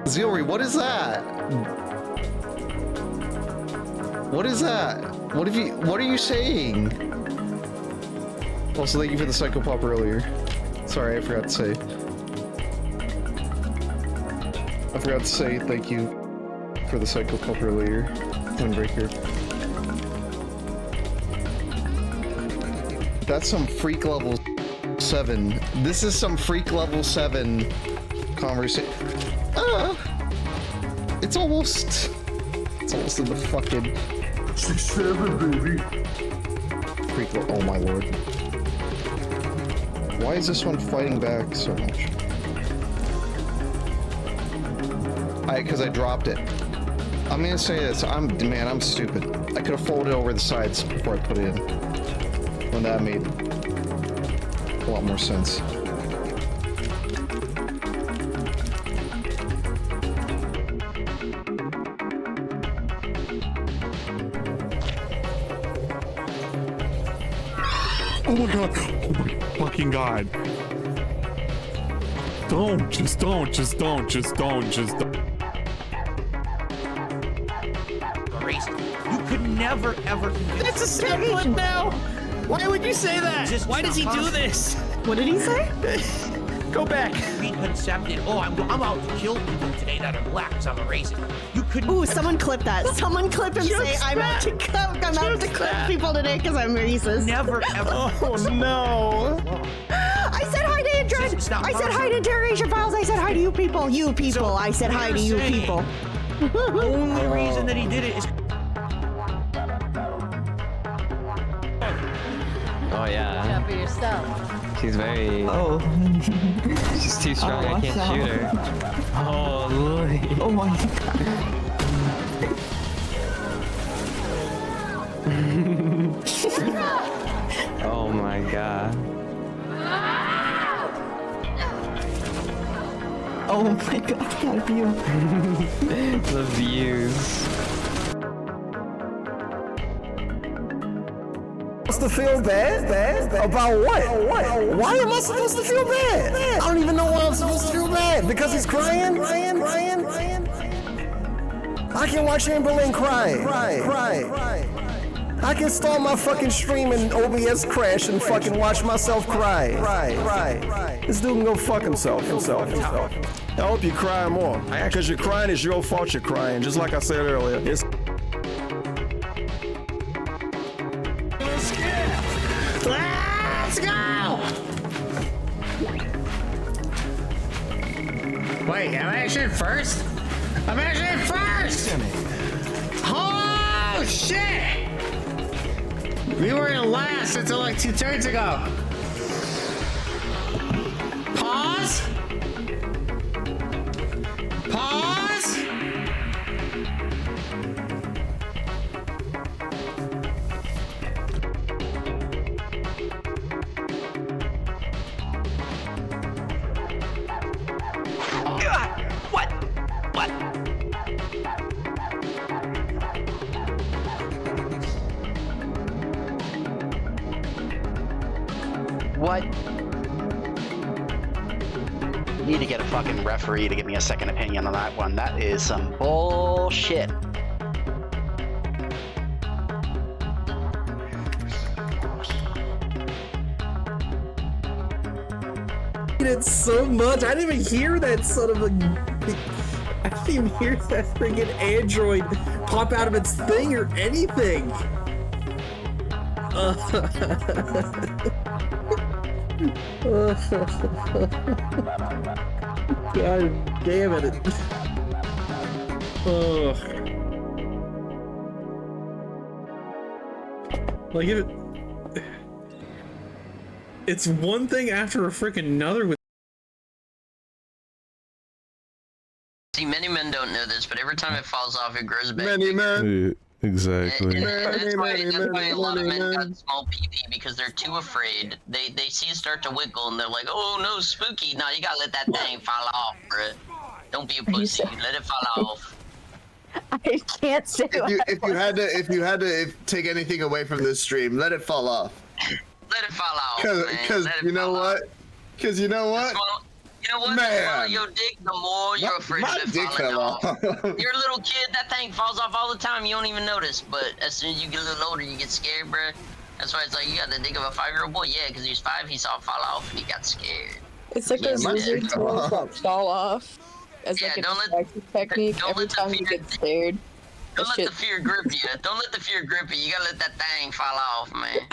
Zilri, what is that? What is that? What are you saying? Also, thank you for the Psycho Pop earlier. Sorry, I forgot to say. I forgot to say thank you for the Psycho Pop earlier. Windbreaker. That's some freak level 7. This is some freak level 7 conversation. It's almost in the fucking 6-7, baby. Freak level. Oh my lord. Why is this one fighting back so much? Because I dropped it. I'm gonna say this. Man, I'm stupid. I could have folded over the sides before I put it in. When that made a lot more sense. Oh my god. Oh my fucking god. Just don't. You could never, ever... That's a step now! Why would you say that? Why does he do this? What did he say? Go back. Preconcepted. Oh, I'm out to kill people today that are black because I'm a racist. You couldn't... Ooh, someone clip that. Someone clip and say, I'm out to clip people today because I'm racist. Never, ever. Oh, no. I said hi to interrogation. I said hi to interrogation files. I said hi to you people. You people. So I said hi to you people. The only reason that he did it is... Oh yeah. Yeah, for yourself. She's very... Oh. She's too strong, I can't shoot her. Oh, Lord. Oh my god. Oh my god. Oh my god, that view. The views. Supposed to feel bad? About what? Why am I supposed to feel bad? I don't even know why I'm supposed to feel bad. Because he's crying? I can watch Chamberlain cry. I can start my fucking stream and OBS crash and fucking watch myself cry. This dude can go fuck himself. I hope you cry more. Because you're crying, it's your fault you're crying. Just like I said earlier. Let's go! Wait, am I actually first? I'm actually first! Oh, shit! We were in last until like 2 turns ago. Pause? What? Need to get a fucking referee to give me a second opinion on that one. That is some bullshit. It so much. I didn't even hear that son of a... I didn't even hear that freaking android pop out of its thing or anything. God damn it. Like if it's one thing after a freaking another with... See, many men don't know this, but every time it falls off, it grows back. Many men. Exactly. And that's why a lot of men got small PP, because they're too afraid. They see it start to wiggle and they're like, oh no, spooky. No, you gotta let that thing fall off, bruh. Don't be a pussy. Let it fall off. I can't say if you had to take anything away from this stream, let it fall off. let it fall off, man. Because Let it you know fall what? off. Because you know what? You know what? Man. The smaller your dick, the more you're afraid My of it dick falling fell off. off. You're a little kid, that thing falls off all the time. You don't even notice. But as soon as you get a little older, you get scared, bruh. That's why it's like, you got the dick of a 5-year-old boy. Yeah, because he was 5, he saw it fall off, and he got scared. It's like those my lizard dick tails fell that fall off as like a distraction technique every time you get scared. Don't let the fear grip you. Don't let the fear grip you. You gotta let that thing fall off, man.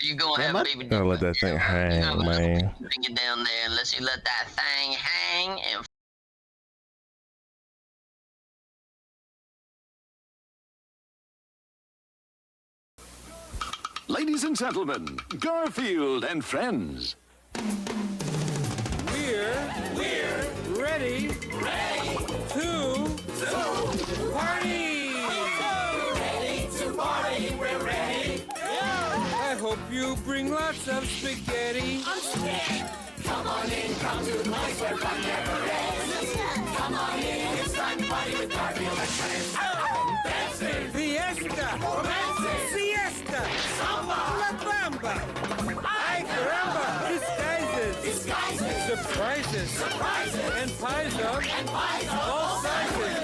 You gonna have a baby. Gotta let that thing hang, man. Bring it down there unless you let that thing hang and. Ladies and gentlemen, Garfield and friends. We're ready to party. We're ready. I hope you bring lots of spaghetti. Come on in, come to the place where fun never ends. Come on in, it's time to party with Garfield and friends. Dancing, fiesta, romancing, siesta, samba, la bamba. Ay caramba, disguises, surprises, and pies of all sizes.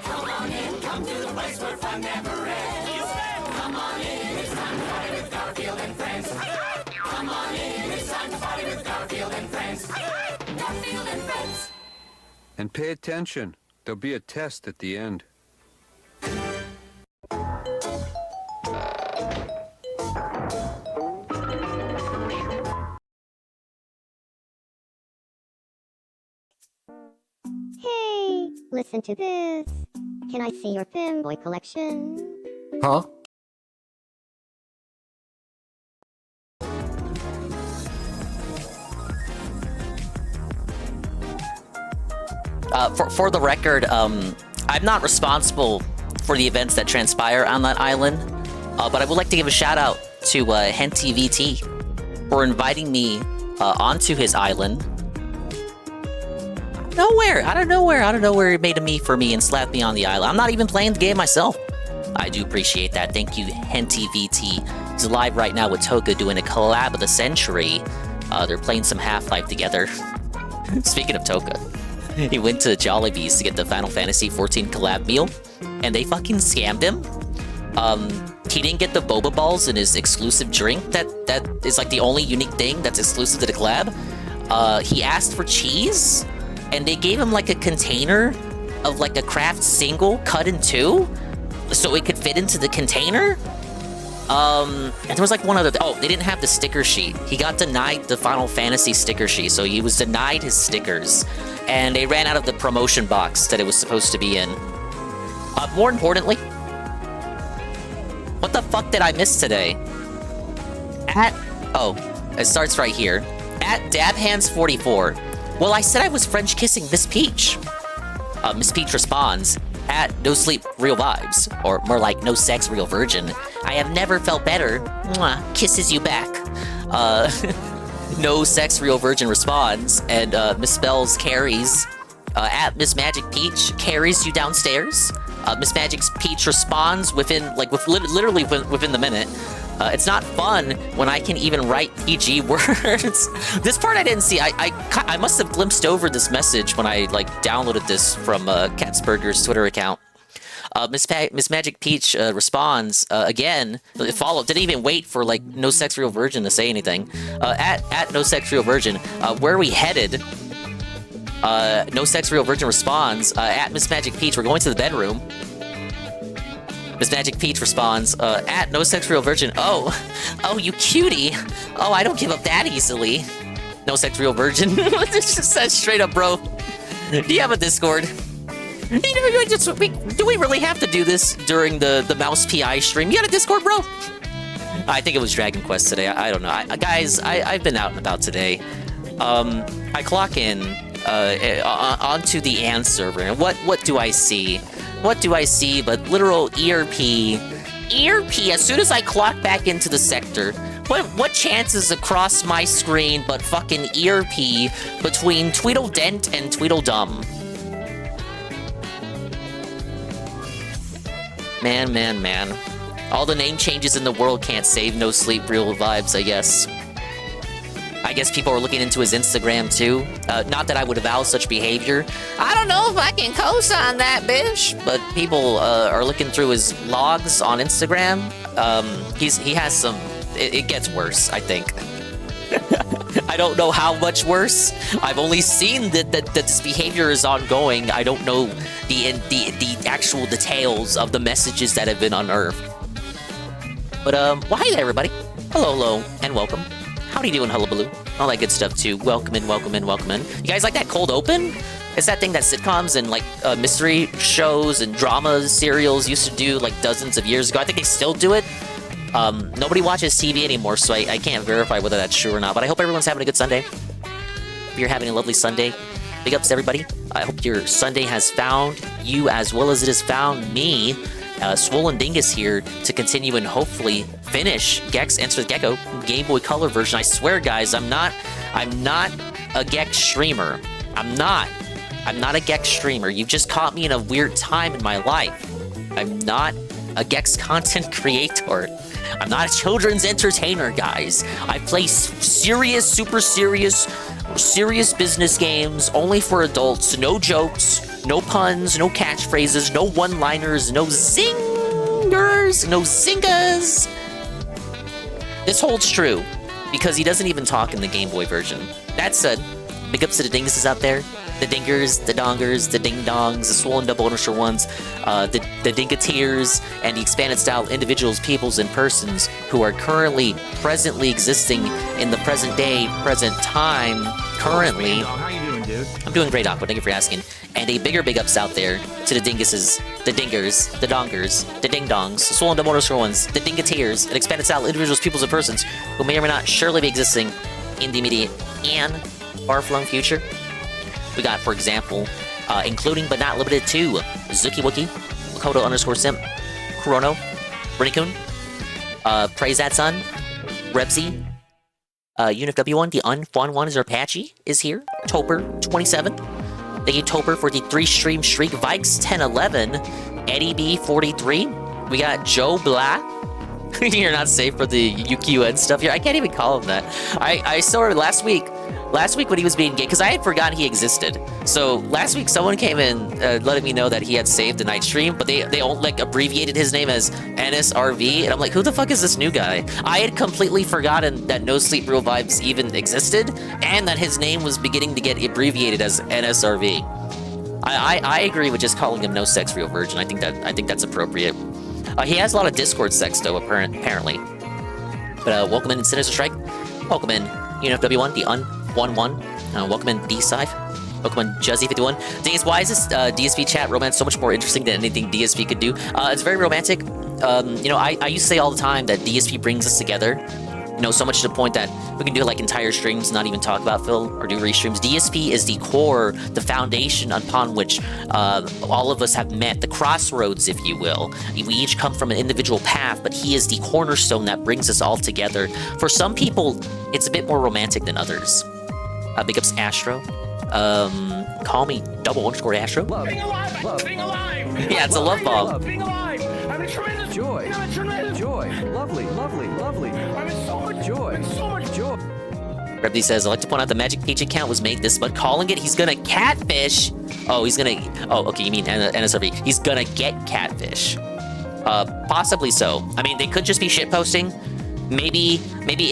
Come on in, come to the place where fun never ends. Come on in, it's time to party with Garfield and friends. Come on in, it's time to party with Garfield and friends. Garfield and friends. And pay attention. There'll be a test at the end. Hey, listen to this. Can I see your femboy collection? Huh? For the record, I'm not responsible for the events that transpire on that island, but I would like to give a shout out to Henty VT for inviting me onto his island. Out of nowhere, he made a me for me and slapped me on the island. I'm not even playing the game myself. I do appreciate that. Thank you, Henty VT. He's live right now with Toga doing a collab of the century. They're playing some Half-Life together. Speaking of Toga, he went to Jollibee's to get the Final Fantasy XIV collab meal, and they fucking scammed him. He didn't get the boba balls in his exclusive drink that is like the only unique thing that's exclusive to the collab. He asked for cheese, and they gave him like a container of like a craft single cut in two, so it could fit into the container. And there was like one other. Oh, they didn't have the sticker sheet. He got denied the Final Fantasy sticker sheet, so he was denied his stickers, and they ran out of the promotion box that it was supposed to be in. More importantly, what the fuck did I miss today? It starts right here. At DabHands44. Well, I said I was French kissing Miss Peach. Miss Peach responds, at No Sleep Real Vibes, or more like No Sex Real Virgin. I have never felt better. Mwah, kisses you back. No Sex Real Virgin responds and misspells carries. At Miss Magic Peach carries you downstairs. Miss Magic Peach responds within literally within the minute. It's not fun when I can even write PG words. This part I didn't see. I must have glimpsed over this message when I downloaded this from Katzberger's Twitter account. Miss Magic Peach responds again. Didn't even wait for No Sex Real Virgin to say anything. At No Sex Real Virgin, where are we headed? No Sex Real Virgin responds at Miss Magic Peach. We're going to the bedroom. Miss Magic Peach responds, at No Sex Real Virgin, oh, you cutie. Oh, I don't give up that easily. No Sex Real Virgin. This just says straight up, bro. Do you have a Discord? Do we really have to do this during the Mouse PI stream? You got a Discord, bro? I think it was Dragon Quest today. I don't know. Guys, I've been out and about today. I clock in onto the AND server, and what do I see? What do I see but literal ERP? As soon as I clock back into the sector, what chances across my screen but fucking ERP between Tweedledent and Tweedledum? Man. All the name changes in the world can't save No Sleep Real Vibes, I guess. I guess people are looking into his Instagram too. Not that I would avow such behavior. I don't know if I can co-sign that, bitch. But people are looking through his logs on Instagram. He has some. It gets worse, I think. I don't know how much worse. I've only seen that this behavior is ongoing. I don't know the actual details of the messages that have been unearthed. But well, hi there, everybody. Hello, and welcome. Howdy doing, hullabaloo. All that good stuff too. Welcome in. You guys like that cold open? It's that thing that sitcoms and like mystery shows and drama serials used to do like dozens of years ago. I think they still do it. Nobody watches TV anymore, so I can't verify whether that's true or not. But I hope everyone's having a good Sunday. If you're having a lovely Sunday, big ups to everybody. I hope your Sunday has found you as well as it has found me. Swollen Dingus here to continue and hopefully finish Gex Enter the Gecko Game Boy Color version. I swear, guys, I'm not a Gex streamer. I'm not a Gex streamer. You've just caught me in a weird time in my life. I'm not a Gex content creator. I'm not a children's entertainer, guys. I play serious, super serious business games only for adults. No jokes. No puns, no catchphrases, no one-liners, no zingers, no zingas. This holds true, because he doesn't even talk in the Game Boy version. That said, big ups to the dinguses out there. The dingers, the dongers, the ding-dongs, the swollen double underscore ones, the dingateers, and the expanded style individuals, peoples, and persons who are presently existing in the present day, present time, currently. How you doing, dude? I'm doing great, Aqua. Thank you for asking. And a bigger big ups out there to the dinguses, the dingers, the dongers, the ding-dongs, the swollen double underscore ones, the dingateers, and expanded style individuals, peoples, and persons who may or may not surely be existing in the immediate and far-flung future. We got, for example, including but not limited to Zuki Wookie, Makoto underscore Simp, Kurono, Brinikun, Praise That Son, Rebsy, Unif W1, the Unfun1 is our Apache, is here, Toper27. Thank you, Toper, for the 3-stream streak, Vikes1011, Eddie B43. We got Joe Blah. You're not safe for the UQN stuff here. I can't even call him that. I saw her last week when he was being gay, because I had forgotten he existed. So last week someone came in letting me know that he had saved the night stream, but they all like abbreviated his name as NSRV, and I'm like, who the fuck is this new guy? I had completely forgotten that No Sleep Real Vibes even existed, and that his name was beginning to get abbreviated as NSRV. I agree with just calling him No Sex Real Virgin. I think that's appropriate. He has a lot of Discord sex though, apparently. But welcome in Sinister Strike. Welcome in UNFW1, the Un11. Welcome in D-Sci. Welcome in Juzzy51. Thing is, why is this DSP chat romance so much more interesting than anything DSP could do? It's very romantic. You know, I used to say all the time that DSP brings us together. You know, so much to the point that we can do like entire streams, not even talk about Phil or do restreams. DSP is the core, the foundation upon which all of us have met, the crossroads, if you will. We each come from an individual path, but he is the cornerstone that brings us all together. For some people, it's a bit more romantic than others. Big ups Astro. Call me _Astro. Being alive! Being alive! Yeah, it's a love bomb. Being alive! I'm in tremendous joy. I'm in tremendous joy. Lovely. I'm in so much joy. I'm in so much joy. Rebdy says, I'd like to point out the Magic Peach account was made this, but calling it he's gonna catfish. Oh, okay, you mean NSRV. He's gonna get catfish. Possibly so. I mean, they could just be shitposting. Maybe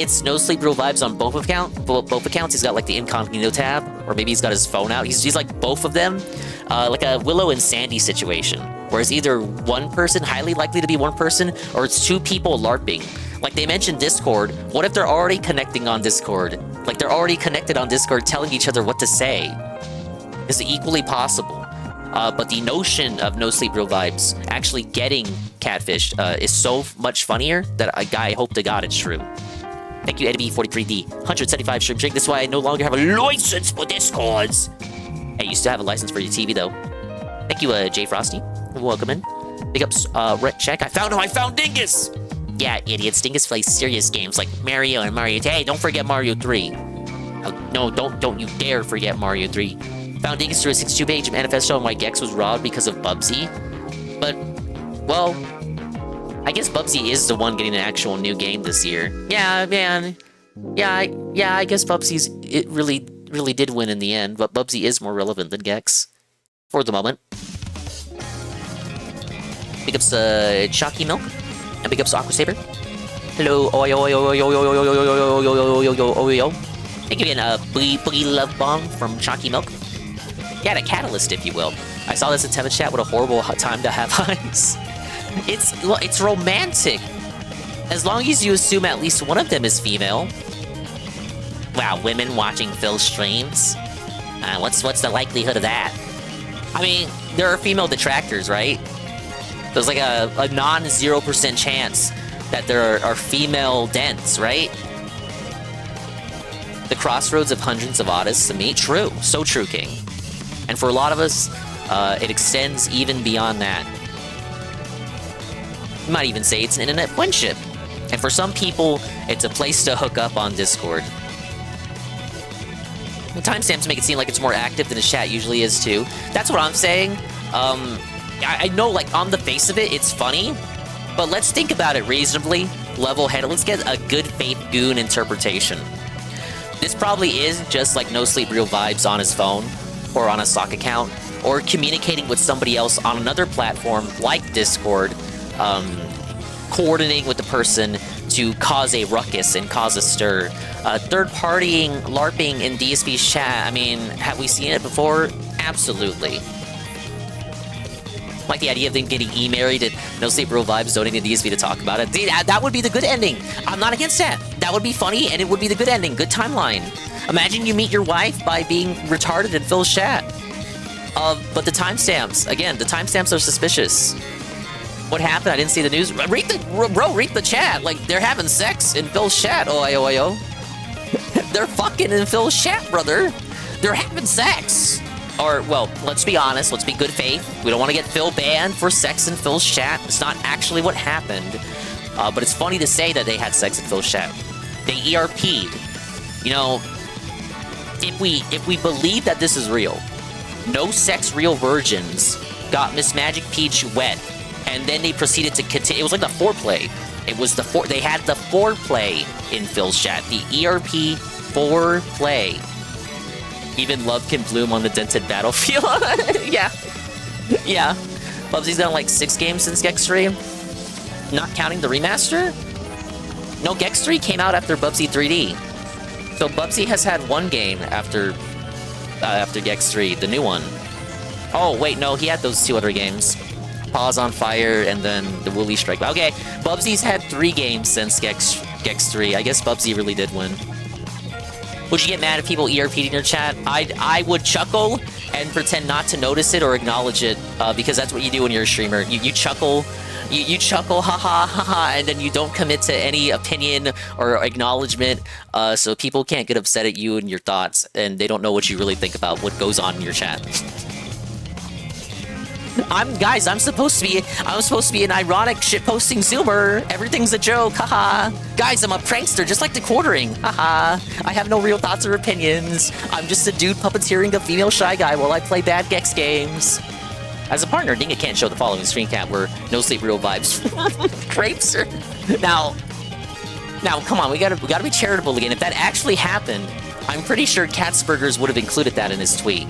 it's No Sleep Real Vibes on both accounts. He's got like the incognito tab, or maybe he's got his phone out. He's like both of them, like a Willow and Sandy situation, where it's either one person, highly likely to be one person, or it's two people LARPing. Like they mentioned Discord. What if they're already connecting on Discord? Like they're already connected on Discord, telling each other what to say. It's equally possible. But the notion of No Sleep Real Vibes actually getting catfished is so much funnier that I hope to God it's true. Thank you, EddieB43D. 175 stream drink. This is why I no longer have a license for Discords. Hey, you still have a license for your TV, though. Thank you, Jay Frosty. Welcome in. Big ups, Rhett Check. I found Dingus! Yeah, idiots. Dingus plays serious games like Mario and Mario 2. Hey, don't forget Mario 3. No, don't you dare forget Mario 3. Found Dingus through a 62-page manifesto on why Gex was robbed because of Bubsy. But, well, I guess Bubsy is the one getting an actual new game this year. Yeah, man. Yeah, I guess it really did win in the end, but Bubsy is more relevant than Gex. For the moment. Big ups to Chalky Milk, and big ups to Aqua Saber. Hello, oyo. Thank you again, Boogie Love Bomb from Chalky Milk. Yeah, a catalyst, if you will. I saw this in Tevin chat. What a horrible time to have eyes. It's romantic, as long as you assume at least one of them is female. Wow, women watching Phil's streams. What's the likelihood of that? I mean, there are female detractors, right? There's like a non-0% chance that there are female dents, right? The crossroads of hundreds of oddists to meet. True. So true, King. And for a lot of us, it extends even beyond that. You might even say it's an internet friendship. And for some people, it's a place to hook up on Discord. The timestamps make it seem like it's more active than the chat usually is, too. That's what I'm saying. I know, like, on the face of it, it's funny. But let's think about it reasonably, level-headed. Let's get a good faith goon interpretation. This probably is just, like, No Sleep Real Vibes on his phone, or on a sock account, or communicating with somebody else on another platform, like Discord, coordinating with the person to cause a ruckus and cause a stir. Third-partying, LARPing in DSP's chat, I mean, have we seen it before? Absolutely. Like the idea of them getting e-married and No Sleep Real Vibes donating to DSP to talk about it. That would be the good ending. I'm not against that. That would be funny, and it would be the good ending. Good timeline. Imagine you meet your wife by being retarded in Phil's chat. But the timestamps, again, the timestamps are suspicious. What happened? I didn't see the news. Read the chat. Like, they're having sex in Phil's chat. Oh. They're fucking in Phil's chat, brother. They're having sex. Or, well, let's be honest. Let's be good faith. We don't want to get Phil banned for sex in Phil's chat. It's not actually what happened. But it's funny to say that they had sex in Phil's chat. They ERP'd. You know, if we believe that this is real, No Sex Real Virgins got Miss Magic Peach wet, and then they proceeded to continue. It was like the foreplay. It was they had the foreplay in Phil's chat. The ERP foreplay. Even love can bloom on the dented battlefield. Yeah. Bubsy's done like 6 games since Gex 3. Not counting the remaster? No, Gex 3 came out after Bubsy 3D. So Bubsy has had 1 game after Gex 3, the new one. Oh, wait, no, he had those 2 other games. Paws on Fire, and then the Woolly Strike. Okay, Bubsy's had 3 games since Gex 3. I guess Bubsy really did win. Would you get mad if people ERP'd in your chat? I would chuckle and pretend not to notice it or acknowledge it, because that's what you do when you're a streamer. You chuckle, you chuckle, haha, and then you don't commit to any opinion or acknowledgement, so people can't get upset at you and your thoughts, and they don't know what you really think about what goes on in your chat. I'm supposed to be an ironic shitposting zoomer. Everything's a joke, haha. Guys, I'm a prankster, just like the quartering, haha. I have no real thoughts or opinions. I'm just a dude puppeteering a female shy guy while I play bad Gex games. As a partner, Dinga can't show the following screen cap where No Sleep Real Vibes crepes are. Now, come on, we gotta be charitable again. If that actually happened, I'm pretty sure Katzbergers would have included that in his tweet.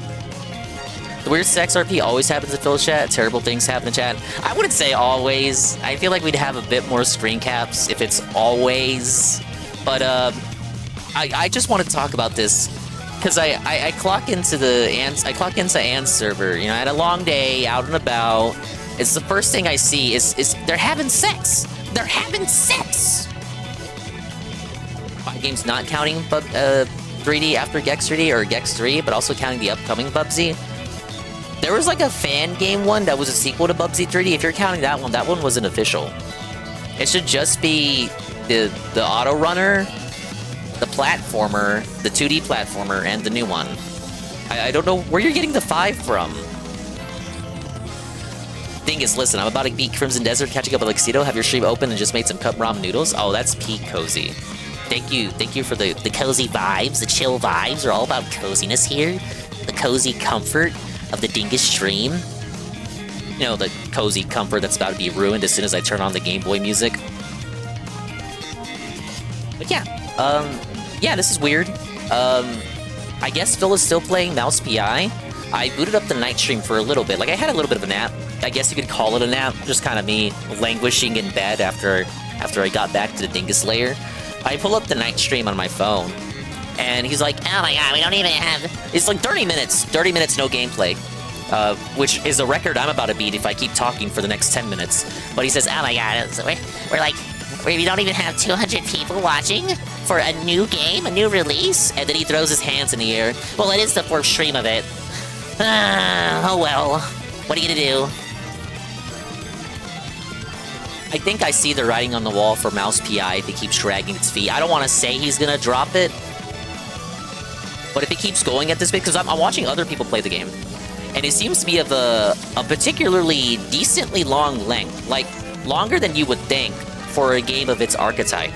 The weird sex RP always happens in Phil's chat. Terrible things happen in chat. I wouldn't say always. I feel like we'd have a bit more screen caps if it's always. But I just want to talk about this because I clock into Ann's server. You know, I had a long day out and about. It's the first thing I see is they're having sex. They're having sex. 5 games not counting 3D after Gex 3D or Gex 3, but also counting the upcoming Bubsy. There was like a fan game one that was a sequel to Bubsy 3D. If you're counting that one wasn't official. It should just be the auto runner, the platformer, the 2D platformer, and the new one. I don't know where you're getting the 5 from. Dingus, listen, I'm about to beat Crimson Desert, catching up with Luxedo. Have your stream open and just made some cup ramen noodles. Oh, that's peak cozy. Thank you for the cozy vibes. The chill vibes are all about coziness here. The cozy comfort of the Dingus stream. you know, the cozy comfort that's about to be ruined as soon as I turn on the Game Boy music. But yeah, this is weird. I guess Phil is still playing Mouse PI. I booted up the night stream for a little bit. Like, I had a little bit of a nap. I guess you could call it a nap. Just kind of me languishing in bed after I got back to the Dingus Lair. I pull up the night stream on my phone, and he's like, oh my god, we don't even have... It's like 30 minutes. 30 minutes, no gameplay. Which is a record I'm about to beat if I keep talking for the next 10 minutes. But he says, oh my god, we don't even have 200 people watching for a new game, a new release? And then he throws his hands in the air. Well, it is the 4th stream of it. Oh well. What are you gonna do? I think I see the writing on the wall for Mouse PI if he keeps dragging its feet. I don't want to say he's gonna drop it. But if it keeps going at this pace, because I'm watching other people play the game. And it seems to be of a particularly decently long length. Like, longer than you would think for a game of its archetype.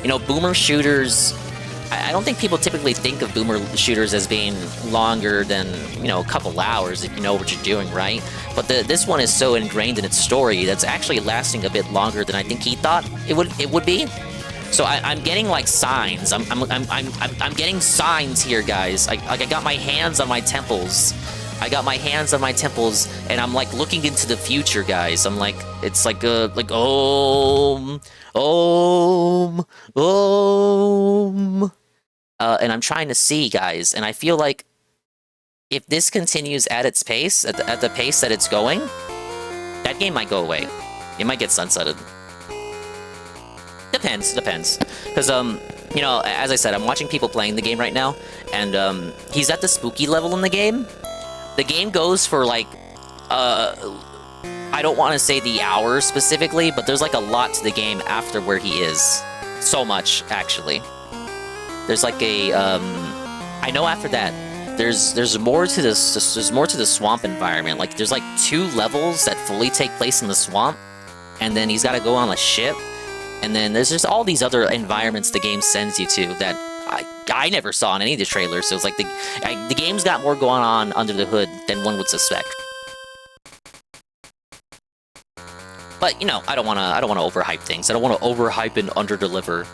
You know, boomer shooters... I don't think people typically think of boomer shooters as being longer than, you know, a couple hours if you know what you're doing, right? But this one is so ingrained in its story that's actually lasting a bit longer than I think he thought it would be. So I'm getting like signs. I'm getting signs here, guys. I got my hands on my temples. I got my hands on my temples, and I'm like looking into the future, guys. I'm like, it's like Om. And I'm trying to see, guys, and I feel like if this continues at its pace, at the pace that it's going, that game might go away. It might get sunsetted. Depends. Because, you know, as I said, I'm watching people playing the game right now, and he's at the spooky level in the game. The game goes for, like, I don't want to say the hours specifically, but there's, like, a lot to the game after where he is. So much, actually. There's, like, a, I know after that, there's more to this, there's more to the swamp environment. Like, there's, like, 2 levels that fully take place in the swamp, and then he's got to go on a ship, and then there's just all these other environments the game sends you to that I never saw in any of the trailers, so it's like the game's got more going on under the hood than one would suspect. But, you know, I don't want to overhype things. I don't want to overhype and underdeliver.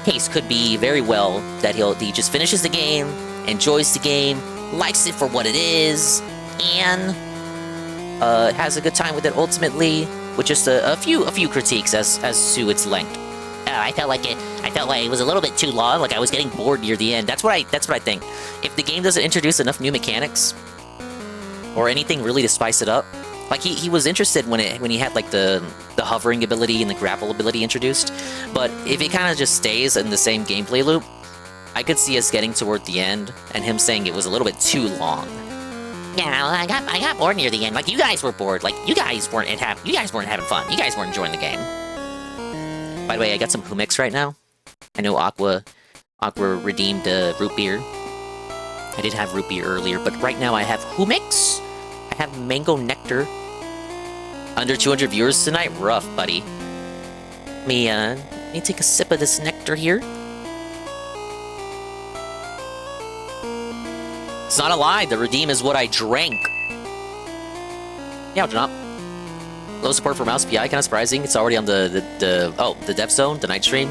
Case could be very well that he just finishes the game, enjoys the game, likes it for what it is, and has a good time with it ultimately, with just a few critiques as to its length. I felt like it was a little bit too long. Like I was getting bored near the end. That's what I think. If the game doesn't introduce enough new mechanics or anything really to spice it up, like he was interested when he had like the hovering ability and the grapple ability introduced. But if it kind of just stays in the same gameplay loop, I could see us getting toward the end and him saying it was a little bit too long. Yeah, I got bored near the end. Like you guys were bored. Like you guys weren't having fun. You guys weren't enjoying the game. By the way, I got some Humix right now. I know Aqua redeemed root beer. I did have root beer earlier, but right now I have Humix. I have mango nectar. Under 200 viewers tonight? Rough, buddy. Let me take a sip of this nectar here. It's not a lie, the redeem is what I drank. Yeah, I'll low support for Mouse PI, kind of surprising. It's already on the dev zone, the night stream.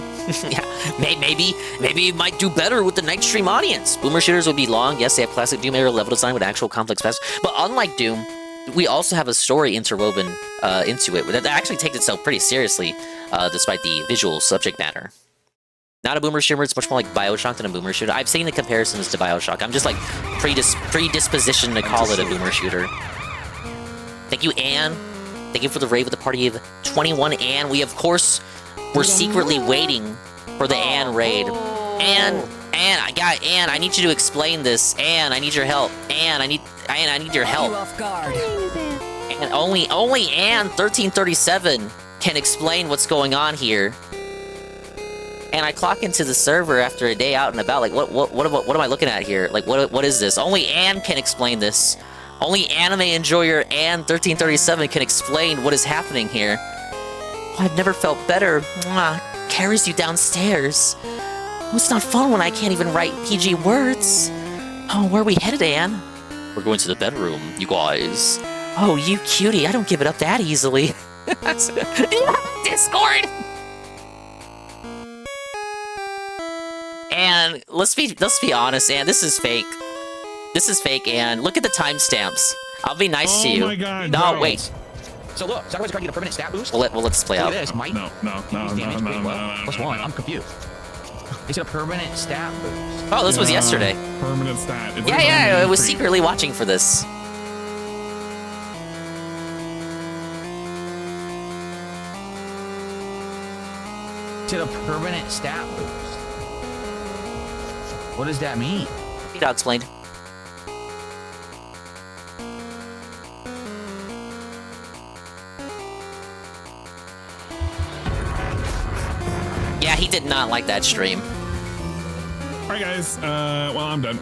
Yeah, maybe it might do better with the night stream audience. Boomer shooters would be long. Yes, they have classic Doom era level design with actual complex paths. But unlike Doom, we also have a story interwoven into it that actually takes itself pretty seriously, despite the visual subject matter. Not a boomer shooter, it's much more like Bioshock than a boomer shooter. I've seen the comparisons to Bioshock. I'm just like predispositioned to call it a boomer shooter. Thank you, Anne. Thank you for the raid with the party of 21, Anne. We, of course, were secretly waiting for the Anne raid. Anne, I need you to explain this. Anne, I need your help. Anne, I need your help. And only Anne 1337 can explain what's going on here. And I clock into the server after a day out and about. Like, what am I looking at here? Like, what is this? Only Anne can explain this. Only anime enjoyer Anne 1337 can explain what is happening here. Oh, I've never felt better. Mwah. Carries you downstairs. Oh, it's not fun when I can't even write PG words. Oh, where are we headed, Anne? We're going to the bedroom, you guys. Oh, you cutie, I don't give it up that easily. Discord! And let's be honest, and this is fake. This is fake, and look at the timestamps. I'll be nice to you. Oh my god, no, no. wait. So look, Sacrifice card get a permanent stat boost. Well, let's play out. This might No. Plus one. I'm confused. It's a permanent stat boost. Oh, this was yesterday. Permanent stat. It's Yeah, I was increase. secretly watching for this. To the permanent stat boost. What does that mean? I'll explain. Yeah, he did not like that stream. Alright guys, well I'm done.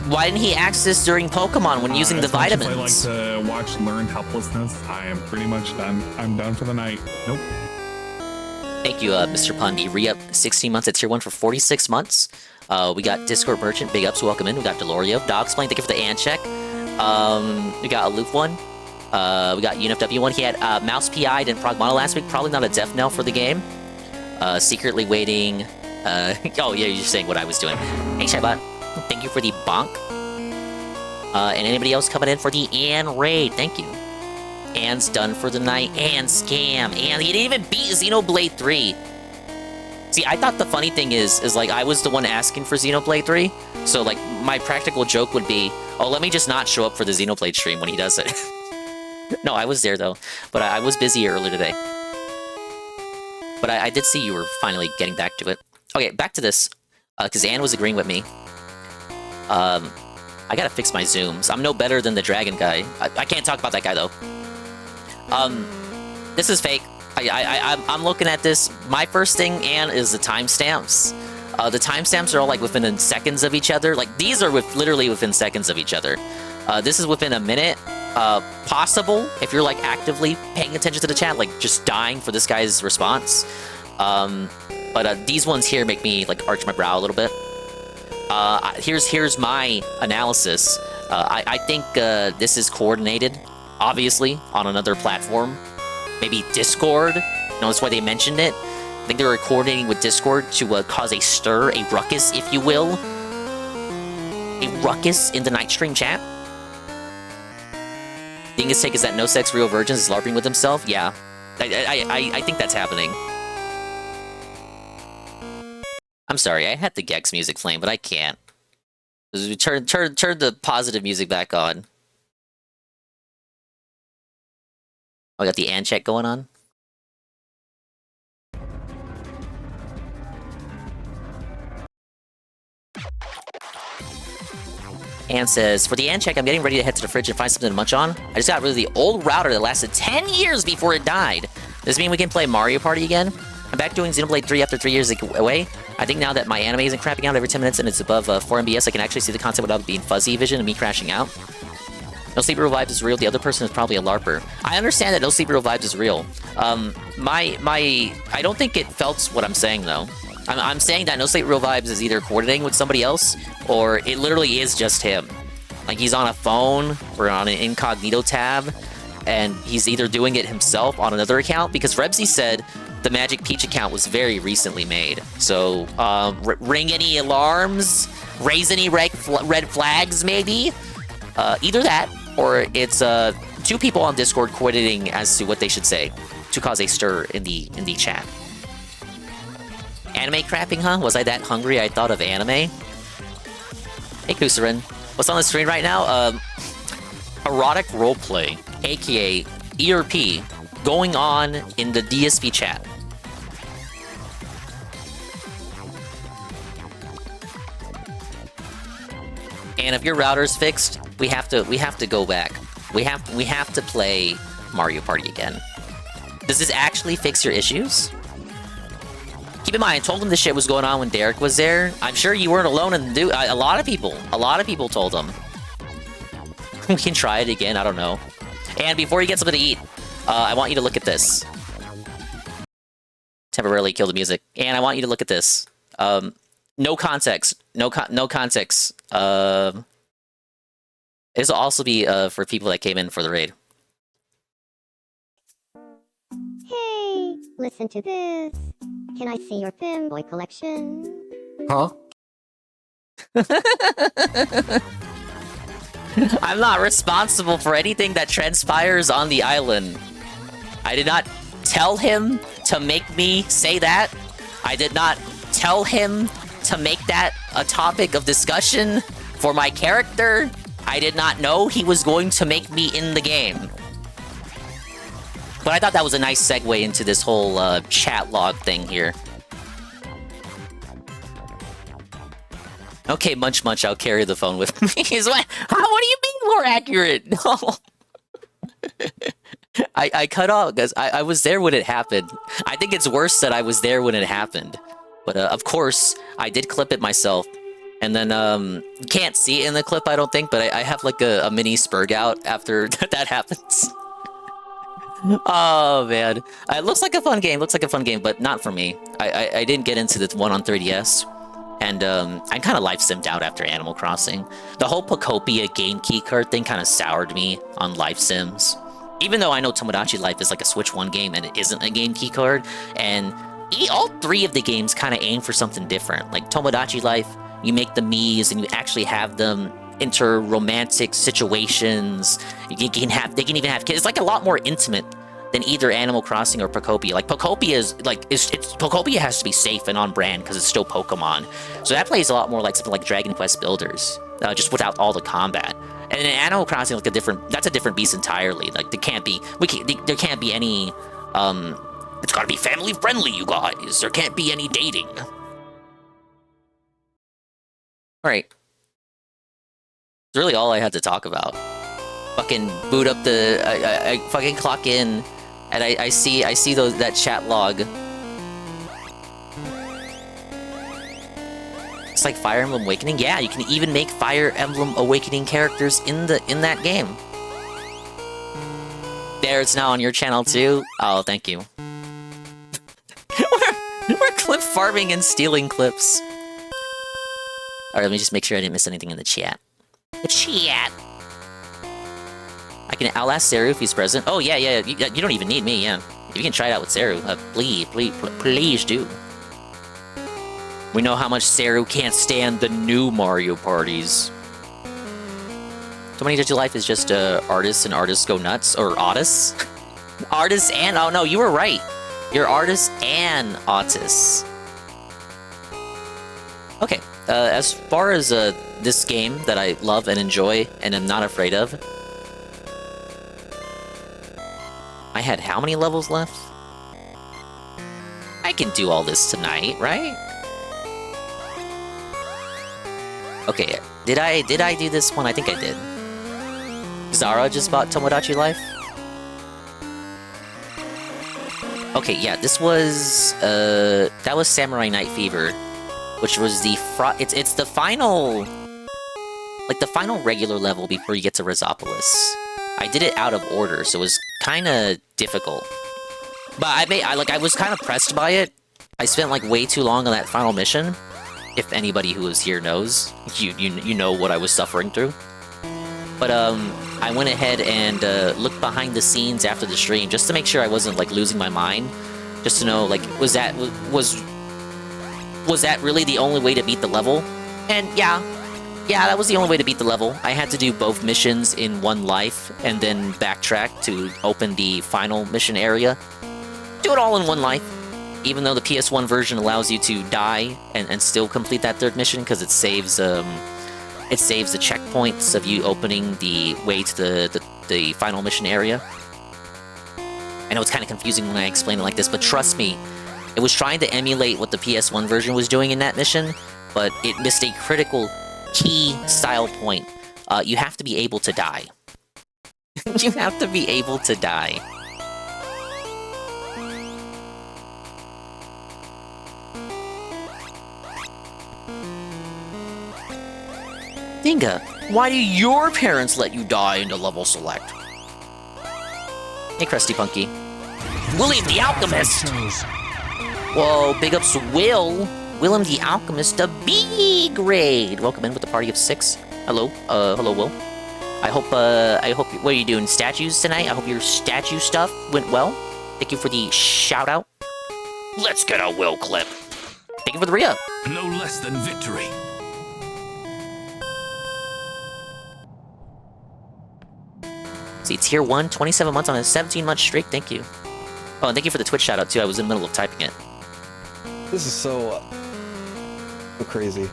Why didn't he access during Pokemon when using the As much as vitamins? I like to watch Learned Helplessness, I am pretty much done. I'm done for the night. Nope. Thank you, Mr. Pundy. Re-up 16 months at tier 1 for 46 months. We got Discord Merchant, big ups, welcome in. We got Delorio. Dogsplain, thank you for the and check. We got Aloof 1. We got UNFW 1. He had Mouse PI'd and Progmono last week. Probably not a death knell for the game. Secretly waiting. Oh, yeah, you're saying what I was doing. Hey, Chatbot. Thank you for the bonk. And anybody else coming in for the Ann raid? Thank you. Ann's done for the night. And scam. And he didn't even beat Xenoblade 3. See, I thought the funny thing is like I was the one asking for Xenoblade 3. So like my practical joke would be, oh, let me just not show up for the Xenoblade stream when he does it. No, I was there though, but I was busy earlier today. But I did see you were finally getting back to it. Okay, back to this, because Anne was agreeing with me. I gotta fix my zooms. I'm no better than the dragon guy. I can't talk about that guy though. This is fake. I'm looking at this. My first thing, Anne, is the timestamps. The timestamps are all like within seconds of each other. Like these are literally within seconds of each other. This is within a minute. Possible if you're like actively paying attention to the chat, like just dying for this guy's response. But these ones here make me like arch my brow a little bit. Here's my analysis. I think this is coordinated, obviously, on another platform. Maybe Discord. You know, that's why they mentioned it. I think they were coordinating with Discord to cause a stir, a ruckus, if you will. A ruckus in the night stream chat. Dingus' take is that no sex real virgins is LARPing with himself. Yeah, I think that's happening. I'm sorry, I had the Gex music playing, but I can't. Turn the positive music back on. I got the and check going on. Ann says, for the end check, I'm getting ready to head to the fridge and find something to munch on. I just got rid of the old router that lasted 10 years before it died. Does this mean we can play Mario Party again? I'm back doing Xenoblade 3 after 3 years away. I think now that my anime isn't crapping out every 10 minutes and it's above 4 MBS, I can actually see the content without being fuzzy vision and me crashing out. No Sleep Real Vibes is real. The other person is probably a LARPer. I understand that No Sleep Real Vibes is real. I don't think it felt what I'm saying, though. I'm saying that No Sleep Real Vibes is either coordinating with somebody else, or it literally is just him. Like, he's on a phone, or on an incognito tab, and he's either doing it himself on another account, because Rebsy said the Magic Peach account was very recently made. So, ring any alarms? Raise any red flags, maybe? Either that, or it's two people on Discord coordinating as to what they should say to cause a stir in the chat. Anime crapping, huh? Was I that hungry I thought of anime? Hey, Kusarin. What's on the screen right now? Erotic roleplay, aka ERP, going on in the DSP chat. And if your router's fixed, we have to go back. We have to play Mario Party again. Does this actually fix your issues? Keep in mind, I told him this shit was going on when Derek was there. I'm sure you weren't alone, and a lot of people told him. We can try it again, I don't know. And before you get something to eat, I want you to look at this. Temporarily kill the music. And I want you to look at this. No context. No context. This will also be for people that came in for the raid. Hey, listen to this. Can I see your Pimboy collection? Huh? I'm not responsible for anything that transpires on the island. I did not tell him to make me say that. I did not tell him to make that a topic of discussion for my character. I did not know he was going to make me in the game. But I thought that was a nice segue into this whole chat log thing here. Okay, Munch Munch, I'll carry the phone with me. What do you mean more accurate? No. I cut off because I was there when it happened. I think it's worse that I was there when it happened. But of course, I did clip it myself. And then, you can't see it in the clip, I don't think, but I have like a mini spurg out after that happens. Oh, man. It looks like a fun game, but not for me. I didn't get into the one on 3DS. And I kind of life simmed out after Animal Crossing. The whole Pocopia game keycard thing kind of soured me on life sims. Even though I know Tomodachi Life is like a Switch 1 game and it isn't a game keycard, and all three of the games kind of aim for something different. Like Tomodachi Life, you make the Miis and you actually have them enter romantic situations. They can even have kids. It's like a lot more intimate than either Animal Crossing or Pocopia. Like Pocopia is like Pocopia has to be safe and on brand because it's still Pokemon. So that plays a lot more like something like Dragon Quest Builders, just without all the combat. And in Animal Crossing, like that's a different beast entirely. Like there can't be any. It's gotta be family friendly, you guys. There can't be any dating. All right. That's really all I had to talk about. Fucking boot up the. I fucking clock in, and I see that chat log. It's like Fire Emblem Awakening. Yeah, you can even make Fire Emblem Awakening characters in that game. There, it's now on your channel too. Oh, thank you. we're clip farming and stealing clips. All right, let me just make sure I didn't miss anything in the chat. The chat. I'll ask Seru if he's present. Oh yeah. You don't even need me. Yeah, you can try it out with Seru. Please do. We know how much Seru can't stand the new Mario parties. Tomodachi Life is just artists and artists go nuts, or autists. Artists and oh no, you were right. You're artists and autists. Okay. As far as this game that I love and enjoy and am not afraid of, I had how many levels left? I can do all this tonight, right? Okay, did I do this one? I think I did. Zara just bought Tomodachi Life. Okay, yeah, this was that was Samurai Night Fever, which was the it's the final, like the final regular level before you get to Rhizopolis. I did it out of order, so it was kind of difficult. But I was kind of pressed by it. I spent like way too long on that final mission. If anybody who is here knows, you know what I was suffering through. But I went ahead and looked behind the scenes after the stream just to make sure I wasn't like losing my mind. Just to know, like, was that really the only way to beat the level? And yeah, that was the only way to beat the level. I had to do both missions in one life and then backtrack to open the final mission area. Do it all in one life. Even though the PS1 version allows you to die and still complete that third mission because it saves the checkpoints of you opening the way to the final mission area. I know it's kind of confusing when I explain it like this, but trust me, it was trying to emulate what the PS1 version was doing in that mission, but it missed a critical key style point. You have to be able to die. You have to be able to die. Dinga, why do your parents let you die into level select? Hey, Krusty Punky. William the Alchemist! Whoa, big ups to Willem the Alchemist, a B grade! Welcome in with a party of 6. Hello, hello, Will. I hope, what are you doing, statues tonight? I hope your statue stuff went well. Thank you for the shout out. Let's get a Will clip. Thank you for the re-up. No less than victory. See, tier 1, 27 months on a 17-month streak. Thank you. Oh, and thank you for the Twitch shout out too. I was in the middle of typing it. This is so crazy.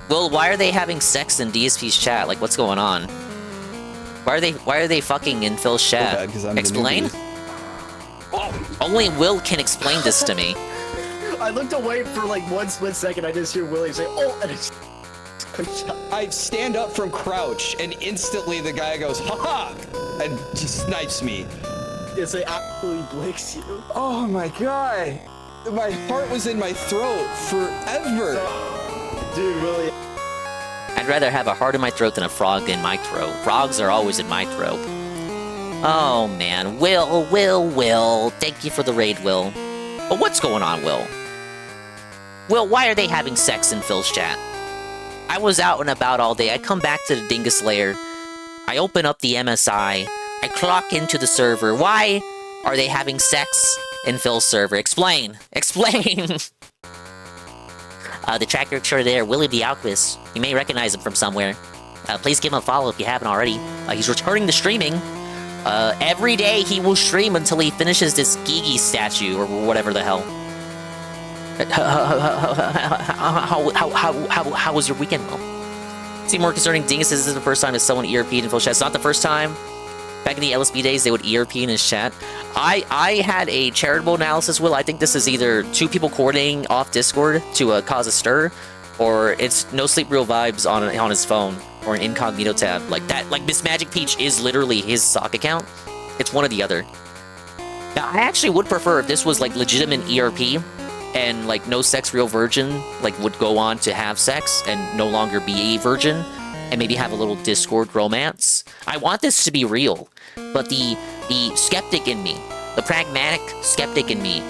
Will, why are they having sex in DSP's chat? Like, what's going on? Why are they fucking in Phil's chat? Explain? Only Will can explain this to me. I looked away for like 1 split second. I just hear Willie say, "Oh," and it's. I stand up from crouch, and instantly the guy goes, "Ha ha!" and just snipes me. It's like absolutely blinks you. Oh my god! My heart was in my throat forever. Dude, Willie. I'd rather have a heart in my throat than a frog in my throat. Frogs are always in my throat. Oh man, Will. Thank you for the raid, Will. But what's going on, Will? Will, why are they having sex in Phil's chat? I was out and about all day. I come back to the Dingus lair. I open up the MSI. I clock into the server. Why are they having sex in Phil's server? Explain. Explain. The tracker extraordinaire, Willie the Alquist. You may recognize him from somewhere. Please give him a follow if you haven't already. He's returning to streaming. Every day he will stream until he finishes this Gigi statue or whatever the hell. How was your weekend, Will? See, more concerning Dingus, this is the first time that someone ERP'd in Phil's chat. It's not the first time. Back in the LSB days, they would ERP in his chat. I had a charitable analysis, Will. I think this is either two people coordinating off Discord to cause a stir, or it's No Sleep Real Vibes on his phone, or an incognito tab like that. Like, Miss Magic Peach is literally his sock account. It's one or the other. Now, I actually would prefer if this was, like, legitimate ERP, and, like, No Sex Real Virgin, like, would go on to have sex and no longer be a virgin, and maybe have a little Discord romance. I want this to be real, but the skeptic in me, the pragmatic skeptic in me,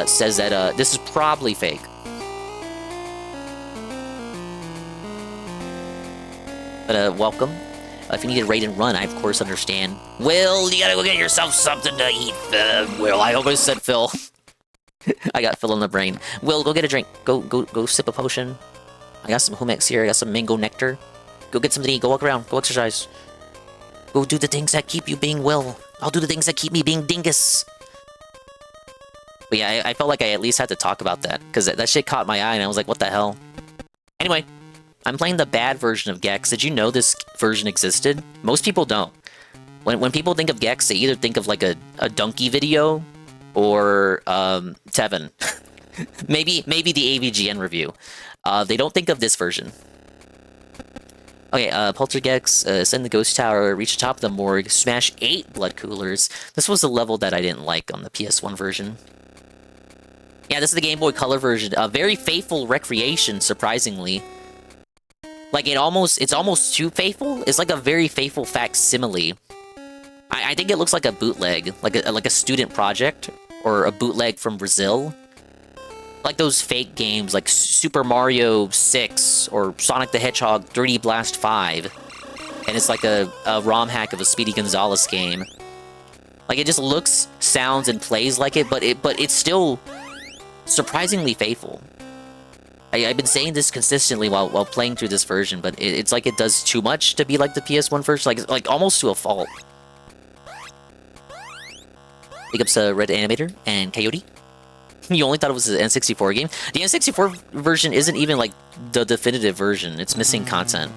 says that this is probably fake. But welcome. If you need a raid and run, I of course understand. Will, you gotta go get yourself something to eat. Will, I almost said Phil. I got Phil in the brain. Will, go get a drink. Go sip a potion. I got some Humex here. I got some mango nectar. Go get something to eat. Go walk around. Go exercise. Go do the things that keep you being Will. I'll do the things that keep me being Dingus. But yeah, I felt like I at least had to talk about that, because that shit caught my eye, and I was like, what the hell? Anyway, I'm playing the bad version of Gex. Did you know this version existed? Most people don't. When people think of Gex, they either think of like a donkey video, or Tevin. maybe the AVGN review. They don't think of this version. Okay, Poltergex, ascend the ghost tower, reach the top of the morgue, smash 8 blood coolers. This was the level that I didn't like on the PS1 version. Yeah, this is the Game Boy Color version. A very faithful recreation, surprisingly. Like, it's almost too faithful. It's like a very faithful facsimile. I think it looks like a bootleg, like a student project, or a bootleg from Brazil. Like those fake games, like Super Mario 6, or Sonic the Hedgehog 3D Blast 5. And it's like a ROM hack of a Speedy Gonzales game. Like, it just looks, sounds, and plays like it, but it's still surprisingly faithful. I've been saying this consistently while playing through this version, but it's like it does too much to be like the PS1 version, like almost to a fault. Big ups Red Animator and Coyote. You only thought it was an N64 game? The N64 version isn't even like the definitive version. It's missing content.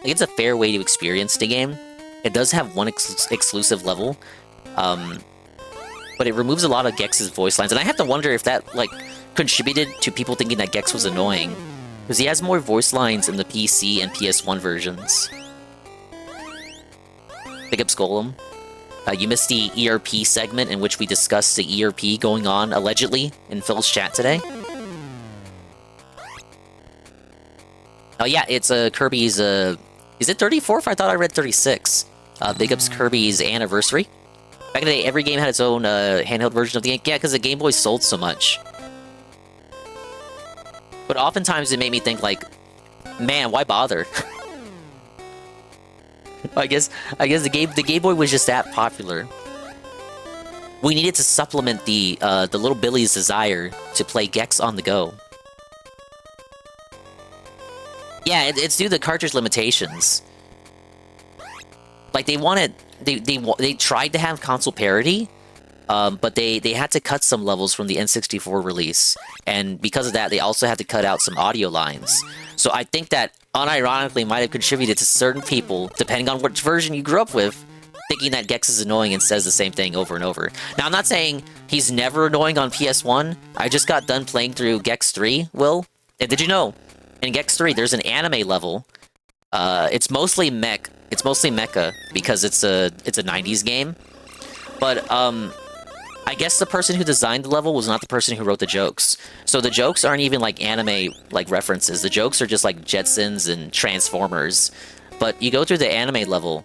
Like, it's a fair way to experience the game. It does have one exclusive level, but it removes a lot of Gex's voice lines, and I have to wonder if that, like, contributed to people thinking that Gex was annoying, because he has more voice lines in the PC and PS1 versions. Big ups Golem. You missed the ERP segment in which we discussed the ERP going on, allegedly, in Phil's chat today. Oh yeah, it's Kirby's, is it 34th? I thought I read 36. Big ups Kirby's anniversary. Back in the day, every game had its own handheld version of the game. Yeah, because the Game Boy sold so much. But oftentimes it made me think like, man, why bother? I guess the Game Boy was just that popular. We needed to supplement the little Billy's desire to play Gex on the go. Yeah, it's due to the cartridge limitations. Like they tried to have console parity, but they had to cut some levels from the N64 release, and because of that, they also had to cut out some audio lines. So I think that unironically might have contributed to certain people, depending on which version you grew up with, thinking that Gex is annoying and says the same thing over and over. Now, I'm not saying he's never annoying on PS1. I just got done playing through Gex 3, Will. And did you know, in Gex 3, there's an anime level. It's mostly mech. It's mostly mecha because it's a 90s game. But I guess the person who designed the level was not the person who wrote the jokes. So the jokes aren't even like anime like references. The jokes are just like Jetsons and Transformers. But you go through the anime level,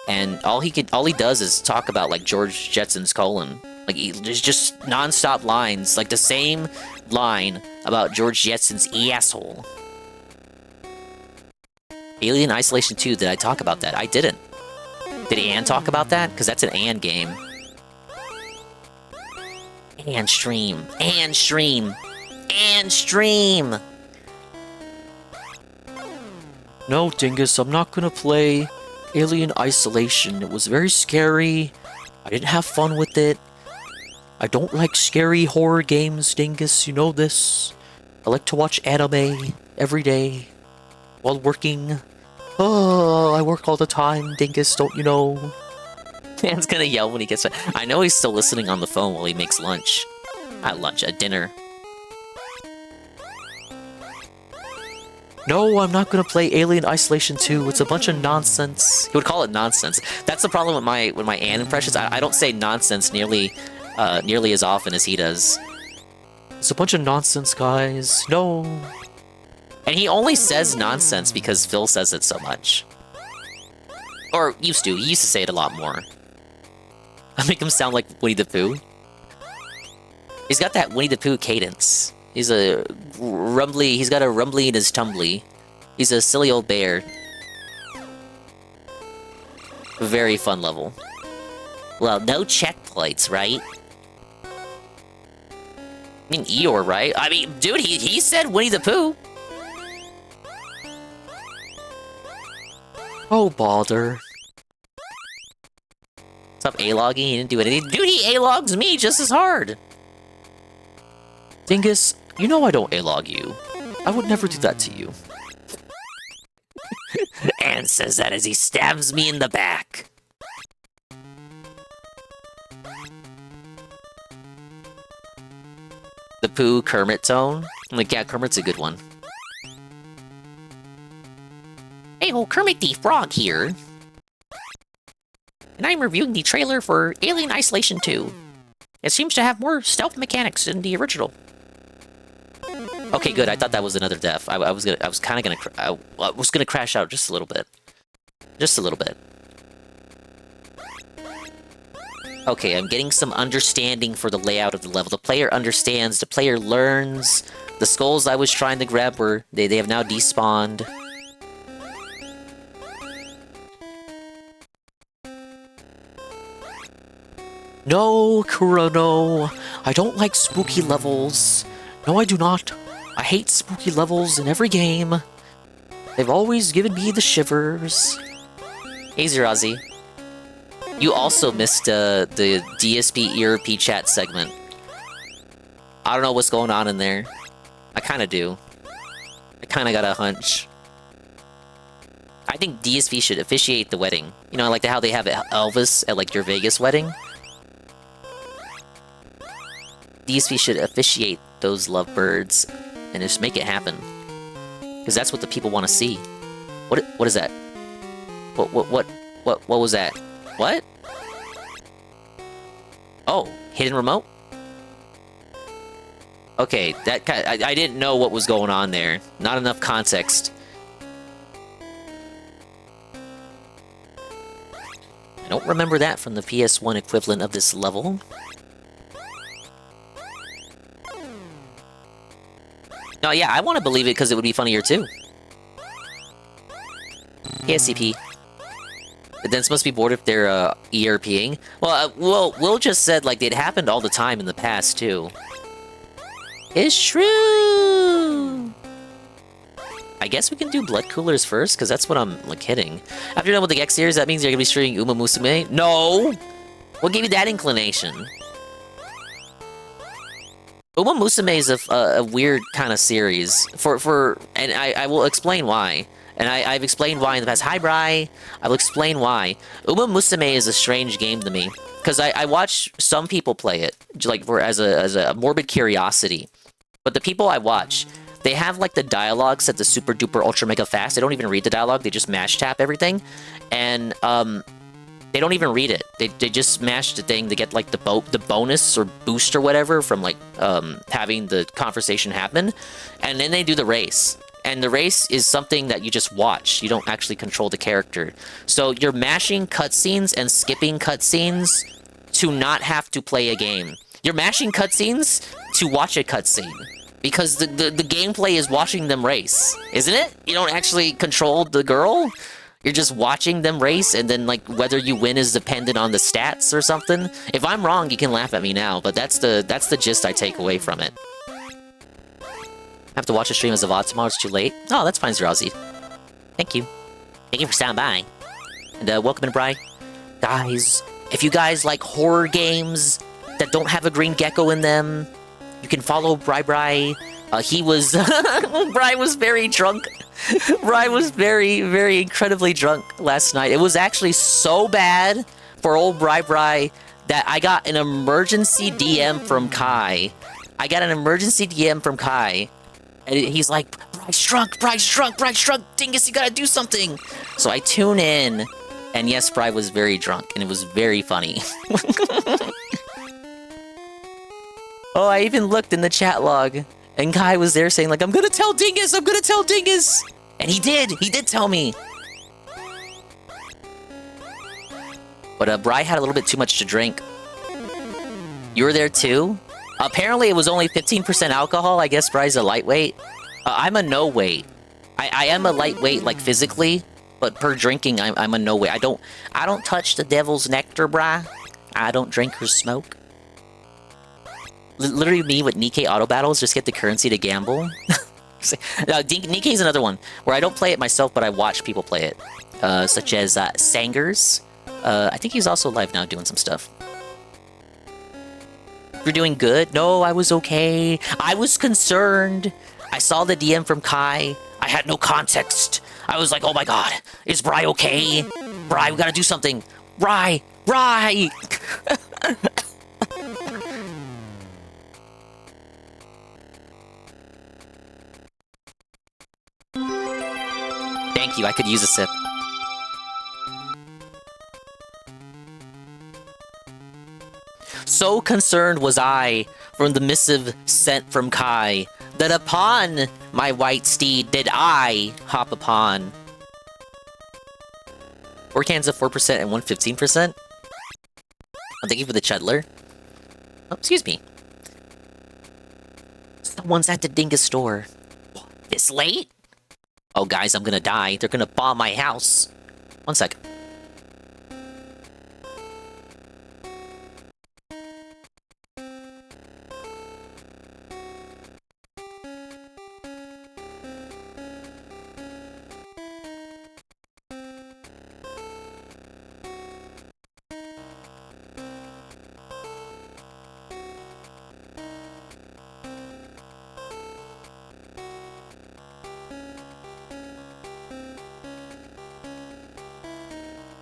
and all he does is talk about like George Jetson's colon. Like there's just non-stop lines, like the same line about George Jetson's asshole. Alien Isolation 2, did I talk about that? I didn't. Did Ann talk about that? Because that's an Ann game. And stream. And stream. And stream! No, Dingus, I'm not gonna play Alien Isolation. It was very scary. I didn't have fun with it. I don't like scary horror games, Dingus. You know this. I like to watch anime every day while working. Oh, I work all the time, Dingus, don't you know? Man's gonna yell when he gets back. I know he's still listening on the phone while he makes lunch. Not lunch, dinner. No, I'm not gonna play Alien Isolation 2. It's a bunch of nonsense. He would call it nonsense. That's the problem with my Ann impressions. I don't say nonsense nearly as often as he does. It's a bunch of nonsense, guys. No. And he only says nonsense because Phil says it so much. Or used to. He used to say it a lot more. I make him sound like Winnie the Pooh. He's got that Winnie the Pooh cadence. He's got a rumbly in his tumbly. He's a silly old bear. Very fun level. Well, no checkpoints, right? I mean, Eeyore, right? I mean, dude, he said Winnie the Pooh. Oh, bother. Stop A-logging, he didn't do anything. Dude, he A-logs me just as hard! Dingus, you know I don't A-log you. I would never do that to you. Ann says that as he stabs me in the back. The Pooh Kermit tone? I'm like, yeah, Kermit's a good one. Hey, oh, Kermit the Frog here. And I'm reviewing the trailer for Alien Isolation 2. It seems to have more stealth mechanics than the original. Okay, good. I thought that was another death. I was gonna crash out just a little bit. Just a little bit. Okay, I'm getting some understanding for the layout of the level. The player understands. The player learns. The skulls I was trying to grab were they have now despawned. No, Kuro, no. I don't like spooky levels. No, I do not. I hate spooky levels in every game. They've always given me the shivers. Hey, Zirazi. You also missed the DSP ERP chat segment. I don't know what's going on in there. I kind of do. I kind of got a hunch. I think DSP should officiate the wedding. You know, like how they have Elvis at like your Vegas wedding. DSP should officiate those lovebirds and just make it happen, because that's what the people want to see. What is that? What was that? What? Oh, hidden remote. Okay, that I didn't know what was going on there. Not enough context. I don't remember that from the PS1 equivalent of this level. No, yeah, I want to believe it because it would be funnier too. Hey, SCP. But then it's supposed to be bored if they're ERPing. Well, Will just said like it happened all the time in the past too. It's true. I guess we can do blood coolers first because that's what I'm like hitting. After you're done with the Gex series, that means you're gonna be streaming Uma Musume. No. What gave you that inclination? Uma Musume is a weird kind of series and I will explain why. And I've explained why in the past. Hi, Bri. I will explain why. Uma Musume is a strange game to me because I watch some people play it like as a morbid curiosity, but the people I watch, they have like the dialogue set to super duper ultra mega fast. They don't even read the dialogue. They just mash tap everything, and they don't even read it. They just mash the thing to get like the bonus or boost or whatever from like having the conversation happen, and then they do the race. And the race is something that you just watch. You don't actually control the character. So you're mashing cutscenes and skipping cutscenes to not have to play a game. You're mashing cutscenes to watch a cutscene. Because the gameplay is watching them race, isn't it? You don't actually control the girl. You're just watching them race, and then like whether you win is dependent on the stats or something. If I'm wrong, you can laugh at me now, but that's the gist I take away from it. I have to watch a stream as a VOD tomorrow, it's too late. Oh, that's fine, Zerazi. Thank you. Thank you for standing by. And welcome in, Bri. Guys, if you guys like horror games that don't have a green gecko in them, you can follow Bri. He was... Bri was very drunk. Bri was very, very incredibly drunk last night. It was actually so bad for old Bri that I got an emergency DM from Kai. And he's like, Bry's drunk, Dingus, you gotta do something. So I tune in, and yes, Bry was very drunk, and it was very funny. Oh, I even looked in the chat log, and Kai was there saying like, I'm gonna tell Dingus! And he did tell me. But Bry had a little bit too much to drink. You were there too? Apparently it was only 15% alcohol. I guess Bry's a lightweight. I'm a no weight. I am a lightweight like physically, but per drinking I'm a no weight. I don't touch the devil's nectar, Bry. I don't drink or smoke. Literally me with Nikkei auto battles just get the currency to gamble. Nikkei's another one where I don't play it myself, but I watch people play it, such as Sangers. I think he's also live now doing some stuff. You're doing good? No, I was okay. I was concerned. I saw the DM from Kai. I had no context. I was like, oh my god, is Bri okay? Bri, we gotta do something. Bri! Thank you, I could use a sip. So concerned was I from the missive sent from Kai, that upon my white steed did I hop upon. 4 cans of 4% and 1 15%? Thank you for the Chudler. Oh, excuse me. Someone's at the Dingus store. This late? Oh, guys, I'm gonna die. They're gonna bomb my house. 1 sec.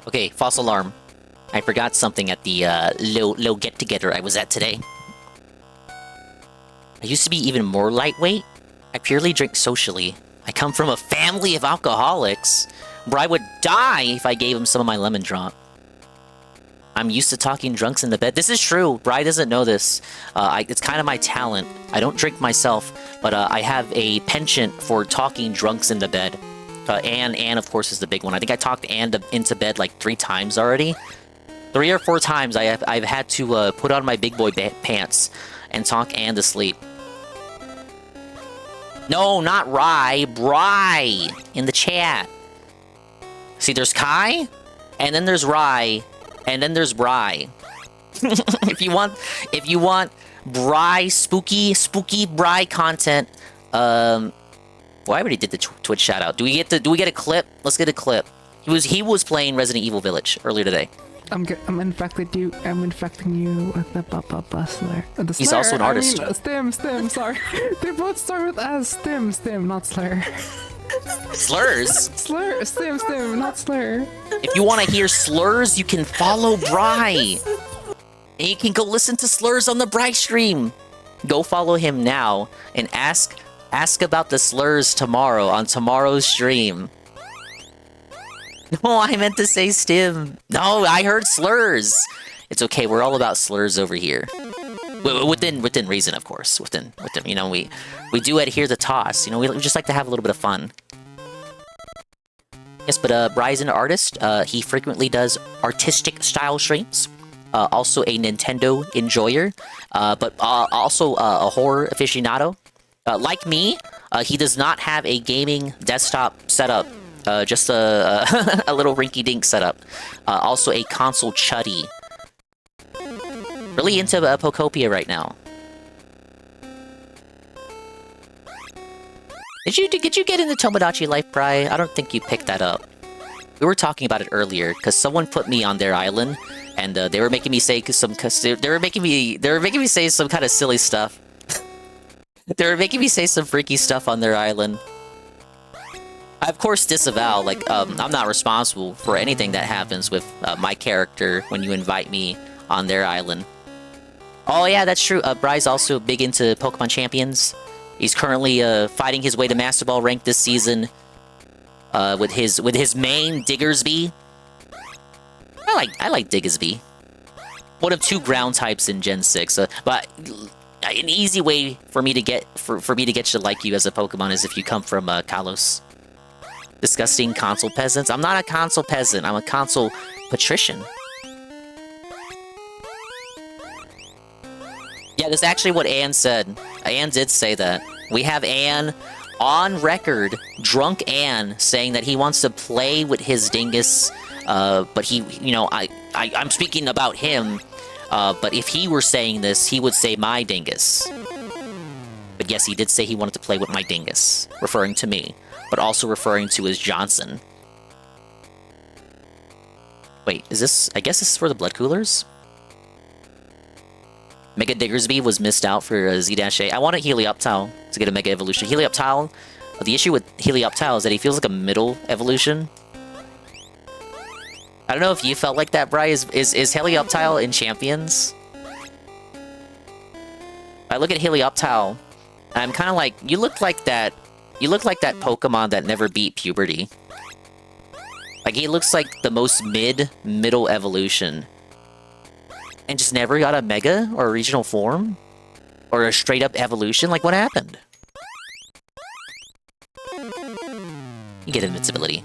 Okay, false alarm. I forgot something at the low get-together I was at today. I used to be even more lightweight. I purely drink socially. I come from a family of alcoholics, where I would die if I gave him some of my lemon drop. I'm used to talking drunks in the bed. This is true. Bri doesn't know this. It's kind of my talent. I don't drink myself, but I have a penchant for talking drunks in the bed. Anne, of course, is the big one. I think I talked Anne into bed like 3 times already. 3 or 4 times I've had to put on my big boy pants and talk Anne to sleep. No, not Rye. Bry in the chat. See, there's Kai, and then there's Rye, and then there's Bry. if you want Bry spooky Bry content, well, I already did the Twitch shout out. Do we get a clip? Let's get a clip. He was playing Resident Evil Village earlier today. I'm infecting you with the bustler. He's also an artist. Stim, sorry. They both start with S. Stim, not slur. Slurs? Stim, not slur. If you want to hear slurs, you can follow Bry. And you can go listen to slurs on the Bry stream. Go follow him now and ask about the slurs tomorrow on tomorrow's stream. No, I meant to say stim. No, I heard slurs. It's okay. We're all about slurs over here. Within reason, of course. Within, you know, we do adhere to toss. You know, we just like to have a little bit of fun. Yes, but Bry's an artist. He frequently does artistic style streams. Also a Nintendo enjoyer, but also a horror aficionado. Like me, he does not have a gaming desktop setup. Just a little rinky-dink setup. Also a console chuddy. Really into Pokopia right now. Did you get into Tomodachi Life, Bry? I don't think you picked that up. We were talking about it earlier because someone put me on their island, and they were making me say some kind of silly stuff. They were making me say some freaky stuff on their island. I, of course, disavow, like, I'm not responsible for anything that happens with my character when you invite me on their island. Oh, yeah, that's true. Bry's also big into Pokemon Champions. He's currently fighting his way to Master Ball rank this season with his main, Diggersby. I like Diggersby. One of 2 ground types in Gen 6, but an easy way for me to get you to like you as a Pokemon is if you come from Kalos. Disgusting console peasants. I'm not a console peasant. I'm a console patrician. Yeah, that's actually what Anne said. Anne did say that. We have Anne on record, drunk Anne, saying that he wants to play with his dingus. But he, you know, I'm speaking about him. But if he were saying this, he would say my dingus. But yes, he did say he wanted to play with my dingus, referring to me. But also referring to as Johnson. Wait, is this... I guess this is for the blood coolers? Mega Diggersby was missed out for Z-A. I wanted Helioptile to get a Mega Evolution. Helioptile... The issue with Helioptile is that he feels like a middle evolution. I don't know if you felt like that, Bri. Is Helioptile in Champions? I look at Helioptile, and I'm kind of like... You look like that Pokemon that never beat puberty. Like, he looks like the most middle evolution. And just never got a Mega or a regional form? Or a straight-up evolution? Like, what happened? You get invincibility.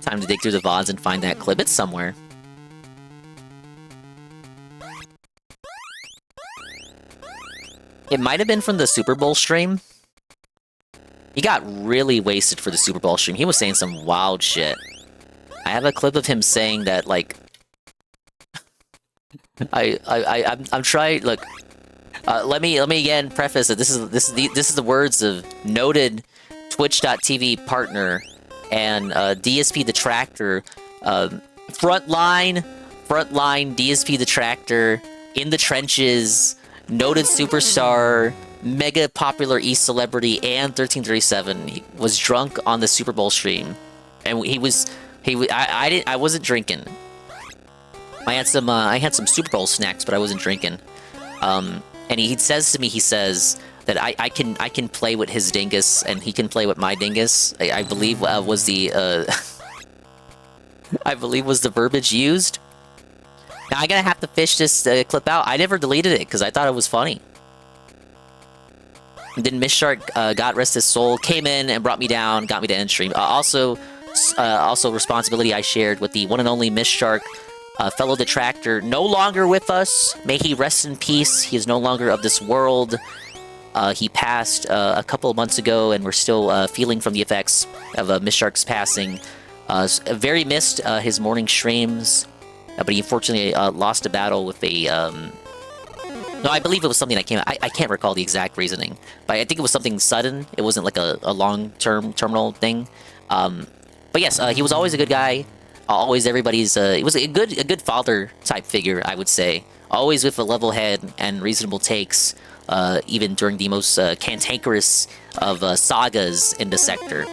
Time to dig through the VODs and find that clip. It's somewhere. It might have been from the Super Bowl stream. He got really wasted for the Super Bowl stream. He was saying some wild shit. I have a clip of him saying that, like... I'm trying... Look... let me again preface it. This is the words of noted Twitch.tv partner and DSP Detractor, frontline DSP Detractor, in the trenches, noted superstar, mega popular e-celebrity, and 1337. He was drunk on the Super Bowl stream, and I wasn't drinking. I had some Super Bowl snacks, but I wasn't drinking. And he says to me, that I can play with his dingus and he can play with my dingus. I believe was the I believe was the verbiage used. Now I'm gonna have to fish this clip out. I never deleted it because I thought it was funny. And then Miss Shark, God rest his soul, came in and brought me down, got me to end stream. Also responsibility I shared with the one and only Miss Shark, fellow detractor, no longer with us. May he rest in peace. He is no longer of this world. He passed a couple of months ago, and we're still feeling from the effects of Miss Shark's passing. Very missed his morning streams, but he unfortunately lost a battle with a... No, I believe it was something that came out. I can't recall the exact reasoning, but I think it was something sudden. It wasn't like a long-term terminal thing. But yes, he was always a good guy. Always everybody's... he was a good father-type figure, I would say. Always with a level head and reasonable takes, even during the most cantankerous of sagas in the sector.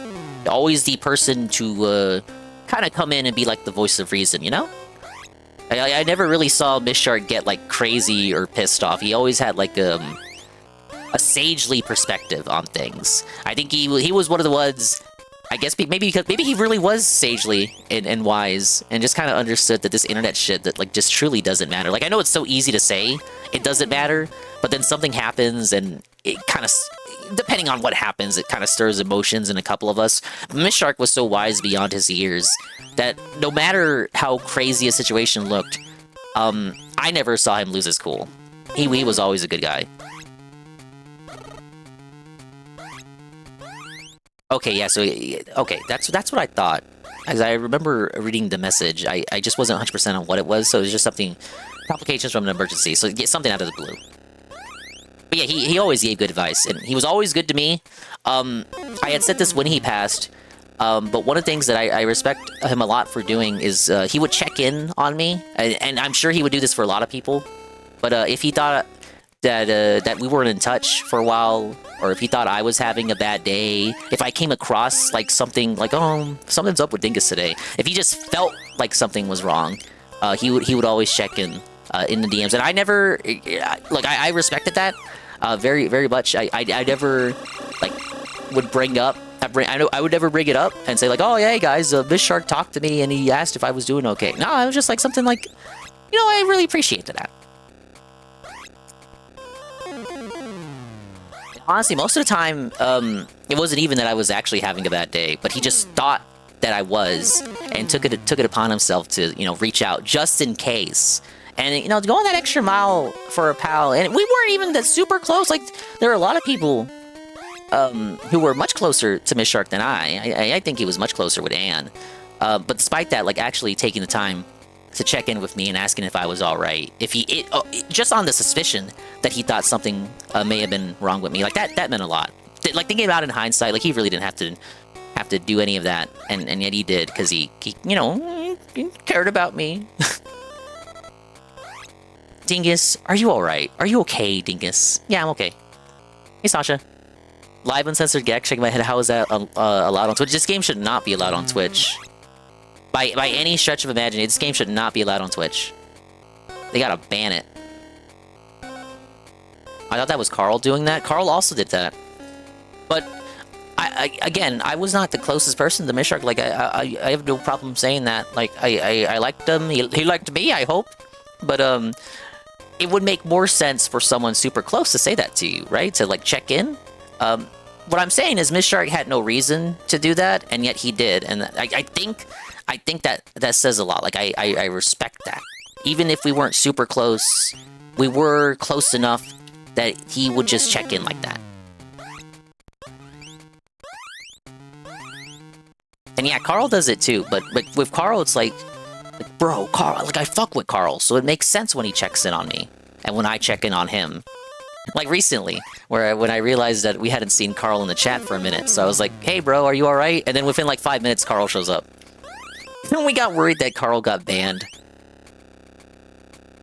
Always the person to kind of come in and be like the voice of reason, you know? I never really saw Miss Shark get like crazy or pissed off. He always had like a sagely perspective on things. I think he was one of the ones. I guess maybe he really was sagely and wise and just kind of understood that this internet shit that like just truly doesn't matter. Like I know it's so easy to say it doesn't matter, but then something happens and it kind of, depending on what happens, it kind of stirs emotions in a couple of us. Miss Shark was so wise beyond his years that no matter how crazy a situation looked, I never saw him lose his cool. He was always a good guy. Okay, yeah, so, okay, that's what I thought. As I remember reading the message, I just wasn't 100% on what it was, so it was just something, complications from an emergency, so get something out of the blue. But yeah, he always gave good advice, and he was always good to me. I had said this when he passed, but one of the things that I respect him a lot for doing is he would check in on me, and I'm sure he would do this for a lot of people. But if he thought that we weren't in touch for a while, or if he thought I was having a bad day, if I came across like something like, oh, something's up with Dingus today, if he just felt like something was wrong, he would always check in the DMs, and I never, like, I respected that very, very much. I never, like, would bring up, I would never bring it up and say, like, oh, yeah, hey, guys, Miss Shark talked to me, and he asked if I was doing okay. No, it was just, like, something like, you know, I really appreciated that. Honestly, most of the time, it wasn't even that I was actually having a bad day, but he just thought that I was, and took it upon himself to, you know, reach out just in case. And, you know, going that extra mile for a pal, and we weren't even that super close. Like, there are a lot of people who were much closer to Miss Shark than I think he was much closer with Anne. But despite that, like, actually taking the time to check in with me and asking if I was all right, if just on the suspicion that he thought something may have been wrong with me, like that meant a lot. Like, thinking about it in hindsight, like, he really didn't have to do any of that, and yet he did, because he you know, he cared about me. Dingus, are you alright? Are you okay, Dingus? Yeah, I'm okay. Hey, Sasha. Live uncensored Gecko, shaking my head. How is that allowed on Twitch? This game should not be allowed on Twitch. By any stretch of imagination, this game should not be allowed on Twitch. They gotta ban it. I thought that was Carl doing that. Carl also did that. But, again, I was not the closest person to Miss Shark. Like, I have no problem saying that. Like, I liked him. He liked me, I hope. But, it would make more sense for someone super close to say that to you, right? To, like, check in. What I'm saying is Miss Shark had no reason to do that, and yet he did. And I think that says a lot. Like, I respect that. Even if we weren't super close, we were close enough that he would just check in like that. And yeah, Carl does it too, but with Carl, it's like, bro, Carl, like, I fuck with Carl, so it makes sense when he checks in on me, and when I check in on him. Like, recently, when I realized that we hadn't seen Carl in the chat for a minute, so I was like, hey, bro, are you alright? And then within, like, 5 minutes, Carl shows up. And we got worried that Carl got banned.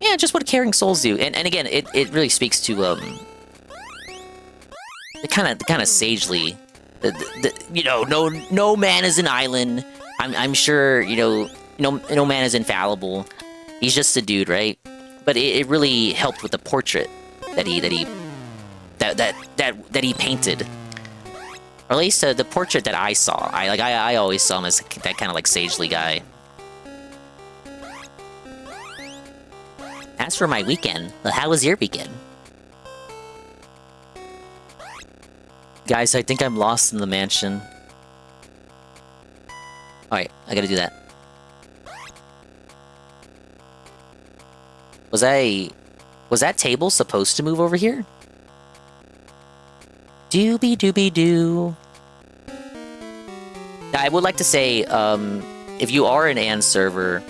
Yeah, just what caring souls do. And again, it really speaks to, the kind of sagely, you know, no man is an island. I'm sure, you know, no man is infallible. He's just a dude, right? But it really helped with the portrait that he painted, or at least the portrait that I saw. I always saw him as that kind of like sagely guy. As for my weekend, well, how was your weekend? Guys, I think I'm lost in the mansion. Alright, I gotta do that. Was that table supposed to move over here? Doobie doobie doo. I would like to say, if you are an AND server,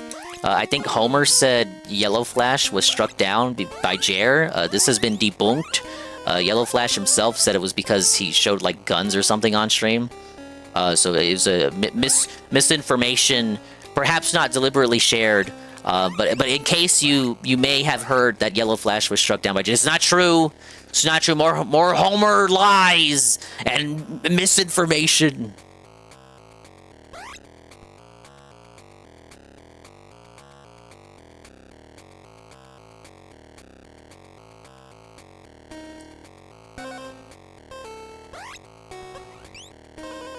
I think Homer said Yellow Flash was struck down by Jer. This has been debunked. Yellow Flash himself said it was because he showed like guns or something on stream. So it was a misinformation, perhaps not deliberately shared. But in case you may have heard that Yellow Flash was struck down by Jer, it's not true. It's not true. More Homer lies and misinformation.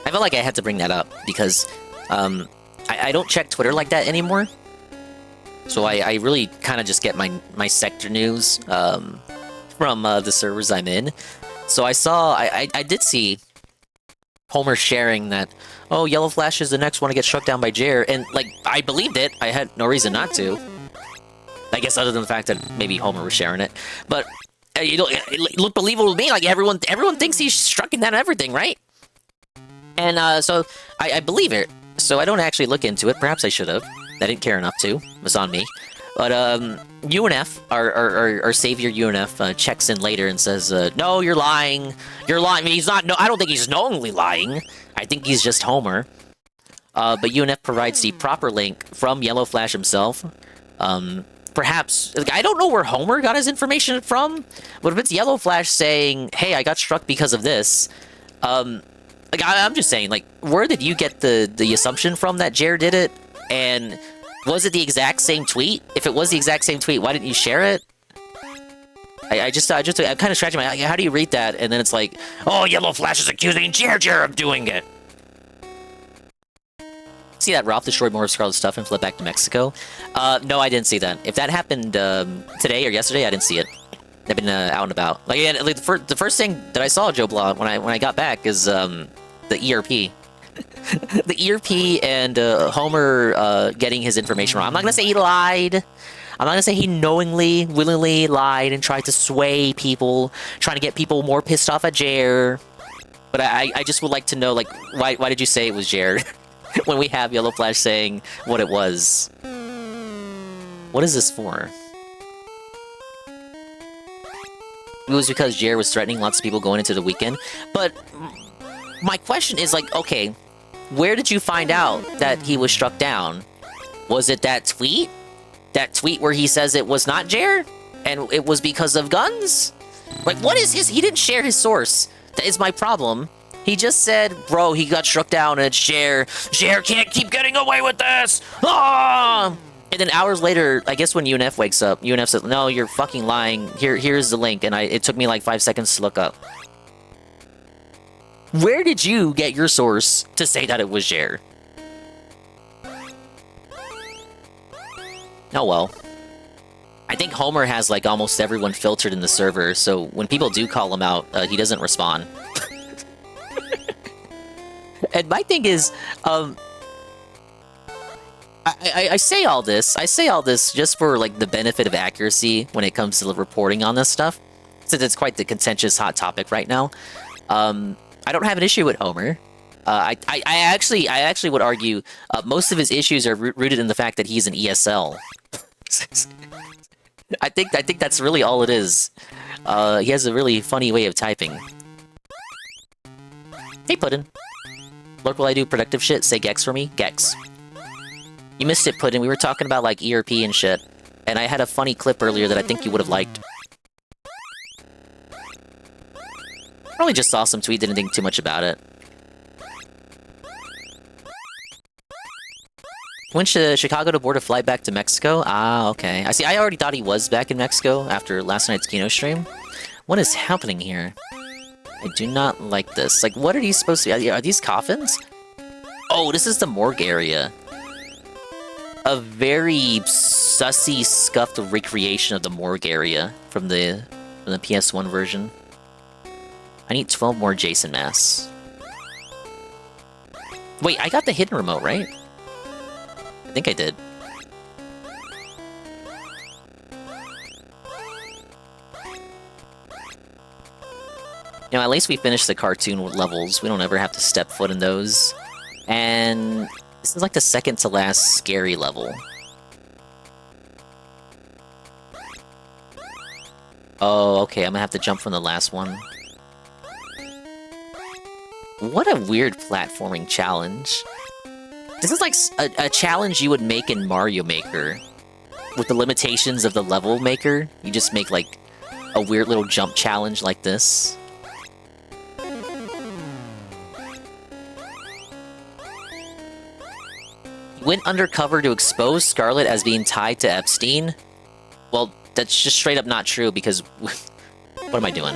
I felt like I had to bring that up because I don't check Twitter like that anymore. So I really kind of just get my sector news from the servers I'm in. So I did see Homer sharing that, oh, Yellow Flash is the next one to get struck down by Jer, and like I believed it. I had no reason not to. I guess other than the fact that maybe Homer was sharing it, but it looked believable to me. Like everyone thinks he's struck down everything, right? And so I believe it. So I don't actually look into it. Perhaps I should have. I didn't care enough to. It's on me. But UNF, our savior UNF, checks in later and says, "No, you're lying. You're lying." I mean, he's not. No, I don't think he's knowingly lying. I think he's just Homer. But UNF provides the proper link from Yellow Flash himself. Perhaps I don't know where Homer got his information from. But if it's Yellow Flash saying, "Hey, I got struck because of this," like I'm just saying, like, where did you get the assumption from that Jer did it? And was it the exact same tweet? If it was the exact same tweet, why didn't you share it? I'm kind of scratching my head. How do you read that? And then it's like, oh, Yellow Flash is accusing Jer of doing it. See that Ralph destroyed more of Scarlet's stuff and fled back to Mexico? No, I didn't see that. If that happened today or yesterday, I didn't see it. I've been out and about. Like, yeah, like the first thing that I saw Joe Blah when I got back is the ERP. The ERP and Homer getting his information wrong. I'm not gonna say he lied. I'm not gonna say he knowingly, willingly lied and tried to sway people, trying to get people more pissed off at Jer. But I just would like to know, like, why did you say it was Jer when we have Yellow Flash saying what it was? What is this for? It was because Jer was threatening lots of people going into the weekend. But my question is, like, okay, where did you find out that he was struck down? Was it that tweet? That tweet where he says it was not Jer? And it was because of guns? Like, what is his... He didn't share his source. That is my problem. He just said, bro, he got struck down and it's Jer. Jer can't keep getting away with this! Ah! And then hours later, I guess when UNF wakes up, UNF says, no, you're fucking lying. Here's the link. And it took me like 5 seconds to look up. Where did you get your source to say that it was Jer? Oh well. I think Homer has like almost everyone filtered in the server, so when people do call him out, he doesn't respond. And my thing is, I say all this just for like the benefit of accuracy when it comes to the reporting on this stuff, since it's quite the contentious hot topic right now. I don't have an issue with Homer. I actually would argue most of his issues are rooted in the fact that he's an ESL. I think that's really all it is. He has a really funny way of typing. Hey, Puddin'. What will I do? Productive shit? Say Gex for me? Gex. You missed it, Puddin'. We were talking about, like, ERP and shit. And I had a funny clip earlier that I think you would have liked. Probably just saw some tweet, didn't think too much about it. When should Chicago to board a flight back to Mexico? Ah, okay. I see. I already thought he was back in Mexico after last night's Kino stream. What is happening here? I do not like this. Like, what are these supposed to be? Are these coffins? Oh, this is the morgue area. A very sussy, scuffed recreation of the morgue area from the PS1 version. I need 12 more Jason masks. Wait, I got the hidden remote, right? I think I did. You know, at least we finished the cartoon levels. We don't ever have to step foot in those. And this is like the second to last scary level. Oh, okay, I'm gonna have to jump from the last one. What a weird platforming challenge. This is like a challenge you would make in Mario Maker. With the limitations of the level maker, you just make like a weird little jump challenge like this. He went undercover to expose Scarlet as being tied to Epstein. Well, that's just straight up not true because... what am I doing?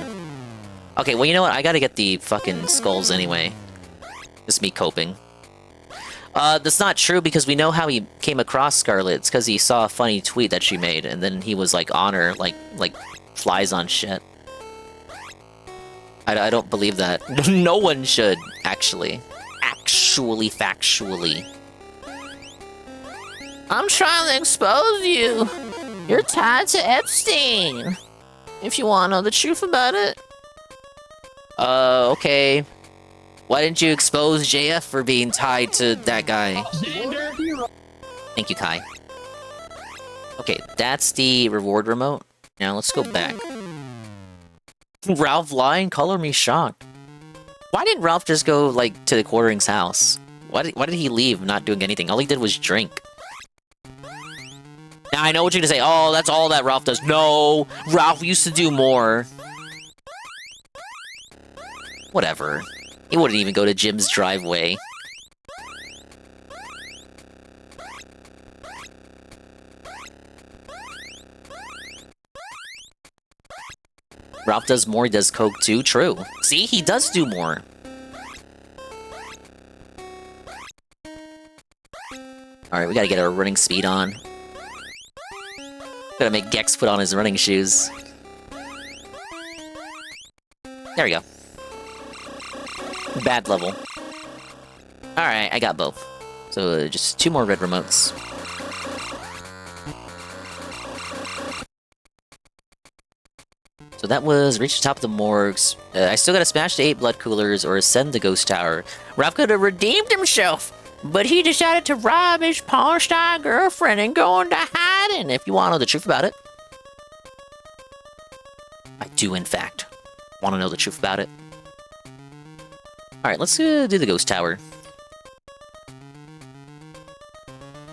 Okay, well, you know what? I gotta get the fucking skulls anyway. This is me coping. That's not true because we know how he came across Scarlet. It's because he saw a funny tweet that she made, and then he was like on her, like flies on shit. I don't believe that. No one should, actually. Factually. I'm trying to expose you. You're tied to Epstein. If you want to know the truth about it. Okay. Why didn't you expose JF for being tied to that guy? Thank you, Kai. Okay, that's the reward remote. Now let's go back. Ralph lying? Color me shocked. Why didn't Ralph just go, like, to the Quartering's house? Why did he leave not doing anything? All he did was drink. Now, I know what you're gonna say. Oh, that's all that Ralph does. No! Ralph used to do more. Whatever. He wouldn't even go to Jim's driveway. Ralph does more, he does coke too. True. See, he does do more. Alright, we gotta get our running speed on. Gotta make Gex put on his running shoes. There we go. Bad level. Alright, I got both. So just 2 more red remotes. So that was reach the top of the morgues. I still gotta smash the 8 blood coolers or ascend the ghost tower. Ralph could have redeemed himself, but he decided to rob his porn star girlfriend and go into hiding, if you want to know the truth about it. I do, in fact, want to know the truth about it. Alright, let's do the ghost tower.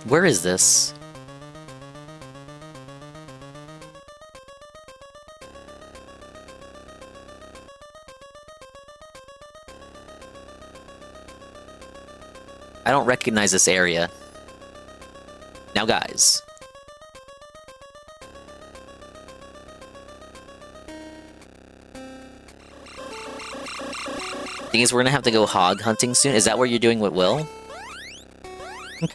Where is this? I don't recognize this area. Now, guys. Thing is, we're gonna have to go hog hunting soon. Is that what you're doing with Will?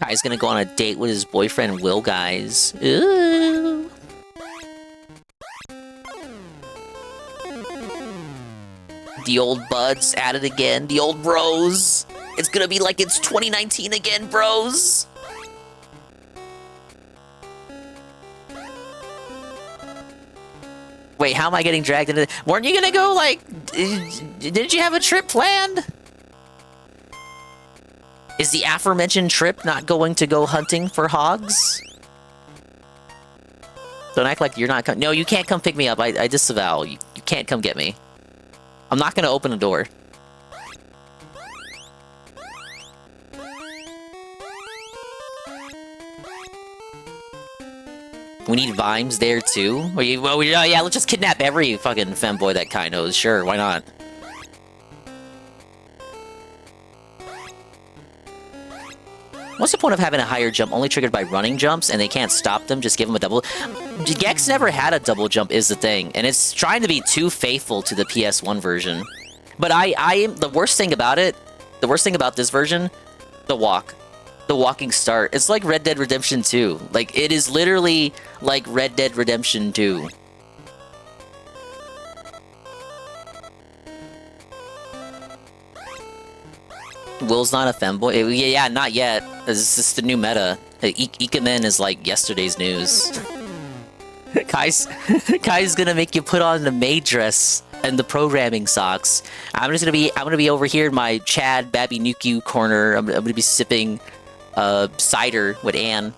Kai's gonna go on a date with his boyfriend Will, guys. Ooh. The old buds at it again. The old bros. It's gonna be like it's 2019 again, bros. Wait, how am I getting dragged into... Weren't you gonna go, like... Didn't you have a trip planned? Is the aforementioned trip not going to go hunting for hogs? Don't act like you're not... No, you can't come pick me up. I disavow. You can't come get me. I'm not gonna open a door. We need Vimes there too? Well, yeah, let's just kidnap every fucking femboy that Kai knows. Sure, why not? What's the point of having a higher jump only triggered by running jumps and they can't stop them? Just give them a double... Gex never had a double jump is the thing, and it's trying to be too faithful to the PS1 version. But the worst thing about it, the worst thing about this version, the walk. The walking start. It's like Red Dead Redemption 2. Like, it is literally like Red Dead Redemption 2. Will's not a femboy? Yeah, not yet. This is the new meta. Ikemen is like yesterday's news. Kai's gonna make you put on the maid dress. and the programming sucks. I'm gonna be over here in my Chad Babby Nuku corner. I'm gonna be sipping cider with Anne.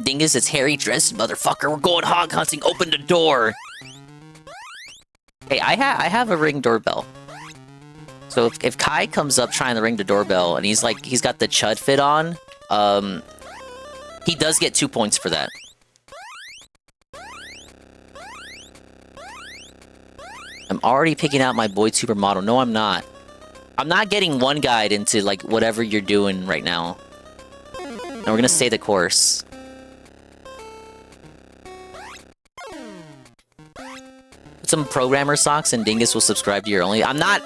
Dingus, it's Harry Dresden, motherfucker. We're going hog hunting. Open the door. Hey, I have a Ring doorbell. So if Kai comes up trying to ring the doorbell and he's got the chud fit on, he does get 2 points for that. I'm already picking out my boy supermodel. No, I'm not. I'm not getting one guide into like whatever you're doing right now. And we're gonna stay the course. Some programmer socks and Dingus will subscribe to your only. I'm not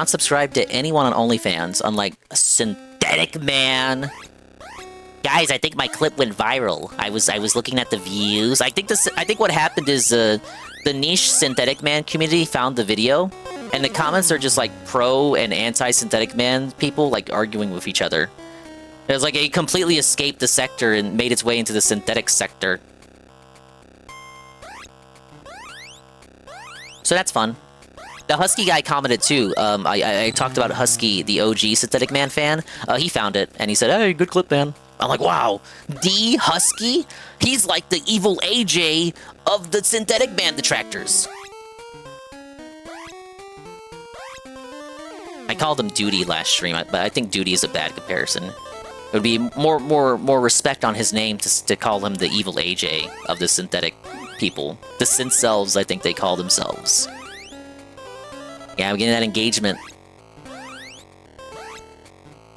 subscribed to anyone on OnlyFans, unlike a Synthetic Man. Guys, I think my clip went viral. I was looking at the views. I think what happened is the niche Synthetic Man community found the video, and the comments are just like pro and anti-Synthetic Man people like arguing with each other. It was like it completely escaped the sector and made its way into the synthetic sector. So that's fun. The Husky guy commented too. I talked about Husky, the OG Synthetic Man fan. He found it, and he said, hey, good clip, man. I'm like, wow. D Husky? He's like the evil AJ of the Synthetic Man detractors. I called him Duty last stream, but I think Duty is a bad comparison. It would be more respect on his name to call him the evil AJ of the synthetic people. The synth selves, I think they call themselves. Yeah, I'm getting that engagement.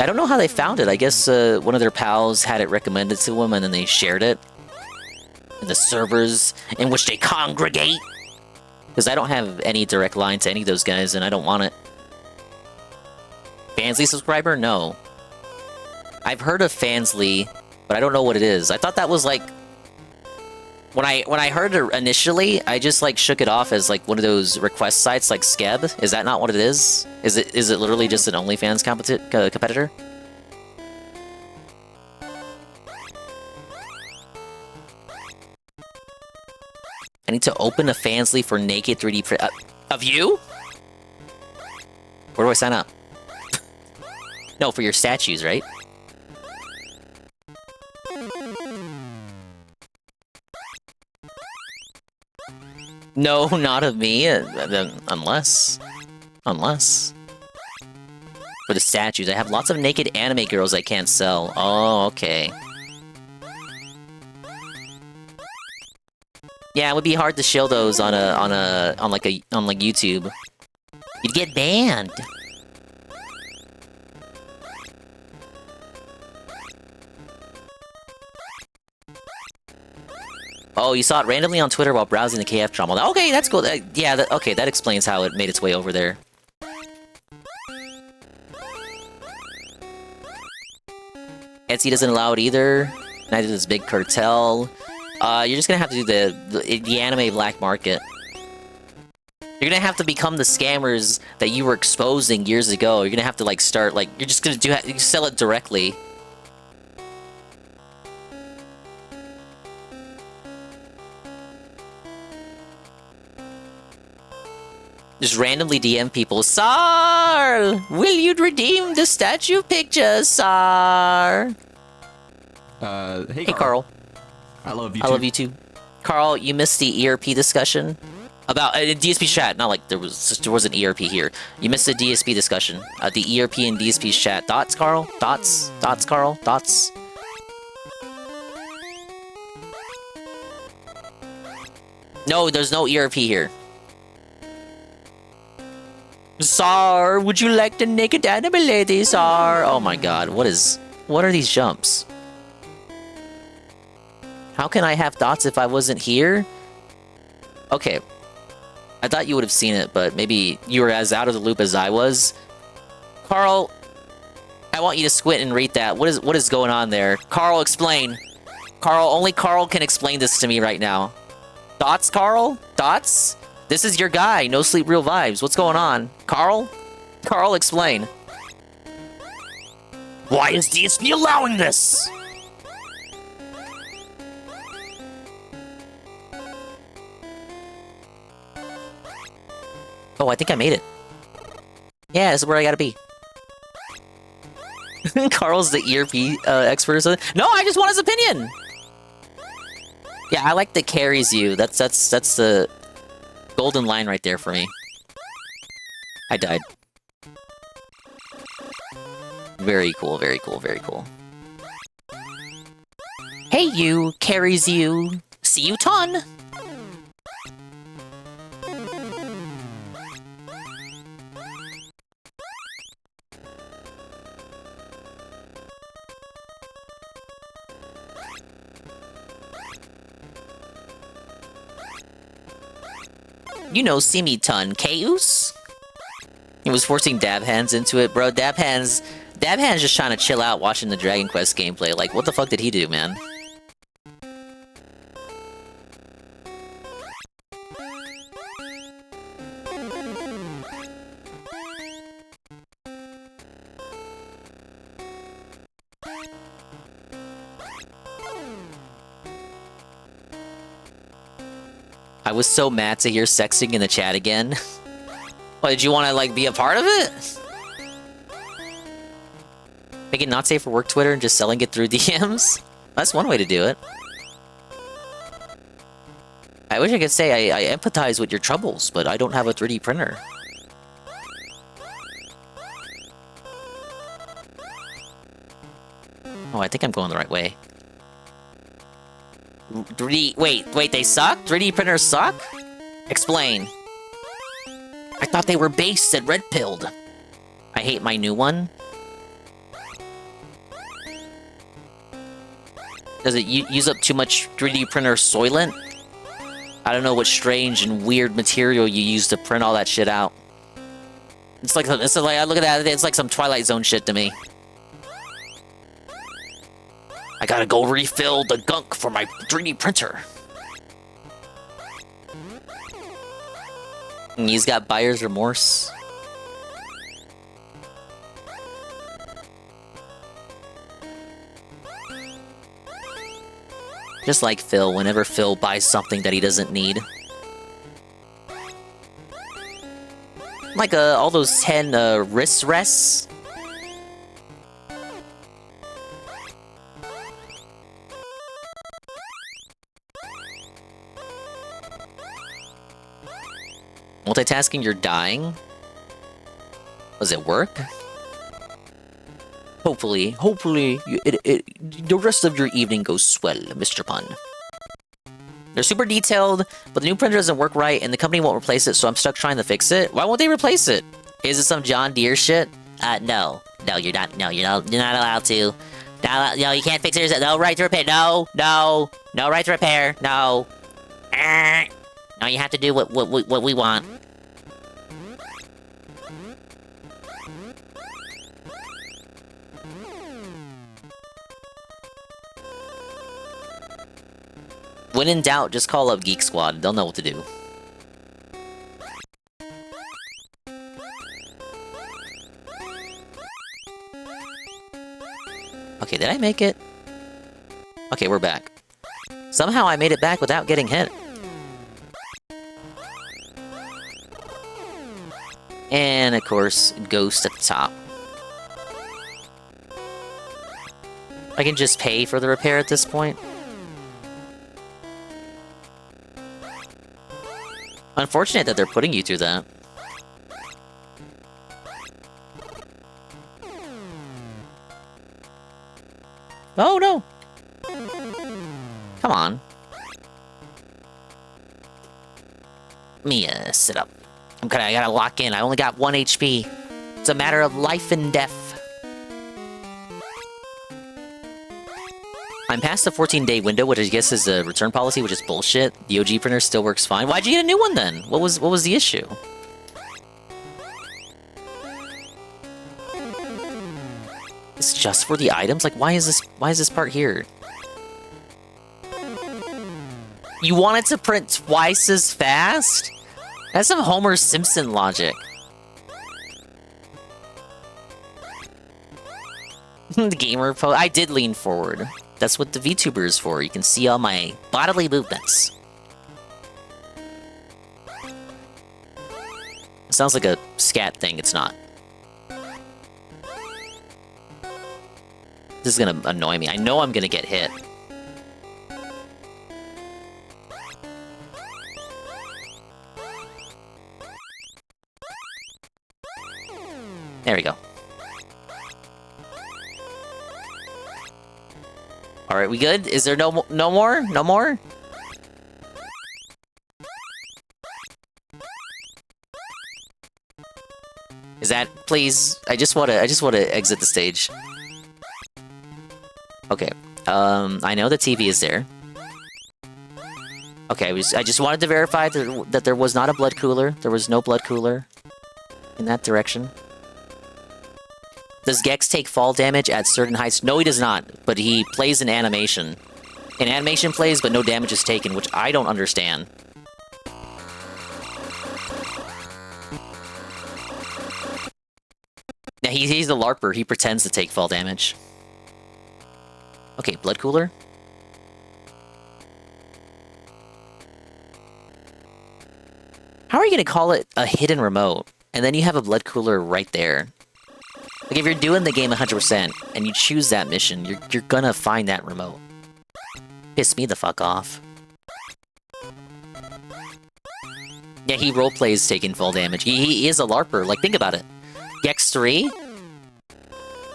I don't know how they found it. I guess one of their pals had it recommended to them, and then they shared it in the servers in which they congregate. Because I don't have any direct line to any of those guys, and I don't want it. Fansly subscriber? No. I've heard of Fansly, but I don't know what it is. I thought that was like... When I heard it initially, I just like shook it off as like one of those request sites like Skeb. Is that not what it is? Is it literally just an OnlyFans competitor? I need to open a Fansly for naked 3D print of you? Where do I sign up? No, for your statues, right? No, not of me, unless. For the statues, I have lots of naked anime girls I can't sell. Oh, okay. Yeah, it would be hard to show those on YouTube. You'd get banned. Oh, you saw it randomly on Twitter while browsing the KF drama. Okay, that's cool. Yeah, okay, that explains how it made its way over there. Etsy doesn't allow it either. Neither does Big Cartel. You're just gonna have to do the anime black market. You're gonna have to become the scammers that you were exposing years ago. You're gonna have to like start like you're just gonna sell it directly. Just randomly DM people. Sar! Will you redeem the statue pictures, Sar? Hey Carl. I love you too. I love you too. Carl, you missed the ERP discussion. About DSP chat, not like there was an ERP here. You missed the DSP discussion. The ERP and DSP chat. Thoughts, Carl? Thoughts, Carl? Thoughts? No, there's no ERP here. Sar, would you like the naked anime lady, Sar? Oh my god, what are these jumps? How can I have thoughts if I wasn't here? Okay. I thought you would have seen it, but maybe you were as out of the loop as I was. Carl, I want you to squint and read that. What is going on there? Carl, explain. Carl, only Carl can explain this to me right now. Thoughts, Carl? Thoughts? This is your guy. No sleep, real vibes. What's going on? Carl? Carl, explain. Why is DSP allowing this? Oh, I think I made it. Yeah, this is where I gotta be. Carl's the ERP expert or something. No, I just want his opinion. Yeah, I like the carries you. That's the golden line right there for me. I died. Very cool, very cool, very cool. Hey you, carries you. See you ton. You know, see me ton, Chaos? He was forcing Dab Hands into it, bro. Dab Hands just trying to chill out watching the Dragon Quest gameplay. Like, what the fuck did he do, man? I was so mad to hear sexting in the chat again. What, did you want to, like, be a part of it? Make it not safe for work Twitter and just selling it through DMs? That's one way to do it. I wish I could say I empathize with your troubles, but I don't have a 3D printer. Oh, I think I'm going the right way. 3D... Wait, they suck? 3D printers suck? Explain. I thought they were based at Red Pilled. I hate my new one. Does it use up too much 3D printer soylent? I don't know what strange and weird material you use to print all that shit out. It's like I look at that, it's like some Twilight Zone shit to me. I gotta go refill the gunk for my 3D printer. And he's got buyer's remorse. Just like Phil, whenever Phil buys something that he doesn't need. Like all those 10 wrist rests. Multitasking, you're dying? Does it work? Hopefully, the rest of your evening goes swell, Mr. Pun. They're super detailed, but the new printer doesn't work right, and the company won't replace it, so I'm stuck trying to fix it. Why won't they replace it? Is it some John Deere shit? No, you're not. No, you're not allowed to. No, you can't fix it. No right to repair. No right to repair. No. No, you have to do what we want. When in doubt, just call up Geek Squad. They'll know what to do. Okay, did I make it? Okay, we're back. Somehow I made it back without getting hit. And, of course, Ghost at the top. I can just pay for the repair at this point. Unfortunate that they're putting you through that. Oh, no! Come on. Let me, sit up. I gotta lock in. I only got 1 HP. It's a matter of life and death. I'm past the 14-day window, which I guess is a return policy, which is bullshit. The OG printer still works fine. Why'd you get a new one then? What was the issue? It's just for the items? Like, why is this part here? You want it to print twice as fast? That's some Homer Simpson logic. The gamer pose. I did lean forward. That's what the VTuber is for. You can see all my bodily movements. It sounds like a scat thing. It's not. This is gonna annoy me. I know I'm gonna get hit. There we go. Alright, we good? Is there no more? No more? Is that, please? I just wanna exit the stage. Okay. I know the TV is there. Okay, I just wanted to verify that there was not a blood cooler. There was no blood cooler in that direction. Does Gex take fall damage at certain heights? No, he does not, but he plays in animation. In animation plays, but no damage is taken, which I don't understand. Yeah, he's the LARPer. He pretends to take fall damage. Okay, blood cooler. How are you gonna call it a hidden remote, and then you have a blood cooler right there? Like, if you're doing the game 100% and you choose that mission, you're gonna find that remote. Piss me the fuck off. Yeah, he roleplays taking fall damage. He is a LARPer. Like, think about it. Gex 3?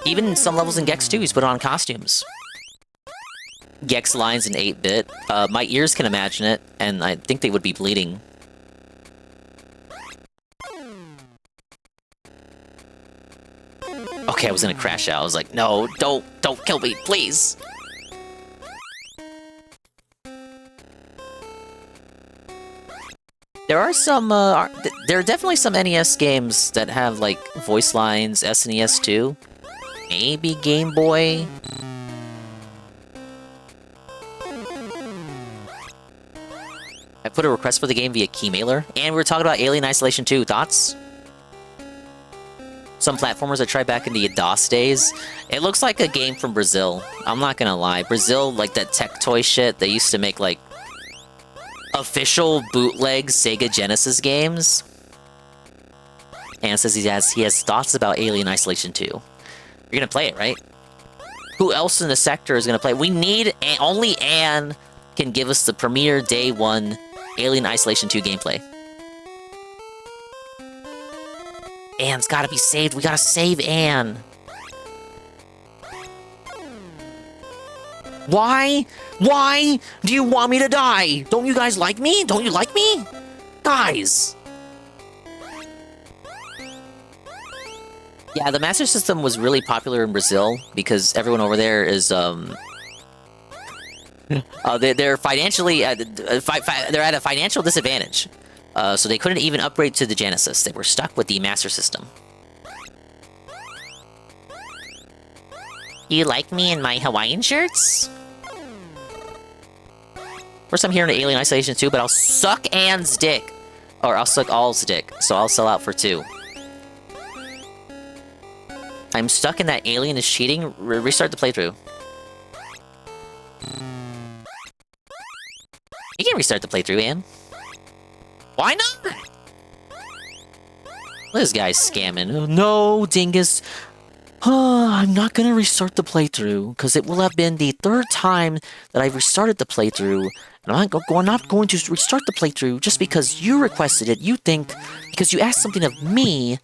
Even some levels in Gex 2, he's put on costumes. Gex lines in 8-bit. My ears can imagine it, and I think they would be bleeding. Okay, I was gonna crash out. I was like, no, don't kill me, please. There are some, there are definitely some NES games that have, like, voice lines, SNES too. Maybe Game Boy. I put a request for the game via Keymailer, and we were talking about Alien Isolation 2. Thoughts? Some platformers I tried back in the DOS days. It looks like a game from Brazil. I'm not gonna lie. Brazil, like that tech toy shit, they used to make, like, official bootleg Sega Genesis games. And says he has thoughts about Alien Isolation 2. You're gonna play it, right? Who else in the sector is gonna play? We need... Only Anne can give us the premiere day 1 Alien Isolation 2 gameplay. Anne's gotta be saved. We gotta save Anne. Why? Why do you want me to die? Don't you guys like me? Don't you like me? Guys! Yeah, the Master System was really popular in Brazil because everyone over there is, they're financially, they're at a financial disadvantage. So they couldn't even upgrade to the Genesis. They were stuck with the Master System. You like me in my Hawaiian shirts? First time hearing Alien Isolation 2, but I'll suck Anne's dick. Or I'll suck All's dick, so I'll sell out for 2. I'm stuck in that Alien is cheating. Restart the playthrough. You can restart the playthrough, Anne. Why not? This guy's scamming. Oh, no, dingus. I'm not gonna restart the playthrough, because it will have been the 3rd time that I've restarted the playthrough, and I'm not going to restart the playthrough just because you requested it. You think, because you asked something of me,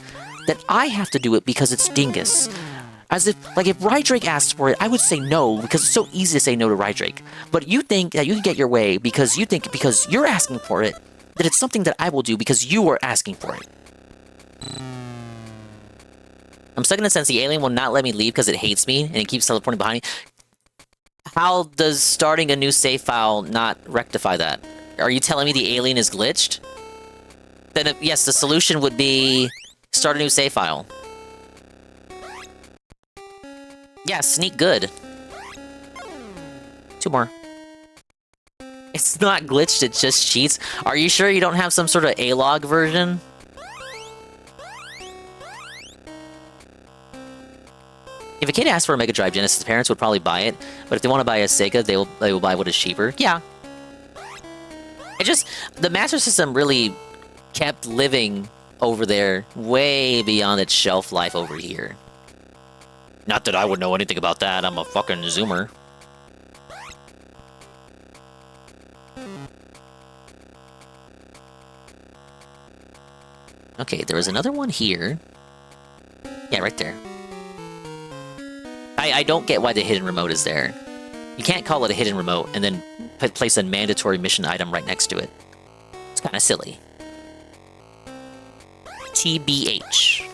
that I have to do it because it's dingus. As if, like, if Rydrake asked for it, I would say no, because it's so easy to say no to Rydrake. But you think that you can get your way because you think because you're asking for it, that it's something that I will do because you are asking for it. I'm stuck in the sense the alien will not let me leave because it hates me and it keeps teleporting behind me. How does starting a new save file not rectify that? Are you telling me the alien is glitched? Then, yes, the solution would be start a new save file. Yeah, sneak good. 2 more. It's not glitched, it's just cheats. Are you sure you don't have some sort of A-log version? If a kid asks for a Mega Drive Genesis, parents would probably buy it. But if they want to buy a Sega, they will buy what is cheaper. Yeah. It just... The Master System really kept living over there way beyond its shelf life over here. Not that I would know anything about that. I'm a fucking zoomer. Okay, there was another one here. Yeah, right there. I don't get why the hidden remote is there. You can't call it a hidden remote and then place a mandatory mission item right next to it. It's kind of silly. TBH.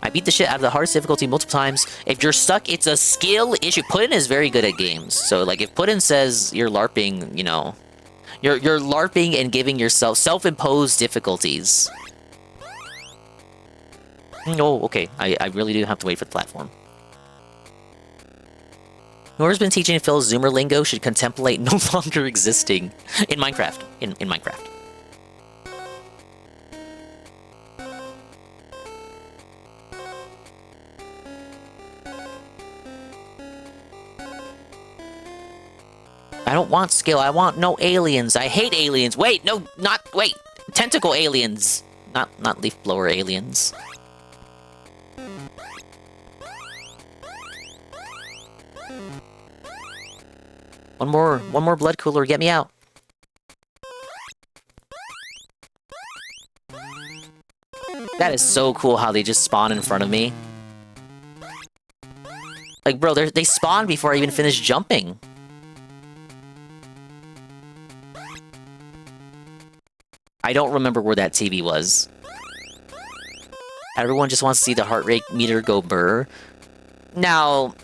I beat the shit out of the hardest difficulty multiple times. If you're stuck, it's a skill issue. Puddin is very good at games. So, like, if Puddin says you're LARPing, you know... You're LARPing and giving yourself self-imposed difficulties. Oh, okay. I really do have to wait for the platform. Whoever's been teaching Phil Zoomer lingo should contemplate no longer existing in Minecraft. In Minecraft. I don't want skill. I want no aliens. I hate aliens. Wait, no, not... Wait. Tentacle aliens. Not leaf blower aliens. One more blood cooler, get me out. That is so cool how they just spawn in front of me. Like, bro, they spawn before I even finish jumping. I don't remember where that TV was. Everyone just wants to see the heart rate meter go burr. Now,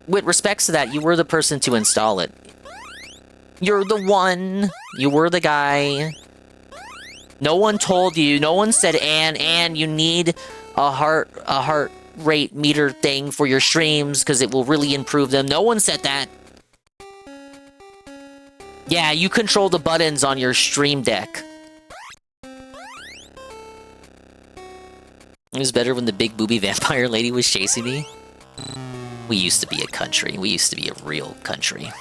with respects to that, you were the person to install it. You're the one. You were the guy. No one told you. No one said, Ann, you need a heart rate meter thing for your streams because it will really improve them. No one said that. Yeah, you control the buttons on your stream deck. It was better when the big booby vampire lady was chasing me. We used to be a country. We used to be a real country.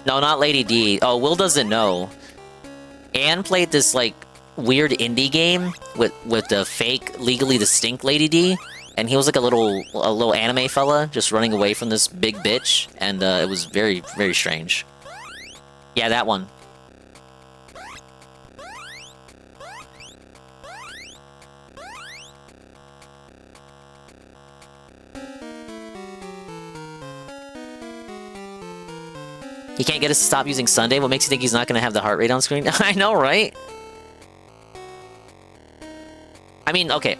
No, not Lady D. Oh, Will doesn't know. Anne played this, like, weird indie game with the fake, legally distinct Lady D. And he was like a little anime fella just running away from this big bitch. And it was very, very strange. Yeah, that one. He can't get us to stop using Sunday? What makes you think he's not going to have the heart rate on screen? I know, right? I mean, okay.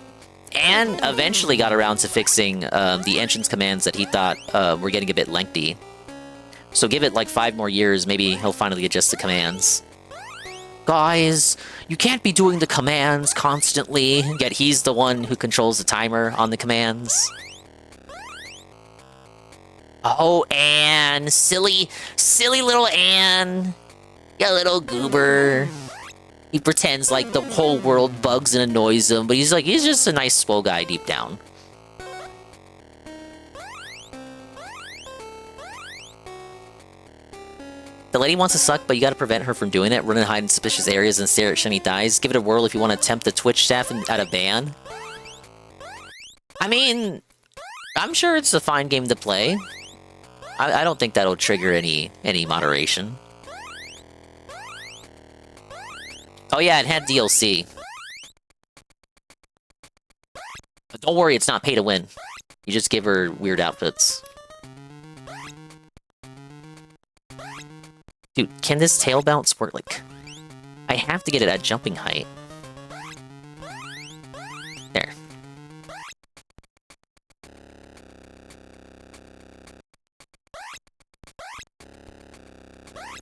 Anne eventually got around to fixing the entrance commands that he thought were getting a bit lengthy. So give it like 5 more years, maybe he'll finally adjust the commands. Guys, you can't be doing the commands constantly, yet he's the one who controls the timer on the commands. Oh, Anne. Silly little Anne. You little goober. He pretends like the whole world bugs and annoys him, but he's just a nice swole guy deep down. The lady wants to suck, but you gotta prevent her from doing it. Run and hide in suspicious areas and stare at shiny thighs. Give it a whirl if you want to tempt the Twitch staff at a ban. I mean, I'm sure it's a fine game to play. I don't think that'll trigger any moderation. Oh yeah, it had DLC. But don't worry, it's not pay to win. You just give her weird outfits. Dude, can this tail bounce work? Like, I have to get it at jumping height. There.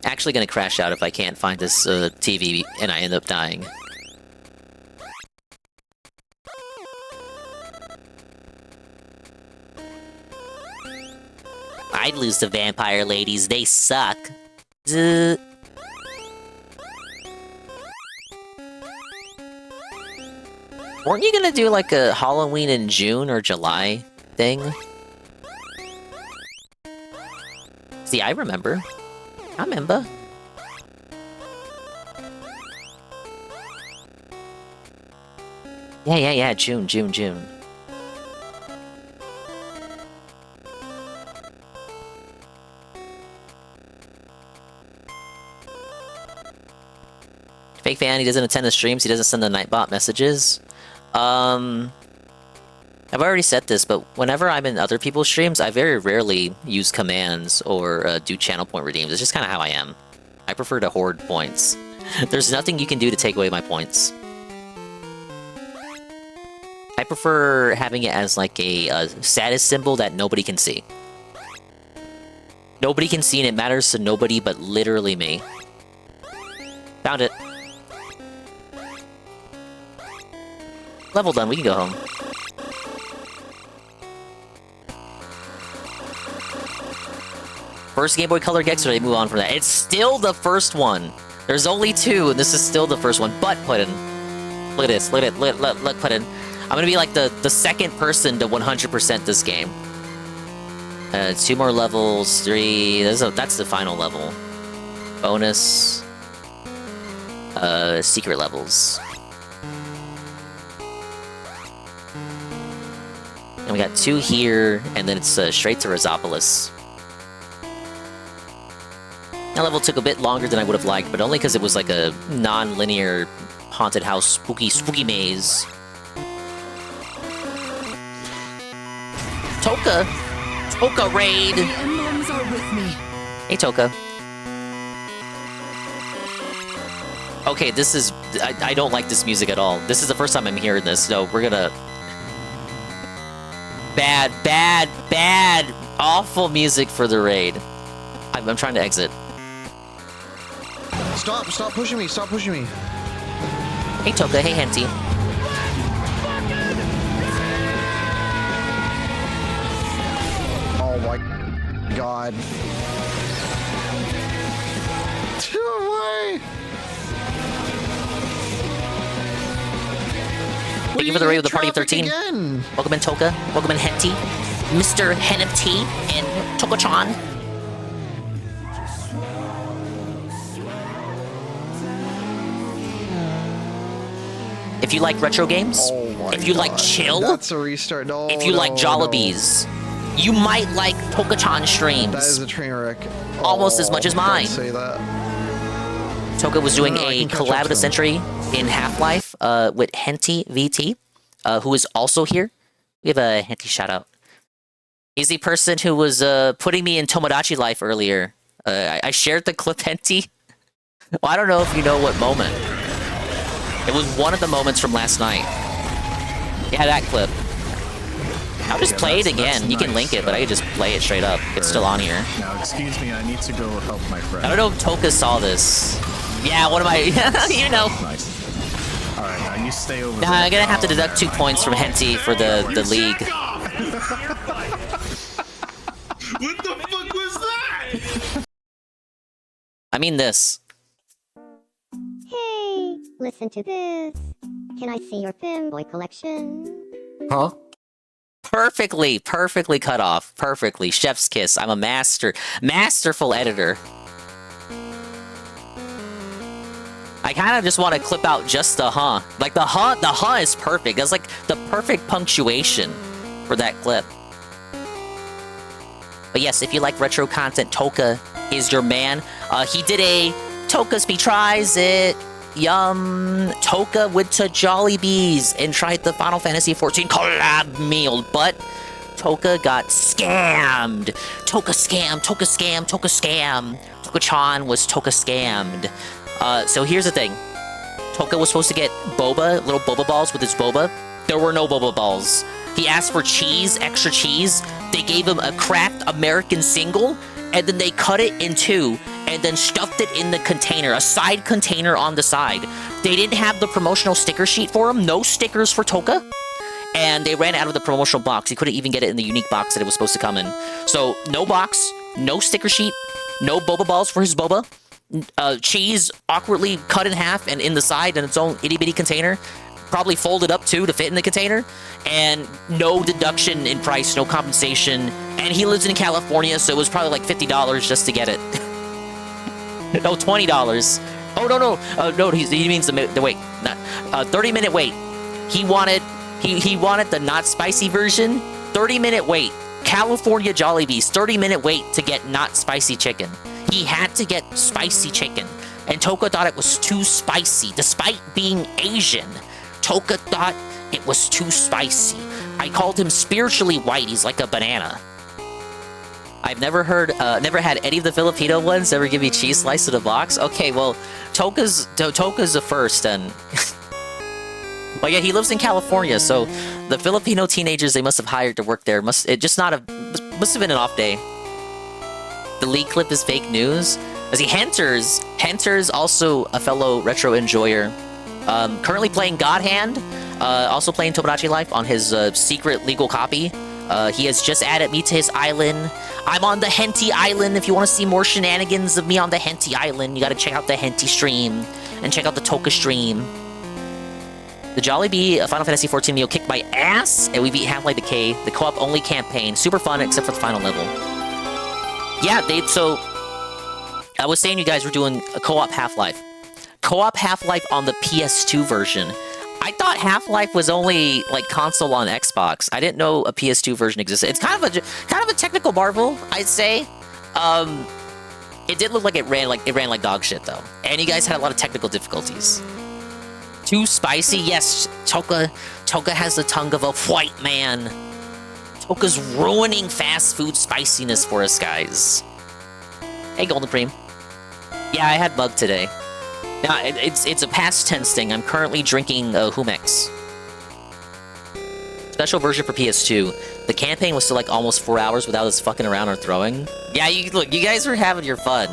Actually gonna crash out if I can't find this TV and I end up dying. I'd lose to vampire ladies. They suck. Duh. Weren't you gonna do like a Halloween in June or July thing? See, I remember. I remember. Yeah, June. Fake fan, he doesn't attend the streams, he doesn't send the Nightbot messages. I've already said this, but whenever I'm in other people's streams, I very rarely use commands or do channel point redeems. It's just kind of how I am. I prefer to hoard points. There's nothing you can do to take away my points. I prefer having it as like a status symbol that nobody can see. Nobody can see and it matters to nobody but literally me. Found it. Level done, we can go home. First Game Boy Color Gecko, they move on from that. It's still the first one. There's only two, and this is still the first one. But Puddin. Look at this. Look Puddin. I'm gonna be like the second person to 100% this game. 2 more levels, 3. That's the final level. Bonus. Secret levels. And we got 2 here, and then it's straight to Rhizopolis. That level took a bit longer than I would have liked, but only because it was like a non-linear haunted house spooky maze. Toka! Toka raid! The emblems are with me. Hey, Toka. Okay, this is... I don't like this music at all. This is the first time I'm hearing this, so we're gonna... Bad, awful music for the raid. I'm trying to exit. Stop pushing me, Hey Toka, hey Henty. Oh my god. Thank you for the raid with the party of 13. Again. Welcome in Toka, welcome in Henty, Mr. Henty, and Toka-chan. If you like retro games, if you like chill, that's a restart. No, if you like Jollibees, you might like Toka-chan streams. That is a train wreck. Almost as much as mine. Don't say that. Toka was doing a collab this century in Half-Life with Henty VT, who is also here. We have a Henty shout out. He's the person who was putting me in Tomodachi Life earlier. I shared the clip, Henty. Well, I don't know if you know what moment. It was one of the moments from last night. Yeah, that clip. I'll just play it again. You can link it, but I can just play it straight up. It's still on here. Now, excuse me, I need to go help my friend. I don't know if Toka saw this. Yeah, what am I... you know. Nice. Alright, now you stay over there. I'm gonna have to deduct 2 points from Henty for the league. What the fuck was that? I mean this. Hey, listen to this. Can I see your fanboy collection? Huh? Perfectly cut off. Perfectly. Chef's kiss. I'm a masterful editor. I kind of just want to clip out just the huh. Like the huh is perfect. That's like the perfect punctuation for that clip. But yes, if you like retro content, Toka is your man. He did a Toka's Be Tries It. Yum. Toka went to Jollibees and tried the Final Fantasy XIV collab meal, but Toka got scammed. Toka scam. Toka-chan was Toka scammed. So here's the thing. Toka was supposed to get boba, little boba balls with his boba. There were no boba balls. He asked for cheese, extra cheese. They gave him a Kraft American single, and then they cut it in 2 and then stuffed it in the container, a side container on the side. They didn't have the promotional sticker sheet for him, no stickers for Toka. and they ran out of the promotional box. You couldn't even get it in the unique box that it was supposed to come in. So no box, no sticker sheet, no boba balls for his boba, cheese awkwardly cut in half and in the side in its own itty-bitty container, probably folded up too to fit in the container, and no deduction in price, no compensation, and he lives in California, so it was probably like $50 just to get it. No, $20. Oh, no, he means the wait, not 30-minute wait. He wanted the not spicy version, 30-minute wait. California Jollibee's 30-minute wait to get not spicy chicken. He had to get spicy chicken, and Toka thought it was too spicy. Despite being Asian, Toka thought it was too spicy. I called him spiritually white. He's like a banana. I've never had any of the Filipino ones ever give me cheese slice in a box. Okay, well, Toka's a first, and but yeah, he lives in California, so the Filipino teenagers they must have hired to work there must have been an off day. The leak clip is fake news. As he Henter's also a fellow retro enjoyer, currently playing God Hand, also playing Tomodachi Life on his secret legal copy. He has just added me to his island. I'm on the Henty Island. If you want to see more shenanigans of me on the Henty Island, you gotta check out the Henty stream and check out the Toka stream. The Jollibee Final Fantasy XIV meal kicked my ass, and we beat Half-Life Decay, the co-op only campaign. Super fun, except for the final level. Yeah, so I was saying you guys were doing a co-op Half-Life. Co-op Half-Life on the PS2 version. I thought Half-Life was only like console on Xbox. I didn't know a PS2 version existed. It's kind of a technical marvel, I'd say. It did look like it ran like dog shit though, and you guys had a lot of technical difficulties. Too spicy? Yes, Toka has the tongue of a white man. Toka's ruining fast food spiciness for us guys. Hey, Golden Cream. Yeah, I had bug today. Now, it's a past tense thing. I'm currently drinking Humex. Special version for PS2. The campaign was still like almost 4 hours without us fucking around or throwing. Yeah, look, you guys were having your fun.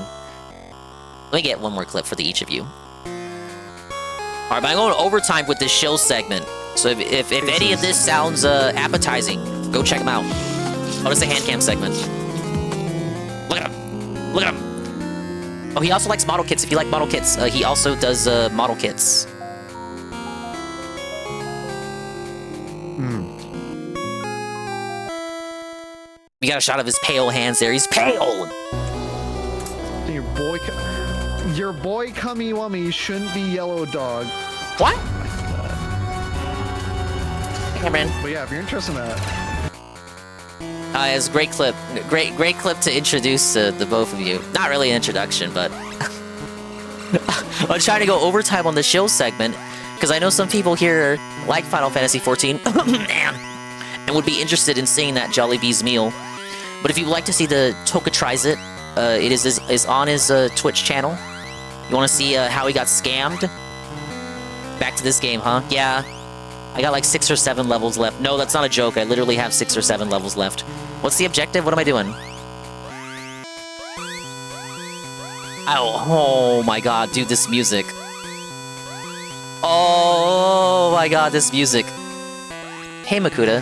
Let me get one more clip for each of you. Alright, but I'm going overtime with this shill segment. So if any of this sounds appetizing, go check them out. Oh, it's a hand cam segment. Look at him. Look at him. Oh, he also likes model kits. If you like model kits, he also does model kits. We got a shot of his pale hands there. He's pale! Your boy Kamiwami shouldn't be yellow dog. What? Cameron. But yeah, if you're interested in that. It's a great clip. Great clip to introduce the both of you. Not really an introduction, but... I'm trying to go overtime on the shill segment, because I know some people here like Final Fantasy XIV, and would be interested in seeing that Jollibee's meal. But if you'd like to see the Toka Tries It, it is on his Twitch channel. You want to see how he got scammed? Back to this game, huh? Yeah. I got like 6 or 7 levels left. No, that's not a joke. I literally have 6 or 7 levels left. What's the objective? What am I doing? Oh my god, dude, this music. Oh my god, this music. Hey, Makuta.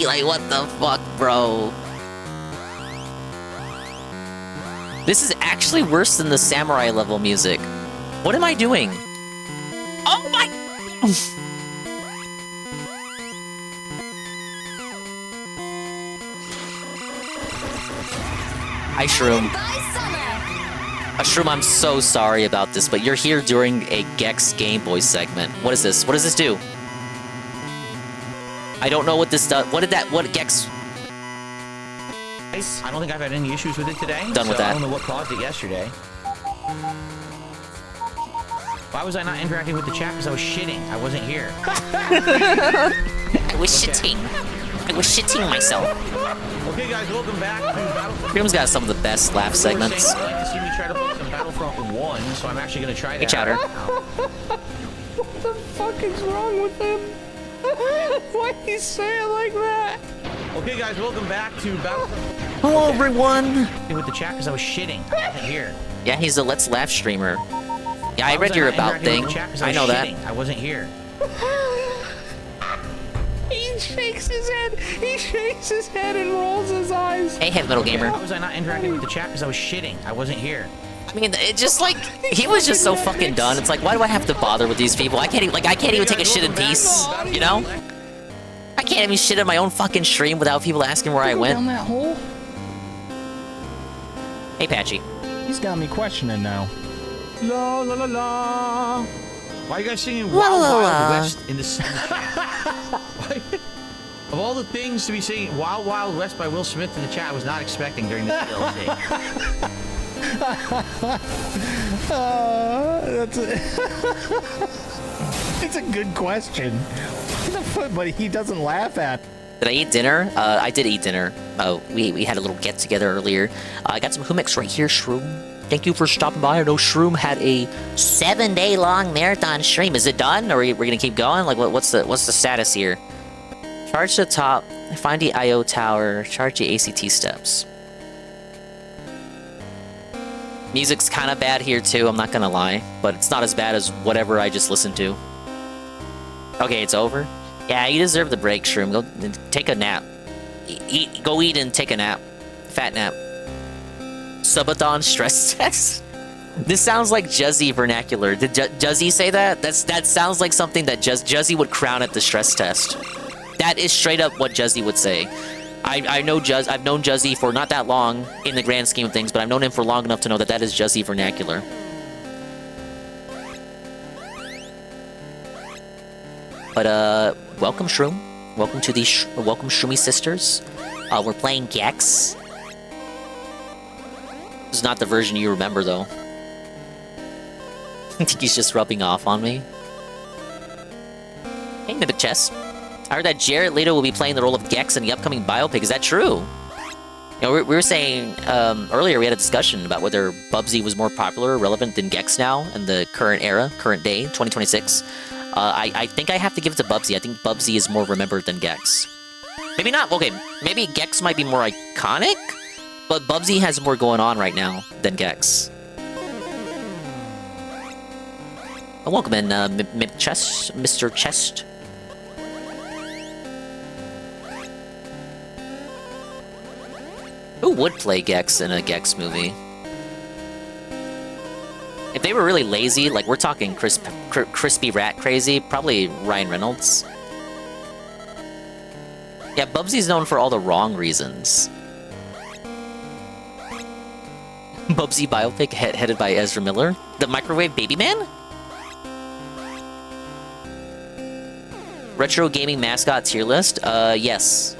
Like, what the fuck, bro? This is actually worse than the samurai level music. What am I doing? Oh my... Hi, Shroom. Shroom, I'm so sorry about this, but you're here during a Gex Game Boy segment. What is this? What does this do? I don't know what this does. What Gex... I don't think I've had any issues with it today. Done with that. I don't know what caused it yesterday. Why was I not interacting with the chat? Because I was shitting. I wasn't here. I was shitting. I was shitting myself. Okay, guys, welcome back to Battlefront. Shroom's got some of the best laugh segments. I'd like to see me try to play some Battlefront 1, so I'm actually going to try that. Hey, Chowder. What the fuck is wrong with him? Why do you say it like that? Okay, guys, welcome back to Battlefront. Hello, everyone. With the chat because I was shitting. I wasn't here. Yeah, he's a Let's Laugh streamer. Yeah, I Why was read your not about interacting thing. with the chat 'cause I was know that. shitting? I wasn't here. He shakes his head. He shakes his head and rolls his eyes. Hey, Heavy Metal Gamer. Why was I not interacting with the chat because I was shitting? I wasn't here. I mean, it just like he was just so fucking done. It's like, why do I have to bother with these people? I can't even take a shit in peace. You know? I can't even shit in my own fucking stream without people asking where I went. Down that hole. Hey, Patchy. He's got me questioning now. La la la la. Why are you guys singing La, Wild la, Wild la. West in the chat? Of all the things to be singing Wild Wild West by Will Smith in the chat, I was not expecting during this DLC. It's a good question. But he doesn't laugh at. Did I eat dinner? I did eat dinner. We had a little get together earlier. I got some hummus right here, Shroom. Thank you for stopping by. I know Shroom had a 7-day long marathon stream. Is it done, or we're gonna keep going? Like, what's the status here? Charge the top. Find the IO tower. Charge the ACT steps. Music's kind of bad here too. I'm not gonna lie, but it's not as bad as whatever I just listened to. Okay, it's over. Yeah, you deserve the break, Shroom. Go take a nap. Go eat and take a nap. Fat nap. Subathon stress test. This sounds like Juzzy vernacular. Did Juzzy say that? That sounds like something that Juzzy would crown at the stress test. That is straight up what Juzzy would say. I've known Juzzy for not that long in the grand scheme of things, but I've known him for long enough to know that that is Juzzy vernacular. But welcome Shroom. Welcome to the welcome Shroomy sisters. We're playing Gex. This is not the version you remember though. I think he's just rubbing off on me. Hey, Mimic Chess. I heard that Jared Leto will be playing the role of Gex in the upcoming biopic. Is that true? You know, we were saying earlier, we had a discussion about whether Bubsy was more popular or relevant than Gex now in the current era, current day, 2026. I think I have to give it to Bubsy. I think Bubsy is more remembered than Gex. Maybe not. Okay, maybe Gex might be more iconic, but Bubsy has more going on right now than Gex. Welcome in, Mr. Chest. Who would play Gex in a Gex movie? If they were really lazy, like we're talking crispy rat crazy, probably Ryan Reynolds. Yeah, Bubsy's known for all the wrong reasons. Bubsy biopic headed by Ezra Miller? The Microwave Baby Man? Retro gaming mascot tier list? Yes.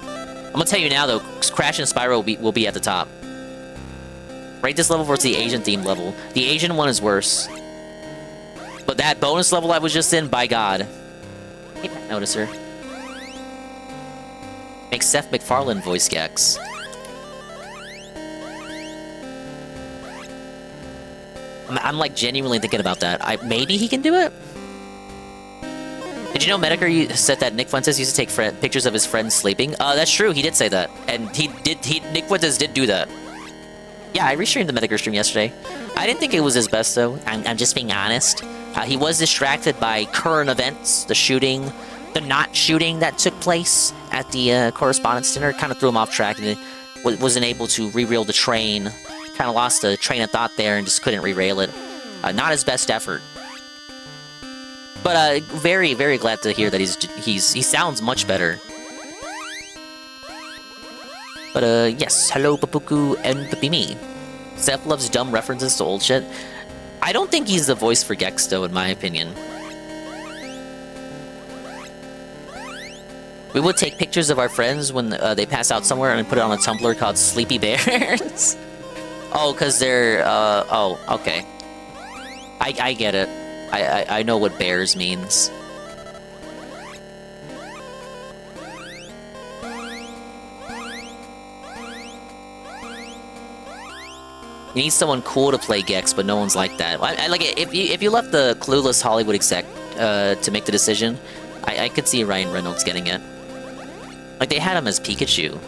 I'm gonna tell you now though, Crash and Spyro will be at the top. Rate this level versus the Asian themed level. The Asian one is worse. But that bonus level I was just in, by God. Hey, Pat Noticer. Make Seth MacFarlane voice Gex. I'm like genuinely thinking about that. Maybe he can do it? Did you know Medicare said that Nick Fuentes used to take pictures of his friends sleeping? That's true, he did say that. And Nick Fuentes did do that. Yeah, I restreamed the Medicare stream yesterday. I didn't think it was his best though. I'm just being honest. He was distracted by current events, the shooting, the not shooting that took place at the correspondence dinner. Kind of threw him off track and wasn't able to re-rail the train. Kind of lost a train of thought there and just couldn't re-rail it. Not his best effort. But very, very glad to hear that he sounds much better. But yes, hello Papuku and Papimi. Seth loves dumb references to old shit. I don't think he's the voice for Gex though, in my opinion. We would take pictures of our friends when they pass out somewhere and put it on a Tumblr called Sleepy Bears. Oh, because they're, oh, okay. I get it. I know what bears means. You need someone cool to play Gex, but no one's like that. I like it. If you left the clueless Hollywood exec to make the decision, I could see Ryan Reynolds getting it. Like they had him as Pikachu.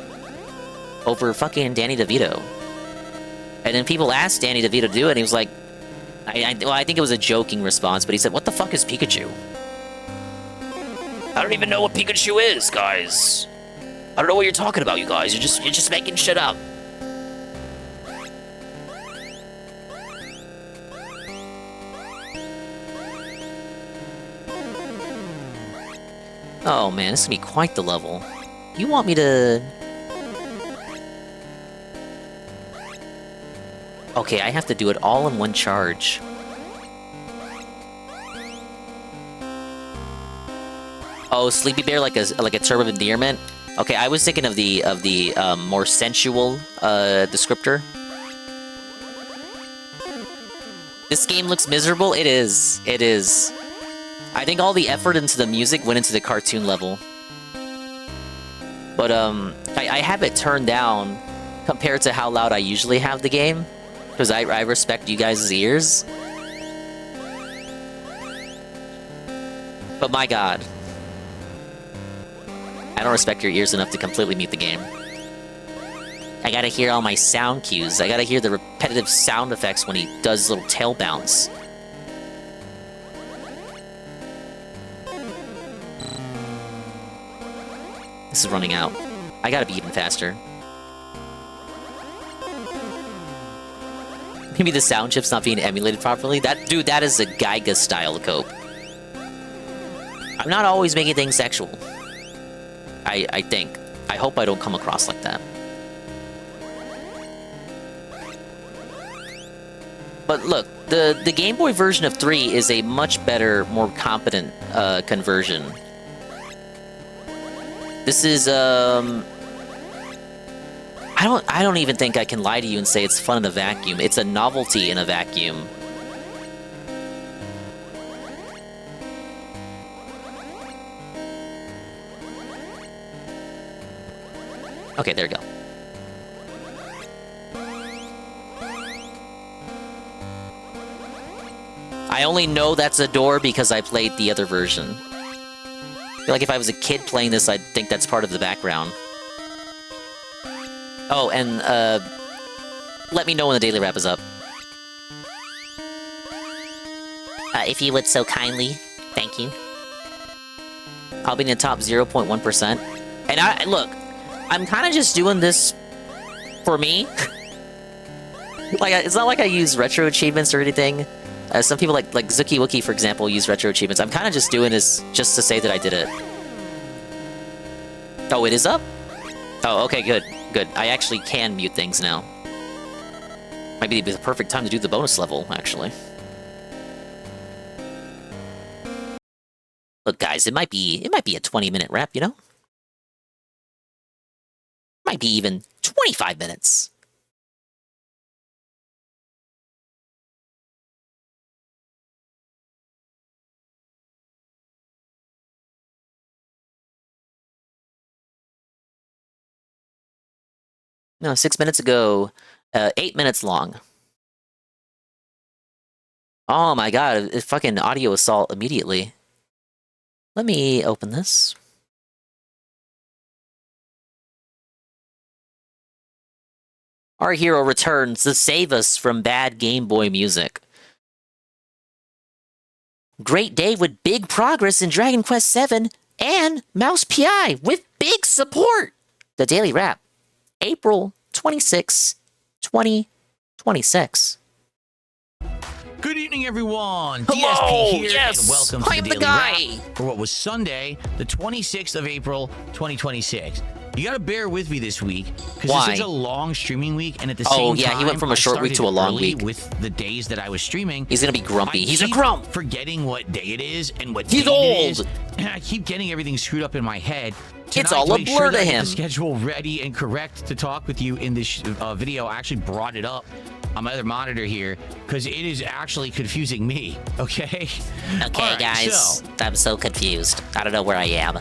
over fucking Danny DeVito. And then people asked Danny DeVito to do it, and he was like, well, I think it was a joking response, but he said, "What the fuck is Pikachu? I don't even know what Pikachu is, guys. I don't know what you're talking about, you guys. You're just making shit up." Oh man, this is gonna be quite the level. You want me to... Okay, I have to do it all in one charge. Oh, Sleepy Bear like a term of endearment? Okay, I was thinking of the more sensual descriptor. This game looks miserable. It is. It is. I think all the effort into the music went into the cartoon level. But I have it turned down compared to how loud I usually have the game, because I respect you guys' ears. But my god, I don't respect your ears enough to completely mute the game. I gotta hear all my sound cues. I gotta hear the repetitive sound effects when he does little tail bounce. This is running out. I gotta be even faster. Maybe the sound chip's not being emulated properly. Dude, that is a Geiga style cope. I'm not always making things sexual. I think. I hope I don't come across like that. But look, the Game Boy version of 3 is a much better, more competent conversion. This is I don't even think I can lie to you and say it's fun in a vacuum. It's a novelty in a vacuum. Okay, there we go. I only know that's a door because I played the other version. I feel like if I was a kid playing this, I'd think that's part of the background. Oh, and, let me know when the daily wrap is up. If you would so kindly. Thank you. I'll be in the top 0.1%. And look, I'm kind of just doing this for me. Like, it's not like I use retro achievements or anything. Some people like Zuki Wookie, for example, use retro achievements. I'm kind of just doing this just to say that I did it. Oh, it is up? Oh, okay, good. Good. I actually can mute things now. Might be the perfect time to do the bonus level, actually. Look, guys, it might be a 20-minute wrap, you know? Might be even 25 minutes. No, 6 minutes ago. 8 minutes long. Oh my god, it fucking audio assault immediately. Let me open this. Our hero returns to save us from bad Game Boy music. Great day with big progress in Dragon Quest VII and Mouse PI with big support. The Daily Wrap. April 26, 2026. Good evening, everyone. Hello, DSP here, yes, and welcome to I'm the the Daily guy. Wrap for what was Sunday, the 26th of April, 2026. You gotta bear with me this week because Why? this is a long streaming week, and at the same time, he went from a short week to a long early week. with the days that I was streaming. He's gonna be grumpy. He's a keep grump. Forgetting what day it is and what He's date it is, old. and I keep getting everything screwed up in my head. It's Tonight, all to a make blur sure to that I get him. the schedule ready and correct to talk with you in this video. I actually brought it up on my other monitor here because it is actually confusing me. Okay. Okay, All right, guys. so I'm so confused. I don't know where I am.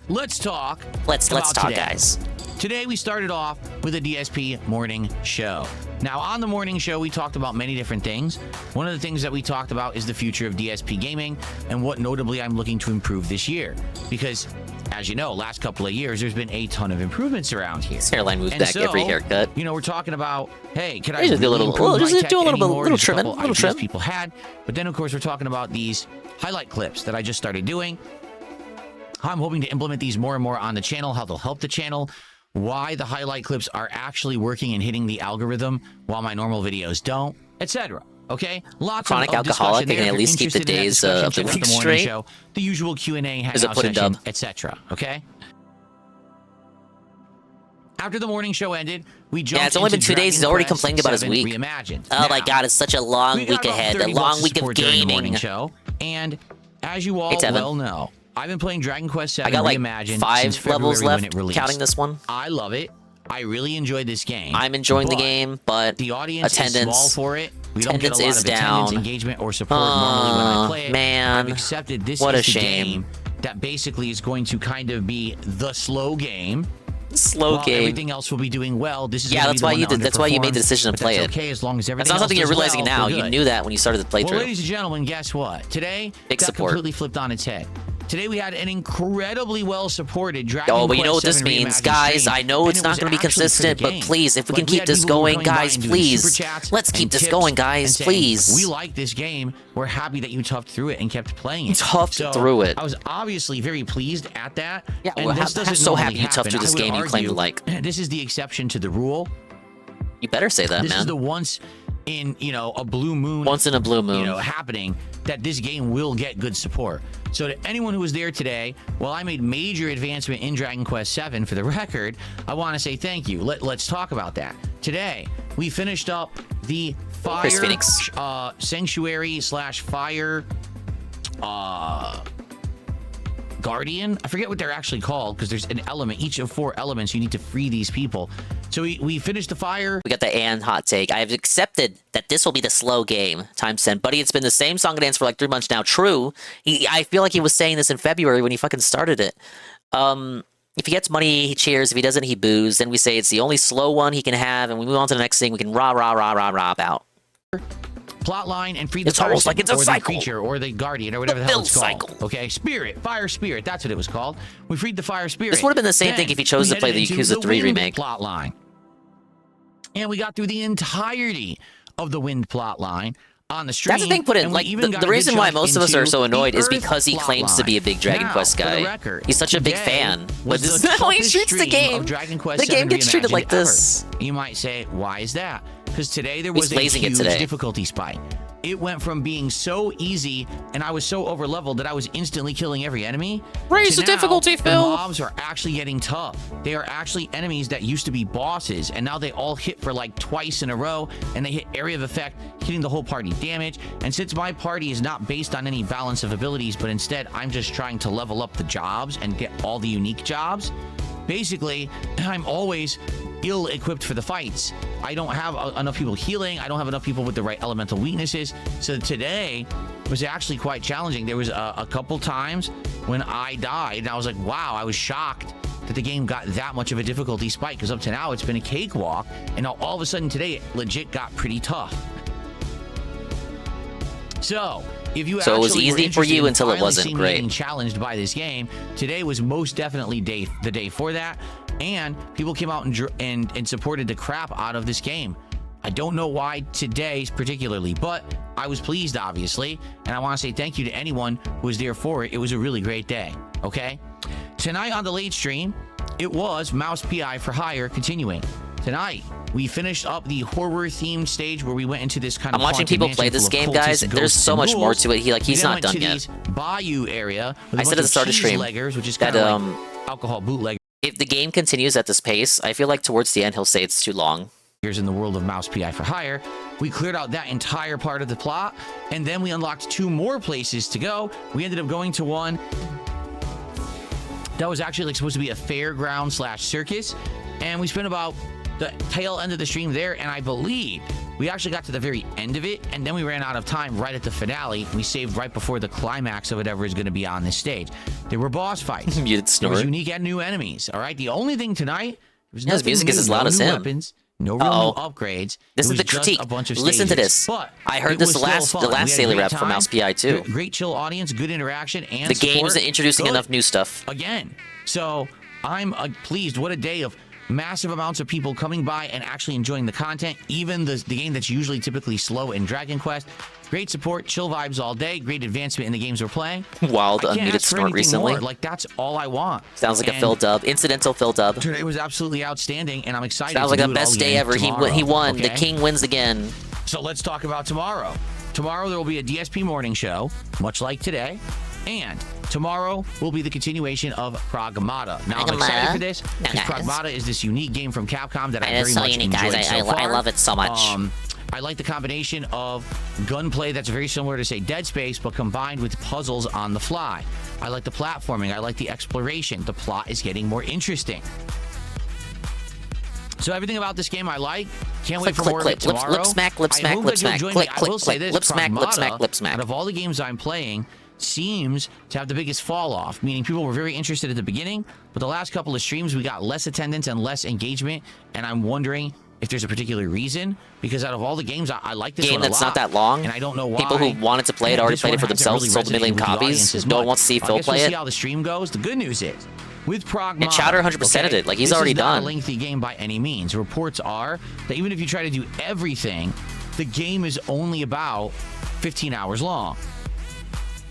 let's talk. Let's about talk, today. guys. Today we started off with a DSP morning show. Now on the morning show we talked about many different things. One of the things that we talked about is the future of DSP gaming and what notably I'm looking to improve this year. Because as you know, last couple of years, there's been a ton of improvements around here. His hairline moves And back so, every haircut. You know, we're talking about, hey, can I Just do a little, improve my tech do a little bit, anymore? little There's a trimming, couple little ideas trim. people had, but then of course we're talking about these highlight clips that I just started doing. I'm hoping to implement these more and more on the channel, how they'll help the channel, why the highlight clips are actually working and hitting the algorithm while my normal videos don't, etc. Okay, lots Chronic of alcoholic, discussion I can there. at least keep the If you're days interested in that of the discussion, week check out morning straight. show, the usual Q&A, Is it hangout put in session, dub? etc. Okay. After the morning show ended, we jumped Yeah, it's only been into 2 days. He's Dragon already Quest complaining about his VII week. Reimagined. Oh my Now, god, it's such a long we got week about ahead. A 30 long bucks week of support during the morning gaming. show, and as you all Hey, Tevin. well know, I've been playing Dragon Quest VII I got like Reimagined 5 since February levels when left, it released. counting this one. I love it. I really enjoyed this game. I'm enjoying the but game, but the audience attendance, is small for it. We don't get a lot attendance is of attendance, down. engagement, or support normally when I play it. Man, I've accepted this what is a the shame. game that basically is going to kind of be the slow game. Slow While game. Everything else will be doing well. This is Yeah, gonna that's be the why one you that did. That's why you made the underperforms, decision to but play that's it. okay as long as everything That's not else something you're does realizing well, now. we're You good. knew that when you started the playthrough. Well, ladies and gentlemen, guess what? Today Big got support. completely flipped on its head. Today we had an incredibly well-supported Dragon Oh, but you know what Quest this VII means, Reimagined guys. stream, I know and it's it not was going to be actually for the consistent, but game. please, if we Like, can keep had this people going, coming by guys, and doing super please. chats Let's keep and this tips going, guys, and saying, please. We like this game. We're happy that you toughed through it and kept playing it. Toughed So, through it. I was obviously very pleased at that. Yeah, and well, this I'm doesn't so normally happy you toughed happen. through this I would game you claim to argue like. This is the exception to the rule. You better say that, This man. is the once in, a blue moon. Once in a blue moon. Happening that this game will get good support. So to anyone who was there today, while I made major advancement in Dragon Quest VII for the record, I want to say thank you. Let's talk about that. Today, we finished up the Fire Sanctuary / Fire Guardian. I forget what they're actually called because there's an element. Each of 4 elements, you need to free these people. So we finished the fire. We got the and hot take. I have accepted that this will be the slow game. Time sent. Buddy, it's been the same song and dance for like 3 months now. True. I feel like he was saying this in February when he fucking started it. If he gets money, he cheers. If he doesn't, he boos. Then we say it's the only slow one he can have, and we move on to the next thing. We can rah about. Plot line and free the It's almost like it's a or cycle. the creature or the guardian or whatever the hell build it's called. cycle. Okay, spirit, fire spirit. That's what it was called. We freed the fire spirit. This would have been the same Then thing if he chose we to play the headed into Yakuza 3 wind remake. Plot line, and we got through the entirety of the wind plot line on the stream. That's the thing put in. and Like, we even got the a good reason why jump most of us are into so annoyed the is Earth because he plot claims to line. be a big Dragon Now, Quest for the guy. record, He's such a big today fan. But was this is the not how he toughest treats the stream game. of Dragon Quest The game VII gets treated Reimagined like this. ever. You might say, why is that? Because today there was He's a blazing it huge today. difficulty spike. It went from being so easy, and I was so over leveled that I was instantly killing every enemy. Raise to the now, difficulty, the Phil. mobs are actually getting tough. They are actually enemies that used to be bosses, and now they all hit for like twice in a row, and they hit area of effect, hitting the whole party damage. And since my party is not based on any balance of abilities, but instead I'm just trying to level up the jobs and get all the unique jobs, basically I'm always ill-equipped for the fights. I don't have enough people healing. I don't have enough people with the right elemental weaknesses. So today was actually quite challenging. There was a couple times when I died, and I was like, wow, I was shocked that the game got that much of a difficulty spike, because up to now it's been a cakewalk, and now all of a sudden today it legit got pretty tough. So if you So it was actually were easy for you interested in until it finally wasn't. seeing me Great. getting challenged by this game, today was most definitely the day for that, and people came out and supported the crap out of this game. I don't know why today particularly, but I was pleased, obviously, and I want to say thank you to anyone who was there for it. It was a really great day. Okay, tonight on the late stream, it was Mouse PI for Hire continuing. Tonight, we finished up the horror-themed stage where we went into this kind of I'm watching haunted people mansion play this full of game, cultists guys. and There's ghosts so and much more ghouls. to it. He's We then not went done to yet. these bayou area with a I said bunch at the of start of stream cheese-leggers, which is that, kind of like alcohol bootleggers if the game continues at this pace, I feel like towards the end he'll say it's too long. in the world of Mouse PI for Hire. We cleared out that entire part of the plot, and then we unlocked 2 more places to go. We ended up going to one that was actually like supposed to be a fairground / circus, and we spent about the tail end of the stream there, and I believe we actually got to the very end of it, and then we ran out of time right at the finale. We saved right before the climax of whatever is going to be on this stage. There were boss fights. Muted There was snort. unique and new enemies. All right, the only thing tonight was Yeah, his nothing music is new, as loud no as new him. weapons, no real Uh-oh. new upgrades. This It is was the just critique. a bunch of Listen to stages. this. But I heard it this was the still last fun. We had a Sailor great rap from time. Mouse PI too. Great chill audience, good interaction, and The game's support. introducing Good. enough new stuff. Again, So I'm pleased. What a day of massive amounts of people coming by and actually enjoying the content, even the game that's usually typically slow in Dragon Quest. Great support, chill vibes all day, great advancement in the games we're playing. Wild I can't unmuted ask for snort anything recently. more. Like, that's all I want. Sounds like a And Phil dub. Incidental Phil dub. Today was absolutely outstanding, and I'm excited. Sounds to like do the it all best day again ever. tomorrow, He won. The okay? king wins again. So let's talk about tomorrow. Tomorrow there will be a DSP morning show, much like today. And tomorrow will be the continuation of Pragmata. Now, I'm excited for this because Pragmata is this unique game from Capcom that I very much enjoyed so far. I love it so much. I like the combination of gunplay that's very similar to, say, Dead Space, but combined with puzzles on the fly. I like the platforming. I like the exploration. The plot is getting more interesting. So everything about this game I like. Can't wait for more of it tomorrow. Lip smack, lip smack, lip smack. I will say this, lip smack, lip smack, lip smack. Out of all the games I'm playing, seems to have the biggest fall off, meaning people were very interested at the beginning, but the last couple of streams we got less attendance and less engagement, and I'm wondering if there's a particular reason, because out of all the games I like this game one a that's lot, not that long, and I don't know why. People who wanted to play it already played it for themselves, sold a million copies. No one wants to see Phil play We'll it. see how the stream goes. The good news is, with Pragmata, And Chowder 100%ed it. Like, he's already this is not done. a lengthy game by any means. Reports are that even if you try to do everything, the game is only about 15 hours long.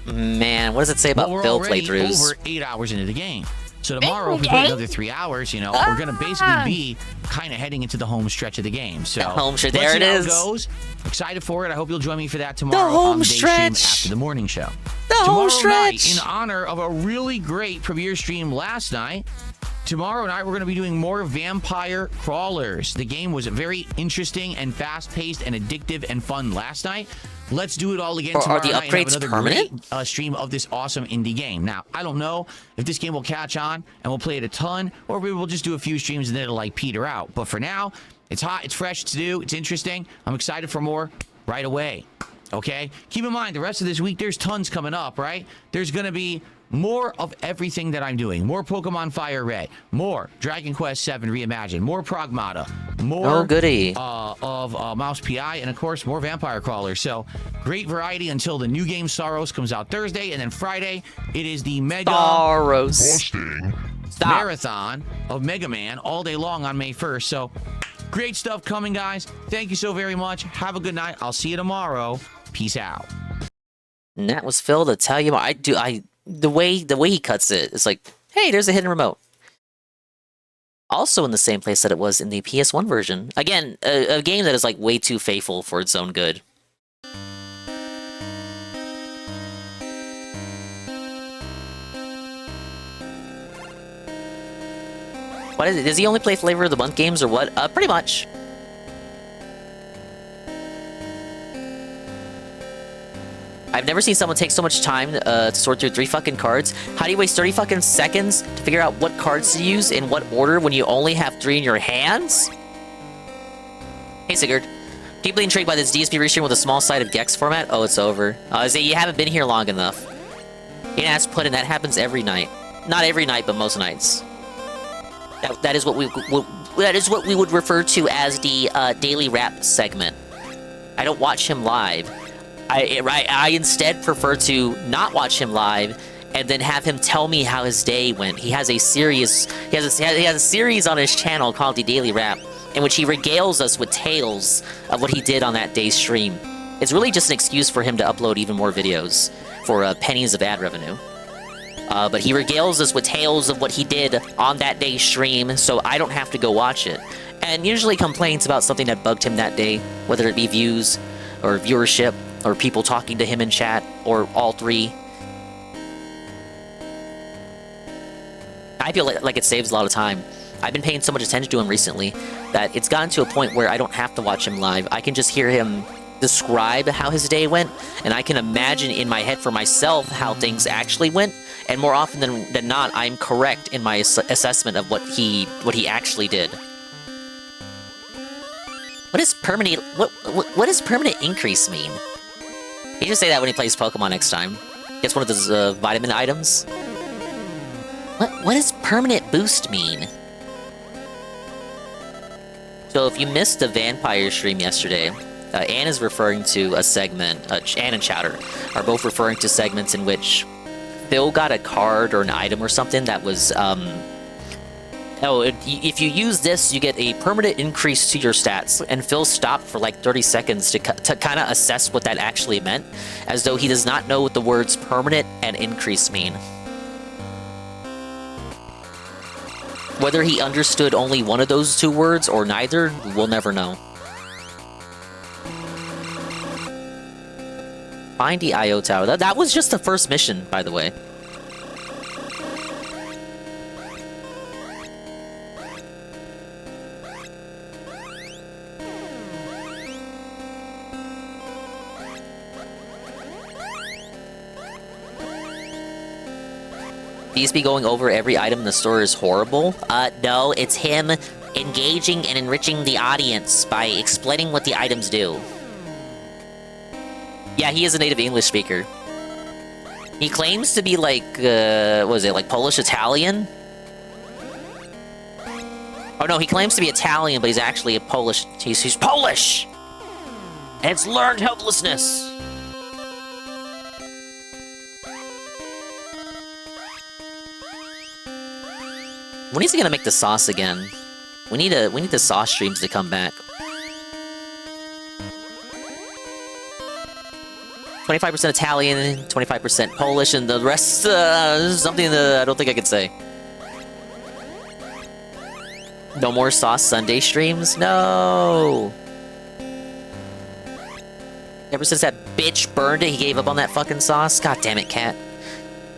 Man, what does it say about Well, we're Phil already playthroughs? over 8 hours into the game. So tomorrow, if we play another 3 hours, we're going to basically be kind of heading into the home stretch of the game. So home stretch, let's there see it how is. Goes. Excited for it. I hope you'll join me for that tomorrow home on the day stream stretch. after the morning show. The tomorrow home stretch. night, in honor of a really great premiere stream last night, tomorrow night, we're going to be doing more Vampire Crawlers. The game was very interesting and fast-paced and addictive and fun last night. Let's do it all again tomorrow Are the night and have upgrades another permanent? great stream of this awesome indie game. Now, I don't know if this game will catch on and we'll play it a ton, or maybe we'll just do a few streams and then it'll like peter out. But for now, it's hot, it's fresh, it's new, it's interesting. I'm excited for more right away. Okay? Keep in mind, the rest of this week, there's tons coming up, right? There's going to be more of everything that I'm doing. More Pokemon Fire Red. More Dragon Quest VII Reimagined. More Pragmata. More goody. of Mouse PI. And, of course, more Vampire Crawlers. So, great variety until the new game Sorrows comes out Thursday. And then Friday, it is the Mega Marathon of Mega Man all day long on May 1st. So, great stuff coming, guys. Thank you so very much. Have a good night. I'll see you tomorrow. Peace out. And that was Phil to tell you. The way he cuts it, it's like, hey, there's a hidden remote. Also in the same place that it was in the PS1 version. Again, a game that is like way too faithful for its own good. What is it? Does he only play Flavor of the Month games or what? Pretty much. I've never seen someone take so much time to sort through 3 fucking cards. How do you waste 30 fucking seconds to figure out what cards to use in what order when you only have 3 in your hands? Hey Sigurd. Deeply intrigued by this DSP restream with a small side of Gex format? Oh, it's over. You haven't been here long enough. As put in, that happens every night. Not every night, but most nights. That is what we would refer to as the daily rap segment. I don't watch him live. I instead prefer to not watch him live and then have him tell me how his day went. He has a series on his channel called The Daily Rap, in which he regales us with tales of what he did on that day's stream. It's really just an excuse for him to upload even more videos for pennies of ad revenue. But he regales us with tales of what he did on that day's stream, so I don't have to go watch it. And usually complaints about something that bugged him that day, whether it be views, or viewership, or people talking to him in chat, or all 3. I feel like it saves a lot of time. I've been paying so much attention to him recently that it's gotten to a point where I don't have to watch him live. I can just hear him describe how his day went, and I can imagine in my head for myself how things actually went, and more often than not, I'm correct in my assessment of what he actually did. What does permanent increase mean? He should say that when he plays Pokemon next time. Gets one of those vitamin items. What does permanent boost mean? So if you missed the vampire stream yesterday, Anne is referring to a segment. Anne and Chowder are both referring to segments in which Phil got a card or an item or something that was, if you use this, you get a permanent increase to your stats. And Phil stopped for like 30 seconds to kind of assess what that actually meant, as though he does not know what the words permanent and increase mean. Whether he understood only one of those two words or neither, we'll never know. Find the IO tower. That was just the first mission, by the way. These be going over every item in the store is horrible? No, it's him engaging and enriching the audience by explaining what the items do. Yeah, he is a native English speaker. He claims to be like, what is it, like Polish-Italian? Oh no, he claims to be Italian, but he's actually a Polish, he's Polish! And it's learned helplessness! When is he gonna make the sauce again? We need the sauce streams to come back. 25% Italian, 25% Polish, and the rest, something that I don't think I could say. No more Sauce Sunday streams? No! Ever since that bitch burned it, he gave up on that fucking sauce? God damn it, Cat.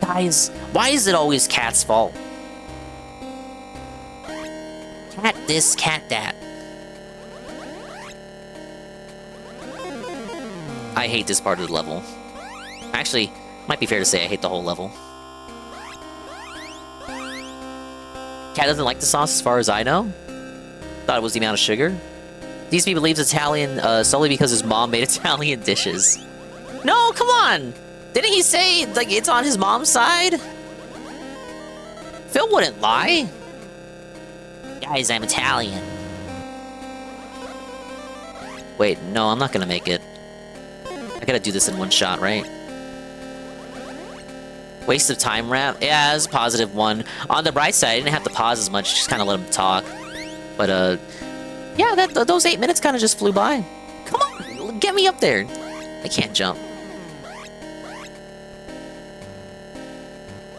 Guys, why is it always Cat's fault? Cat this, cat that. I hate this part of the level. Actually, might be fair to say I hate the whole level. Cat doesn't like the sauce as far as I know. Thought it was the amount of sugar. These people believes Italian solely because his mom made Italian dishes. No, come on! Didn't he say, like, it's on his mom's side? Phil wouldn't lie. Guys, I'm Italian. Wait, no, I'm not gonna make it. I gotta do this in one shot, right? Waste of time rap? Yeah, it's a positive one. On the bright side, I didn't have to pause as much, just kind of let him talk. But, yeah, those 8 minutes kind of just flew by. Come on, get me up there. I can't jump.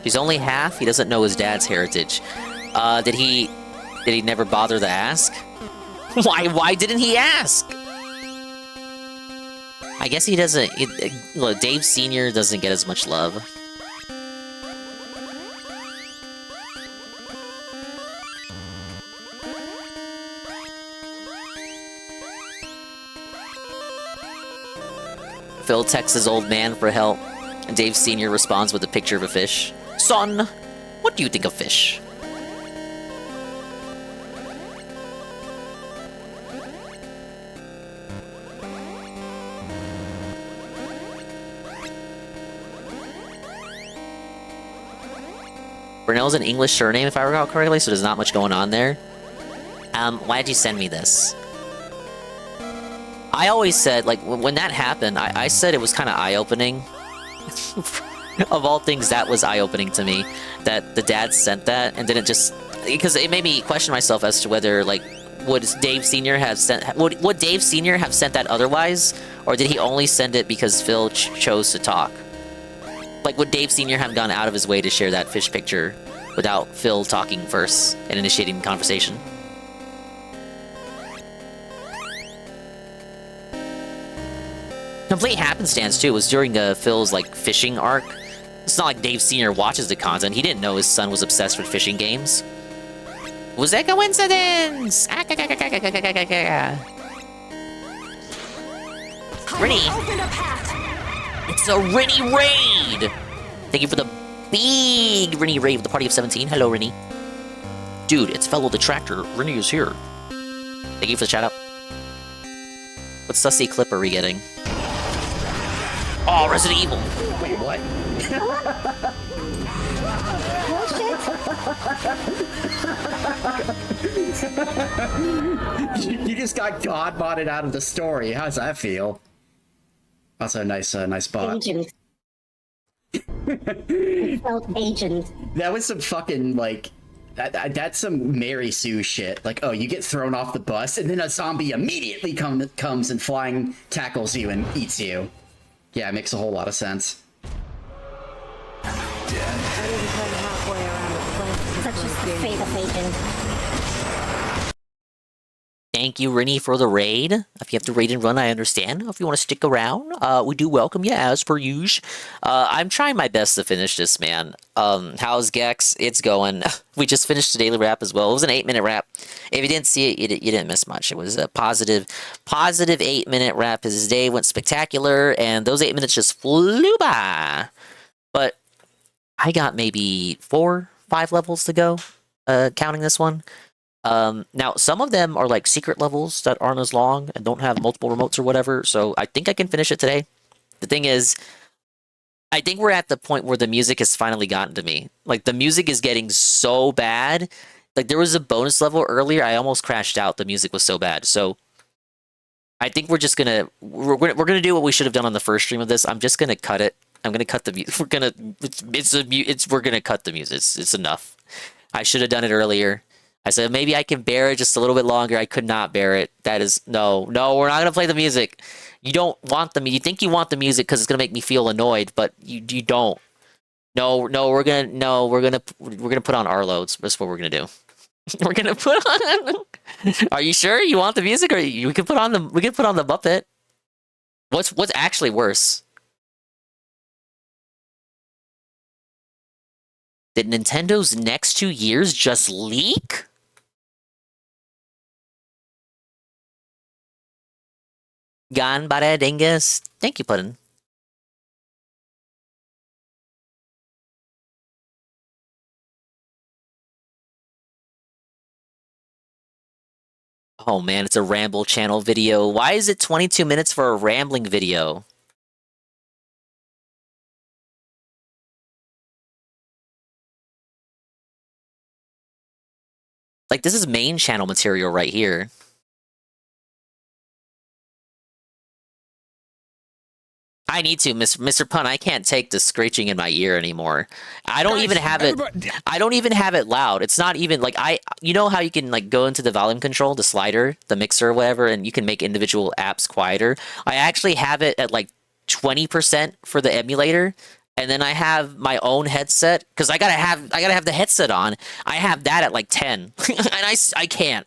He's only half. He doesn't know his dad's heritage. Did he never bother to ask? Why didn't he ask? I guess he doesn't... Look, Dave Sr. doesn't get as much love. Phil texts his old man for help, and Dave Sr. responds with a picture of a fish. Son, what do you think of fish? Brunel's an English surname, if I recall correctly, so there's not much going on there. Why did you send me this? I always said, like, when that happened, I said it was kind of eye-opening. Of all things, that was eye-opening to me. That the dad sent that, and didn't just... Because it made me question myself as to whether, like, would Dave Sr. have sent... Would Dave Sr. have sent that otherwise? Or did he only send it because Phil chose to talk? Like, would Dave Sr. have gone out of his way to share that fish picture without Phil talking first and initiating the conversation? Complete happenstance, too, was during Phil's, like, fishing arc. It's not like Dave Sr. watches the content. He didn't know his son was obsessed with fishing games. Was that coincidence? Rennie! It's a Rennie raid! Thank you for the big Rennie raid with the party of 17. Hello, Rennie. Dude, it's Fellow the Tractor. Rennie is here. Thank you for the shout out. What sussy clip are we getting? Oh, Resident Evil! Wait, what? You just got God modded out of the story. How's that feel? Also, nice, nice bot. Agent. That was some fucking, like, that's some Mary Sue shit. Like, oh, you get thrown off the bus, and then a zombie immediately comes and flying tackles you and eats you. Yeah, it makes a whole lot of sense. Such a fate of agent. Thank you, Rennie, for the raid. If you have to raid and run, I understand. If you want to stick around, we do welcome you as per usual. I'm trying my best to finish this, man. How's Gex? It's going. We just finished the daily wrap as well. It was an 8-minute wrap. If you didn't see it, you didn't miss much. It was a positive 8-minute wrap. His day went spectacular, and those 8 minutes just flew by. But I got maybe 4-5 levels to go, counting this one. Now, some of them are like secret levels that aren't as long and don't have multiple remotes or whatever, so I think I can finish it today. The thing is, I think we're at the point where the music has finally gotten to me. Like, the music is getting so bad. Like, there was a bonus level earlier, I almost crashed out. The music was so bad. So, I think we're just gonna... We're gonna do what we should have done on the first stream of this. I'm just gonna cut it. I'm gonna cut the music. We're gonna cut the music. It's enough. I should have done it earlier. I said, maybe I can bear it just a little bit longer. I could not bear it. That is, no, we're not going to play the music. You don't want the music. You think you want the music because it's going to make me feel annoyed, but you don't. No, we're going to put on our loads. That's what we're going to do. We're going to put on. Are you sure you want the music, or we can put on the Muppet? What's actually worse? Did Nintendo's next 2 years just leak? Gan Bare Dingus. Thank you, Puddin. Oh man, it's a Ramble channel video. Why is it 22 minutes for a rambling video? Like, this is main channel material right here. I need to, Mr. Pun. I can't take the screeching in my ear anymore. I don't even have it. I don't even have it loud. It's not even like you know how you can like go into the volume control, the slider, the mixer or whatever, and you can make individual apps quieter. I actually have it at like 20% for the emulator, and then I have my own headset because I gotta have the headset on. I have that at like 10, and I can't.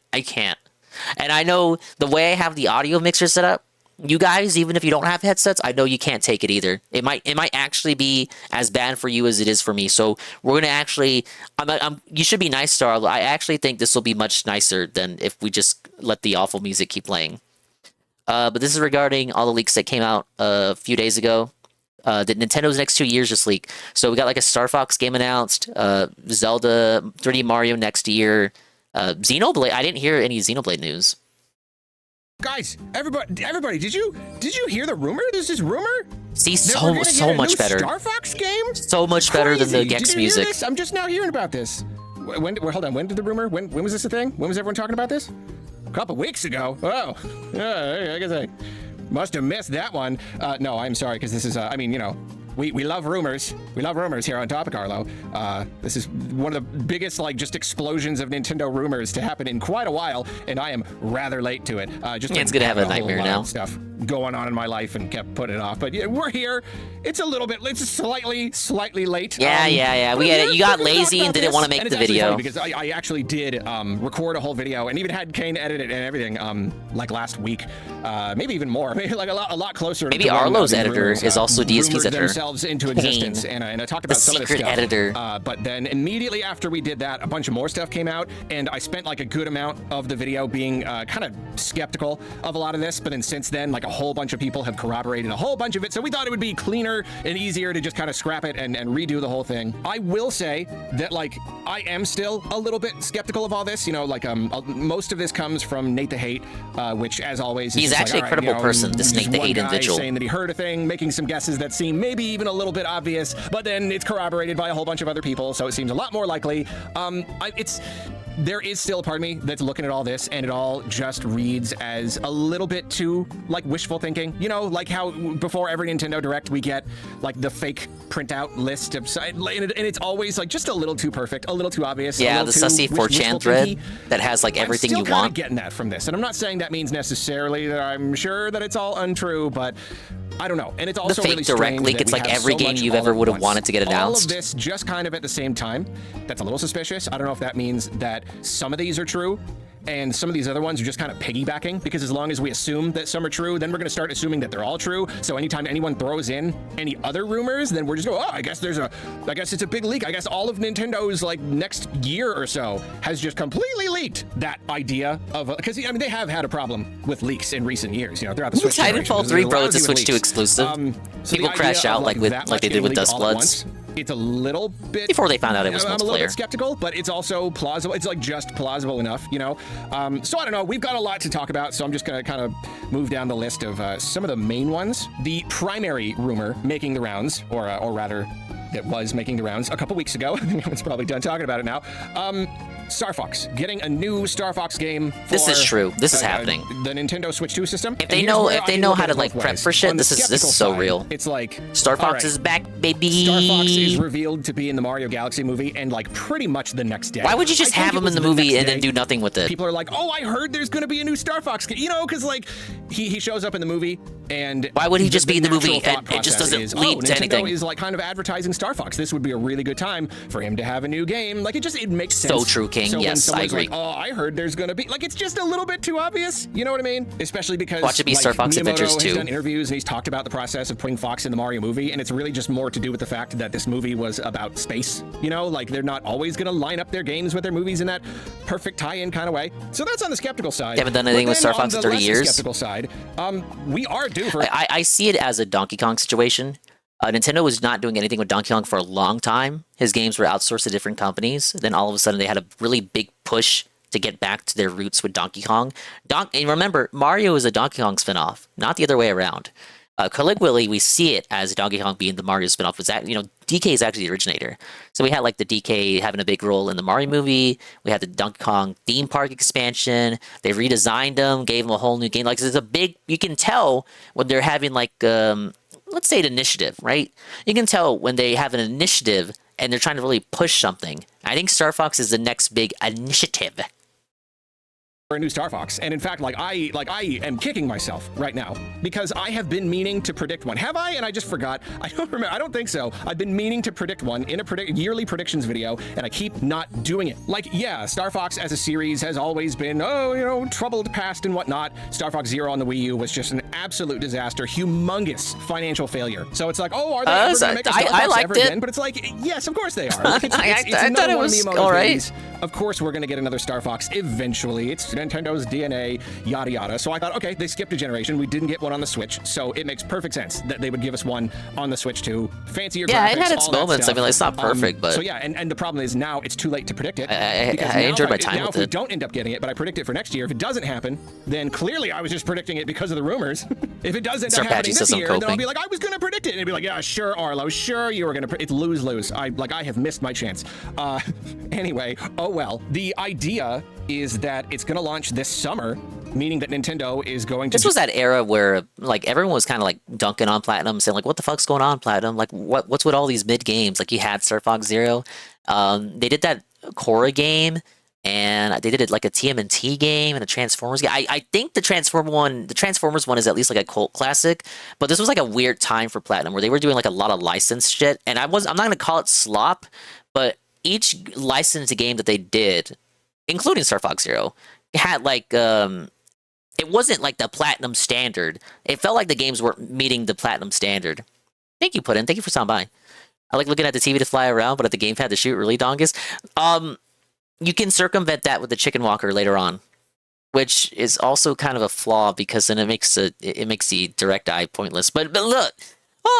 And I know the way I have the audio mixer set up. You guys, even if you don't have headsets, I know you can't take it either. It might actually be as bad for you as it is for me. So we're gonna actually, you should be nice, Star. I actually think this will be much nicer than if we just let the awful music keep playing. But this is regarding all the leaks that came out a few days ago. That Nintendo's next 2 years just leak. So we got like a Star Fox game announced, Zelda, 3D Mario next year, Xenoblade. I didn't hear any Xenoblade news. Guys, everybody, did you hear the rumor? There's this rumor. See, so much better. Star Fox game? So much better than the Gex music. This? I'm just now hearing about this. Hold on. When did the rumor? When was this a thing? When was everyone talking about this? A couple weeks ago. Oh, I guess I must have missed that one. No, I'm sorry, because this is. I mean, you know. We love rumors. We love rumors here on Topic Arlo. This is one of the biggest, like, just explosions of Nintendo rumors to happen in quite a while, and I am rather late to it. It's gonna have a nightmare now. Stuff going on in my life and kept putting it off, but yeah, we're here. It's slightly late. Yeah. We get it. You got lazy and didn't want to make the video because I actually did record a whole video and even had Kane edit it and everything. Like last week, maybe even more. Maybe like a lot closer. Maybe Arlo's editor is also DSP's editor. Themselves into existence, and I talked about some of the stuff. Editor. But then immediately after we did that, a bunch of more stuff came out, and I spent like a good amount of the video being kind of skeptical of a lot of this. But then since then, like a whole bunch of people have corroborated a whole bunch of it, so we thought it would be cleaner and easier to just kind of scrap it and redo the whole thing. I will say that like I am still a little bit skeptical of all this. You know, like most of this comes from Nate the Hate, which as always he's actually like, a credible person. This Nate the Hate individual saying that he heard a thing, making some guesses that seem maybe even a little bit obvious, but then it's corroborated by a whole bunch of other people, so it seems a lot more likely. there is still a part of me that's looking at all this, and it all just reads as a little bit too, like, wishful thinking. You know, like how before every Nintendo Direct we get, like, the fake printout list of, and it's always, like, just a little too perfect, a little too obvious. Yeah, the sussy 4chan thread that has, like, everything you want. I'm still kind of getting that from this, and I'm not saying that means necessarily that I'm sure that it's all untrue, but I don't know. And it's also the fake really direct leak. It's like every game you've ever would have wanted to get announced. All of this just kind of at the same time. That's a little suspicious. I don't know if that means that some of these are true and some of these other ones are just kind of piggybacking, because as long as we assume that some are true, then we're going to start assuming that they're all true. So anytime anyone throws in any other rumors, then we're just going, oh, I guess it's a big leak. I guess all of Nintendo's, like, next year or so has just completely leaked that idea of, because I mean, they have had a problem with leaks in recent years, you know, throughout the Switch generation. Titanfall 3, bro, it's a Switch 2 exclusive. So people crash out like they did with Dustbloods. It's a little bit before they found out it was I'm a little multiplayer. bit skeptical, but it's also plausible. It's like just plausible enough, you know. So I don't know. We've got a lot to talk about, so I'm just gonna kind of move down the list of some of the main ones. The primary rumor making the rounds, or rather, that was making the rounds a couple weeks ago. It's probably done talking about it now. Star Fox getting a new Star Fox game. This is true. This is happening. The Nintendo Switch 2 system. If they know how to, like, prep for shit, this is so real. It's like Star Fox is back, baby. Star Fox is revealed to be in the Mario Galaxy movie, and like pretty much the next day. Why would you just have him in the movie and then do nothing with it? People are like, oh, I heard there's going to be a new Star Fox game. You know, because like he shows up in the movie, and why would he just be in the movie and it just doesn't lead to anything? Nintendo is like kind of advertising Star Fox. This would be a really good time for him to have a new game. Like it makes sense. So true, King. So yes, I agree. Like, oh, I heard there's gonna be, like, it's just a little bit too obvious. You know what I mean? Especially because watch it be Star Fox Miyamoto Adventures has 2. done interviews and he's talked about the process of putting Fox in the Mario movie, and it's really just more to do with the fact that this movie was about space. You know, like they're not always gonna line up their games with their movies in that perfect tie-in kind of way. So that's on the skeptical side. You haven't done anything with Star Fox in 30 years. Skeptical side, we are due for. I see it as a Donkey Kong situation. Nintendo was not doing anything with Donkey Kong for a long time. His games were outsourced to different companies. Then all of a sudden they had a really big push to get back to their roots with Donkey Kong. And remember, Mario is a Donkey Kong spinoff, not the other way around. Caligula, we see it as Donkey Kong being the Mario spinoff. Was that, DK is actually the originator. So we had like the DK having a big role in the Mario movie. We had the Donkey Kong theme park expansion. They redesigned them, gave them a whole new game. Like it's a big. You can tell when they're having like let's say an initiative, right? You can tell when they have an initiative and they're trying to really push something. I think Star Fox is the next big initiative. A new Star Fox, and in fact, I am kicking myself right now because I have been meaning to predict one. Have I? And I just forgot. I don't remember. I don't think so. I've been meaning to predict one in a yearly predictions video, and I keep not doing it. Like, yeah, Star Fox as a series has always been, troubled past and whatnot. Star Fox Zero on the Wii U was just an absolute disaster, humongous financial failure. So it's like, oh, are they ever going to make a Star Fox ever again? But it's like, yes, of course they are. Like, I thought it was all right. Of course, we're going to get another Star Fox eventually. It's Nintendo's DNA, yada yada. So I thought, okay, they skipped a generation. We didn't get one on the Switch, so it makes perfect sense that they would give us one on the Switch too. Fancier graphics. Yeah, it had its moments. I mean, it's not perfect, but so yeah, and the problem is now it's too late to predict it. I enjoyed my time with it. If we don't end up getting it, but I predict it for next year. If it doesn't happen, then clearly I was just predicting it because of the rumors. If it does end up happening this year, then I'll be like, I was going to predict it, and it'd be like, yeah, sure, Arlo, sure, you were going to. It's lose. I have missed my chance. Anyway, oh well. The idea is that it's going to launch this summer, meaning that Nintendo is going to. This was that era where like everyone was kind of like dunking on Platinum, saying like, "What the fuck's going on, Platinum? Like, what's with all these mid games?" Like, you had Star Fox Zero, they did that Korra game, and they did it like a TMNT game and a Transformers game. I think the Transformers one is at least like a cult classic, but this was like a weird time for Platinum where they were doing like a lot of licensed shit, and I'm not gonna call it slop, but each licensed game that they did, including Star Fox Zero, had like it wasn't like the Platinum standard. It felt like the games weren't meeting the Platinum standard. Thank you, Puddin. Thank you for stopping by. I like looking at the TV to fly around, but at the gamepad to shoot really dongus. You can circumvent that with the Chicken Walker later on, which is also kind of a flaw because then it makes the direct eye pointless. But look,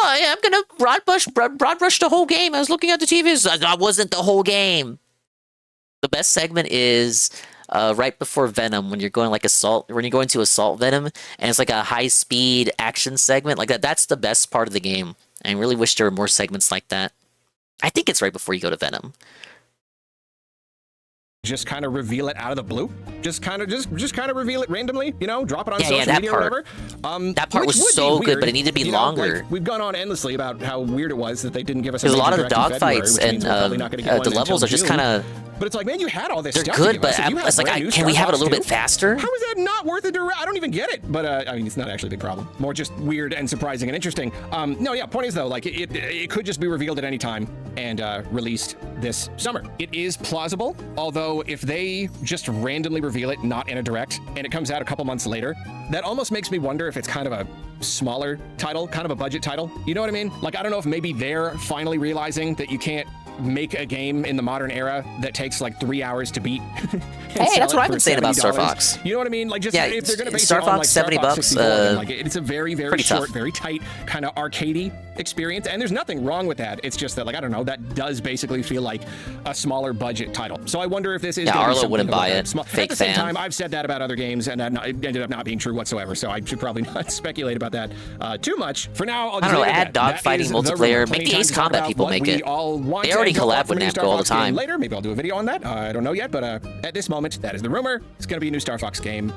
I'm gonna broad brush the whole game. I was looking at the TV. That wasn't the whole game. The best segment is right before Venom, when you're going like when you're going to assault Venom, and it's like a high-speed action segment like that. That's the best part of the game. I really wish there were more segments like that. I think it's right before you go to Venom. just kind of reveal it out of the blue, just kind of reveal it randomly, you know, drop it on Yeah, social that media part. or whatever. That part which was would so be good, weird, but it needed to be you know, longer. like, we've gone on endlessly about how weird it was that they didn't give us Because a major lot of the direct in February, dogfights which means and we're probably not gonna get one the until levels are just June. kind of. But it's like, man, you had all this They're stuff. good, to give but us. If you had it's like, brand new can we have it a Star little Fox bit faster? How is that not worth a direct? I don't even get it. But I mean, it's not actually a big problem. More just weird and surprising and interesting. No, yeah. Point is though, like it could just be revealed at any time and released this summer. It is plausible, although if they just randomly reveal it, not in a direct, and it comes out a couple months later, that almost makes me wonder if it's kind of a smaller title, kind of a budget title. You know what I mean? Like, I don't know if maybe they're finally realizing that you can't make a game in the modern era that takes like 3 hours to beat. Hey, that's what I've been saying about Star $70. Fox. You know what I mean? Like, just Yeah, if they're gonna base Star it on Fox, like Star $70 Fox 64, then, like, it's a very, very pretty short, tough. very tight kind of arcadey experience, and there's nothing wrong with that. It's just that, like, I don't know, that does basically feel like a smaller budget title. So I wonder if this is. Yeah, gonna be Arlo something wouldn't about buy that it. small. Fake At the same fan. time, I've said that about other games, and it ended up not being true whatsoever. So I should probably not speculate about that too much. For now, I'll I just don't know, leave it add at that. That dogfighting is the multiplayer. rumor. Make Plenty the of Ace time to talk Combat about people what make we it. all want They already and don't want collab from with a new Namco Star all the Fox game time. later. Maybe I'll do a video on that. I don't know yet, but at this moment, that is the rumor. It's going to be a new Star Fox game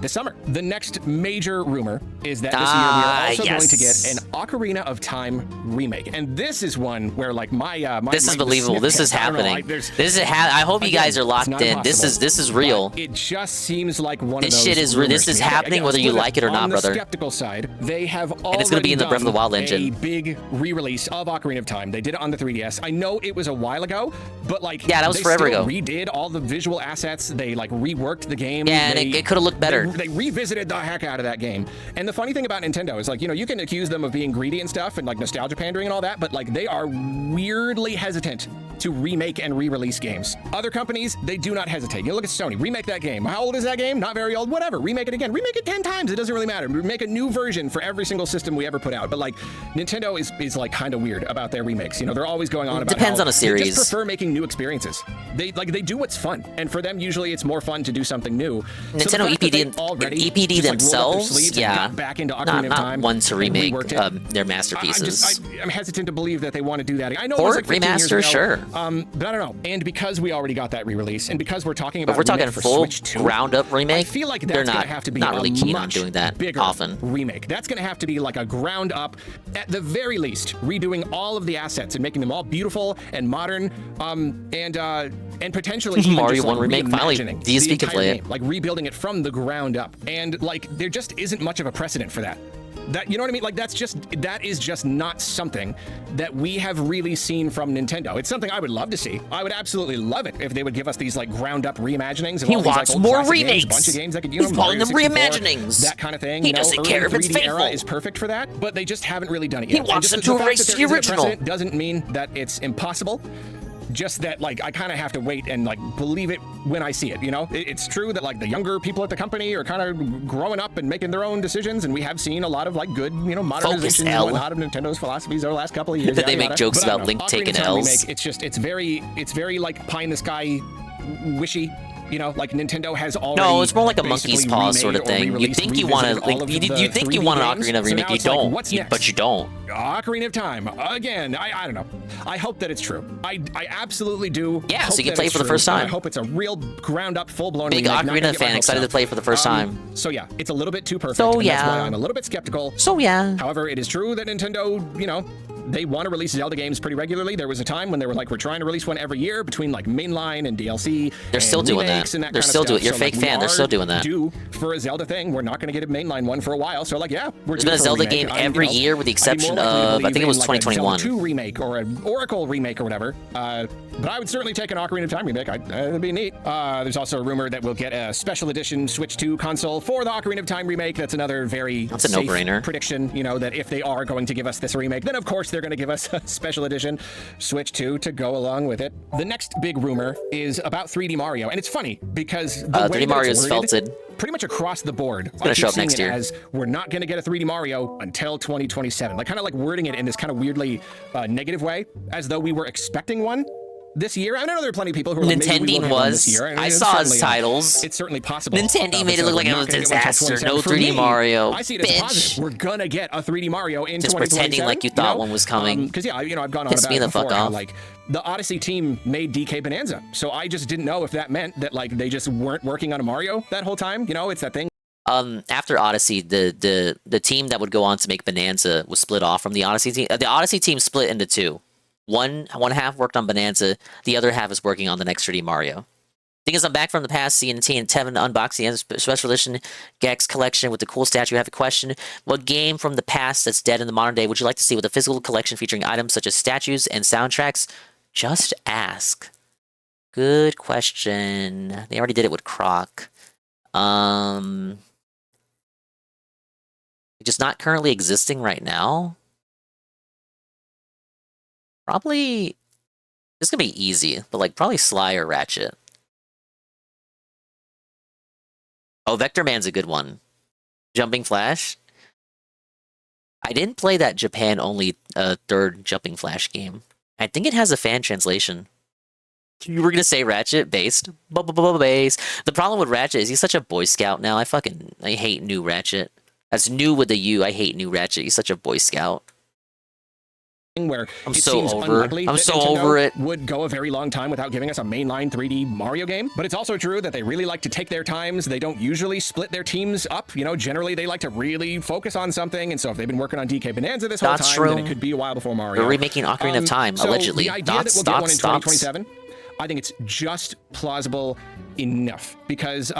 this summer. The next major rumor is that this year we are also going to get an Ocarina of Time remake, and this is one where like my This is believable. This is happening. I hope you guys are locked in. This is real. It just seems like one of This those shit is real. This rumors is to me. happening I'll whether you split like it or not, on brother. the skeptical side, they have already And it's gonna be in the Breath of the Wild engine. a big re-release of Ocarina of Time. They did it on the 3DS. I know it was a while ago, but like Yeah, that was they forever still ago. redid all the visual assets. They like reworked the game. Yeah, and it could have looked better. They revisited the heck out of that game. And the funny thing about Nintendo is like, you know, you can accuse them of being greedy and stuff and like nostalgia pandering and all that, but like they are weirdly hesitant to remake and re-release games. Other companies, they do not hesitate. You look at Sony, remake that game. How old is that game? Not very old. Whatever. Remake it again. Remake it 10 times. It doesn't really matter. Make a new version for every single system we ever put out. But like Nintendo is like kind of weird about their remakes. You know, they're always going on about Depends how on a they series. just prefer making new experiences. They do what's fun, and for them usually it's more fun to do something new. Nintendo EPD themselves, yeah, back into Ocarina not of Time one to and remake reworked it. their masterpieces. I'm hesitant to believe that they want to do that. I know Port, it was like 15 years remaster, ago, sure. but I don't know. And because we already got that re-release, and because we're talking about If we're a talking remake for full Switch 2, ground up remake, I feel like that's they're gonna not have to be not a really keen on much doing that bigger often. remake. That's going to have to be like a ground up, at the very least, redoing all of the assets and making them all beautiful and modern, and potentially even Mario just, 1 like, remake, finally, reimagining DSP the can entire play game, it. like rebuilding it from the ground up. And like there just isn't much of a precedent for that. That, you know what I mean? Like that is just not something that we have really seen from Nintendo. It's something I would love to see. I would absolutely love it if they would give us these like ground up reimaginings of He all these, wants like, old more classic games, remakes. a bunch of games that could, He's calling Mario them 64, reimaginings. that kind of thing. He you know, doesn't early care if it's 3D era faithful. is perfect for that, but they just haven't really done it He yet. wants And them just to the fact erase that the there isn't a original. precedent doesn't mean that it's impossible. Just that, like, I kind of have to wait and like believe it when I see it. You know, it's true that like the younger people at the company are kind of growing up and making their own decisions, and we have seen a lot of like good, you know, modernizations and whatnot of Nintendo's philosophies over the last couple of years. That they yada, make yada. jokes But I about don't Link know. taking Ocarina of Time L's. remake, it's very like pie in the sky, wishy. You know, like Nintendo has already. No, it's more like a monkey's basically paw remade sort of or thing. You re-released, think you want revisited to, all of you the think you 3D want an games. Ocarina of So remake, now you it's like, don't. what's next? But you don't. Ocarina of Time again. I don't know. I hope that it's true. I absolutely do. Yeah, hope so you can that play it's it for the true, first and I time. hope it's a real ground up, full blown. Big Ocarina fan, excited to play it for the first time. So yeah, it's a little bit too perfect. So and that's why yeah. I'm a little bit skeptical. So yeah. However, it is true that Nintendo, you know, they want to release Zelda games pretty regularly. There was a time when they were like, we're trying to release one every year between like mainline and DLC. They're still doing that. And They're kind still of doing stuff. it. You're a So, fake like, fan. we They're still are doing that. Due for a Zelda thing. We're not going to get a mainline one for a while. So like, yeah, we're There's due been a for Zelda remake. game every year with the I'd be more exception likely to of, I believe think it was in, like, a 2021. Zelda 2 remake or an Oracle remake or whatever. But I would certainly take an Ocarina of Time remake. That'd be neat. There's also a rumor that we'll get a special edition Switch 2 console for the Ocarina of Time remake. That's another very That's a safe no-brainer. prediction, you know, that if they are going to give us this remake, then of course they're going to give us a special edition Switch 2 to go along with it. The next big rumor is about 3D Mario, and it's funny because the way 3D Mario is that it's worded, felted. pretty much across the board. It's gonna show up next year. As we're not going to get a 3D Mario until 2027. Like kind of like wording it in this kind of weirdly negative way, as though we were expecting one this year. I know there are plenty of people who are like, maybe we will Nintending get one this was. year. And I it's saw his certainly- titles. It's certainly possible. Nintending made it look like it was a we're not gonna get one till disaster. 27. No For 3D me, Mario. I see it as a Bitch. positive. We're gonna get a 3D Mario in Just 2027. pretending like you thought one was coming. Because yeah, you know, I've gone on Piss about me it the before. fuck How, off. like the Odyssey team made DK Bonanza, so I just didn't know if that meant that like they just weren't working on a Mario that whole time. You know, it's that thing. After Odyssey, the team that would go on to make Bonanza was split off from the Odyssey team. The Odyssey team split into two. One half worked on Bonanza, the other half is working on the next 3D Mario. Thing is, I'm back from the past, CNT and Tevin unboxing the special edition Gex collection with the cool statue. I have a question. What game from the past that's dead in the modern day would you like to see with a physical collection featuring items such as statues and soundtracks? Just ask. Good question. They already did it with Croc. Just not currently existing right now. Probably, it's gonna be easy, but like probably Sly or Ratchet. Oh, Vector Man's a good one. Jumping Flash. I didn't play that Japan-only third Jumping Flash game. I think it has a fan translation. You were gonna say Ratchet based, base. The problem with Ratchet is he's such a Boy Scout now. I hate new Ratchet. That's new with the U. I hate new Ratchet. He's such a Boy Scout. Where I'm it so seems over. unlikely I'm that so Nintendo over it. Would go a very long time without giving us a mainline 3D Mario game. But it's also true that they really like to take their times. They don't usually split their teams up. You know, generally they like to really focus on something. And so if they've been working on DK Bonanza this whole time, then it could be a while before Mario. They're remaking Ocarina of Time, so allegedly. The idea that we'll get one in 2027, I think it's just plausible enough because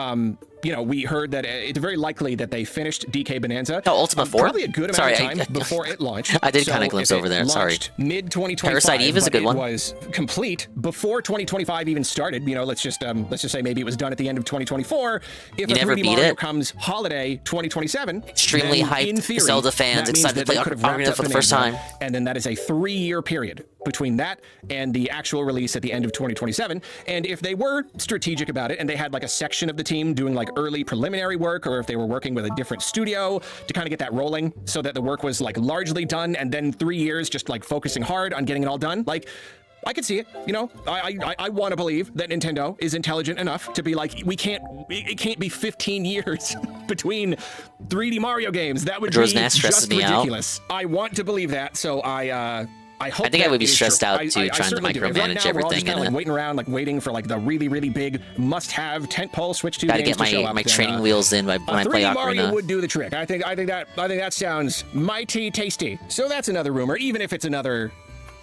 you know, we heard that it's very likely that they finished DK Bonanza. No, Ultima 4? Probably a good amount of time before it launched. I did kind of glimpse over there, sorry. Mid 2025. Parasite Eve is a good one. It was complete before 2025 even started. You know, let's just say maybe it was done at the end of 2024. If You a never 3D beat Mario it? comes holiday 2027, Extremely then in hyped theory, Zelda fans that means excited that to play they could have wrapped Ocarina up for the first Bonanza, time. and then that is a 3-year period between that and the actual release at the end of 2027. And if they were strategic about it and they had like a section of the team doing like early preliminary work, or if they were working with a different studio to kind of get that rolling so that the work was like largely done, and then 3 years just like focusing hard on getting it all done, like I could see it. You know, I want to believe that Nintendo is intelligent enough to be like, it can't be 15 years between 3D Mario games. That would be just ridiculous. I want to believe that, so I hope. I think I would be that is stressed true. out too, trying to certainly do. If right micromanage now we're all everything just kinda, in like it. waiting around, like waiting for like the really, really big must-have tentpole Switch 2 Gotta games get to show my up. my then, training wheels in when I play 3D Mario Ocarina. would do the trick. I think that sounds mighty tasty. So that's another rumor, even if it's another,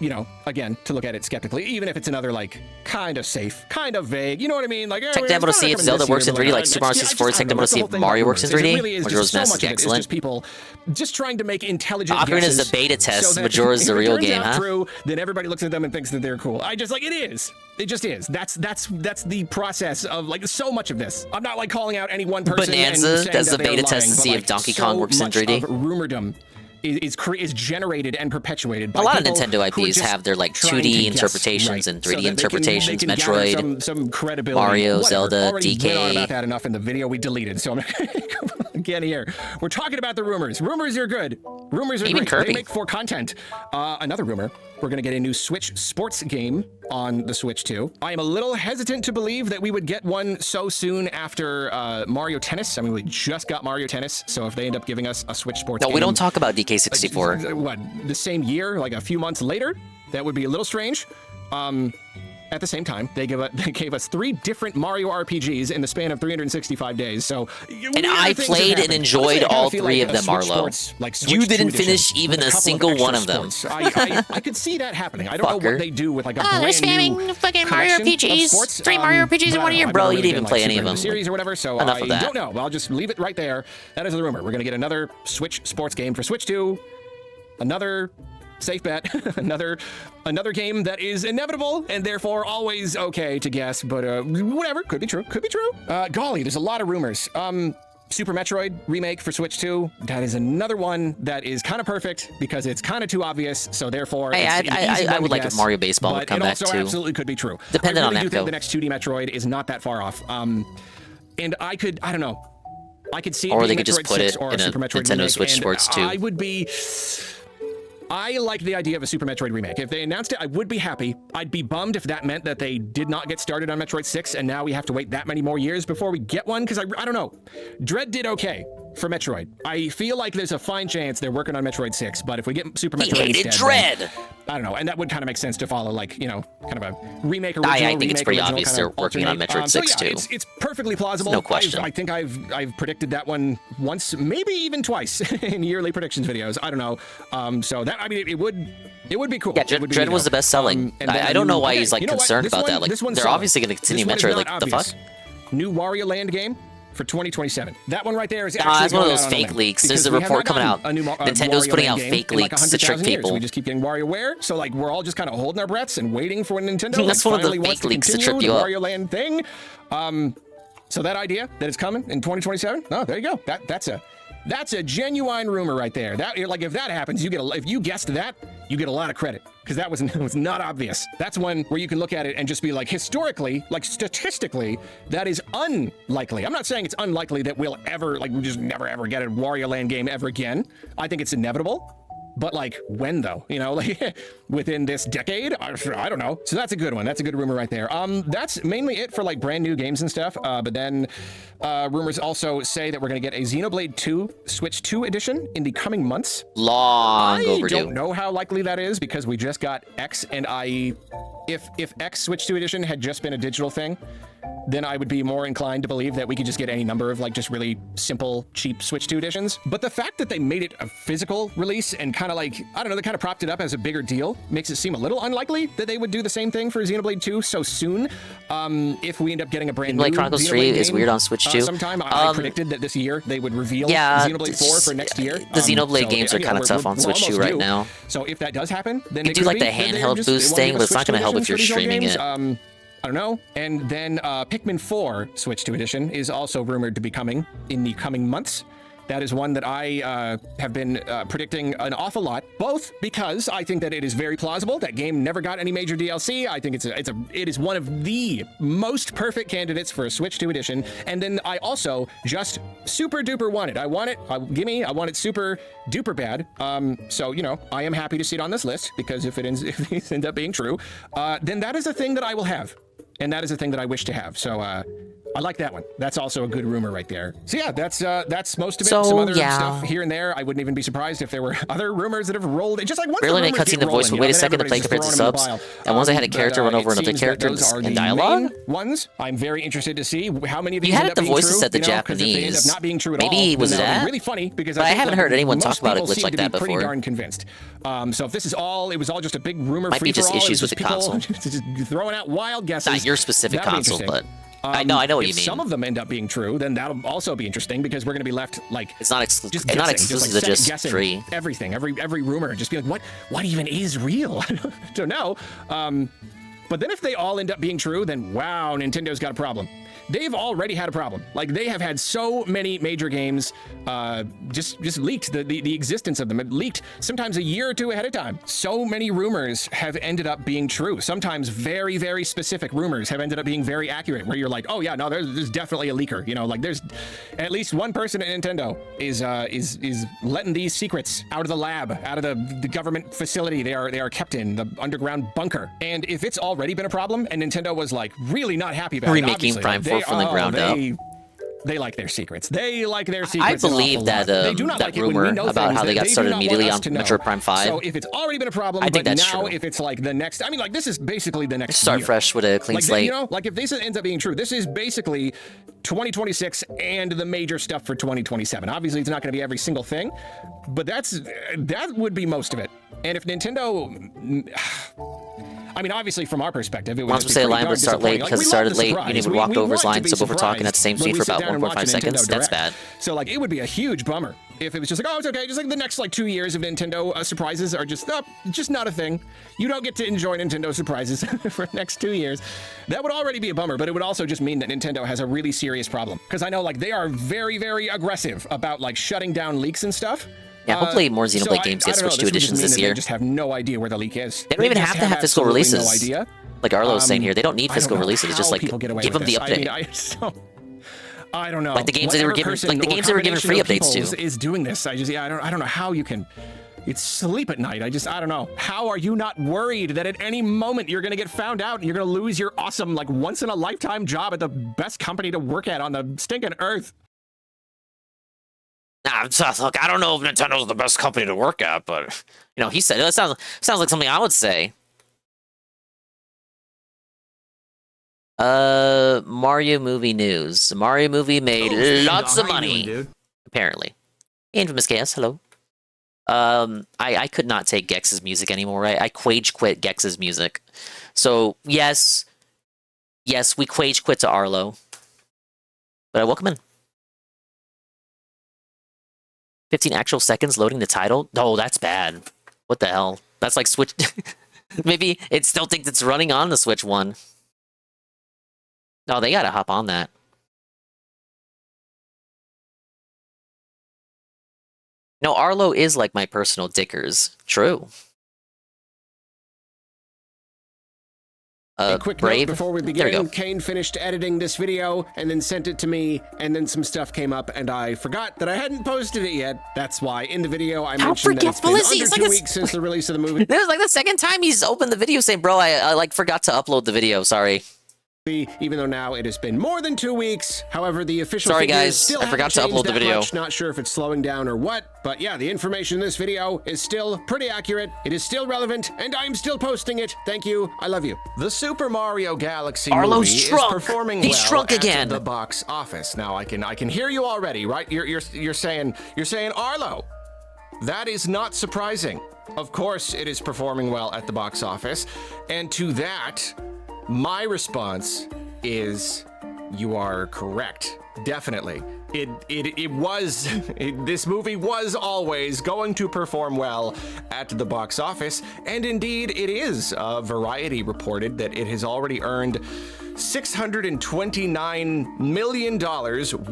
you know, again, to look at it skeptically, even if it's another like kind of safe, kind of vague, you know what I mean? Like, Check demo to see if Zelda works in 3D, like Super Mario 64. Check demo to see if Mario works in 3D. Majora's Mask is excellent. Just people just trying to make intelligent Ocarina is guesses the beta test. so that Majora's the if it real turns game, out huh? True, then everybody looks at them and thinks that they're cool. I just like it is. It just is. That's the process of like so much of this. I'm not like calling out any one person. Bonanza, and saying that's that the they're beta test lying, to but, see like, if Donkey so Kong works in much 3D. Of rumordom is generated and perpetuated by A lot of people Nintendo who are IPs just have their like trying to 2D guess interpretations right, and so 3D that they interpretations. can gather Metroid, some credibility. Mario, Whatever. Zelda, Already DK. went on about that enough in the video we deleted, so I'm again here. We're talking about the rumors. Rumors are good. Rumors are Even great. Kirby. They make for content. Another rumor. We're going to get a new Switch sports game on the Switch 2. I am a little hesitant to believe that we would get one so soon after Mario Tennis. I mean, we just got Mario Tennis, so if they end up giving us a Switch sports game... No, we don't talk about DK64. What, the same year, like a few months later? That would be a little strange. At the same time, they gave us 3 different Mario RPGs in the span of 365 days. So, and I played and enjoyed all 3 of them, Arlo. You didn't finish even a single one of them. I could see that happening. I don't know what they do with like a brand they're new spamming fucking Mario collection of RPGs. sports. 3 Mario RPGs in one year, bro. You didn't even play any of them. Series or whatever. So Enough I of that. don't know. I'll just leave it right there. That is the rumor. We're gonna get another Switch sports game for Switch 2. Another safe bet. another game that is inevitable and therefore always okay to guess, but whatever, could be true. Golly, there's a lot of rumors. Super Metroid remake for Switch 2. That is another one that is kind of perfect because it's kind of too obvious, so therefore Hey, it's an easy I one would to like guess, if Mario Baseball would but come it back also too. absolutely could be true. Depending I on really do Namco. think the next 2D Metroid is not that far off. And I don't know. I could see it Or being they could just Metroid put 6 it or in a Super Metroid Nintendo remake, Switch and Sports 2. I would be I like the idea of a Super Metroid remake. If they announced it, I would be happy. I'd be bummed if that meant that they did not get started on Metroid 6 and now we have to wait that many more years before we get one, because I don't know. Dread did okay for Metroid. I feel like there's a fine chance they're working on Metroid 6, but if we get Super Metroid instead, Dread! Then, I don't know, and that would kind of make sense to follow, like, you know, kind of a remake, original, I think it's pretty obvious they're working on Metroid 6 so yeah, too. It's perfectly plausible. No question. I think I've predicted that one once, maybe even twice in yearly predictions videos. I don't know. So that, I mean, it would be cool. Yeah, Dread was the best selling. I don't know why he's like concerned about that. Like they're obviously going to continue Metroid. Like the fuck? New Wario Land game for 2027. That one right there is actually it's one of those fake leaks. There's a report coming out. Nintendo's putting out fake leaks to trick people. We just keep getting WarioWare, so like we're all just kind of holding our breaths and waiting for when Nintendo that's one of the fake leaks to trick you up. Wario Land thing. So that idea that it's coming in 2027. Oh, there you go. That's a genuine rumor right there. That like if that happens, if you guessed that, you get a lot of credit because that was not obvious. That's one where you can look at it and just be like, historically, like statistically, that is unlikely. I'm not saying it's unlikely that we'll ever we just never ever get a Wario Land game ever again. I think it's inevitable. But like when though, you know, like within this decade, I don't know. So that's a good one. That's a good rumor right there. That's mainly it for like brand new games and stuff. But then rumors also say that we're going to get a Xenoblade 2 Switch 2 edition in the coming months. Long overdue. I don't know how likely that is because we just got X, and if X Switch 2 edition had just been a digital thing, then I would be more inclined to believe that we could just get any number of like just really simple, cheap Switch 2 editions. But the fact that they made it a physical release and kind of like, I don't know, they kind of propped it up as a bigger deal makes it seem a little unlikely that they would do the same thing for Xenoblade 2 so soon. If we end up getting a brand new Chronicles 3 is weird on Switch 2. Sometime I predicted that this year they would reveal Xenoblade 4 for next year. The Xenoblade games are kind of tough on Switch 2 right now. So if that does happen, then you do like the handheld boost thing, but it's not going to help if you're streaming it. I don't know. And then Pikmin 4 Switch 2 edition is also rumored to be coming in the coming months. That is one that I have been predicting an awful lot, both because I think that it is very plausible. That game never got any major DLC. I think it is one of the most perfect candidates for a Switch 2 edition. And then I also just super duper want it. I want it. I want it super duper bad. So, you know, I am happy to see it on this list because if it ends up being true, then that is a thing that I will have. And that is a thing that I wish to have. So, I like that one. That's also a good rumor right there. So yeah, that's most of it. So, some other yeah. stuff here and there. I wouldn't even be surprised if there were other rumors that have rolled. Just like once Barely the any rumors cutscene get the voice rolling, would wait a then second to play everybody's compared to just throwing subs. them in the And once I had a pile. character run over It another seems character that those are in the dialogue. main ones. I'm very interested to see how many of these You had end it up the being voices true, set to you know, 'cause if they end up Japanese. not being true at Maybe all, was then that would that? be really funny because But I think, haven't like, heard anyone talk most about a people glitch seem like to be that pretty before. darn convinced. So if this is all, it was all just a big rumor Might be just free-for-all, issues it was with the just people console. just throwing out wild guesses. Not your specific That'd be console, interesting. but I know what you if mean. some of them end up being true, then that'll also be interesting because we're going to be left like it's not just it's guessing, not exclusive to just guessing free. everything, every rumor, just be like, what even is real? I don't know. But then if they all end up being true, then wow, Nintendo's got a problem. They've already had a problem. Like they have had so many major games just leaked. The existence of them it leaked sometimes a year or two ahead of time. So many rumors have ended up being true. Sometimes very, very specific rumors have ended up being very accurate. Where you're like, oh yeah, no, there's definitely a leaker. You know, like there's at least one person at Nintendo is letting these secrets out of the lab, out of the government facility they are kept in, the underground bunker. And if it's already been a problem, and Nintendo was like really not happy about remaking it, Prime 4 from the ground up. They like their secrets. They like their secrets. I believe that that rumor about how they got started immediately on Metroid Prime 5. So if it's already been a problem, I think but that's now true. if it's like the next, I mean, like this is basically the next. Start year. fresh with a clean like, slate. You know, like if this ends up being true, this is basically 2026 and the major stuff for 2027. Obviously, it's not going to be every single thing, but that would be most of it. And if Nintendo. I mean, obviously, from our perspective, it would Once we say a line would start late because it started late, you need to walk over his line, so both were talking at the same speed for about 1.5 seconds. That's bad. So, like, it would be a huge bummer if it was just like, oh, it's okay. Just like the next, like, 2 years of Nintendo surprises are just not a thing. You don't get to enjoy Nintendo surprises for the next 2 years. That would already be a bummer, but it would also just mean that Nintendo has a really serious problem. Because I know, like, they are very, very aggressive about, like, shutting down leaks and stuff. Yeah, hopefully more Xenoblade games get Switch 2 editions this year. They just have no idea where the leak is. They don't even have to have physical releases. No idea. Like Arlo's saying here, they don't need physical releases. Just like give them the update. I don't know. Like the games they were given, free updates to. Is doing this. I don't know how you can you'd sleep at night. I don't know. How are you not worried that at any moment you're going to get found out and you're going to lose your awesome, like, once-in-a-lifetime job at the best company to work at on the stinking earth? Nah, look, I don't know if Nintendo's the best company to work at, but, you know, he said it. Sounds like something I would say. Mario movie news. Mario movie made lots of money. Doing, apparently. Infamous Chaos, hello. I could not take Gex's music anymore. I quage quit Gex's music. So yes, we quage quit to Arlo. But welcome in. 15 actual seconds loading the title? Oh, that's bad. What the hell? That's like Switch. Maybe it still thinks it's running on the Switch 1. No, they gotta hop on that. No, Arlo is like my personal Dickers. True. A quick Brave. note before we There we begin, go. Kane finished editing this video and then sent it to me, and then some stuff came up, and I forgot that I hadn't posted it yet. That's why in the video I How mentioned that it's been forgetful is he? under It's like 2 it's- weeks since the release of the movie. This is like the second time he's opened the video saying, bro, I like forgot to upload the video. Sorry. Even though now it has been more than 2 weeks. However, the official Sorry, figures guys. still I forgot to haven't upload changed the that video. much. Not sure if it's slowing down or what, but yeah, the information in this video is still pretty accurate. It is still relevant, and I'm still posting it. Thank you. I love you. The Super Mario Galaxy Arlo's movie shrunk. is performing He's well shrunk at again. the box office. Now I can hear you already, right? You're saying Arlo. That is not surprising. Of course, it is performing well at the box office, and to that, my response is, you are correct. Definitely. This movie was always going to perform well at the box office, and indeed it is. Variety reported that it has already earned $629 million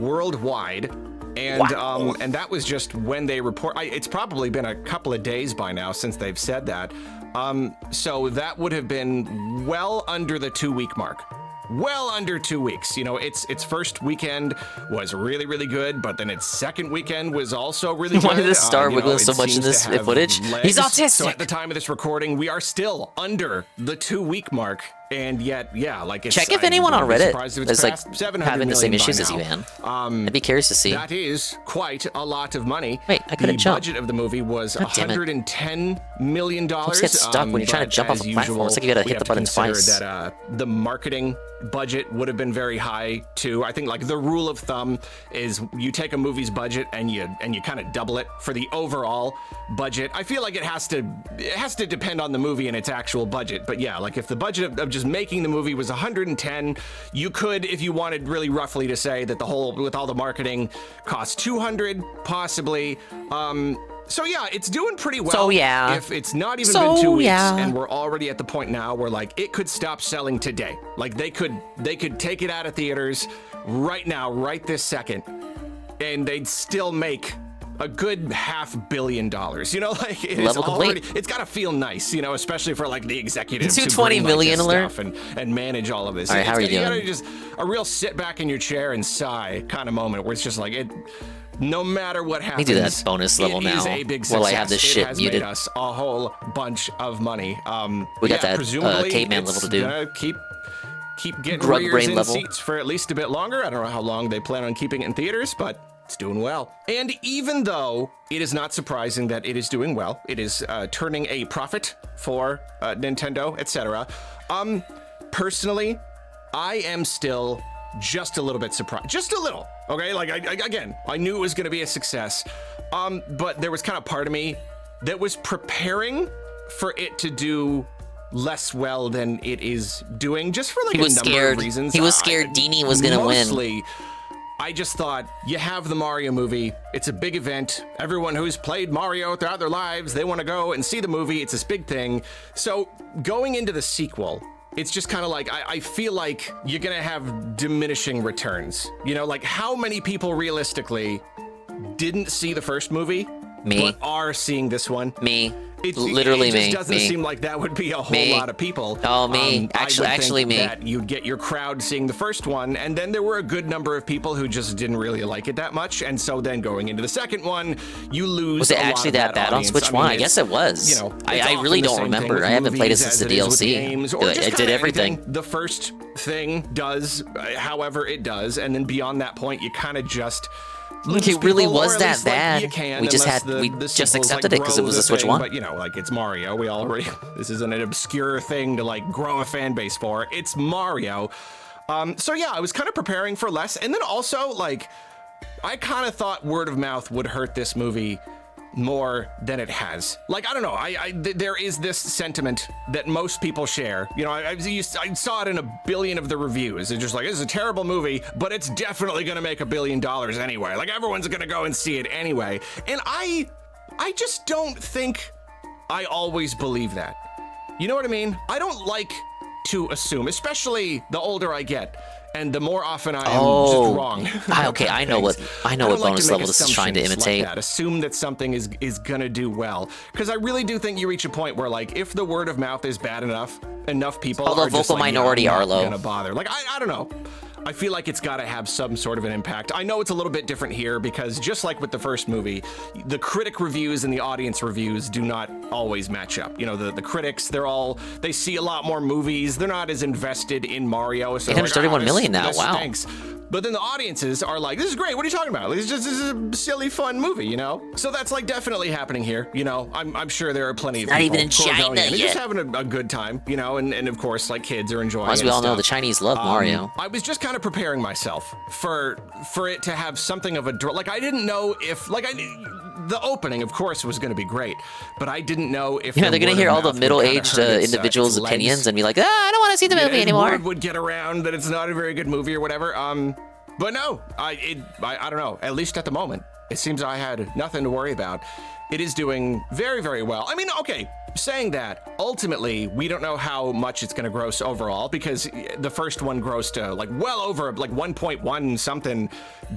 worldwide. And Wow. And that was just when they report. It's probably been a couple of days by now since they've said that. So that would have been well under the 2-week mark. Well under 2 weeks. You know, its first weekend was really, really good, but then its second weekend was also really good. Why did this star you wiggling know, so it much in seems this to have footage? legs. He's So autistic. at the time of this recording, we are still under the 2-week mark. And yet, yeah, like it's... Check if I anyone on wouldn't be Reddit surprised if it's is like past 700 having the same million by issues as you, now. man. I'd be curious to see. That is quite a lot of money. Wait, I couldn't The jump. budget of the movie was God damn it. $110 million. Just get stuck when you're trying to but jump off as a platform. It's like you gotta we hit have the button to consider twice. That the marketing budget would have been very high too. I think like the rule of thumb is you take a movie's budget and you kind of double it for the overall budget. I feel like it has to depend on the movie and its actual budget. But yeah, like if the budget of just making the movie was 110, you could, if you wanted really roughly to say that with all the marketing cost 200 possibly. So yeah, it's doing pretty well. So yeah. If it's not even So been 2 weeks yeah. and we're already at the point now where like it could stop selling today. Like they could take it out of theaters right now, right this second, and they'd still make a good $500 million. You know, like it is Level complete. already. It's got to feel nice, you know, especially for like the executives who 220 greenlight million this alert? stuff and manage all of this. All right, how are you You doing? gotta just a real sit back in your chair and sigh kind of moment where it's just like it. No matter what me happens, do that bonus level it is now a big while success. I have this It shit has muted. made us a whole bunch of money. We got that, presumably caveman level it's to do. gonna keep getting Grug rears brain in level. seats for at least a bit longer. I don't know how long they plan on keeping it in theaters, but it's doing well. And even though it is not surprising that it is doing well, it is turning a profit for Nintendo, etc. Personally, I am still just a little bit surprised. Just a little, okay? Like, I knew it was gonna be a success, but there was kind of part of me that was preparing for it to do less well than it is doing, just for like He was a number scared. of reasons. He was scared Deanie was gonna win. Mostly, I just thought, you have the Mario movie, it's a big event, everyone who's played Mario throughout their lives, they want to go and see the movie, it's this big thing. So going into the sequel, it's just kind of like, I feel like you're gonna have diminishing returns. You know, like how many people realistically didn't see the first movie but are seeing this one. Me. It Literally just me. doesn't seem like that would be a whole lot of people. Oh, me. Actually, me. That you'd get your crowd seeing the first one, and then there were a good number of people who just didn't really like it that much, and so then going into the second one, you lose. Was it actually that bad on Switch 1? I guess it was. You know, I really don't remember. I haven't played it since the DLC. It did everything. The first thing does, however it does, and then beyond that point, you kind of just. It really was that bad. We just accepted it because it was a Switch 1. But you know, like it's Mario. We already this isn't an obscure thing to like grow a fan base for. It's Mario. So yeah, I was kind of preparing for less, and then also like I kind of thought word of mouth would hurt this movie more than it has. Like, I don't know, there is this sentiment that most people share. You know, I saw it in a billion of the reviews. It's just like, this is a terrible movie, but it's definitely gonna make $1 billion anyway. Like, everyone's gonna go and see it anyway. And I just don't think I always believe that. You know what I mean? I don't like to assume, especially the older I get. And the more often I am just wrong. Okay, I know what bonus level this is trying to imitate. Like that. Assume that something is gonna do well, because I really do think you reach a point where like if the word of mouth is bad enough people although are just vocal like, minority are not low. Gonna bother. Like I don't know. I feel like it's got to have some sort of an impact. I know it's a little bit different here because just like with the first movie, the critic reviews and the audience reviews do not always match up. You know, the critics, they see a lot more movies. They're not as invested in Mario. So 831 million now. This wow. Stinks. But then the audiences are like, this is great. What are you talking about? This is a silly, fun movie, you know? So that's like definitely happening here. You know, I'm sure there are plenty of people not even in China yet. They're just having a good time, you know, and of course, like kids are enjoying it. As we all know, the Chinese love Mario. I was just kind of preparing myself for it to have something of a, like I didn't know if, like the opening, of course, was going to be great, but I didn't know if they're going to hear all the middle-aged individuals' opinions and be like, I don't want to see the movie anymore. Word would get around that it's not a very good movie or whatever. But no, I don't know. At least at the moment, it seems I had nothing to worry about. It is doing very, very well. I mean, okay, saying that, ultimately, we don't know how much it's going to gross overall because the first one grossed like well over like 1.1 something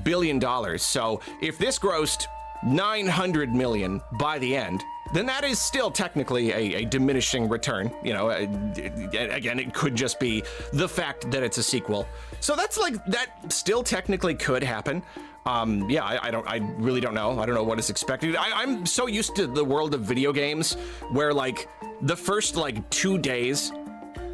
billion. So if this grossed 900 million by the end, then that is still technically a diminishing return. You know, again, it could just be the fact that it's a sequel. So that's like, that still technically could happen. Yeah, I really don't know. I don't know what is expected. I'm so used to the world of video games where like the first like 2 days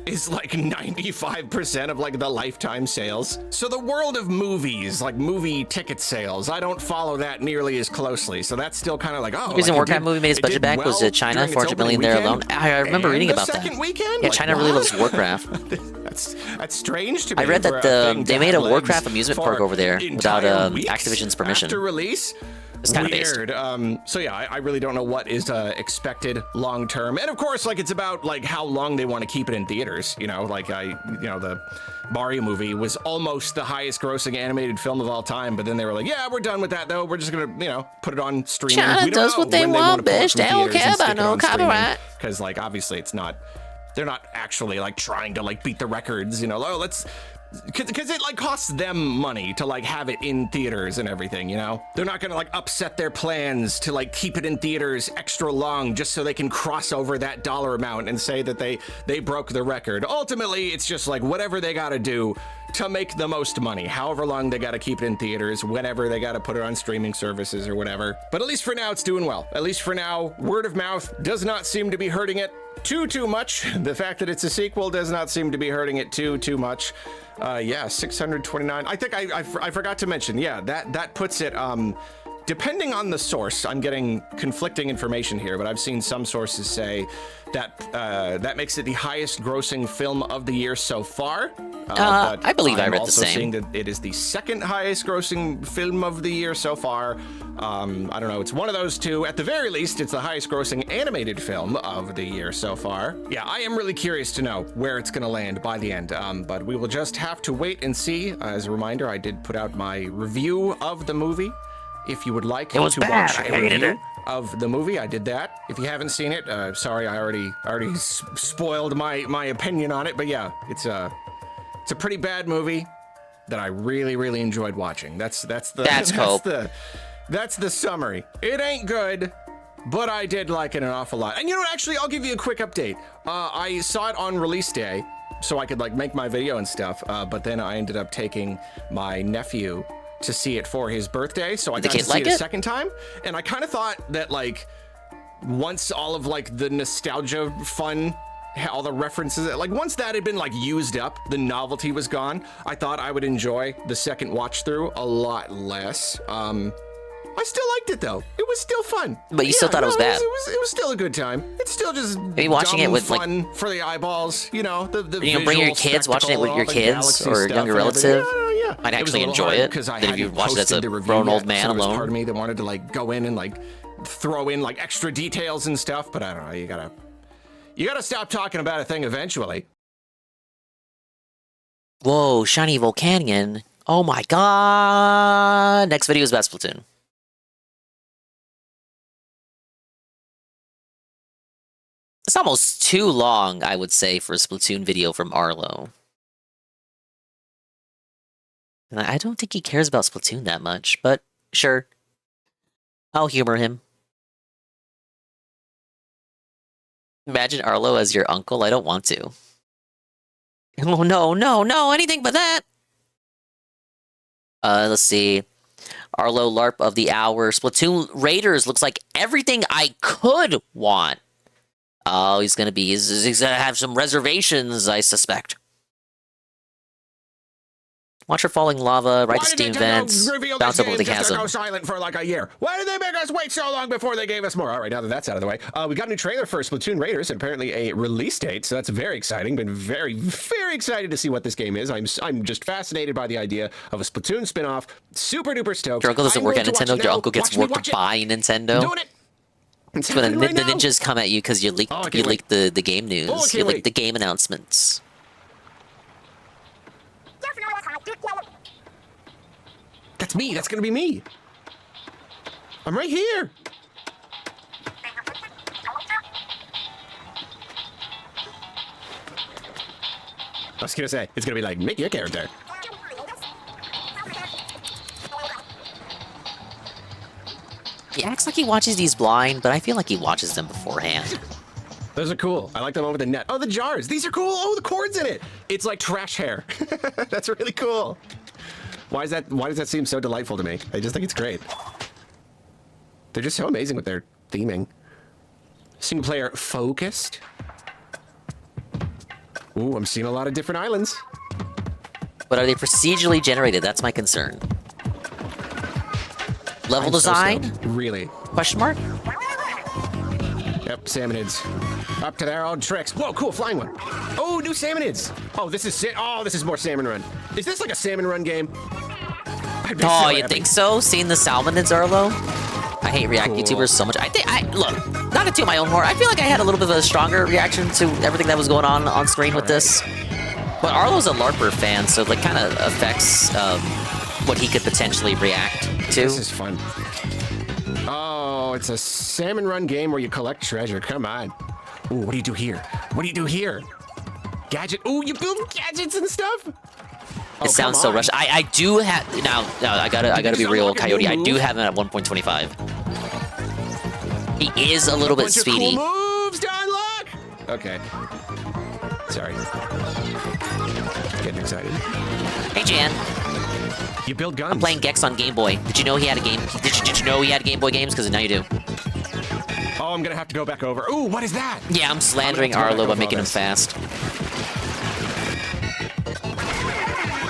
is like 95% of like the lifetime sales. So the world of movies, like movie ticket sales, I don't follow that nearly as closely. So that's still kind of like, oh. The reason Warcraft movie made its budget back was China, 400 million there alone. I remember reading about that. Weekend? Yeah, like, China really loves Warcraft. That's strange to me. I read that they made a Warcraft amusement park over there without Activision's permission. After release? It's kind of weird. So yeah, I really don't know what is expected long term, and of course, like it's about like how long they want to keep it in theaters. You know, like the Mario movie was almost the highest grossing animated film of all time, but then they were like, yeah, we're done with that though. We're just gonna put it on streaming. China does what they want, bitch. They don't care about no copyright. Because like obviously it's not. They're not actually like trying to like beat the records. You know, let's. Because it like costs them money to like have it in theaters and everything, you know? They're not gonna like upset their plans to like keep it in theaters extra long just so they can cross over that dollar amount and say that they broke the record. Ultimately, it's just like whatever they gotta do to make the most money, however long they gotta keep it in theaters, whenever they gotta put it on streaming services or whatever. But at least for now, it's doing well. At least for now, word of mouth does not seem to be hurting it too much. The fact that it's a sequel does not seem to be hurting it too much. Yeah, 629. I think I forgot to mention, yeah, that puts it, depending on the source, I'm getting conflicting information here, but I've seen some sources say that that makes it the highest grossing film of the year so far. But I believe I read the same. I'm also seeing that it is the second highest grossing film of the year so far. I don't know, it's one of those two. At the very least, it's the highest grossing animated film of the year so far. Yeah, I am really curious to know where it's gonna land by the end, but we will just have to wait and see. As a reminder, I did put out my review of the movie. If you would like to watch a review of the movie, I did that. If you haven't seen it, sorry, I already spoiled my opinion on it, but yeah, it's a pretty bad movie that I really enjoyed watching. That's the summary. It ain't good, but I did like it an awful lot. And you know what, actually, I'll give you a quick update. I saw it on release day, so I could like make my video and stuff, but then I ended up taking my nephew to see it for his birthday, so I got to see it a second time, and I kind of thought that like once all of like the nostalgia fun, all the references, like once that had been like used up, the novelty was gone, I thought I would enjoy the second watch through a lot less. I still liked it though. It was still fun. But you still thought it was bad. It was still a good time. It's still just maybe watching it with fun like for the eyeballs. You know, the you know, bring your kids, watching it with your kids or younger relative. Might actually enjoy it. Than if you watch it as a grown old man alone. Part of me that wanted to like go in and like throw in like extra details and stuff, but I don't know. You gotta stop talking about a thing eventually. Whoa, shiny Volcanion. Oh my god. Next video is about Splatoon. It's almost too long, I would say, for a Splatoon video from Arlo. And I don't think he cares about Splatoon that much, but sure. I'll humor him. Imagine Arlo as your uncle. I don't want to. Oh, no, anything but that! Let's see. Arlo LARP of the hour. Splatoon Raiders looks like everything I could want. Oh, he's gonna have some reservations, I suspect. Watch her falling lava, ride the steam vents, bounce over the chasm. Go silent for like a year. Why did they make us wait so long before they gave us more? All right, now that that's out of the way, we got a new trailer for Splatoon Raiders and apparently a release date, so that's very exciting. Been very, very excited to see what this game is. I'm just fascinated by the idea of a Splatoon spin-off. Super duper stoked. Your uncle doesn't work at Nintendo. Your uncle gets worked by Nintendo. Doing it. It's when the ninjas come at you because you leaked the game news. You leaked the game announcements. That's me. That's gonna be me. I'm right here. I was gonna say, it's gonna be like, make your character. He acts like he watches these blind, but I feel like he watches them beforehand. Those are cool. I like them over the net. Oh, the jars. These are cool. Oh, the cords in it. It's like trash hair. That's really cool. Why does that seem so delightful to me? I just think it's great. They're just so amazing with their theming. Single player focused. Ooh, I'm seeing a lot of different islands. But are they procedurally generated? That's my concern. Level design? So really? Question mark? Yep, salmonids. Up to their old tricks. Whoa, cool, flying one. Oh, new salmonids. Oh, this is more Salmon Run. Is this like a Salmon Run game? Oh, you think so? Seeing the Salmonids, Arlo? I hate React YouTubers so much. Look, not to toot my own horn. I feel like I had a little bit of a stronger reaction to everything that was going on screen with this. But Arlo's a LARPer fan, so it like kind of affects what he could potentially react to. This is fun. Oh, it's a Salmon Run game where you collect treasure. Come on. Ooh, what do you do here? What do you do here? Gadget. Ooh, you build gadgets and stuff? It sounds so rushed. I do have now. I gotta be real, Coyote. I do have him at 1.25. He is a little bit speedy. Cool moves to unlock. Okay. Sorry. Getting excited. Hey, Jan. You build guns. I'm playing Gex on Game Boy. Did you know he had a game? Did you know he had Game Boy games? Because now you do. Oh, I'm gonna have to go back over. Ooh, what is that? Yeah, I'm slandering Arlo by making him fast.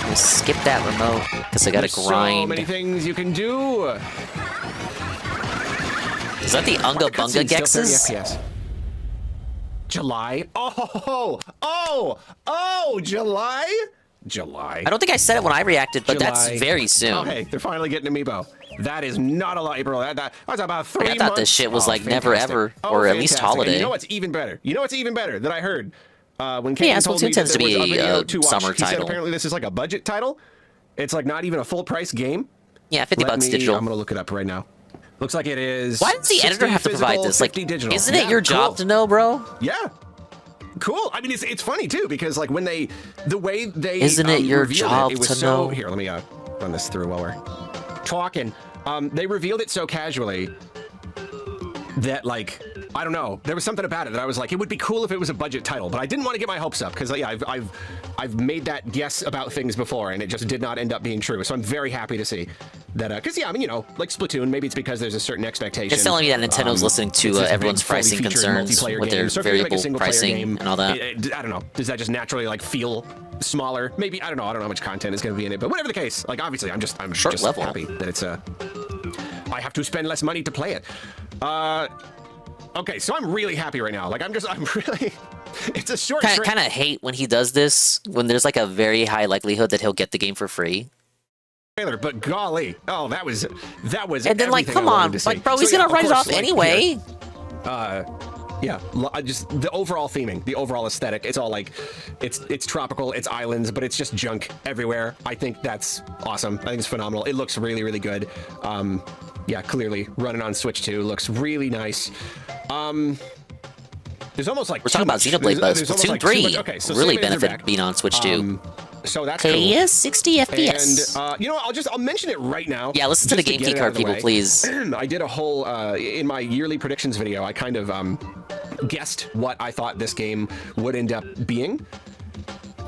We'll skip that remote because I gotta grind. So many things you can do. Is that the Unga Bunga Gexes? Yes. July. Oh, July. I don't think I said it when I reacted, but July. that's very soon. Oh, hey, they're finally getting amiibo. That is not a lot, April. That's about 3 months. I thought this shit was like never ever, or at least holiday. And you know what's even better? that I heard? When Kane told me tends that to there was be a video a to watch, summer he said title. apparently this is like a budget title. It's like not even a full price game. Yeah, 50 bucks digital. I'm gonna look it up right now. Looks like it is. Why does the editor have to provide this? Like, digital. isn't it your job to know, bro? Yeah. Cool. I mean, it's funny too because like when the way they isn't it your job it was to so, know? Here, let me run this through while we're talking. They revealed it so casually that like I don't know, there was something about it that I was like, it would be cool if it was a budget title, but I didn't want to get my hopes up because yeah, I've made that guess about things before and it just did not end up being true. So I'm very happy to see that because yeah, I mean, you know, like Splatoon, maybe it's because there's a certain expectation. It's telling me that Nintendo's listening to everyone's pricing concerns with their variable pricing and all that. I don't know. Does that just naturally like feel smaller? Maybe I don't know how much content is going to be in it, but whatever the case, like obviously I'm just happy that it's I have to spend less money to play it. Okay, so I'm really happy right now. Like I'm really. It's a short. Kind of hate when he does this when there's like a very high likelihood that he'll get the game for free. Trailer, but golly, oh that was. And then like, come on, like bro, he's gonna write it off anyway. Yeah, just the overall theming, the overall aesthetic. It's all like, it's tropical, it's islands, but it's just junk everywhere. I think that's awesome. I think it's phenomenal. It looks really, really good. Yeah, clearly running on Switch 2 looks really nice. There's almost like we're talking about Xenoblade, but Splatoon 3 so really benefited being on Switch 2. So that's cool. 60 FPS. And you know what, I'll mention it right now. Yeah, listen to the game key card, people, please. I did a whole in my yearly predictions video. I kind of guessed what I thought this game would end up being.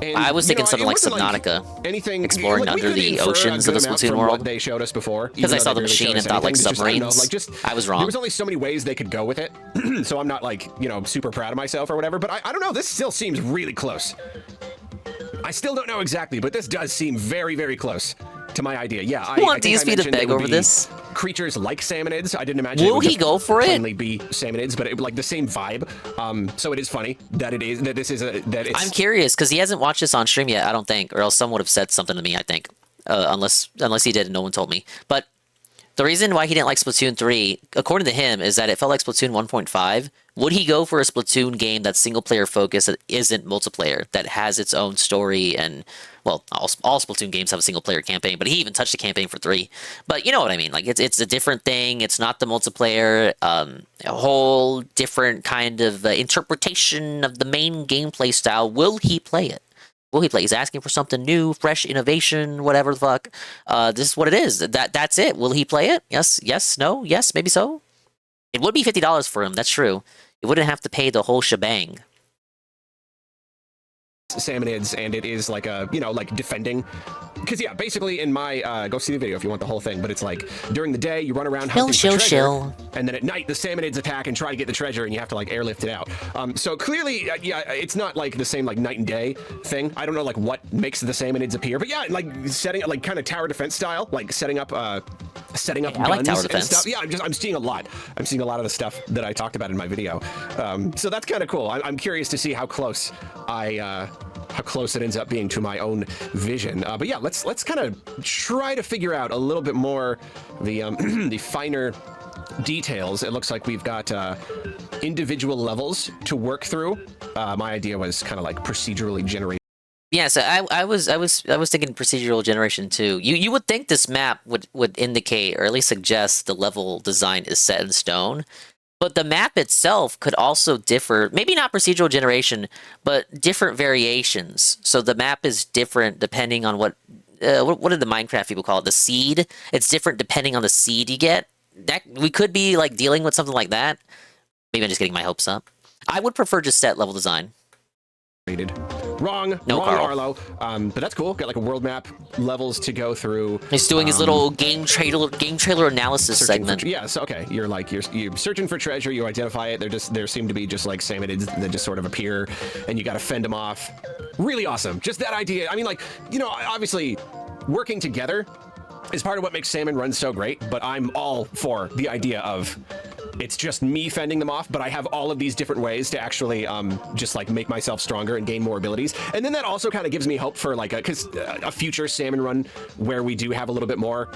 And, I was thinking something like Subnautica, anything exploring under the oceans of the Splatoon world. They showed us before because I saw the machine and thought like submarines. I was wrong. There was only so many ways they could go with it, so I'm not like super proud of myself or whatever. But I don't know. This still seems really close. I still don't know exactly, but this does seem very, very close to my idea. Yeah, I want DSP to beg over this. Creatures like salmonids. I didn't imagine. Will he go for it? Plainly be salmonids, but it like the same vibe. So it is funny that I'm curious because he hasn't watched this on stream yet. I don't think, or else someone would have said something to me. I think, unless he did and no one told me. But the reason why he didn't like Splatoon 3, according to him, is that it felt like Splatoon 1.5. Would he go for a Splatoon game that's single-player focused, that isn't multiplayer, that has its own story and, well, all Splatoon games have a single-player campaign, but he even touched the campaign for 3. But you know what I mean? Like, it's a different thing. It's not the multiplayer. A whole different kind of interpretation of the main gameplay style. Will he play it? Will he play? He's asking for something new, fresh, innovation, whatever the fuck. This is what it is. That's it. Will he play it? Yes, yes, no, yes, maybe so. It would be $50 for him. That's true. He wouldn't have to pay the whole shebang. Salmonids, and it is like a, like defending. Because yeah, basically in my, go see the video if you want the whole thing, but it's like during the day you run around hunting for treasure, and then at night the salmonids attack and try to get the treasure and you have to like airlift it out. So clearly, yeah, it's not like the same like night and day thing. I don't know like what makes the salmonids appear, but yeah, like setting like kind of tower defense style, like setting up guns I like tower defense. And stuff. Yeah, I'm seeing a lot. I'm seeing a lot of the stuff that I talked about in my video. So that's kind of cool. I'm curious to see how close how close it ends up being to my own vision. But yeah, let's kind of try to figure out a little bit more the the finer details. It looks like we've got individual levels to work through. My idea was kind of like procedurally generated. Yeah, so I was thinking procedural generation too. You would think this map would indicate or at least suggest the level design is set in stone. But the map itself could also differ, maybe not procedural generation, but different variations. So the map is different depending on what did the Minecraft people call it? The seed. It's different depending on the seed you get. That we could be like dealing with something like that. Maybe I'm just getting my hopes up. I would prefer just set level design. Wrong, no, wrong, Carl. Arlo. But that's cool. Got like a world map, levels to go through. He's doing his little game trailer analysis segment. Yeah, so okay, you're searching for treasure. You identify it. There seem to be just like salmonids that just sort of appear, and you got to fend them off. Really awesome. Just that idea. I mean, like obviously, working together is part of what makes Salmon run so great. But I'm all for the idea of. It's just me fending them off, but I have all of these different ways to actually just like make myself stronger and gain more abilities. And then that also kind of gives me hope for like a future Salmon run where we do have a little bit more,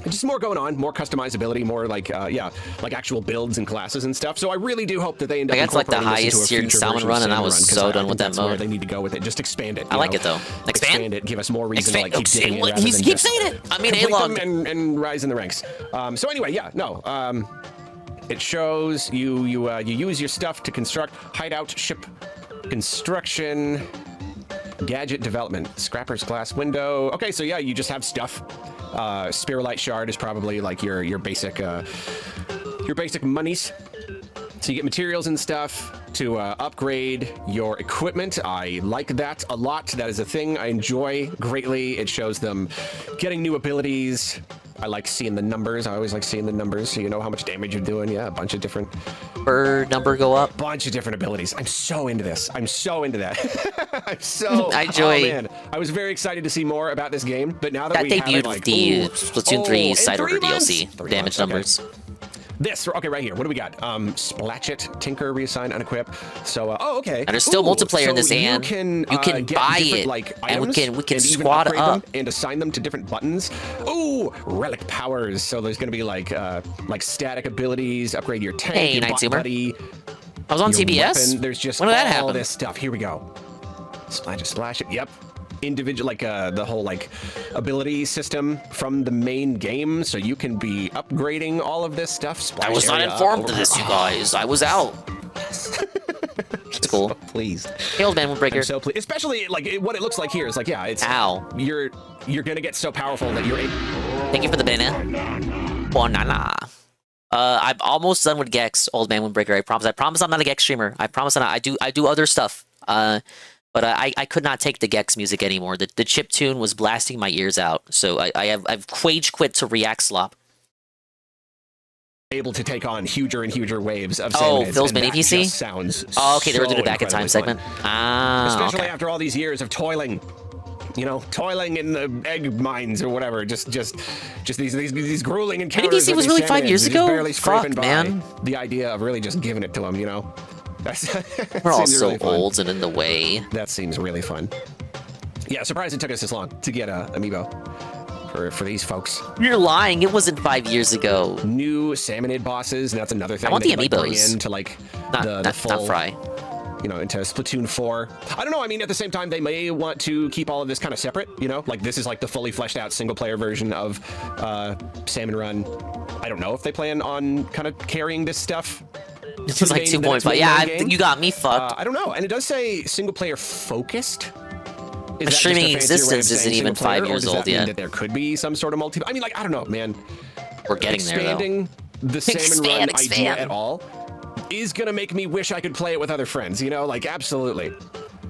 just more going on, more customizability, more like like actual builds and classes and stuff. So I really do hope that they end up incorporating like the highest tiered Salmon run, and I was so done with that mode. Where they need to go with it. Just expand it. I like it though. Expand it. Give us more reason to like keep digging it. He keeps saying it. I mean, A-log and rise in the ranks. So anyway, yeah, no. It shows you use your stuff to construct hideout, ship construction, gadget development, scrapper's glass window. Okay, so yeah, you just have stuff. Spirulite shard is probably like your basic monies. So you get materials and stuff to upgrade your equipment. I like that a lot. That is a thing I enjoy greatly. It shows them getting new abilities. I like seeing the numbers. I always like seeing the numbers so you know how much damage you're doing. Yeah, a bunch of different... Bird number go up. Bunch of different abilities. I'm so into this. I'm so into that. I'm so... I enjoy... Oh, man. I was very excited to see more about this game, but now that That we have it, debuted like... the ooh, Splatoon 3 side order months? DLC. 3 Damage months, okay. numbers. This, okay, right here. What do we got? Splatchet, Tinker, Reassign, Unequip. So, oh, okay. And there's still multiplayer in this, so and you can get buy different, it, like, and we items can and even squad upgrade up. them and assign them to different buttons. Ooh, relic powers. So there's gonna be like static abilities, upgrade your tank, Hey, your Night bot Zoomer. buddy. I was on your TBS. weapon. There's just When did that all happen? this stuff. Here we go. Splash it. Yep. Individual, like the whole like ability system from the main game, so you can be upgrading all of this stuff. Splash I was not area informed over- of this, you guys. I was out. It's cool. So pleased. Hey, old man, Windbreaker. I'm so pleased. Especially like what it looks like here is like, yeah, it's Ow. You're gonna get so powerful that you're able. Thank you for the banana. Banana. I'm almost done with Gex, old man Windbreaker. I promise. I promise I'm not a Gex streamer. I promise I'm not. I do other stuff. But I could not take the Gex music anymore. The chip tune was blasting my ears out. So I've quage quit to React Slop. Able to take on huger and huger waves of Oh, Salmonids, Phil's and mini that PC? just sounds Oh, okay, they were doing so it back in time incredibly segment. fun. Ah, Especially okay. after all these years of toiling. You know, toiling in the egg mines or whatever. Just these grueling encounters. Mini PC with was these really 5 Salmonids, years just ago? barely scraping Fuck, by. man. The idea of really just giving it to them, you know. We're all Seems so really fun. old and in the way. That seems really fun. Yeah, surprised it took us this long to get amiibo for these folks. You're lying. It wasn't 5 years ago. New Salmonid bosses, and that's another thing. I want that the you, like, bring amiibos. into like Not the full, not Fry. You know, into Splatoon 4. I don't know. I mean, at the same time, they may want to keep all of this kind of separate. You know, like this is like the fully fleshed out single player version of Salmon Run. I don't know if they plan on kind of carrying this stuff. This was like 2.5. Yeah, you got me fucked. I don't know. And it does say single player focused. Is that streaming just a fancier way of existence isn't saying even single player, 5 or years does that old mean yet. That there could be some sort of multi. I mean, like, I don't know, man. We're getting there, though. Expanding the Salmon Run idea Expand. at all is gonna make me wish I could play it with other friends. You know, like absolutely.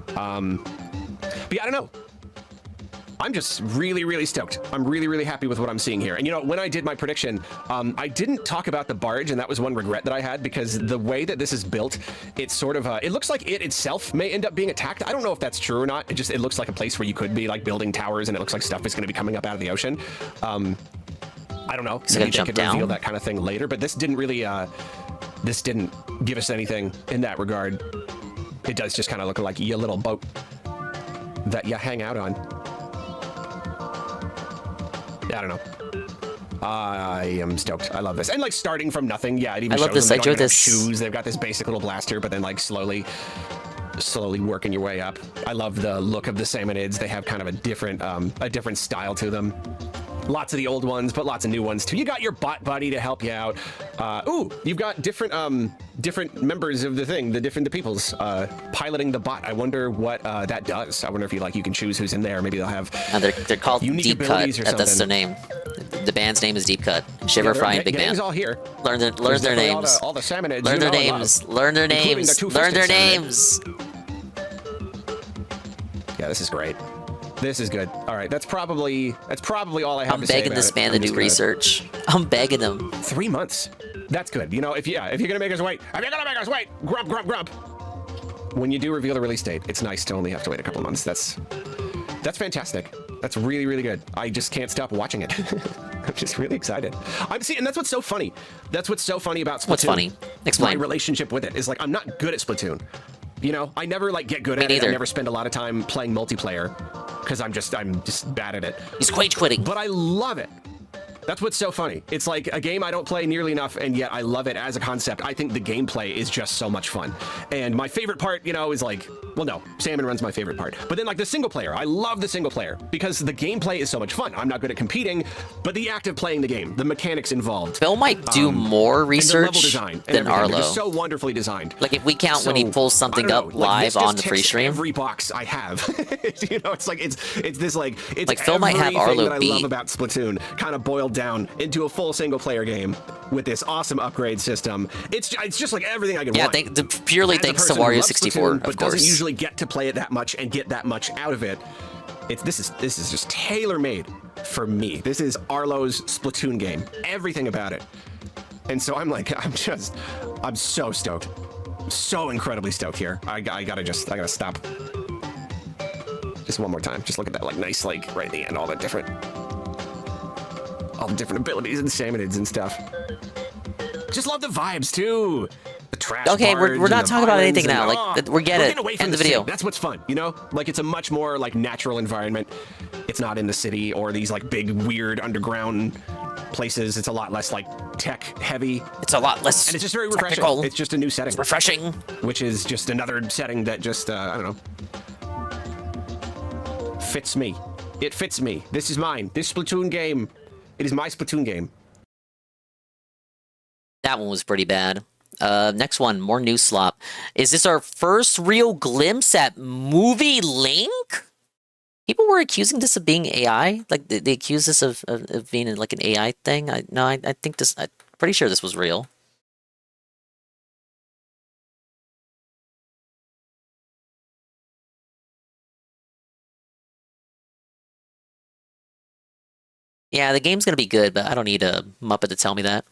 But yeah, I don't know. I'm just really, really stoked. I'm really, really happy with what I'm seeing here. And you know, when I did my prediction, I didn't talk about the barge, and that was one regret that I had, because the way that this is built, it's sort of, it looks like it itself may end up being attacked. I don't know if that's true or not. It looks like a place where you could be like building towers, and it looks like stuff is going to be coming up out of the ocean. I don't know. So Maybe jump they could reveal down? that kind of thing later, but this didn't really, this didn't give us anything in that regard. It does just kind of look like a little boat that you hang out on. Yeah, I don't know. I am stoked. I love this. And like starting from nothing, yeah, it even I love shows this. them I they don't enjoy even have this. shoes. They've got this basic little blaster, but then like slowly working your way up. I love the look of the Salmonids. They have kind of a different style to them. Lots of the old ones, but lots of new ones too. You got your bot buddy to help you out. Ooh, you've got different members of the peoples piloting the bot. I wonder what that does. I wonder if you can choose who's in there. Maybe they'll have They're called unique Deep Cut. abilities or That's their something. name. The band's name is Deep Cut. Shiver, Fry, and Big Gang's Man. all here. Learn their There's names. definitely all the Salmonids. Learn you their know and names. love, Learn their including names. the Learn their two-fisted names. Yeah, this is great. This is good. All right, that's probably all I have I'm to say begging about this it. man to I'm do just gonna- research. I'm begging him. 3 months. That's good. You know, if you're gonna make us wait, grump. When you do reveal the release date, it's nice to only have to wait a couple months. That's fantastic. That's really, really good. I just can't stop watching it. I'm just really excited. And that's what's so funny. That's what's so funny about Splatoon. What's funny? Explain. My relationship with it is like I'm not good at Splatoon. You know, I never like get good at it. I never spend a lot of time playing multiplayer because I'm just bad at it. He's quage quitting. But I love it. That's what's so funny. It's like a game I don't play nearly enough, and yet I love it as a concept. I think the gameplay is just so much fun. And my favorite part, you know, is like Well, no, Salmon Run's my favorite part. But then like the single player, I love the single player because the gameplay is so much fun. I'm not good at competing, but the act of playing the game, the mechanics involved. Phil might do more research than Arlo. They're so wonderfully designed. Like if we count when he pulls something up live on the free stream. Every box I have, you know, it's like it's this like it's like Phil might have Arlo that I love about Splatoon kind of boiled down into a full single player game with this awesome upgrade system. It's just like everything I could want. Yeah, purely thanks to Wario 64, but of course. Doesn't usually get to play it that much and get that much out of it. This is just tailor-made for me. This is Arlo's Splatoon game. Everything about it. And so I'm so stoked. So incredibly stoked here. I gotta stop. Just one more time. Just look at that like nice like right at the end, all the different abilities and salmonids and stuff. Just love the vibes too. The trash. Okay, we're not talking about anything now. Like we get it. End the video. That's what's fun, you know? Like it's a much more like natural environment. It's not in the city or these like big weird underground places. It's a lot less like tech heavy. It's a lot less. And it's just very refreshing. Technical. It's just a new setting. It's refreshing. Which is just another setting that just I don't know. Fits me. It fits me. This is mine. This Splatoon game. It is my Splatoon game. That one was pretty bad. Next one, more news slop. Is this our first real glimpse at movie Link? People were accusing this of being AI. Like they accused this of being like an AI thing. I think this. I'm pretty sure this was real. Yeah, the game's gonna be good, but I don't need a Muppet to tell me that.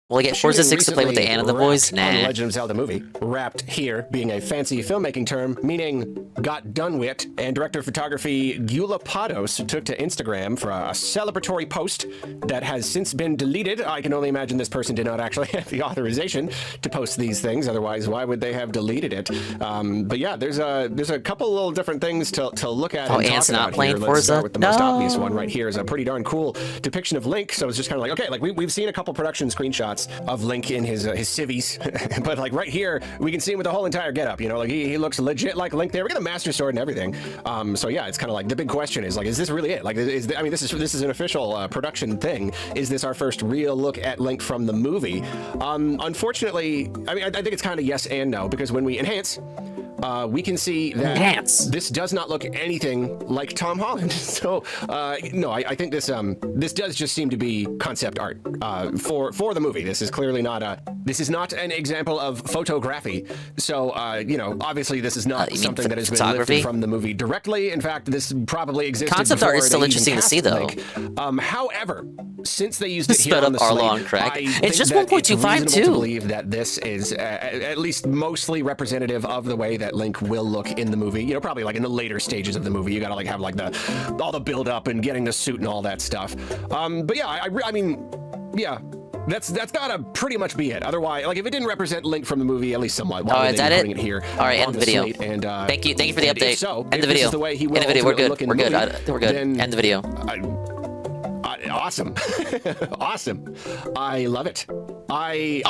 Will I get Forza 6 to play with the Anna the voice? Nah. On the Legend of Zelda movie. Wrapped here being a fancy filmmaking term, meaning got done with, and director of photography Gyula Pados took to Instagram for a celebratory post that has since been deleted. I can only imagine this person did not actually have the authorization to post these things, otherwise why would they have deleted it? But yeah, there's a couple little different things to look at and Ant's talk not about playing here. Forza? Let's start with the most obvious one right here is a pretty darn cool depiction of Link. So it's just kind of like, okay, like we've seen a couple production screenshots of Link in his civvies, but like right here we can see him with the whole entire getup. You know, like he looks legit like Link there. We got a Master Sword and everything. So yeah, it's kind of like the big question is like, is this really it? Like, I mean, this is an official production thing. Is this our first real look at Link from the movie? Unfortunately, I mean, I think it's kind of yes and no, because when we enhance, we can see that this does not look anything like Tom Holland. So no, I think this does just seem to be concept art for the movie. This is clearly not an example of photography. So you know, obviously this is not something that has been lifted from the movie directly. In fact, this probably existed. Concept art is still interesting to see, though. However, since they used it here Sped on up the Arlo on slate, crack. I It's think just that 1.25 it's too. reasonable to believe that this is at least mostly representative of the way that Link will look in the movie. You know, probably like in the later stages of the movie, you gotta like have like all the build up and getting the suit and all that stuff. But yeah, I mean, yeah. That's gotta pretty much be it. Otherwise, like if it didn't represent Link from the movie, at least somewhat, why would they be putting it here? All right, end the video. And, thank you for the update. So, end the video. The way he end the video. We're good. We're good. We're good. Then, end the video. Awesome. Awesome. I love it. I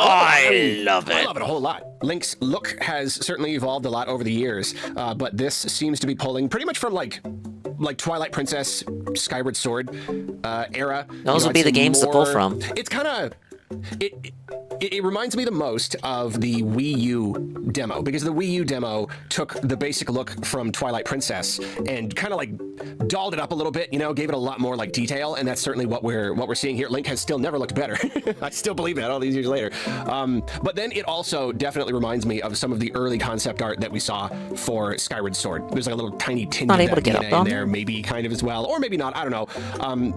love it. I love it a whole lot. Link's look has certainly evolved a lot over the years, but this seems to be pulling pretty much from like Twilight Princess, Skyward Sword era. Those would be the games to pull from. It's kind of it reminds me the most of the Wii U demo, because the Wii U demo took the basic look from Twilight Princess and kind of like dolled it up a little bit, you know, gave it a lot more like detail, and that's certainly what we're seeing here. Link has still never looked better. I still believe that all these years later. But then it also definitely reminds me of some of the early concept art that we saw for Skyward Sword. There's like a little tiny tinge of that DNA in there, maybe kind of as well, or maybe not. I don't know.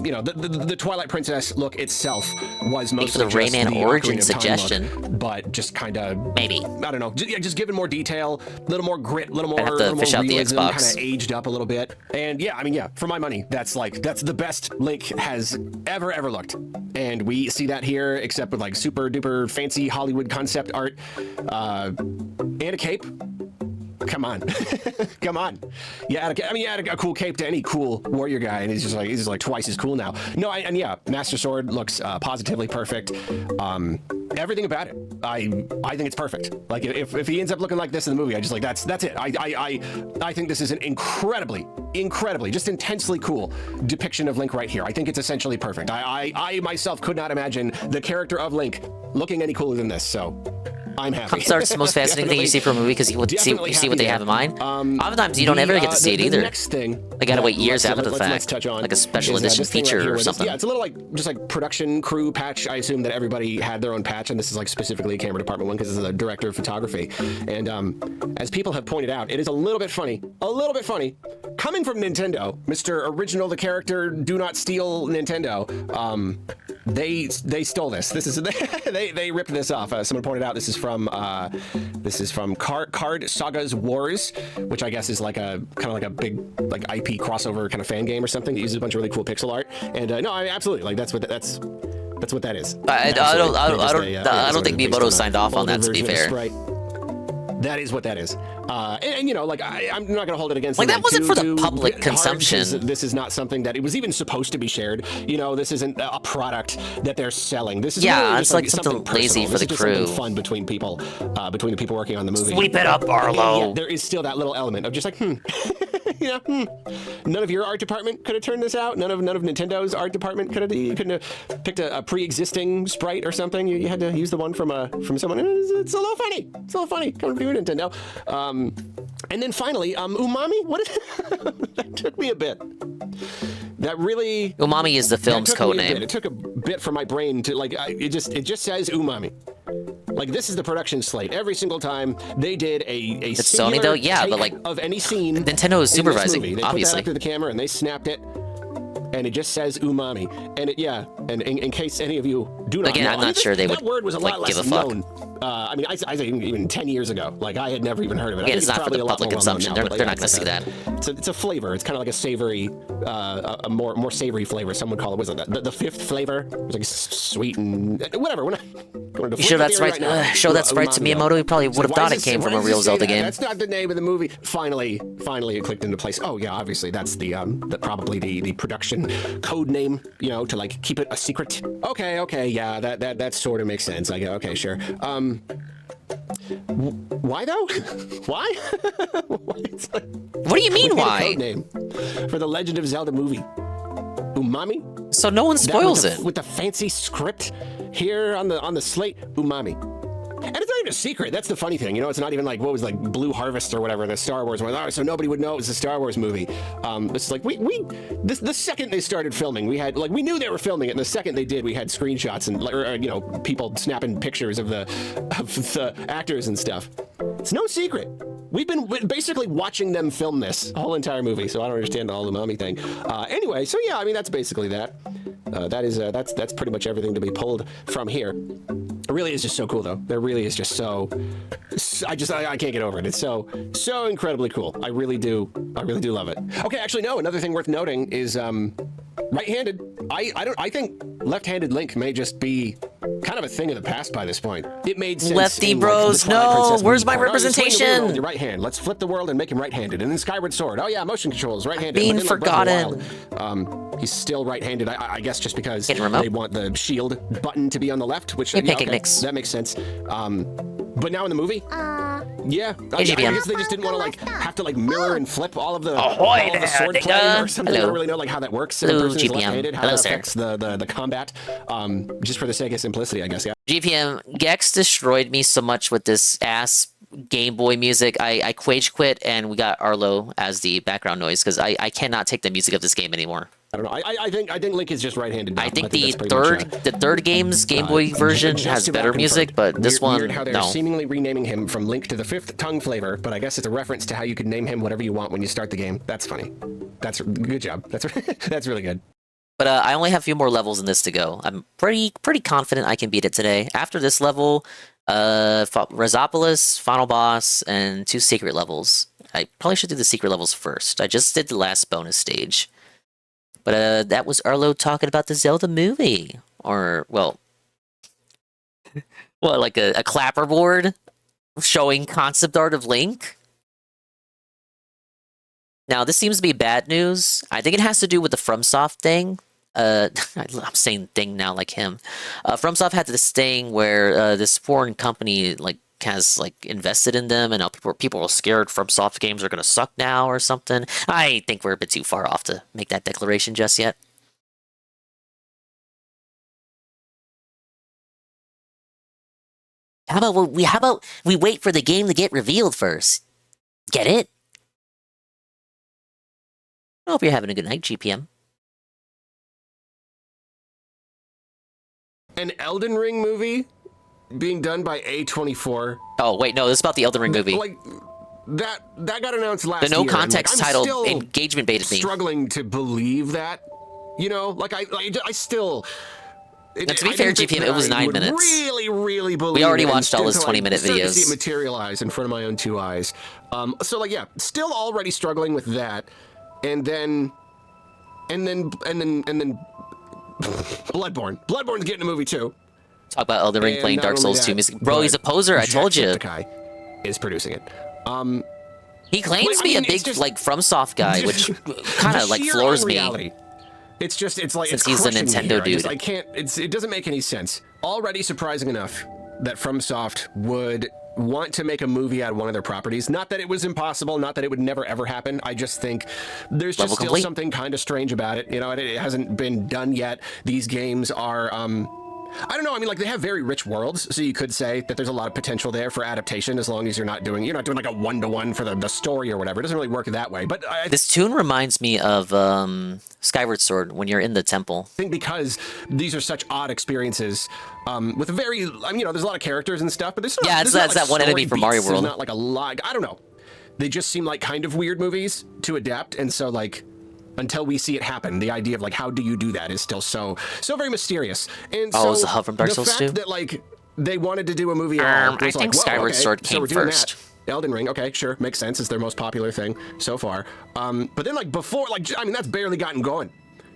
You know, the Twilight Princess look itself was mostly just Rayman origin suggestion, look, but just kind of maybe, I don't know, just given more detail, a little more grit, a little more realism, kind of aged up a little bit. And yeah, I mean, yeah, for my money, that's the best Link has ever looked. And we see that here, except with like super duper fancy Hollywood concept art and a cape. Come on. Come on. Yeah, I mean, you add a cool cape to any cool warrior guy, and he's just like twice as cool now. No, and yeah, Master Sword looks positively perfect. everything about it. I think it's perfect. Like if he ends up looking like this in the movie, I just like that's it. I think this is an incredibly, just intensely cool depiction of Link right here. I think it's essentially perfect. I myself could not imagine the character of Link looking any cooler than this. So I'm happy. Concept art's the most fascinating thing you see from a movie because you see what they have in mind. Oftentimes you don't ever get to see it either. The next thing, they gotta wait years after the let's fact, touch on like a special edition this thing right feature here or with this- something. Yeah, it's a little like just like production crew patch. I assume that everybody had their own patch, and this is like specifically a camera department one because this is a director of photography. And as people have pointed out, it is a little bit funny, coming from Nintendo, Mr. Original the character, do not steal Nintendo. They stole this. This is they ripped this off. Someone pointed out this is from Card Sagas Wars, which I guess is like a kind of like a big like IP crossover kind of fan game or something that uses a bunch of really cool pixel art. And no, I absolutely like that's what that is. I don't think Miyamoto signed off on that, to be fair. That is what that is. And you know, like I'm not gonna hold it against like them, that wasn't for the public hard consumption. because this is not something that it was even supposed to be shared. You know, this isn't a product that they're selling. This is really it's just like something lazy personal. for the This is just crew. something fun between people, between the people working on the movie. Sweep it up, Arlo. And yet there is still that little element of just like, none of your art department could have turned this out. None of Nintendo's art department you couldn't have picked a pre-existing sprite or something. You had to use the one from someone. It's a little funny. It's a little funny coming from Nintendo. And then finally, umami. What is that? Took me a bit. That really. Umami is the film's code name. It took a bit for my brain to like. It just says umami. Like this is the production slate. Every single time they did a It's Sony though, yeah, but like of any scene. Nintendo is supervising, They obviously. put that up to the camera and they snapped it, and it just says umami. And and in case any of you do not Again, know, I'm not sure they that would word was a lot give less a fuck. known. I mean, I say even 10 years ago, like I had never even heard of it. I Yeah, think it's not for probably the a lot public more well-known consumption. now, but They're not it's gonna like see that. It's a flavor. It's kind of like a savory, a more savory flavor. Some would call it. Was it the fifth flavor? It was like sweet and whatever. We're not going to You show that's right. Show that's right to Miyamoto. He probably would have thought it came from a real Zelda game. That's not the name of the movie. Finally, it clicked into place. Oh yeah, obviously that's the probably the production code name. You know, to like keep it a secret. Okay, yeah, that sort of makes sense. Like, okay, sure. Why though? Why? What do you mean why? Code name for the Legend of Zelda movie. Umami. So no one spoils it it with the fancy script here on the slate. Umami. And it's not even a secret. That's the funny thing. You know, it's not even like what was like Blue Harvest or whatever, the Star Wars one. Oh, so nobody would know it was a Star Wars movie. It's like the second they started filming, we knew they were filming it. And the second they did, we had screenshots and people snapping pictures of the actors and stuff. It's no secret. We've been basically watching them film this whole entire movie, so I don't understand the whole umami thing. Anyway, so yeah, I mean that's basically that. That's pretty much everything to be pulled from here. It really is just so cool, though. It really is just so. I can't get over it. It's so incredibly cool. I really do love it. Okay, actually, no. Another thing worth noting is right-handed. I think left-handed Link may just be kind of a thing of the past by this point. It made sense. Lefty in, bros, like, the Twilight no. Princess Where's movie my part. Oh, you're swinging the wheel representation? with your right hand. Let's flip the world and make him right-handed. And then Skyward Sword. Oh yeah, motion controls, right-handed. Being But then, like, Breath of the forgotten. Wild, he's still right-handed. I guess just because Getting remote? they want the shield button to be on the left, which Hey, yeah, picnic mix. that makes sense. But now in the movie, yeah, I GBM. guess they just didn't want to have to mirror and flip all of the Ahoy the there, sword nigga. play or something. I Hello. don't really know how that works. Hello, If a person is GBM. left-handed, how Hello, that sir. affects the combat. Just for the sake of simplicity, I guess. Yeah. GPM, Gex destroyed me so much with this ass Game Boy music. I quage quit and we got Arlo as the background noise because I cannot take the music of this game anymore. I don't know. I think Link is just right-handed. Now. I think that's pretty the third game's Game Boy version just has about better music, but confirmed. this one, Weird how they're no. seemingly renaming him from Link to the fifth tongue flavor, but I guess it's a reference to how you can name him whatever you want when you start the game. That's funny. That's good job. That's really good. But I only have a few more levels in this to go. I'm pretty confident I can beat it today. After this level, Rhizopolis, final boss, and 2 secret levels. I probably should do the secret levels first. I just did the last bonus stage. But that was Arlo talking about the Zelda movie. Or, well, like a clapperboard showing concept art of Link? Now, this seems to be bad news. I think it has to do with the FromSoft thing. I'm saying thing now like him. FromSoft had this thing where this foreign company like has like invested in them, and now people are scared FromSoft games are gonna suck now or something. I think we're a bit too far off to make that declaration just yet. How about we wait for the game to get revealed first? Get it? I hope you're having a good night, GPM. An Elden Ring movie being done by A24. Oh wait, no, this is about the Elden Ring movie. Like that got announced last year. The no context like, title engagement baited me. Struggling to believe that, you know, like I still. And to be fair, GPM, it was 9 minutes. Really believe. We already watched all his 20-minute videos. To see it materialize in front of my own 2 eyes. So like, yeah, still already struggling with that, and then Bloodborne. Bloodborne's getting a movie too. Talk about Elden Ring playing Dark Souls 2 music. Bro, he's a poser. I told you. Guy is producing it. He claims to be a big like FromSoft guy, which kind of like floors me. It's like since it's he's a crushing Nintendo me here. dude. I can't. It doesn't make any sense. Already surprising enough that FromSoft would want to make a movie out of one of their properties. Not that it was impossible, not that it would never ever happen. I just think there's just still something kind of strange about it. You know, it hasn't been done yet. These games are I don't know. I mean, like they have very rich worlds, so you could say that there's a lot of potential there for adaptation, as long as you're not doing like a 1-to-1 for the story or whatever. It doesn't really work that way. But this tune reminds me of Skyward Sword when you're in the temple. I think because these are such odd experiences, with very, I mean, there's a lot of characters and stuff, but there's not, it's that one enemy from Mario World. There's not like a lot. I don't know. They just seem like kind of weird movies to adapt, and so like. Until we see it happen, the idea of like how do you do that is still so very mysterious. And so is the hub from Dark Souls 2? That like they wanted to do a movie. I think Skyward Sword came first. Elden Ring, okay, sure, makes sense. It's their most popular thing so far. But then like before, like I mean, that's barely gotten going.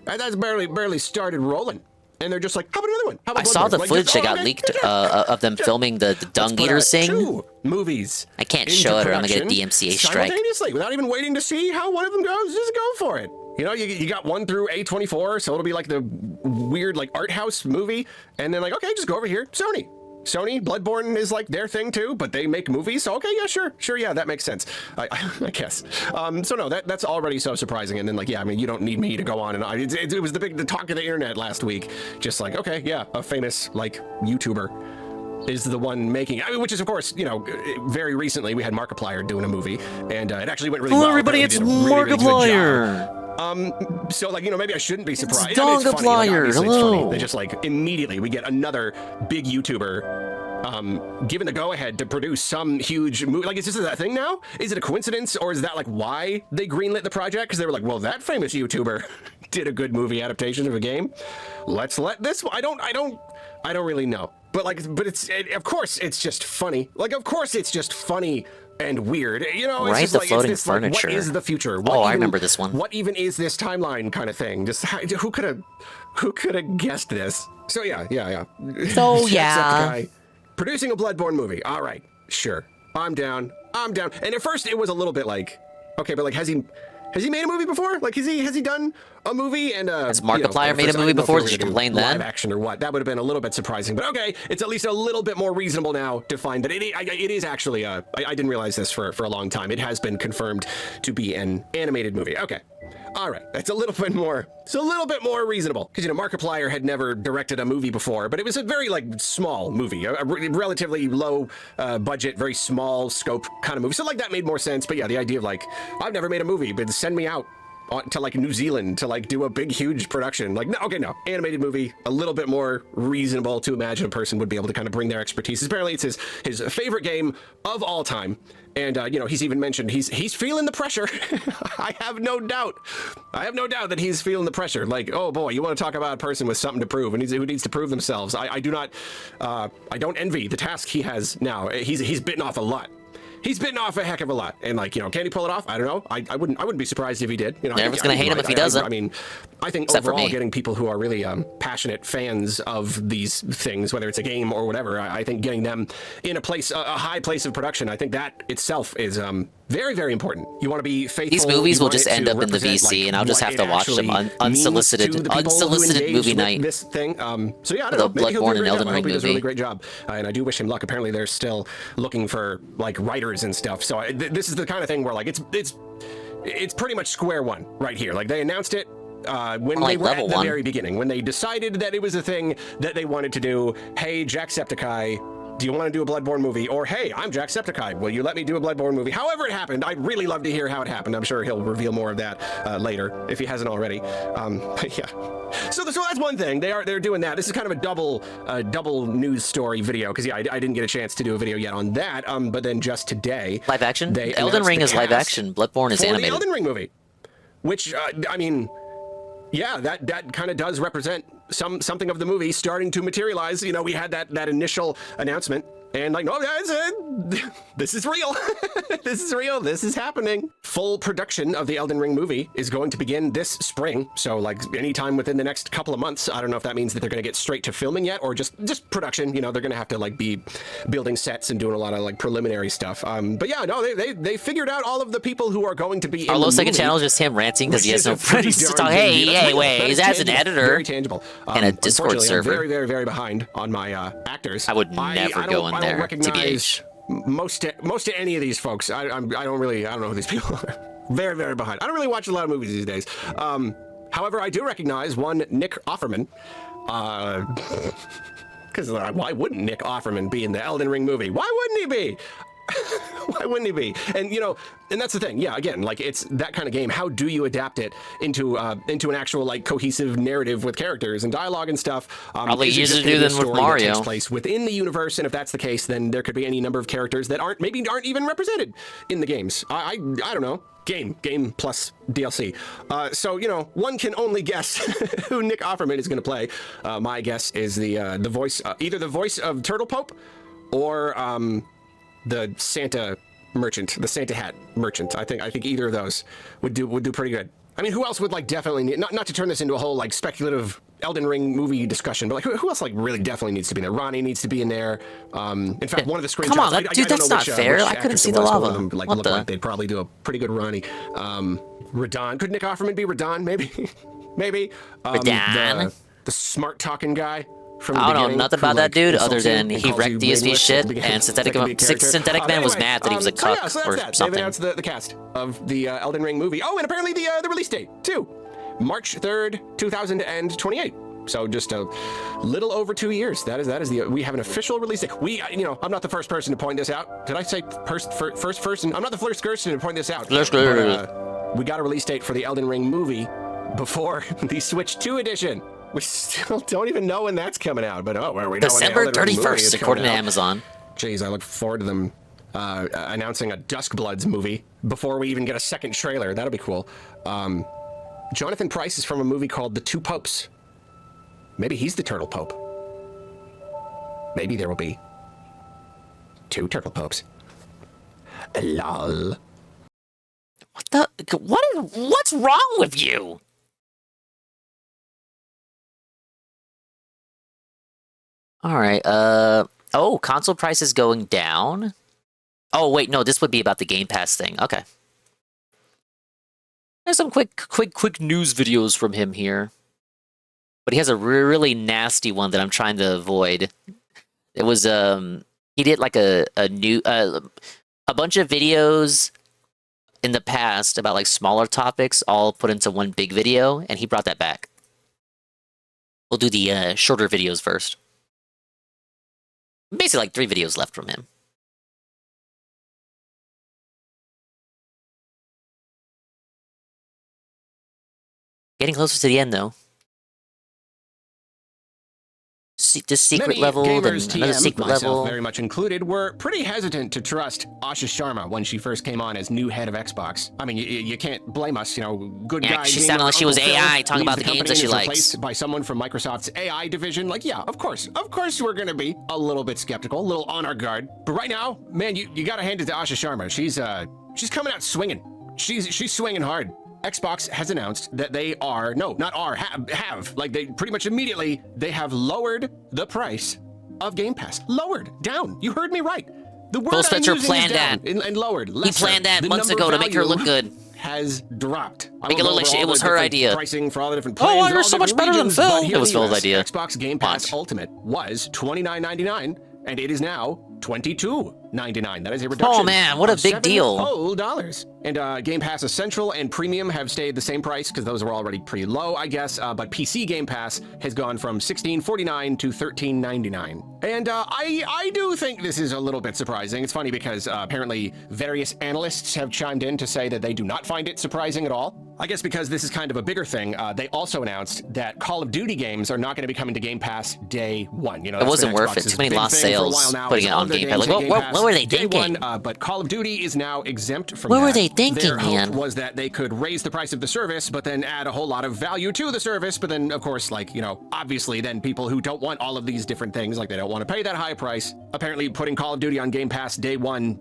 That's barely started rolling. And they're just like, how about another one? How about I saw the like, footage that got leaked of them filming the Dung Eater thing. 2 movies. I can't show it or I'm gonna get a DMCA strike. Simultaneously, without even waiting to see how one of them goes, just go for it. You know, you got 1 through A24, so it'll be like the weird like art house movie, and then like, okay, just go over here. Sony, Bloodborne is like their thing too, but they make movies, so okay, yeah, sure, yeah, that makes sense, I guess. So no, that's already so surprising, and then like, yeah, I mean, you don't need me to go on, and it was the talk of the internet last week, just like, okay, yeah, a famous like YouTuber is the one making, I mean, which is of course, you know, very recently we had Markiplier doing a movie, and it actually went really well. Hello everybody, it's Markiplier! So like, you know, maybe I shouldn't be surprised. It's I mean, it's funny. Like, obviously it's hello. funny. They just like immediately we get another big YouTuber given the go-ahead to produce some huge movie. Like, is this that thing now? Is it a coincidence, or is that like why they greenlit the project? Because they were like, well, that famous YouTuber did a good movie adaptation of a game. Let's let this one. I don't really know. But of course it's just funny. Like, of course it's just funny and weird, you know. It's right, just the like, floating it's this, furniture. Like, what is the future? I remember this one. What even is this timeline kind of thing? Just who could have guessed this? So yeah. So yeah. Guy producing a Bloodborne movie. All right, sure, I'm down. And at first it was a little bit like, okay, but like, has he made a movie before? Like, has he done a movie? And has Markiplier made a movie before? Did you complain then? Live action or what? That would have been a little bit surprising. But okay, it's at least a little bit more reasonable now to find that it is actually. I didn't realize this for a long time. It has been confirmed to be an animated movie. Okay, all right, that's a little bit more. It's a little bit more reasonable because, you know, Markiplier had never directed a movie before, but it was a very like small movie, a relatively low budget, very small scope kind of movie. So like that made more sense. But yeah, the idea of like, I've never made a movie, but send me out to like New Zealand to like do a big huge production, like, no, animated movie, a little bit more reasonable to imagine a person would be able to kind of bring their expertise. Apparently it's his favorite game of all time, and you know, he's even mentioned he's feeling the pressure. I have no doubt that he's feeling the pressure. Like, oh boy, you want to talk about a person with something to prove and who needs to prove themselves. I don't envy the task he has now. He's bitten off a lot. He's bitten off a heck of a lot, and like, you know, can he pull it off? I don't know. I wouldn't be surprised if he did. You know, everyone's gonna hate him if he doesn't. I mean, I think except overall, getting people who are really passionate fans of these things, whether it's a game or whatever, I think getting them in a high place of production, I think that itself is Very, very important. You want to be faithful. These movies you will want just it end to up in the represent, VC, like, and I'll just what have to it watch them actually unsolicited, means to the people who unsolicited engage movie with night. This thing. So yeah, I The don't know. Maybe he'll do a Bloodborne great and job. Elden I Ring hope he does a really movie. great job, and I do wish him luck. Apparently, they're still looking for like writers and stuff. So this is the kind of thing where like it's pretty much square one right here. Like they announced it. When they were at the very beginning, when they decided that it was a thing that they wanted to do. Hey, Jacksepticeye, do you want to do a Bloodborne movie? Or hey, I'm Jacksepticeye, will you let me do a Bloodborne movie? However it happened, I'd really love to hear how it happened. I'm sure he'll reveal more of that later if he hasn't already. But yeah, so that's one thing. They're doing that. This is kind of a double news story video because yeah, I didn't get a chance to do a video yet on that. But then just today, live action. They Elden Ring is live action. Bloodborne is animated. The Elden Ring movie, which I mean. Yeah, that kind of does represent something of the movie starting to materialize. You know, we had that initial announcement, and like, no, guys, this is real. This is real. This is happening. Full production of the Elden Ring movie is going to begin this spring. So like anytime within the next couple of months. I don't know if that means that they're going to get straight to filming yet, or just production. You know, they're going to have to like be building sets and doing a lot of like preliminary stuff. But yeah, no, they figured out all of the people who are going to be in Arlo the second movie, channel is just him ranting because he has no pretty friends to darn talk. good Hey, deal. hey, That's wait, real. he's That as is an tangible. editor Very tangible. and a Discord Unfortunately, server. I'm very, very, very behind on my actors. I would never go in there, recognize most of any of these folks. I don't know who these people are. Very, very behind. I don't really watch a lot of movies these days. However, I do recognize one Nick Offerman. Because why wouldn't Nick Offerman be in the Elden Ring movie? Why wouldn't he be? Why wouldn't he be? And you know, and that's the thing. Yeah, again, like it's that kind of game. How do you adapt it into an actual like cohesive narrative with characters and dialogue and stuff? Probably is it easier just to do gonna be a than with story that Mario. takes place within the universe, and if that's the case, then there could be any number of characters that aren't even represented in the games. I don't know. Game plus DLC. So you know, one can only guess who Nick Offerman is going to play. My guess is the voice, either the voice of Turtle Pope, or the Santa merchant, the Santa hat merchant. I think either of those would do pretty good. I mean, who else would like definitely need, not to turn this into a whole like speculative Elden Ring movie discussion, but like who else like really definitely needs to be in there? Ronnie needs to be in there. In fact, one of the screenshots. Come on, I dude, don't that's know not which, fair. which I couldn't actress see it the was, but lava. one of them, like, What looked the? like they'd probably do a pretty good Ronnie. Radon. Could Nick Offerman be Radon? Maybe. Maybe. Radon? The smart talking guy. From the I don't know beginning, nothing who, about that like, dude insults other you than and he calls wrecked you DSV nameless shit, at the and beginning. Synthetic That could be a character. Synthetic Man was mad that he was a so yeah, cuck so that's or that. something. They've announced the cast of the Elden Ring movie. Oh, and apparently the release date too, March 3rd, 2028. So just a little over 2 years. That is we have an official release date. I'm not the first person to point this out. Did I say first person? I'm not the first person to point this out. But, we got a release date for the Elden Ring movie before the Switch 2 edition. We still don't even know when that's coming out, but we know December when the Elden Ring movie 31st, is according to coming out. Amazon. Jeez, I look forward to them announcing a Duskbloods movie before we even get a second trailer. That'll be cool. Jonathan Pryce is from a movie called The Two Popes. Maybe he's the Turtle Pope. Maybe there will be 2 Turtle Popes. Lol. What's wrong with you? All right. Oh, console price is going down. Oh, wait, no, this would be about the Game Pass thing. Okay. There's some quick news videos from him here. But he has a really nasty one that I'm trying to avoid. It was he did like a bunch of videos in the past about like smaller topics all put into one big video, and he brought that back. We'll do the shorter videos first. Basically like 3 videos left from him. Getting closer to the end though. This secret Many level, then gamers, another TM, secret myself level. very much included, were pretty hesitant to trust Asha Sharma when she first came on as new head of Xbox. I mean, you can't blame us, good Yeah, guy. she gamer sounded like she was Uncle Phil AI talking leaves about the games company that she and is likes. replaced by someone from Microsoft's AI division. Like, yeah, of course we're gonna be a little bit skeptical, a little on our guard. But right now, man, you gotta hand it to Asha Sharma. She's coming out swinging. She's swinging hard. Xbox has announced that they are, have, like they pretty much immediately, they have lowered the price of Game Pass. Lowered, down. You heard me right. The word Phil Spencer I'm using planned is down that. and lowered. He Lesser. planned that The months number ago to make her look value good. Has dropped. I Make won't it look go like over all it the was her different idea. Pricing for all the different Oh, planes and you're all so the much different better than regions, Phil. but here It was in the Phil's US, idea. Xbox Game Pass Ultimate was $29.99, and it is now $22.99. That is a reduction. Oh, man, what a of big deal. $7. And Game Pass Essential and Premium have stayed the same price because those were already pretty low, I guess. But PC Game Pass has gone from $16.49 to $13.99. And I do think this is a little bit surprising. It's funny because apparently various analysts have chimed in to say that they do not find it surprising at all. I guess because this is kind of a bigger thing, they also announced that Call of Duty games are not going to be coming to Game Pass day one. You know, It wasn't worth it. Too many lost sales putting it on Game Pass. Like, what were they thinking? But Call of Duty is now exempt from What that. were they thinking, Their hope man? was that they could raise the price of the service, but then add a whole lot of value to the service. But then, of course, like, you know, obviously then people who don't want all of these different things, like they don't want to pay that high price, apparently putting Call of Duty on Game Pass day one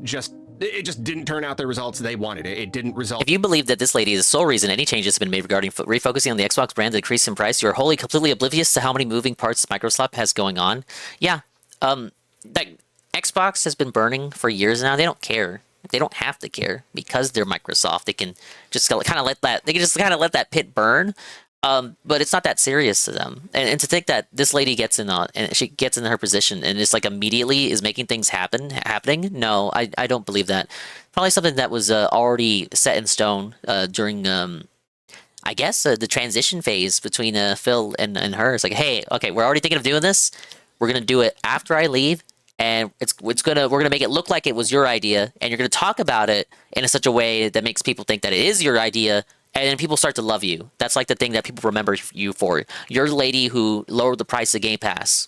it just didn't turn out the results they wanted. It didn't result. If you believe that this lady is the sole reason any changes have been made regarding refocusing on the Xbox brand and decrease in price, you are wholly completely oblivious to how many moving parts Microsoft has going on. Yeah, that Xbox has been burning for years now. They don't care. They don't have to care because they're Microsoft. They can just kind of let that. They can just kind of let that pit burn. But it's not that serious to them. And to think that this lady gets in and she gets in her position and it's like immediately is making things happening. No, I don't believe that. Probably something that was already set in stone during I guess the transition phase between Phil and her. It's like, hey, okay, we're already thinking of doing this. We're gonna do it after I leave, and we're gonna make it look like it was your idea, and you're gonna talk about it in such a way that makes people think that it is your idea. And then people start to love you. That's like the thing that people remember you for. You're the lady who lowered the price of Game Pass.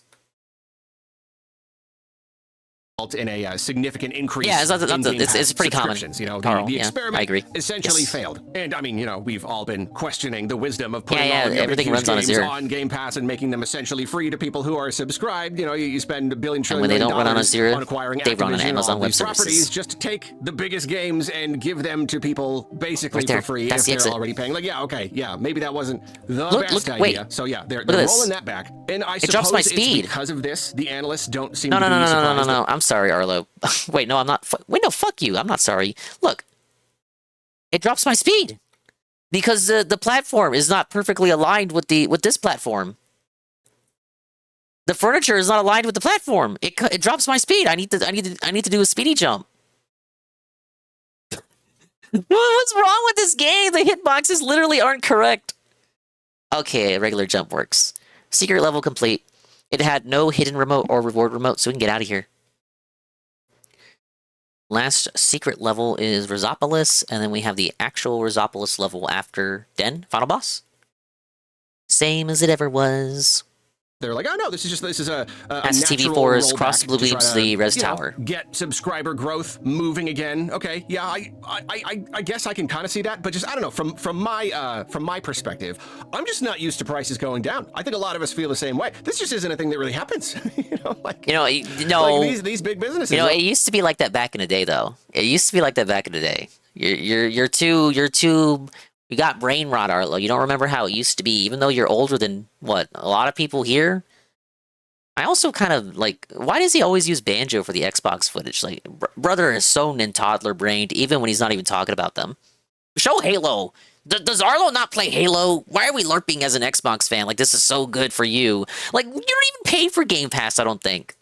In a significant increase. Yeah, in it's pretty common. You know, Carl, the yeah, experiment I agree. essentially Yes. failed. And I mean, you know, we've all been questioning the wisdom of putting all of your everything big, runs huge on a games zero. on Game Pass and making them essentially free to people who are subscribed. You know, you spend $1 billion And trillion when they don't run on a zero, on acquiring they run on Activision, Amazon all Web these Services. properties just to take the biggest games and give them to people basically Right there. for free That's the if they're exit. already paying. Like, yeah, okay, yeah, maybe that wasn't the Look, best wait. idea. So yeah, they're Look at this. rolling that back. And I It suppose drops my it's speed. because of this, the analysts don't seem No. to be surprised. No. I'm sorry, Arlo. Wait, no, I'm not. Wait, no, fuck you. I'm not sorry. Look, it drops my speed because the platform is not perfectly aligned with this platform. The furniture is not aligned with the platform. It drops my speed. I need to do a speedy jump. What's wrong with this game? The hitboxes literally aren't correct. Okay, a regular jump works. Secret level complete. It had no hidden remote or reward remote, so we can get out of here. Last secret level is Rhizopolis, and then we have the actual Rhizopolis level after Den, final boss. Same as it ever was. They're like, oh no, this is a That's TV natural Forest, rollback cross Blue to try Beams to, to the Res you know, Tower. get subscriber growth moving again. Okay, yeah, I guess I can kind of see that, but just I don't know from my perspective, I'm just not used to prices going down. I think a lot of us feel the same way. This just isn't a thing that really happens. No. Like these big businesses. You know, it used to be like that back in the day, though. It used to be like that back in the day. You're too. You got brain rot, Arlo. You don't remember how it used to be, even though you're older than what a lot of people here. I also kind of like. Why does he always use Banjo for the Xbox footage? Like, brother is so toddler brained, even when he's not even talking about them. Show Halo. Does Arlo not play Halo? Why are we LARPing as an Xbox fan? Like, this is so good for you. Like, you don't even pay for Game Pass, I don't think.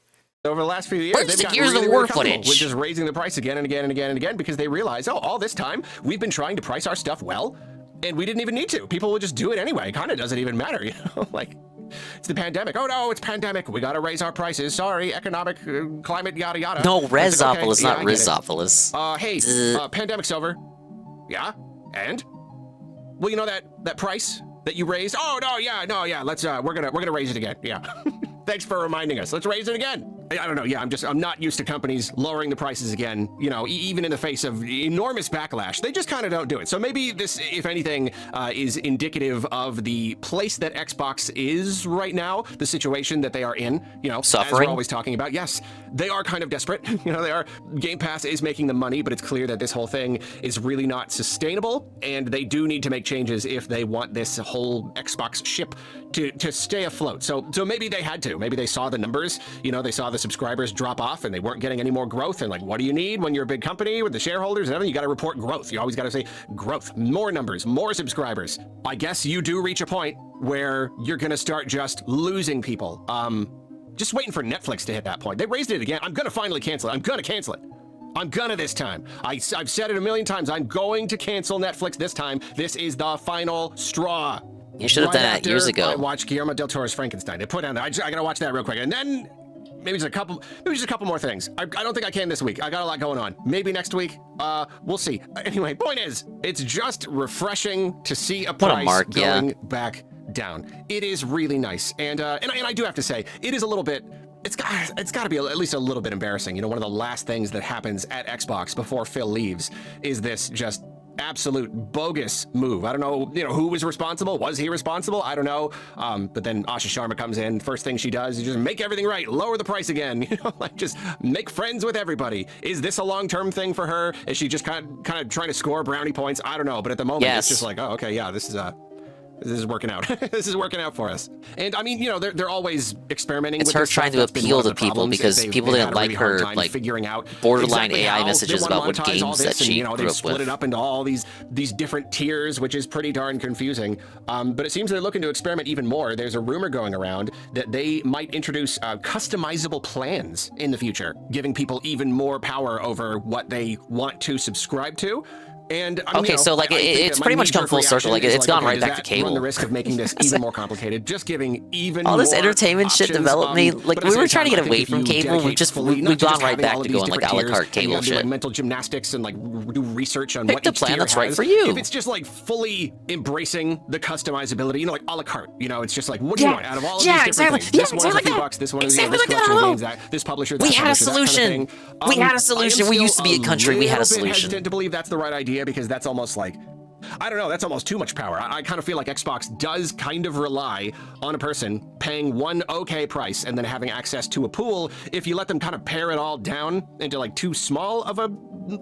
Over the last few years, Where's they've the gotten Gears of really, War really comfortable footage? with just raising the price again and again and again and again because they realize, oh, all this time we've been trying to price our stuff well, and we didn't even need to. People will just do it anyway. It kind of doesn't even matter, you know? Like, it's the pandemic. Oh no, it's pandemic. We got to raise our prices. Sorry, economic, climate, yada yada. No, It's like, Resopolis, okay, not I get it. Rizopolis. Hey, pandemic's over. Yeah, and well, you know that price that you raised. Oh no, yeah. Let's we're gonna raise it again. Yeah. Thanks for reminding us. Let's raise it again. I don't know. Yeah, I'm not used to companies lowering the prices again, you know, even in the face of enormous backlash. They just kind of don't do it. So maybe this, if anything, is indicative of the place that Xbox is right now, the situation that they are in, you know, as Suffering. we're always talking about. Yes, they are kind of desperate. You know, they are. Game Pass is making them money, but it's clear that this whole thing is really not sustainable, and they do need to make changes if they want this whole Xbox ship to stay afloat. So maybe they had to. Maybe they saw the numbers, you know, they saw the the subscribers drop off and they weren't getting any more growth. And like, what do you need when you're a big company with the shareholders and everything? You got to report growth. You always got to say growth, more numbers, more subscribers. I guess you do reach a point where you're going to start just losing people. Just waiting for Netflix to hit that point. They raised it again. I'm going to finally cancel it. I'm going to cancel it. I'm gonna this time. I've said it a million times. I'm going to cancel Netflix this time. This is the final straw. You should have done that years ago. I watched Guillermo del Toro's Frankenstein. They put down. I gotta watch that real quick, and then maybe just a couple more things. I don't think I can this week. I got a lot going on. Maybe next week. We'll see. Anyway, point is, it's just refreshing to see a price going back down. It is really nice, and I do have to say, it is a little bit. It's got to be at least a little bit embarrassing. You know, one of the last things that happens at Xbox before Phil leaves is this just absolute bogus move. I don't know, you know, who was responsible. Was he responsible? I don't know. But then Asha Sharma comes in. First thing she does is just make everything right. Lower the price again. You know, like just make friends with everybody. Is this a long-term thing for her? Is she just kind of trying to score brownie points? I don't know. But at the moment, it's just like, oh, okay, yeah, this is working out. This is working out for us. And I mean, you know, they're always experimenting. It's with her this trying stuff. to That's appeal been one to of the people problems. because people They've didn't had a like really hard her time like figuring out borderline exactly AI how messages they wanna about what monetize all games that this, and, she you know, grew they've up split with. it up into all these different tiers, which is pretty darn confusing. But it seems they're looking to experiment even more. There's a rumor going around that they might introduce customizable plans in the future, giving people even more power over what they want to subscribe to. And I mean, okay, so like it's pretty much come full circle. Like it's gone right back to cable. Run the risk of making this even more complicated, just giving even all this more entertainment shit options, developed me. Like we were trying to get away from cable. We've gone right back to going like a la carte cable shit. Like mental gymnastics and like do research on what the each plan tier that's right has. for you. If it's just like fully embracing the customizability, you know, like a la carte. You know, it's just like what do you want out of all of these different things? This one is a few bucks. This one is this collection of games. This publisher. We had a solution. We had a solution. We used to be a country. We had a solution. I'm hesitant to believe that's the right idea because that's almost like, I don't know, that's almost too much power. I kind of feel like Xbox does kind of rely on a person paying one okay price and then having access to a pool. If you let them kind of pare it all down into like too small of a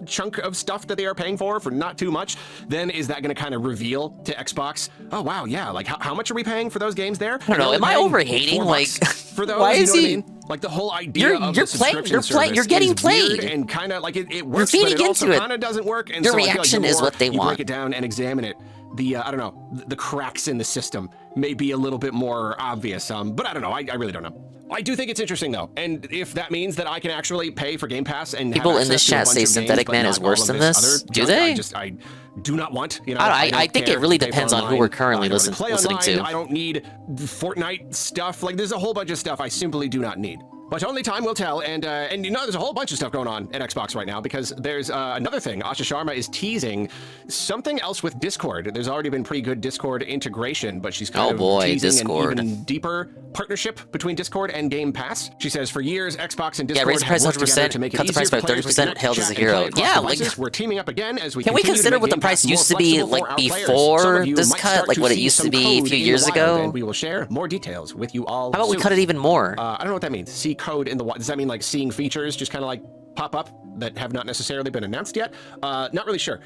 chunk of stuff that they are paying for not too much, then is that going to kind of reveal to Xbox, oh wow, yeah, like how much are we paying for those games there? I don't know, am I overhating? Like, for those, why is he? What I mean? Like the whole idea of the subscription service you're getting is weird played, and kind of like it you're works, feeding but it also into it. Kind of doesn't work. And your so reaction I feel like is what they you want. break it down and examine it. I don't know, the cracks in the system may be a little bit more obvious. But I don't know. I really don't know. I do think it's interesting though, and if that means that I can actually pay for Game Pass and people have in this chat say Synthetic Man is worse than this, do they? I do not want. You know, I think it really depends on who we're currently listening to. I don't need Fortnite stuff. Like there's a whole bunch of stuff I simply do not need. But only time will tell, and you know, there's a whole bunch of stuff going on at Xbox right now because there's another thing. Asha Sharma is teasing something else with Discord. There's already been pretty good Discord integration, but she's kind of teasing Discord. an even deeper partnership between Discord and Game Pass. She says for years, Xbox and Discord raise the price have worked together to 100%, make it cut the price by easier for players to 30%, connect, hailed as a chat, and hero. play across Yeah, devices. We're teaming up again as we can we continue consider to what make the Game price Pass used more to be flexible like for our players. before Some of you this might cut, start like to what it see used to some be a code few in the years wild, ago? and we will share more details with you all How about we soon. cut it even more? I don't know what that means. See code in the wild. Does that mean like seeing features just kind of like pop up that have not necessarily been announced yet? Not really sure.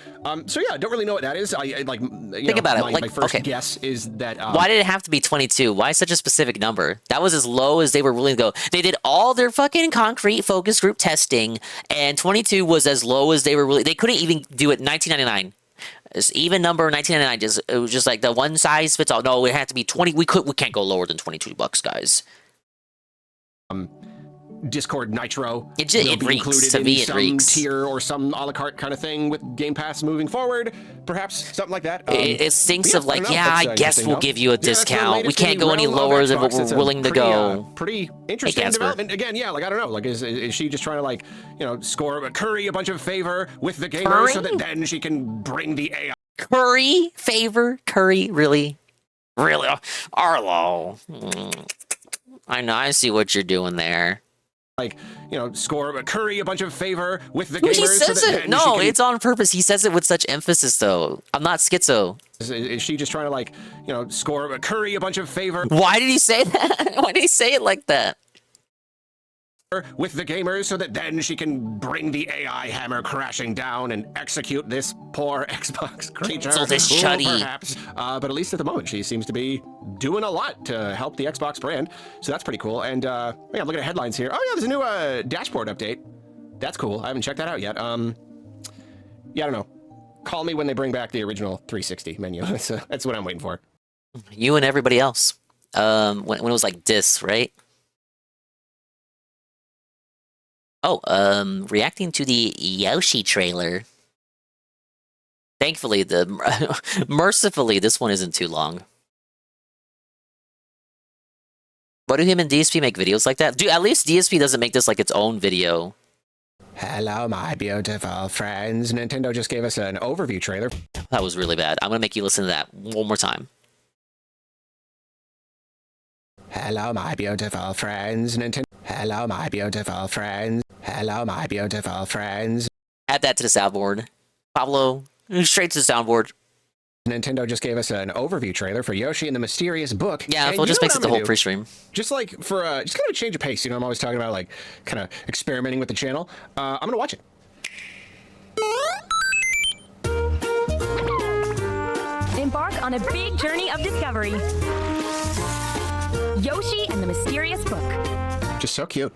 So yeah, don't really know what that is. I like think about it. My first guess is that why did it have to be 22? Why such a specific number? That was as low as they were willing to go. They did all their fucking concrete focus group testing, and 22 was as low as they were really. They couldn't even do it. 1999. It's even number 1999. It was just like the one size fits all. No, it had to be 20. We can't go lower than $22, guys. Discord Nitro. It be reeks. included To in me, it some reeks. tier or some a la carte kind of thing with Game Pass moving forward. Perhaps something like that. It stinks yeah, of like, I don't know. yeah, That's, I guess interesting, we'll though. give you a Yeah, that's the discount. We latest can't in the go any realm of lower than what Xbox. It's we're a willing to pretty, go. Pretty interesting Casper. development. Again, yeah, like I don't know. Like is she just trying to like, you know, curry a bunch of favor with the gamers so that then she can bring the AI? Curry, really? Arlo. I know, I see what you're doing there. Like, you know, curry a bunch of favor with the gamers. He says so that it. then No, she can... it's on purpose. He says it with such emphasis, though. I'm not schizo. Is she just trying to like, you know, curry a bunch of favor? Why did he say that? Why did he say it like that? with the gamers so that then she can bring the AI hammer crashing down and execute this poor Xbox creature. So this shuddy. Perhaps. But at least at the moment, she seems to be doing a lot to help the Xbox brand. So that's pretty cool. And yeah, I'm looking at headlines here. Oh yeah, there's a new dashboard update. That's cool. I haven't checked that out yet. Yeah, I don't know. Call me when they bring back the original 360 menu. That's what I'm waiting for. You and everybody else. When it was like this, right? Oh, reacting to the Yoshi trailer. Thankfully, mercifully, this one isn't too long. Why do him and DSP make videos like that? Dude, at least DSP doesn't make this like its own video. Hello, my beautiful friends. Nintendo just gave us an overview trailer. That was really bad. I'm gonna make you listen to that one more time. Hello, my beautiful friends. Nintendo. Hello, my beautiful friends. Hello, my beautiful friends. Add that to the soundboard. Pablo, straight to the soundboard. Nintendo just gave us an overview trailer for Yoshi and the Mysterious Book. Yeah, Phil just makes it the whole pre-stream. Just like for just kind of a change of pace. You know, I'm always talking about like kind of experimenting with the channel. I'm gonna watch it. Embark on a big journey of discovery. Yoshi and the Mysterious Book. Just so cute.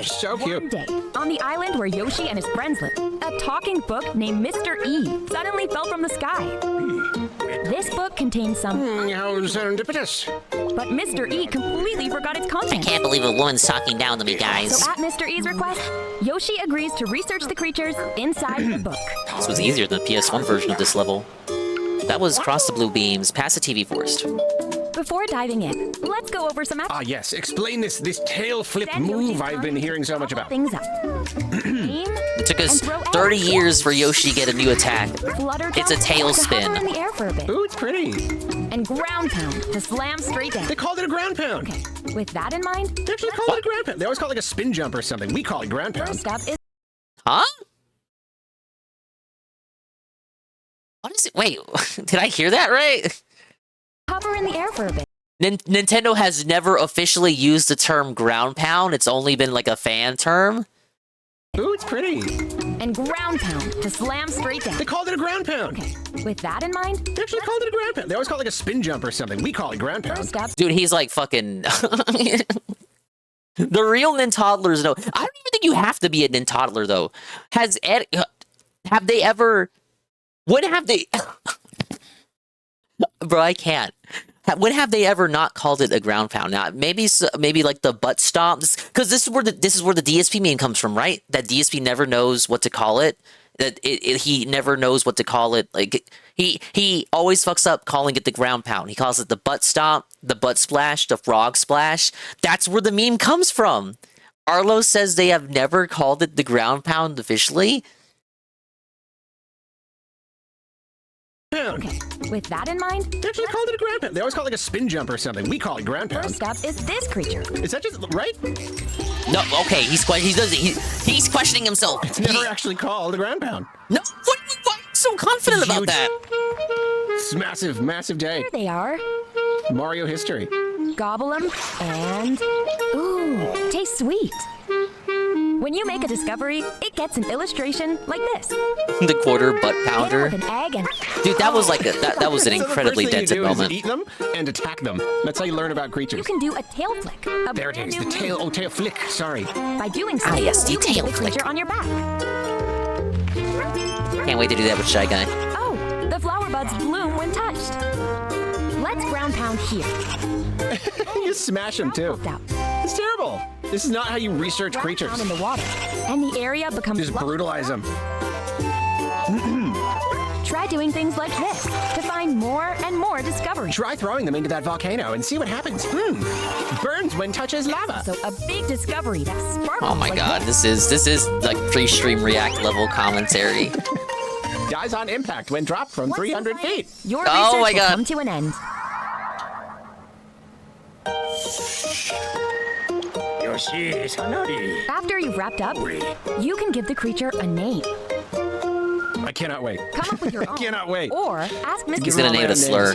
So cute. One day, on the island where Yoshi and his friends live, a talking book named Mr. E suddenly fell from the sky. This book contains some... How serendipitous. But Mr. E completely forgot its content. I can't believe a woman's talking down to me, guys. So at Mr. E's request, Yoshi agrees to research the creatures inside the book. This was easier than the PS1 version of this level. That was Cross the Blue Beams, past the TV Forest. Before diving in, let's go over some... Ah, yes. Explain this tail flip move I've been hearing so much about. Things up. It took us 30 years for Yoshi to get a new attack. It's a tail spin. In the air for a bit. Ooh, it's pretty. And ground pound to slam straight down. They called it a ground pound. Okay. With that in mind... They actually called it a ground pound. They always call it like a spin jump or something. We call it ground pound. First up is... Huh? What is it? Wait, did I hear that right? Hover in the air for a bit. Nintendo has never officially used the term ground pound. It's only been like a fan term. Ooh, it's pretty. And ground pound to slam straight down. They called it a ground pound. Okay. With that in mind... They actually called it a ground pound. They always call it like a spin jump or something. We call it ground pound. First up... Dude, he's like fucking... The real Nintoddlers, though. I don't even think you have to be a Nintoddler, though. Have they ever... When have they... Bro, I can't. When have they ever not called it a ground pound? Now, maybe like the butt stomp, because this is where the DSP meme comes from, right? That DSP never knows what to call it. That he never knows what to call it. Like he always fucks up calling it the ground pound. He calls it the butt stomp, the butt splash, the frog splash. That's where the meme comes from. Arlo says they have never called it the ground pound officially. Pound. Okay. With that in mind... They actually called it a ground pound. They always call it like a spin jump or something. We call it ground pound. First up is this creature. Is that just... right? No, okay, he's questioning himself. It's never actually called a ground pound. No, why are you so confident about that? It's massive, massive day. Here they are. Mario history. Gobble them, and... Ooh, tastes sweet. When you make a discovery, it gets an illustration like this. The quarter butt pounder. With an egg and... Dude, that was like that was an incredibly dented moment. Eat them and attack them. That's how you learn about creatures. You can do a tail flick. There it is. The tail. Oh, tail flick. Sorry. By doing so, yes, the you can tail get the flick. creature on your back. Can't wait to do that with Shy Guy. Oh, the flower buds bloom when touched. Let's ground pound here. You smash them too. It's terrible. This is not how you research creatures. Down in the water, and the area becomes... Just brutalize them. Try doing things like this to find more and more discoveries. Try throwing them into that volcano and see what happens. Burns when touches lava. So a big discovery that sparkles. Oh my god, this is like pre-stream react level commentary. Dies on impact when dropped from 300 feet. Your research will come to an end. After you've wrapped up, you can give the creature a name. I cannot wait. Come up with your own. I cannot wait. Or ask Mr. He's gonna name it a slur.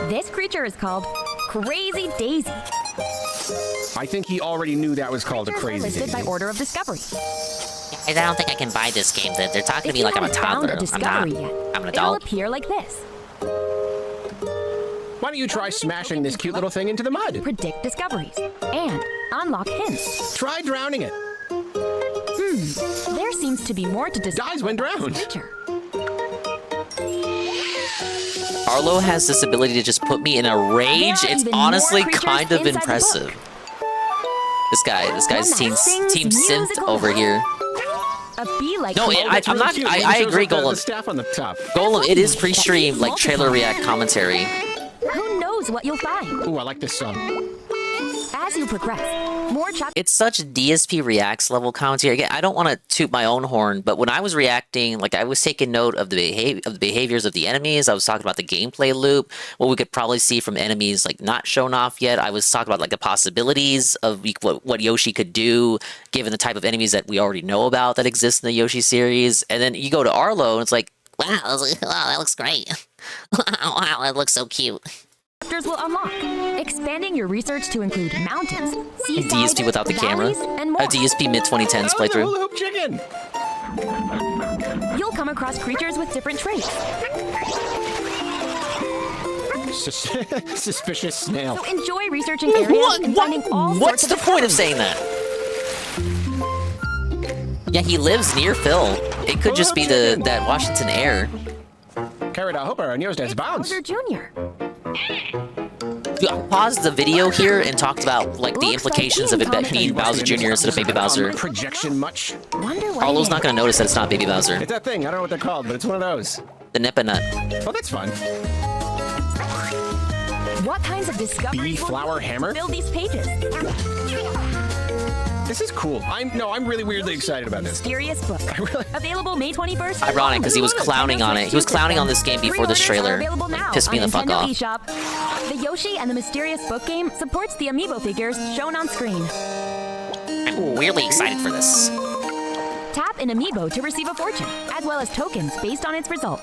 This creature is called Crazy Daisy. I think he already knew that was called a crazy Listed by daisy. order of discovery. I don't think I can buy this game. They're talking to me If you like I'm a haven't found toddler. I'm discovery not. yet, I'm an it'll adult. appear like this. Why don't you try smashing this cute little thing into the mud? Predict discoveries and unlock hints. Try drowning it. There seems to be more to discover. Dies when drowned. Creature. Arlo has this ability to just put me in a rage. There are It's even honestly more creatures kind of inside the impressive. This guy's One team that sings synth musical over here. A bee-like No, creature. I'm not. Cute. I It shows agree, up the Golem. staff on the top. Golem, it is pre-stream like trailer react commentary. Who knows what you'll find? Ooh, I like this song. As you progress, more chapters. It's such DSP reacts level commentary. Again, I don't want to toot my own horn, but when I was reacting, like I was taking note of the behaviors of the enemies. I was talking about the gameplay loop, what we could probably see from enemies like not shown off yet. I was talking about like the possibilities of what Yoshi could do given the type of enemies that we already know about that exist in the Yoshi series. And then you go to Arlo and it's like, wow, that looks great. Wow, that looks so cute. Chapters will unlock, expanding your research to include mountains, seaside, DSP without the camera. valleys, and more. A DSP mid-2010s Oh, playthrough. hula hoop chicken. You'll come across creatures with different traits. Suspicious snail. So enjoy researching areas and finding all What's sorts the point of saying that? Yeah, he lives near Phil. It could just be that Washington air. Carrot Hopper on yours, bounce. Bowser Jr. Paused the video here and talked about like the implications of it being Bowser Jr. instead of Baby Bowser. Projection much. Wonder what Arlo's it not is. gonna notice that it's not Baby Bowser. It's that thing. I don't know what they're called, but it's one of those. The Nippa Nut. Oh, that's fun. What kinds of discoveries Bee will flower you hammer? fill these pages? This is cool. I'm really weirdly excited about this. Mysterious book. Available May 21st. Ironic, because he was clowning on it. He was clowning on this game before this trailer. Pissed me the fuck Nintendo off. eShop. The Yoshi and the Mysterious Book game supports the amiibo figures shown on screen. I'm really excited for this. Tap an amiibo to receive a fortune, as well as tokens based on its result.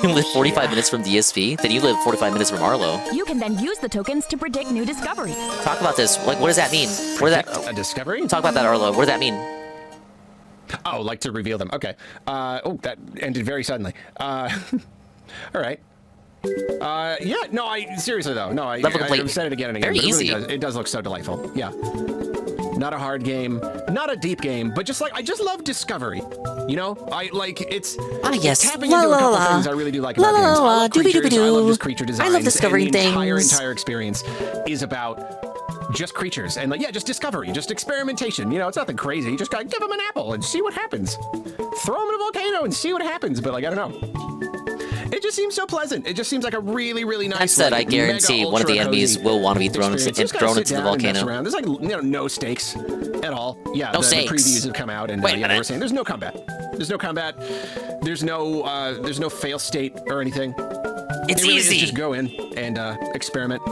You live 45 minutes from DSP, then you live 45 minutes from Arlo. You can then use the tokens to predict new discoveries. Talk about this. Like, what does that mean? What does that? A discovery? Talk about that, Arlo. What does that mean? Oh, like to reveal them. Okay. Oh, that ended very suddenly. All right. Yeah. No, seriously though. No, I've said it again and again. Very but easy. It does look so delightful. Yeah. Not a hard game, not a deep game, but just like I just love discovery. You know, I like it's yes. tapping La, into la, a couple la. things I really do like La, about la, games. la, I love creatures. I doobie-doobie-doo. love just creature designs. I love discovering and the things. entire experience is about just creatures and like just discovery, just experimentation. You know, it's nothing crazy. You just gotta give them an apple and see what happens. Throw them in a volcano and see what happens. But like I don't know. It just seems so pleasant. It just seems like a really, really nice. That said, I guarantee one of the enemies will want to be thrown into the volcano. There's like no stakes at all. Yeah, No the stakes. previews have come out and Wait a yeah, minute. we're saying there's no combat. There's no combat. There's no fail state or anything. It's It really is easy. just go in and experiment,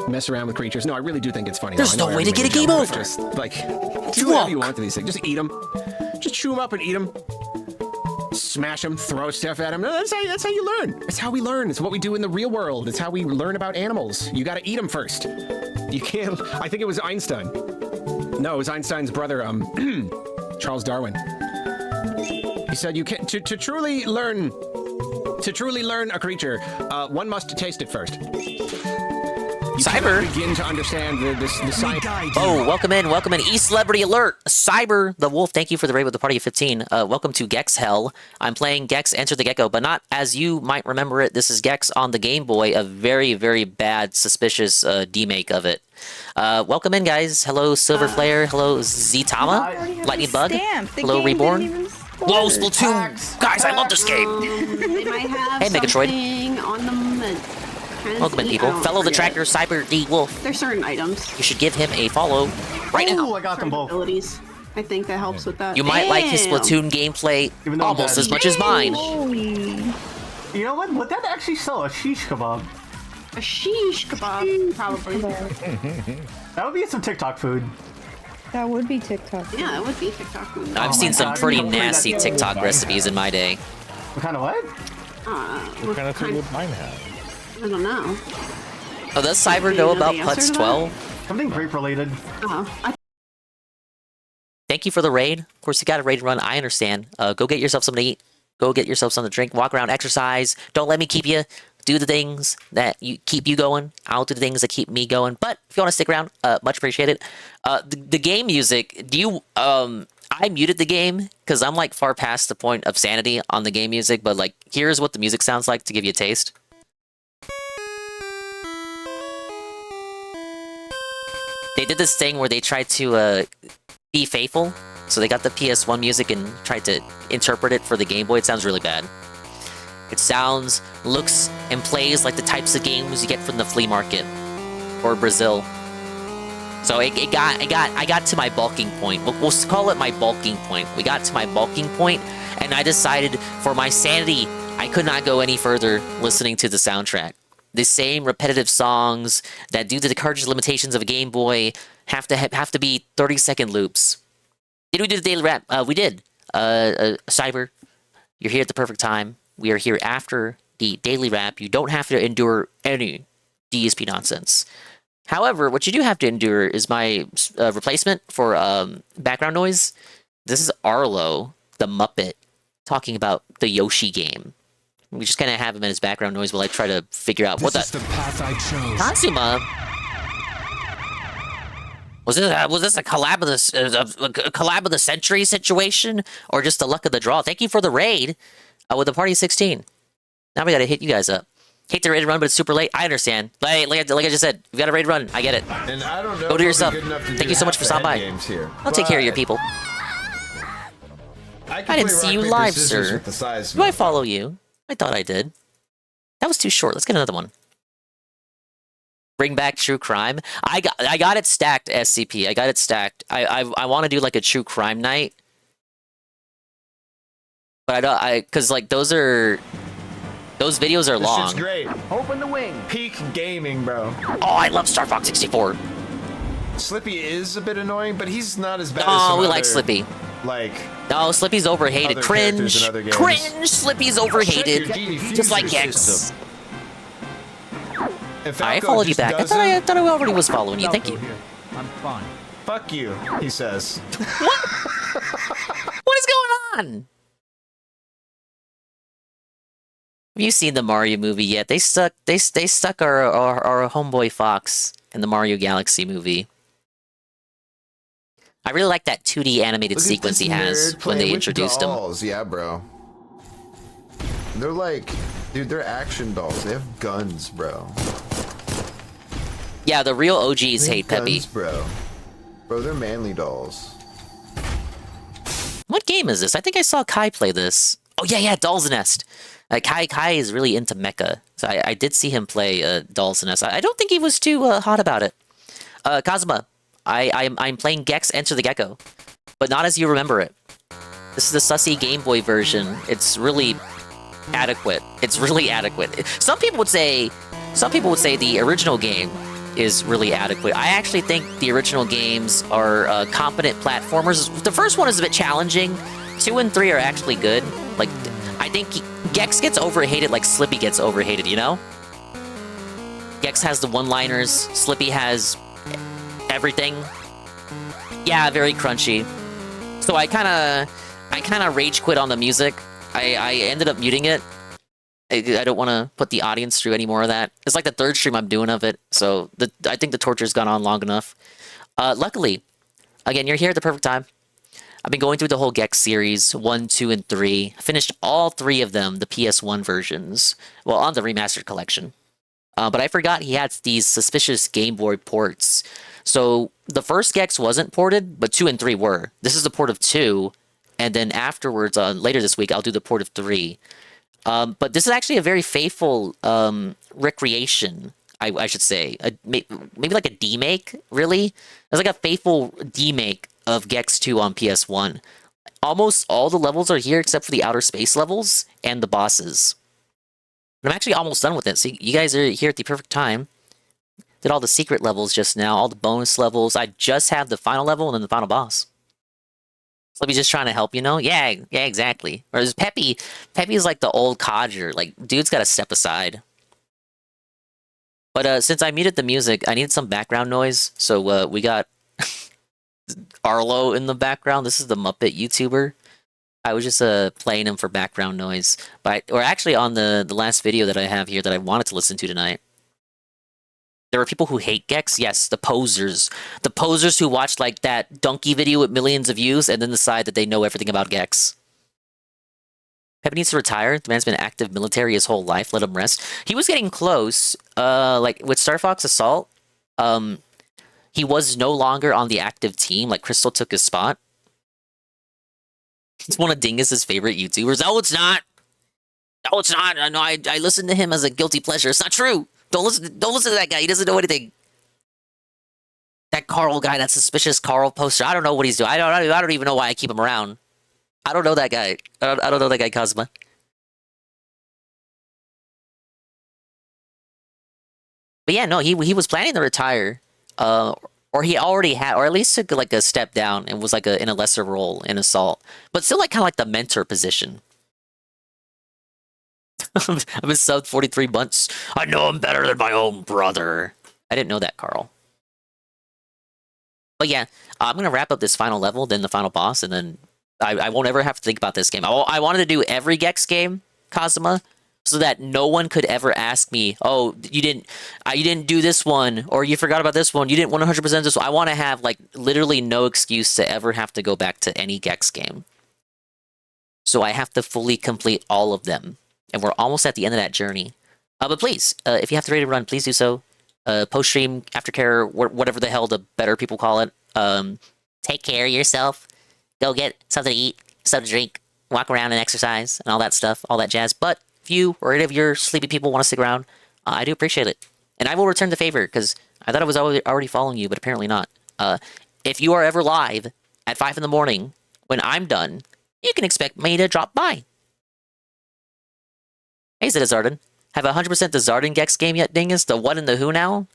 mess around with creatures. No, I really do think it's funny. There's though. I know no way to everybody get a game knows, over. but Just like do whatever you want to these things. Just eat them. Just chew them up and eat them. Smash them, throw stuff at them. That's how you learn. It's how we learn. It's what we do in the real world. It's how we learn about animals. You got to eat them first. You can't. I think it was Einstein. No, it was Einstein's brother, Charles Darwin. He said you can't to truly learn a creature, one must taste it first. You Cyber. cannot begin to understand the science. Oh, welcome in, E-Celebrity Alert! Cyber, the Wolf, thank you for the raid with the party of 15. Welcome to Gex Hell. I'm playing Gex Enter the Gecko, but not as you might remember it. This is Gex on the Game Boy, a very, very bad, suspicious demake of it. Welcome in, guys. Hello, Silver Flare. Hello, Ztama. Lightning Bug. Hello, Reborn. Whoa, Splatoon! Guys, I love this game! They might have Hey, Megatroid. something on them that Welcome in, people. Fellow the Tracker, Cyber D Wolf. There's certain items. You should give him a follow right now. I got them both. Abilities. I think that helps with that. You might like his Damn. Splatoon gameplay almost as much as mine. You know what? Would that actually sell a shish kebab? A shish kebab, probably. That would be some TikTok food. That would be TikTok. Yeah, it would be TikTok. I've seen some pretty nasty TikTok recipes in my day. What kind of what? What kind of food would mine have? I don't know. Oh, does Cyber know about the answer Putz to that? 12? Something grape-related. Oh, Thank you for the raid. Of course, you got a raid run. I understand. Go get yourself something to eat. Go get yourself something to drink. Walk around, exercise. Don't let me keep you. Do the things that keep you going. I'll do the things that keep me going. But if you want to stick around, much appreciated. The game music. Do you? I muted the game because I'm like far past the point of sanity on the game music. But like, here's what the music sounds like to give you a taste. They did this thing where they tried to be faithful. So they got the PS1 music and tried to interpret it for the Game Boy. It sounds really bad. It sounds, looks, and plays like the types of games you get from the flea market or Brazil. So I got to my bulking point. We'll call it my bulking point. We got to my bulking point, and I decided for my sanity, I could not go any further listening to the soundtrack. The same repetitive songs that, due to the cartridge limitations of a Game Boy, have to be 30-second loops. Did we do the daily rap? We did. Cyber, you're here at the perfect time. We are here after the daily wrap. You don't have to endure any DSP nonsense. However, what you do have to endure is my replacement for background noise. This is Arlo, the Muppet, talking about the Yoshi game. We just kind of have him in his background noise while I try to figure out what This is the path I chose. Katsuma. Was this a collab of the century situation, or just the luck of the draw? Thank you for the raid with the party 16. Now we gotta hit you guys up. Hate the raid run, but it's super late. I understand. Like I just said, we got a raid run. I get it. And I don't know. Go do yourself. Thank you so much for stopping by. I'll take care of your people. I didn't see you live, sir. Do I follow you? I thought I did. That was too short. Let's get another one. Bring back true crime. I got it stacked, SCP. I got it stacked. I want to do like a true crime night. But because like those videos are long. This shit's great. Open the wing. Peak gaming, bro. Oh, I love Star Fox 64. Slippy is a bit annoying, but he's not as bad as Oh, some we other, like Slippy. Like no, Slippy's overhated. other Cringe. characters in other games. Cringe. Slippy's overhated. Check your Just like defuser Gex. system. And I Falco followed you just back. I doesn't- thought I already was following you. Thank you. I'm fine. Fuck you, he says. What is going on? Have you seen the Mario movie yet? They stuck our homeboy Fox in the Mario Galaxy movie. I really like that 2D animated Look at sequence this he has nerd when they playing with introduced him. dolls. Yeah, bro. They're like, dude, they're action dolls. They have guns, bro. Yeah, the real OGs They have hate Peppy. guns, bro. Bro, they're manly dolls. What game is this? I think I saw Kai play this. Oh yeah, Doll's Nest. Kai is really into mecha, so I did see him play Doll's Nest. I don't think he was too hot about it. Kazuma, I'm playing Gex Enter the Gecko, but not as you remember it. This is the sussy Game Boy version. It's really adequate. It's really adequate. Some people would say the original game is really adequate. I actually think the original games are competent platformers. The first one is a bit challenging. 2 and 3 are actually good. Like, I think Gex gets overhated like Slippy gets overhated, you know? Gex has the one-liners, Slippy has everything. Yeah, very crunchy. So I kinda rage quit on the music. I ended up muting it. I don't want to put the audience through any more of that. It's like the third stream I'm doing of it, so I think the torture's gone on long enough. Luckily, again, you're here at the perfect time. I've been going through the whole Gex series, 1, 2, and 3. I finished all 3 of them, the PS1 versions, well, on the remastered collection. But I forgot he had these suspicious Game Boy ports. So the first Gex wasn't ported, but 2 and 3 were. This is the port of 2, and then afterwards, later this week, I'll do the port of 3. But this is actually a very faithful recreation, I should say. Maybe like a demake, really? It's like a faithful demake of Gex 2 on PS1. Almost all the levels are here except for the outer space levels and the bosses. And I'm actually almost done with it, so you guys are here at the perfect time. Did all the secret levels just now, all the bonus levels. I just have the final level and then the final boss. So let me just trying to help, you know? Yeah, exactly. Whereas Peppy is like the old codger. Like, dude's got to step aside. But since I muted the music, I needed some background noise. So we got Arlo in the background. This is the Muppet YouTuber. I was just playing him for background noise. Or actually on the last video that I have here that I wanted to listen to tonight. There were people who hate Gex. Yes, the posers. The posers who watched like that donkey video with millions of views and then decide that they know everything about Gex. Peppy needs to retire. The man's been active military his whole life. Let him rest. He was getting close. Like with Star Fox Assault, he was no longer on the active team. Like Crystal took his spot. It's one of Dingus's favorite YouTubers. No, it's not. No, it's not. No, I listen to him as a guilty pleasure. It's not true. Don't listen to that guy. He doesn't know anything. That Carl guy, that suspicious Carl poster. I don't know what he's doing. I don't even know why I keep him around. I don't know that guy. I don't know that guy, Cosma. But yeah, no, he was planning to retire. Or he already had, or at least took like a step down and was like in a lesser role in Assault. But still like kind of like the mentor position. I've been subbed 43 months. I know I'm better than my own brother. I didn't know that, Carl. But yeah, I'm going to wrap up this final level, then the final boss, and then I won't ever have to think about this game. I wanted to do every Gex game, Kazuma, so that no one could ever ask me, oh, you didn't do this one, or you forgot about this one, you didn't 100% this one. I want to have like literally no excuse to ever have to go back to any Gex game. So I have to fully complete all of them. And we're almost at the end of that journey. But please, if you have to ready to run, please do so. Post-stream, aftercare, whatever the hell the better people call it. Take care of yourself. Go get something to eat, something to drink, walk around and exercise, and all that stuff, all that jazz. But if you or any of your sleepy people want to stick around, I do appreciate it. And I will return the favor, because I thought I was already following you, but apparently not. If you are ever live at 5 in the morning, when I'm done, you can expect me to drop by. Hey, Zedazarden. Have 100% the Zarden Gex game yet, Dingus? The what and the who now?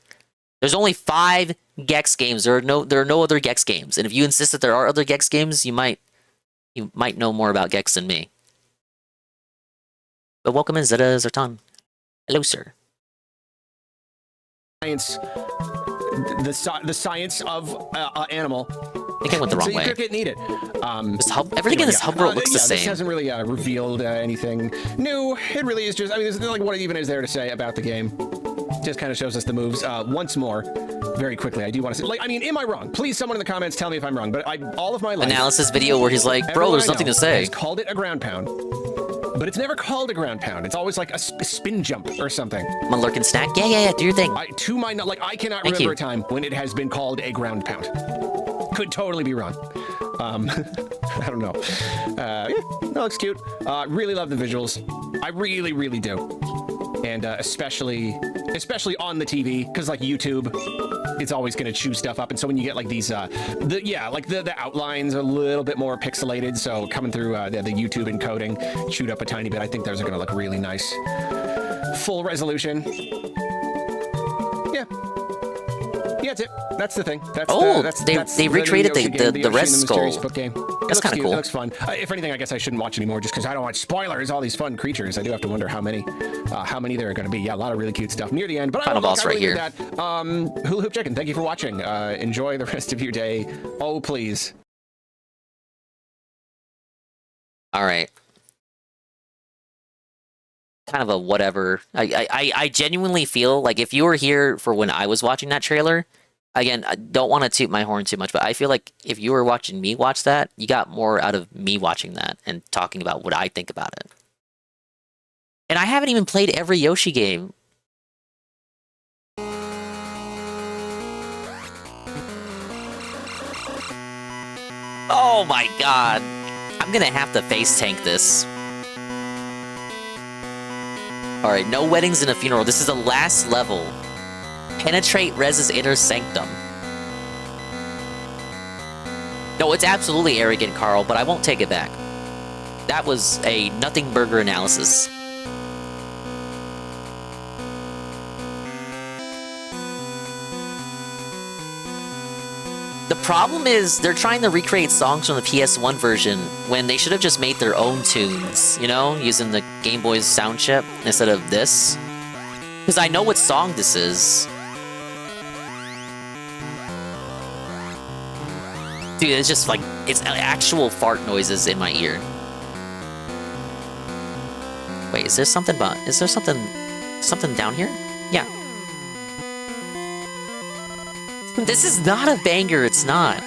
There's only 5 Gex games. There are no other Gex games. And if you insist that there are other Gex games, you might know more about Gex than me. But welcome in, Zeta Zartan. Hello, sir. Science, the science of animal. I think I went the wrong so way. You could need it. Everything in this hub world looks the same. This hasn't really revealed anything new. It really is just, I mean, there's like what even is there to say about the game. Just kind of shows us the moves. Once more, very quickly, I do want to say, like, I mean, am I wrong? Please, someone in the comments tell me if I'm wrong. But all of my life, analysis video where he's like, bro, there's nothing to say. He's called it a ground pound. But it's never called a ground pound. It's always like a spin jump or something. I'm a lurking snack. Yeah, do your thing. To my, like, I cannot remember a time when it has been called a ground pound. Could totally be wrong. I don't know. Yeah, that looks cute. Really love the visuals. I really, really do. And especially on the TV, because like YouTube, it's always going to chew stuff up. And so when you get like these, the outlines are a little bit more pixelated. So coming through the YouTube encoding, chewed up a tiny bit. I think those are going to look really nice. Full resolution. Yeah. Yeah, that's it. That's the thing. They recreated the Red Skull. Game. That's kind of cool. It looks fun. If anything, I guess I shouldn't watch anymore just because I don't want spoilers. All these fun creatures. I do have to wonder how many there are going to be. Yeah, a lot of really cute stuff near the end. But final boss right here. That. Hula Hoop Chicken, thank you for watching. Enjoy the rest of your day. Oh, please. All right. Kind of a whatever. I genuinely feel like if you were here for when I was watching that trailer, again, I don't want to toot my horn too much, but I feel like if you were watching me watch that, you got more out of me watching that and talking about what I think about it. And I haven't even played every Yoshi game. Oh my god. I'm gonna have to face tank this. Alright, no weddings and a funeral. This is the last level. Penetrate Rez's inner sanctum. No, it's absolutely arrogant, Carl, but I won't take it back. That was a nothing burger analysis. The problem is they're trying to recreate songs from the PS1 version when they should have just made their own tunes, you know, using the Game Boy's sound chip instead of this. Because I know what song this is. Dude, it's just like, it's actual fart noises in my ear. Wait, is there something down here? Yeah. This is not a banger, it's not.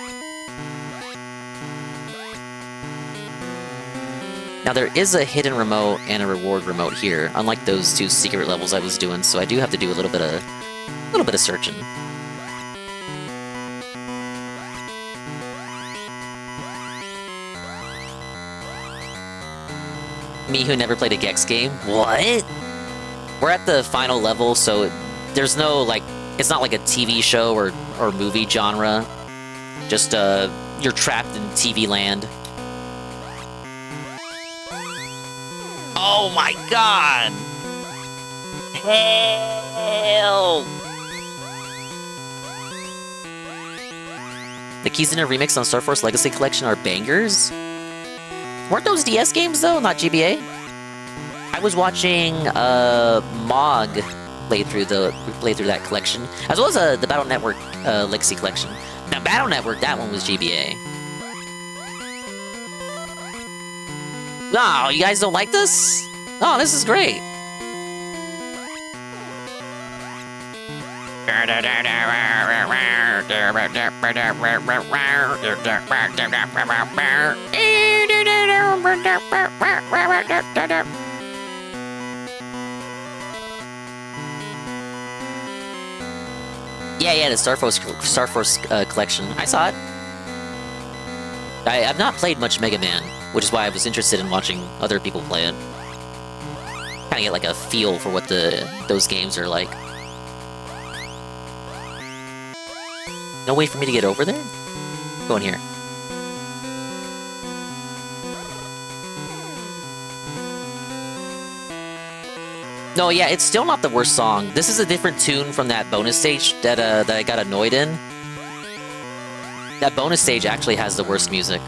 Now there is a hidden remote and a reward remote here, unlike those two secret levels I was doing, so I do have to do a little bit of searching. Me who never played a Gex game? What? We're at the final level, so there's no, like, it's not like a TV show or movie genre. Just, you're trapped in TV land. Oh my god! Hell! The keys in a remix on Star Force Legacy Collection are bangers? Weren't those DS games though, not GBA? I was watching Mog play through that collection, as well as the Battle Network Legacy Collection. Now Battle Network, that one was GBA. Oh, you guys don't like this? Oh, this is great. Yeah, the Star Force collection. I saw it. I've not played much Mega Man, which is why I was interested in watching other people play it. Kind of get like a feel for what those games are like. No way for me to get over there? Go in here. No, yeah, it's still not the worst song. This is a different tune from that bonus stage that I got annoyed in. That bonus stage actually has the worst music.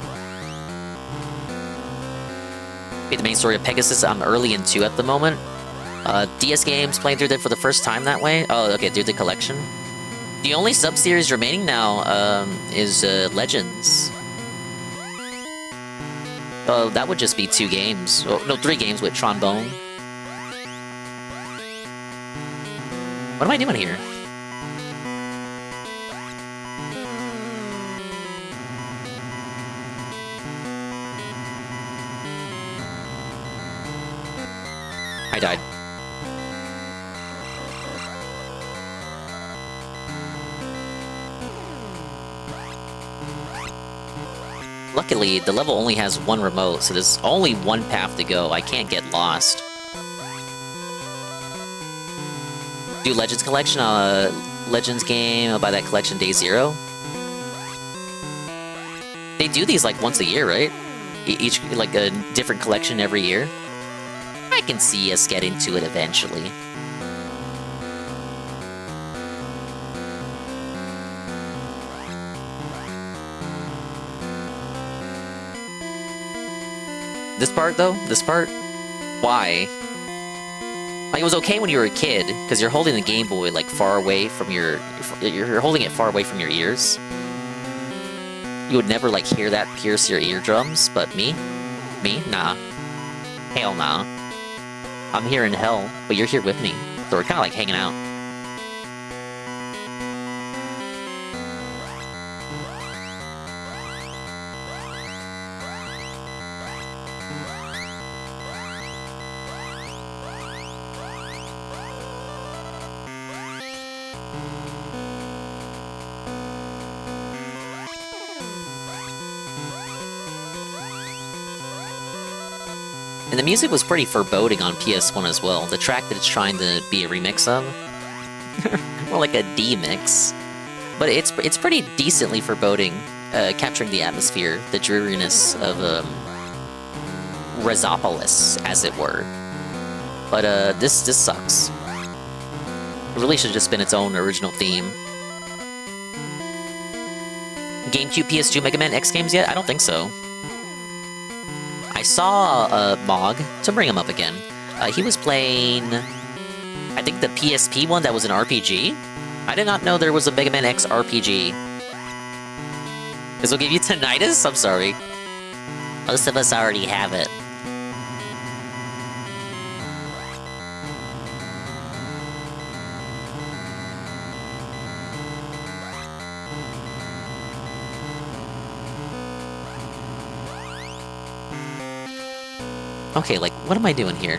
The main story of Pegasus, I'm early in 2 at the moment. DS games, playing through them for the first time that way. Oh, okay, through the collection. The only sub-series remaining now is Legends. Oh, that would just be 2 games. Oh, no, 3 games with Trombone. What am I doing here? I died. Luckily, the level only has 1 remote, so there's only 1 path to go. I can't get lost. Do Legends collection, Legends game, I'll buy that collection day 0. They do these like once a year, right? Each, like a different collection every year. I can see us getting to it eventually. This part, though? This part? Why? Like, it was okay when you were a kid, because you're holding the Game Boy, like, far away from your... You're holding it far away from your ears. You would never, like, hear that pierce your eardrums, but me? Me? Nah. Hell nah. I'm here in hell, but you're here with me, so we're kind of, like, hanging out. And the music was pretty foreboding on PS1 as well. The track that it's trying to be a remix of. More like a D-mix. But it's pretty decently foreboding, capturing the atmosphere, the dreariness of Rezopolis, as it were. But this sucks. It really should have just been its own original theme. GameCube, PS2 Mega Man X games yet? I don't think so. I saw Mog, to bring him up again. He was playing, I think, the PSP one that was an RPG. I did not know there was a Mega Man X RPG. This will give you tinnitus? I'm sorry. Most of us already have it. Okay, like, what am I doing here?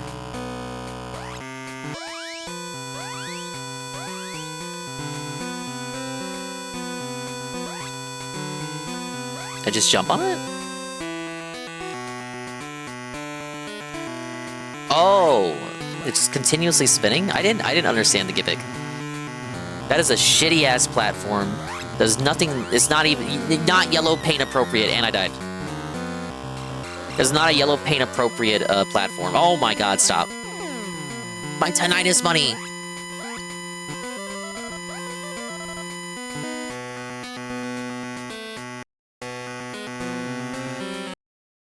I just jump on it? Oh, it's just continuously spinning? I didn't understand the gimmick. That is a shitty ass platform. There's nothing, it's not even, not yellow paint appropriate, and I died. There's not a yellow paint appropriate platform. Oh my god, stop. My tinnitus money!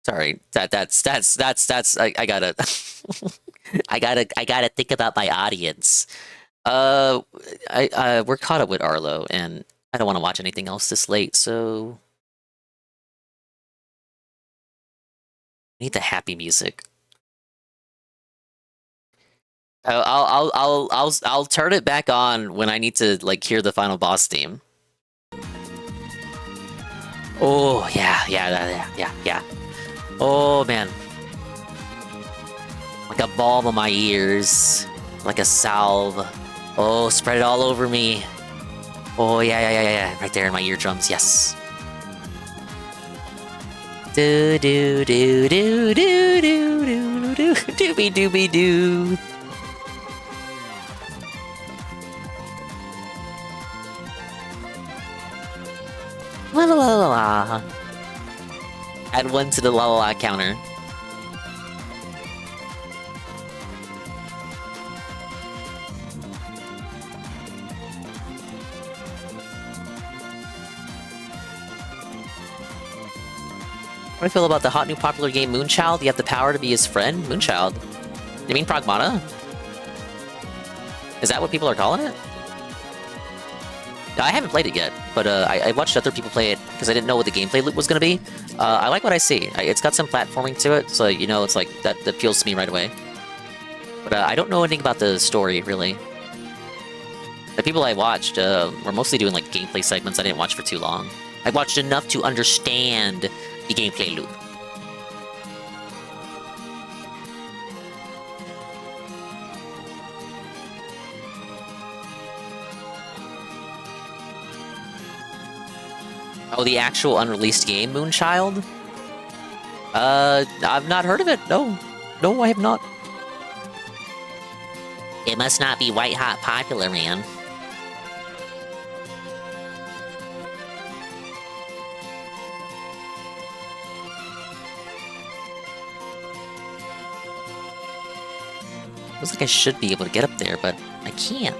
Sorry, that's I gotta I gotta think about my audience. We're caught up with Arlo, and I don't want to watch anything else this late, so I need the happy music. I'll turn it back on when I need to like hear the final boss theme. Oh yeah. Oh man, like a balm on my ears, like a salve. Oh, spread it all over me. Oh yeah, right there in my eardrums. Yes. Do do do do do do do do dooby dooby doo. La la la la la. Add one to the la la la counter. What do you feel about the hot new popular game Moonchild? You have the power to be his friend? Moonchild? You mean Pragmata? Is that what people are calling it? I haven't played it yet, but I watched other people play it because I didn't know what the gameplay loop was going to be. I like what I see. It's got some platforming to it, so you know, it's like that appeals to me right away. But I don't know anything about the story, really. The people I watched were mostly doing like gameplay segments I didn't watch for too long. I watched enough to understand the gameplay loop. Oh, the actual unreleased game, Moonchild? I've not heard of it. No, I have not. It must not be white hot popular, man. Looks like I should be able to get up there, but I can't.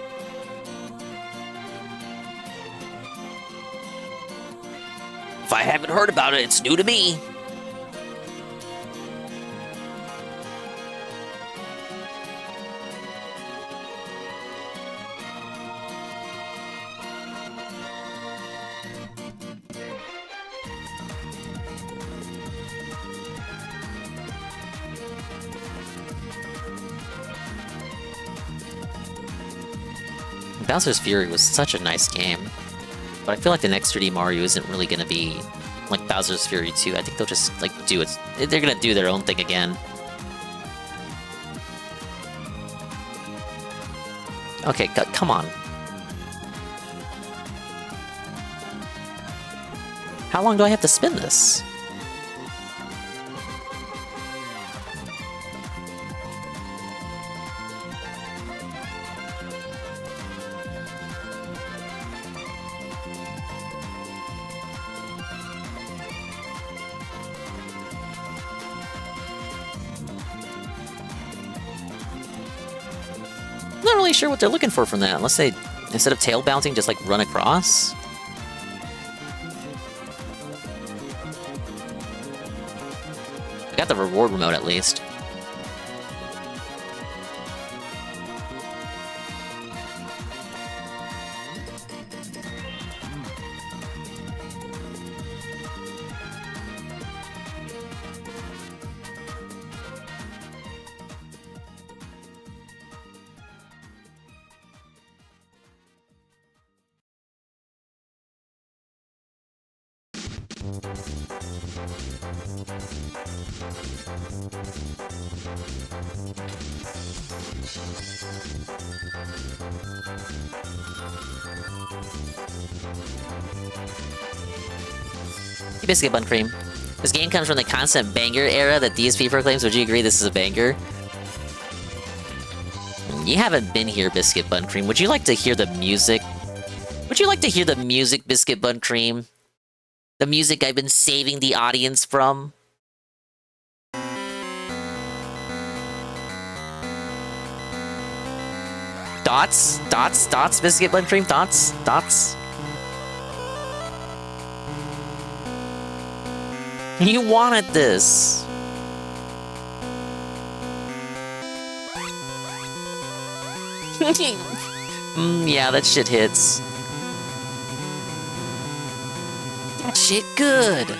If I haven't heard about it, it's new to me. Bowser's Fury was such a nice game, but I feel like the next 3D Mario isn't really going to be like Bowser's Fury 2. I think they'll just like do it. They're going to do their own thing again. Okay, come on. How long do I have to spin this? I'm not really sure what they're looking for from that, unless they, instead of tail bouncing, just like run across. Got the reward remote at least. Biscuit Bun Cream. This game comes from the constant banger era that DSP proclaims. Would you agree this is a banger? You haven't been here, Biscuit Bun Cream. Would you like to hear the music? Would you like to hear the music, Biscuit Bun Cream? The music I've been saving the audience from? Dots? Dots? Dots, Biscuit Bun Cream? Dots? Dots? You wanted this. Yeah, that shit hits. That shit good.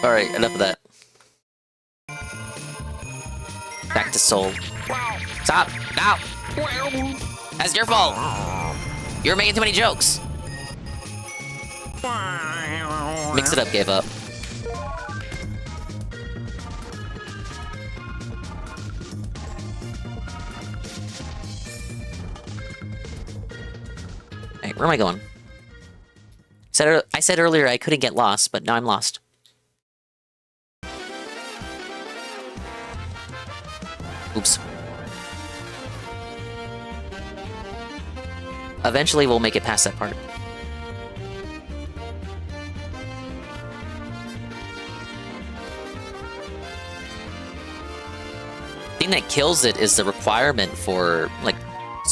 Alright, enough of that. Back to Soul. Stop! Now! That's your fault! You're making too many jokes! Mix It Up gave up. Hey, where am I going? I said earlier I couldn't get lost, but now I'm lost. Oops. Eventually we'll make it past that part. The thing that kills it is the requirement for, like,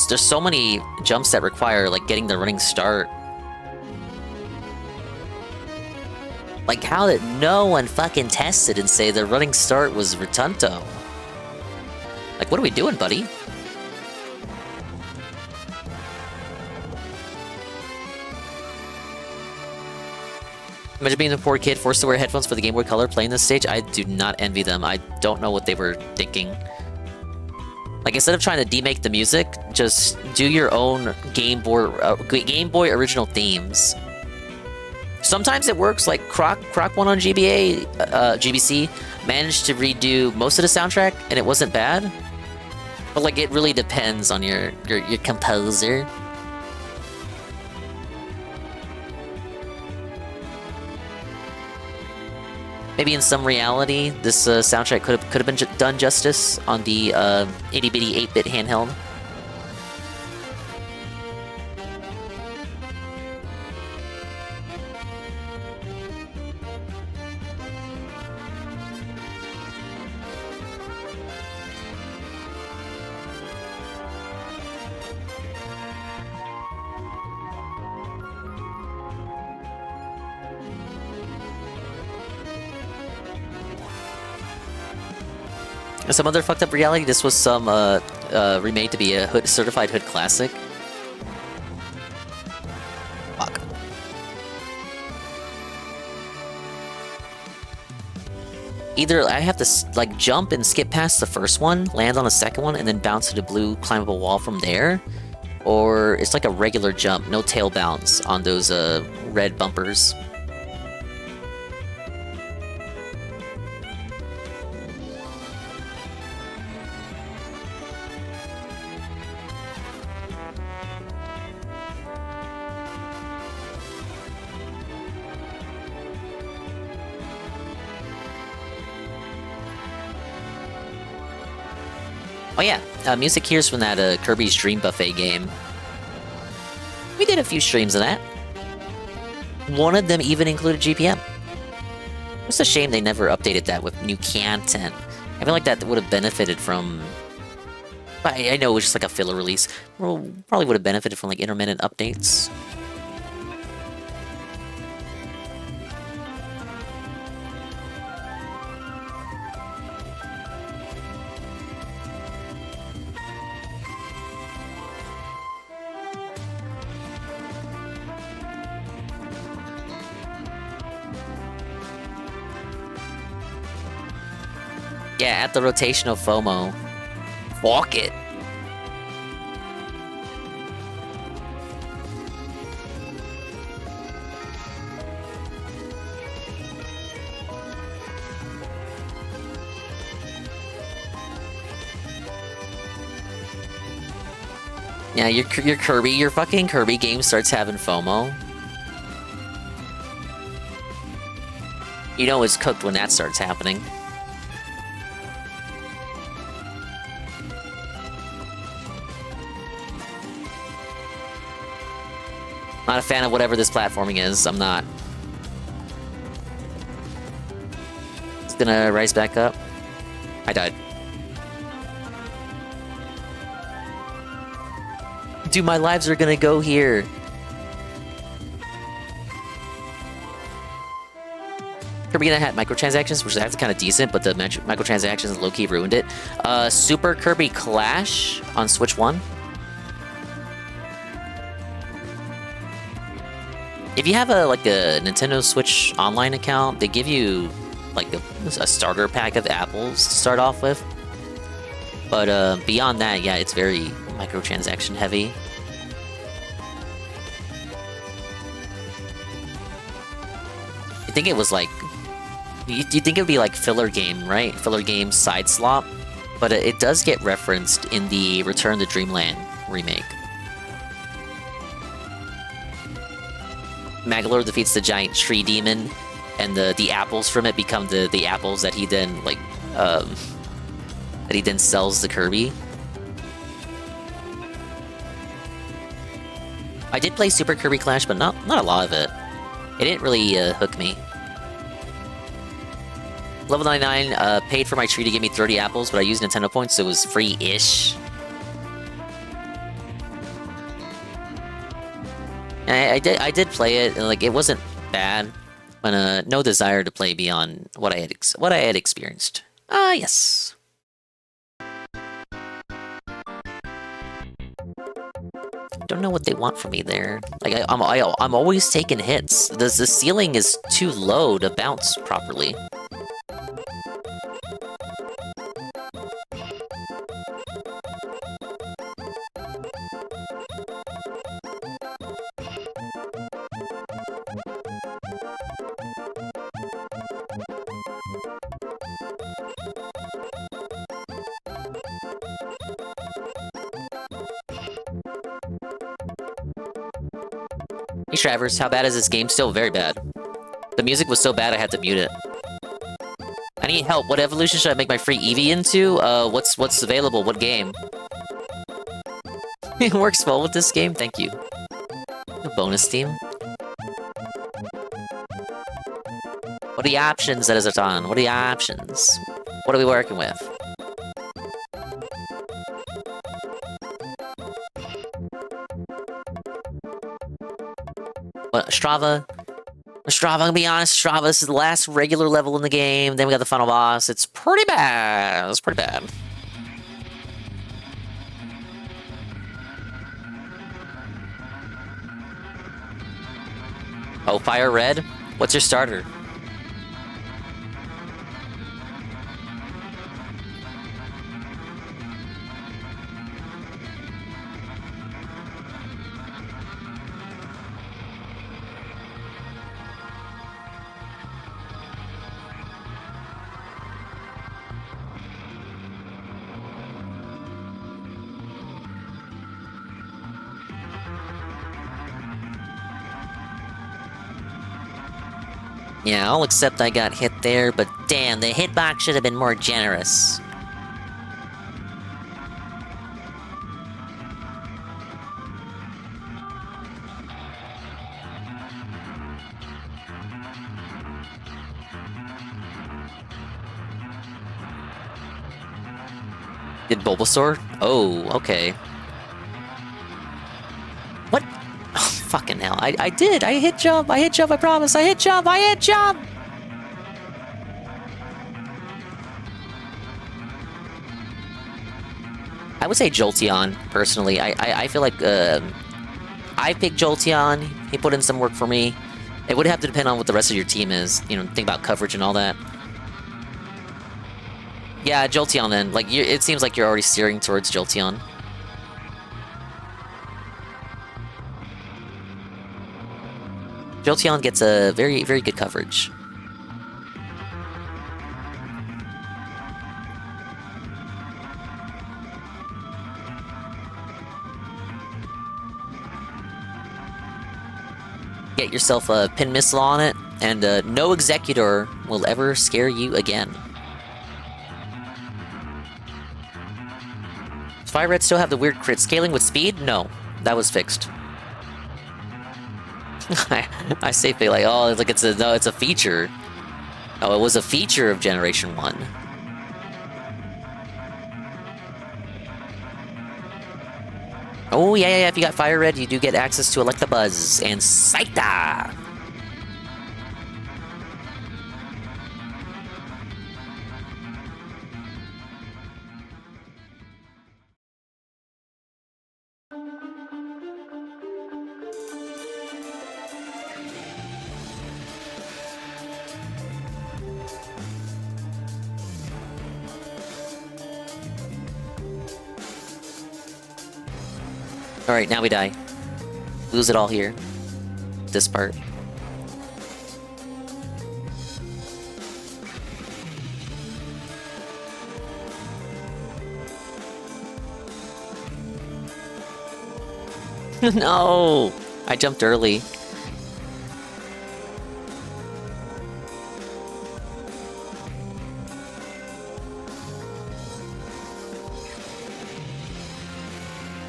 there's so many jumps that require, like, getting the running start. Like, how did no one fucking test it and say the running start was Rotunto? Like, what are we doing, buddy? Imagine being a poor kid forced to wear headphones for the Game Boy Color playing this stage. I do not envy them. I don't know what they were thinking. Like, instead of trying to demake the music, just do your own Game Boy original themes. Sometimes it works, like Croc one on GBC managed to redo most of the soundtrack, and it wasn't bad. But, like, it really depends on your composer. Maybe in some reality, this soundtrack could have been done justice on the itty-bitty 8-bit handheld. Some other fucked up reality, this was some remade to be a certified hood classic. Fuck. Either I have to like jump and skip past the first one, land on the second one, and then bounce to the blue climbable wall from there, or it's like a regular jump, no tail bounce on those red bumpers. Oh yeah, music here's from that Kirby's Dream Buffet game. We did a few streams of that. One of them even included GPM. It's a shame they never updated that with new content. I feel like that would have benefited from... I know it was just like a filler release. Well, probably would have benefited from like intermittent updates. Yeah, at the rotational FOMO. Walk it. Yeah, your Kirby, your fucking Kirby game starts having FOMO. You know it's cooked when that starts happening. Not a fan of whatever this platforming is. I'm not. It's gonna rise back up. I died. Dude, my lives are gonna go here. Kirby that had microtransactions, which is actually kind of decent, but the microtransactions low-key ruined it. Super Kirby Clash on Switch 1. If you have a Nintendo Switch Online account, they give you like a starter pack of apples to start off with. But beyond that, yeah, it's very microtransaction heavy. I think it was like... You think it would be like filler game, right? Filler game side slot. But it does get referenced in the Return to Dreamland remake. Magolor defeats the giant tree demon, and the apples from it become the apples that he then sells to Kirby. I did play Super Kirby Clash, but not a lot of it. It didn't really hook me. Level 99 paid for my tree to give me 30 apples, but I used Nintendo points, so it was free-ish. I did play it, and like it wasn't bad, but no desire to play beyond what I had experienced. Yes. Don't know what they want from me there. Like I'm always taking hits. The ceiling is too low to bounce properly. Hey Travers, how bad is this game? Still very bad. The music was so bad I had to mute it. I need help. What evolution should I make my free Eevee into? What's available? What game? It works well with this game, thank you. A bonus team. What are the options, Edizatan? What are the options? What are we working with? What, Strava? I'm gonna be honest, Strava, this is the last regular level in the game, then we got the final boss. It's pretty bad. It's pretty bad. Oh, Fire Red? What's your starter? Yeah, I'll accept I got hit there, but damn, the hitbox should have been more generous. Did Bulbasaur? Oh, okay. What? Oh, fucking hell. I did. I hit jump. I hit jump. I promise. I hit jump. I hit jump. I would say Jolteon, personally. I feel like I picked Jolteon. He put in some work for me. It would have to depend on what the rest of your team is. You know, think about coverage and all that. Yeah, Jolteon then. Like, it seems like you're already steering towards Jolteon. Jolteon gets a very, very good coverage. Get yourself a pin missile on it, and no Executor will ever scare you again. Does Fire Red still have the weird crit scaling with speed? No, that was fixed. I say like, oh, it's like it's a feature. Oh, it was a feature of Generation 1. Oh, yeah, if you got Fire Red, you do get access to Electabuzz and Saita! Alright, now we die. Lose it all here. This part. No! I jumped early.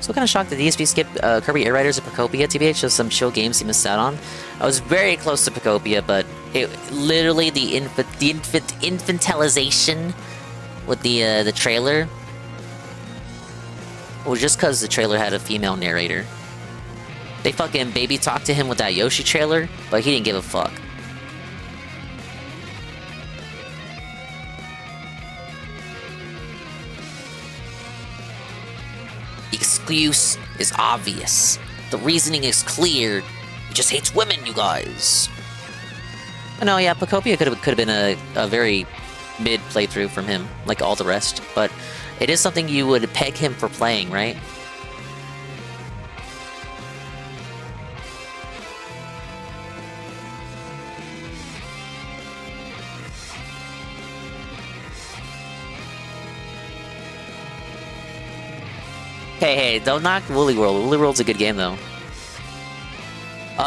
So kind of shocked that DSP skipped Kirby Air Riders and Pocopia, TBH, just some chill games he missed out on. I was very close to Pocopia, but it literally the infantilization with the trailer was just because the trailer had a female narrator. They fucking baby talked to him with that Yoshi trailer, but he didn't give a fuck. Excuse is obvious. The reasoning is clear. He just hates women, you guys. Oh, no, yeah, Pocopia could have been a very mid playthrough from him, like all the rest. But it is something you would peg him for playing, right? Hey, don't knock Woolly World. Woolly World's a good game, though.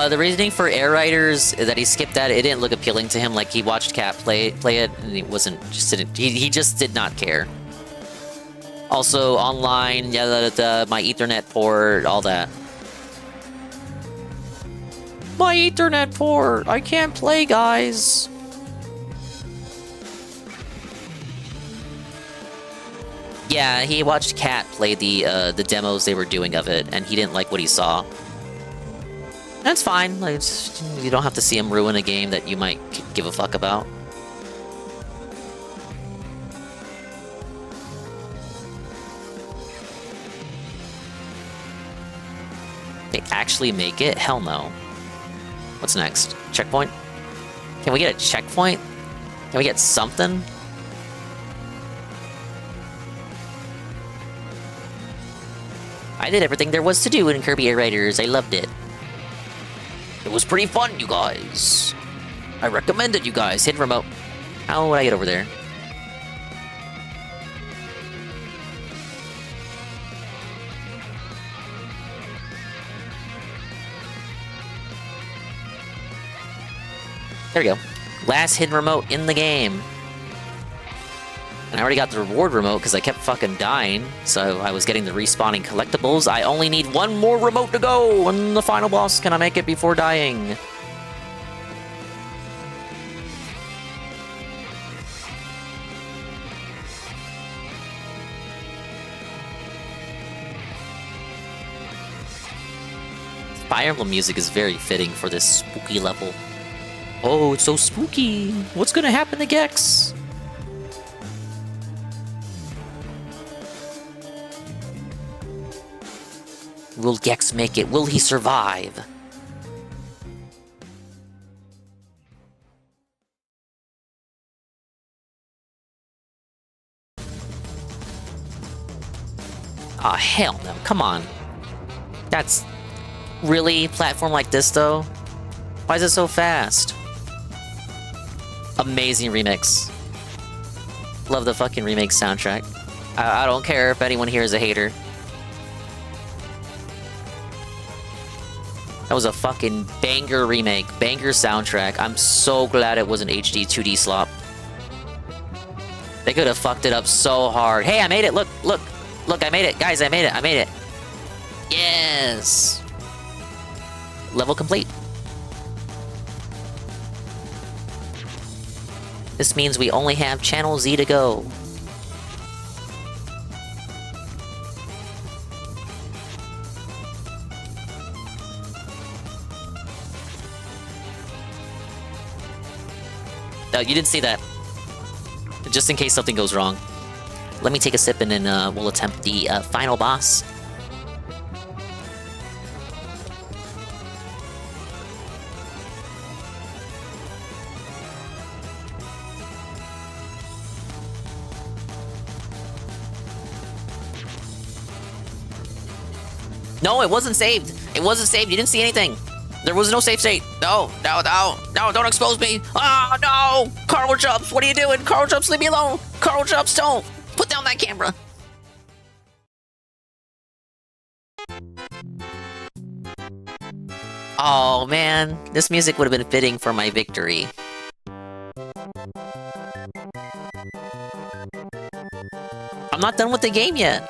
The reasoning for Air Riders is that he skipped that. It didn't look appealing to him. Like, he watched Cat play it, and he wasn't just didn't. He just did not care. Also, online, yeah, my Ethernet port, all that. My Ethernet port. I can't play, guys. Yeah, he watched Cat play the demos they were doing of it, and he didn't like what he saw. That's fine. Like, you don't have to see him ruin a game that you might give a fuck about. They actually make it? Hell no. What's next? Checkpoint? Can we get a checkpoint? Can we get something? I did everything there was to do in Kirby Air Riders. I loved it. It was pretty fun, you guys. I recommend it, you guys. Hit remote. How would I get over there? There we go. Last hidden remote in the game. And I already got the reward remote because I kept fucking dying, so I was getting the respawning collectibles. I only need one more remote to go, and the final boss. Can I make it before dying? Fire Emblem music is very fitting for this spooky level. Oh, it's so spooky. What's gonna happen to Gex? Will Gex make it? Will he survive? Aw, oh, hell no. Come on. That's... Really? Platform like this, though? Why is it so fast? Amazing remix. Love the fucking remix soundtrack. I don't care if anyone here is a hater. That was a fucking banger remake. Banger soundtrack. I'm so glad it was an HD 2D slop. They could have fucked it up so hard. Hey, I made it! Look, look! Look, I made it! Guys, I made it! I made it! Yes! Level complete. This means we only have Channel Z to go. No, you didn't see that. Just in case something goes wrong. Let me take a sip and then we'll attempt the final boss. No, it wasn't saved. It wasn't saved. You didn't see anything. There was no save state. No, no, no, no, don't expose me. Oh, no. Carl Jumps, what are you doing? Carl Jumps, leave me alone. Carl Jumps, don't. Put down that camera. Oh, man. This music would have been fitting for my victory. I'm not done with the game yet.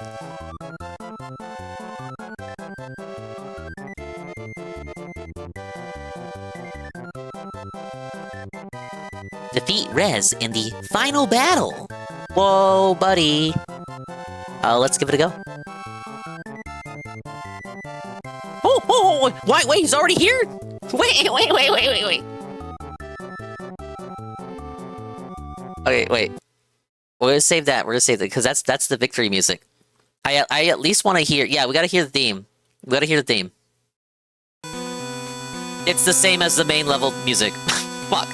Defeat Rez in the final battle. Whoa, buddy. Let's give it a go. Oh, wait, he's already here? Wait. Okay, wait. We're gonna save that, because that's the victory music. I at least want to hear, yeah, we gotta hear the theme. We gotta hear the theme. It's the same as the main level music. Fuck.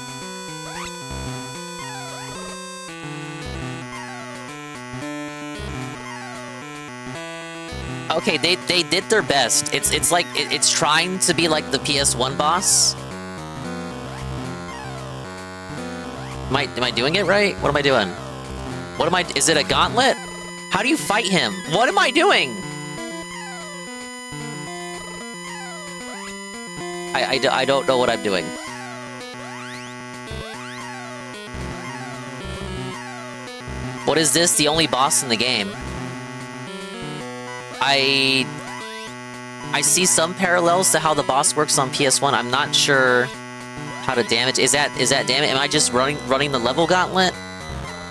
Okay, they did their best. It's like it's trying to be like the PS1 boss. Am I doing it right? What am I doing? What am I? Is it a gauntlet? How do you fight him? What am I doing? I don't know what I'm doing. What is this? The only boss in the game? I see some parallels to how the boss works on PS1. I'm not sure how to damage. Is that damage? Am I just running the level gauntlet?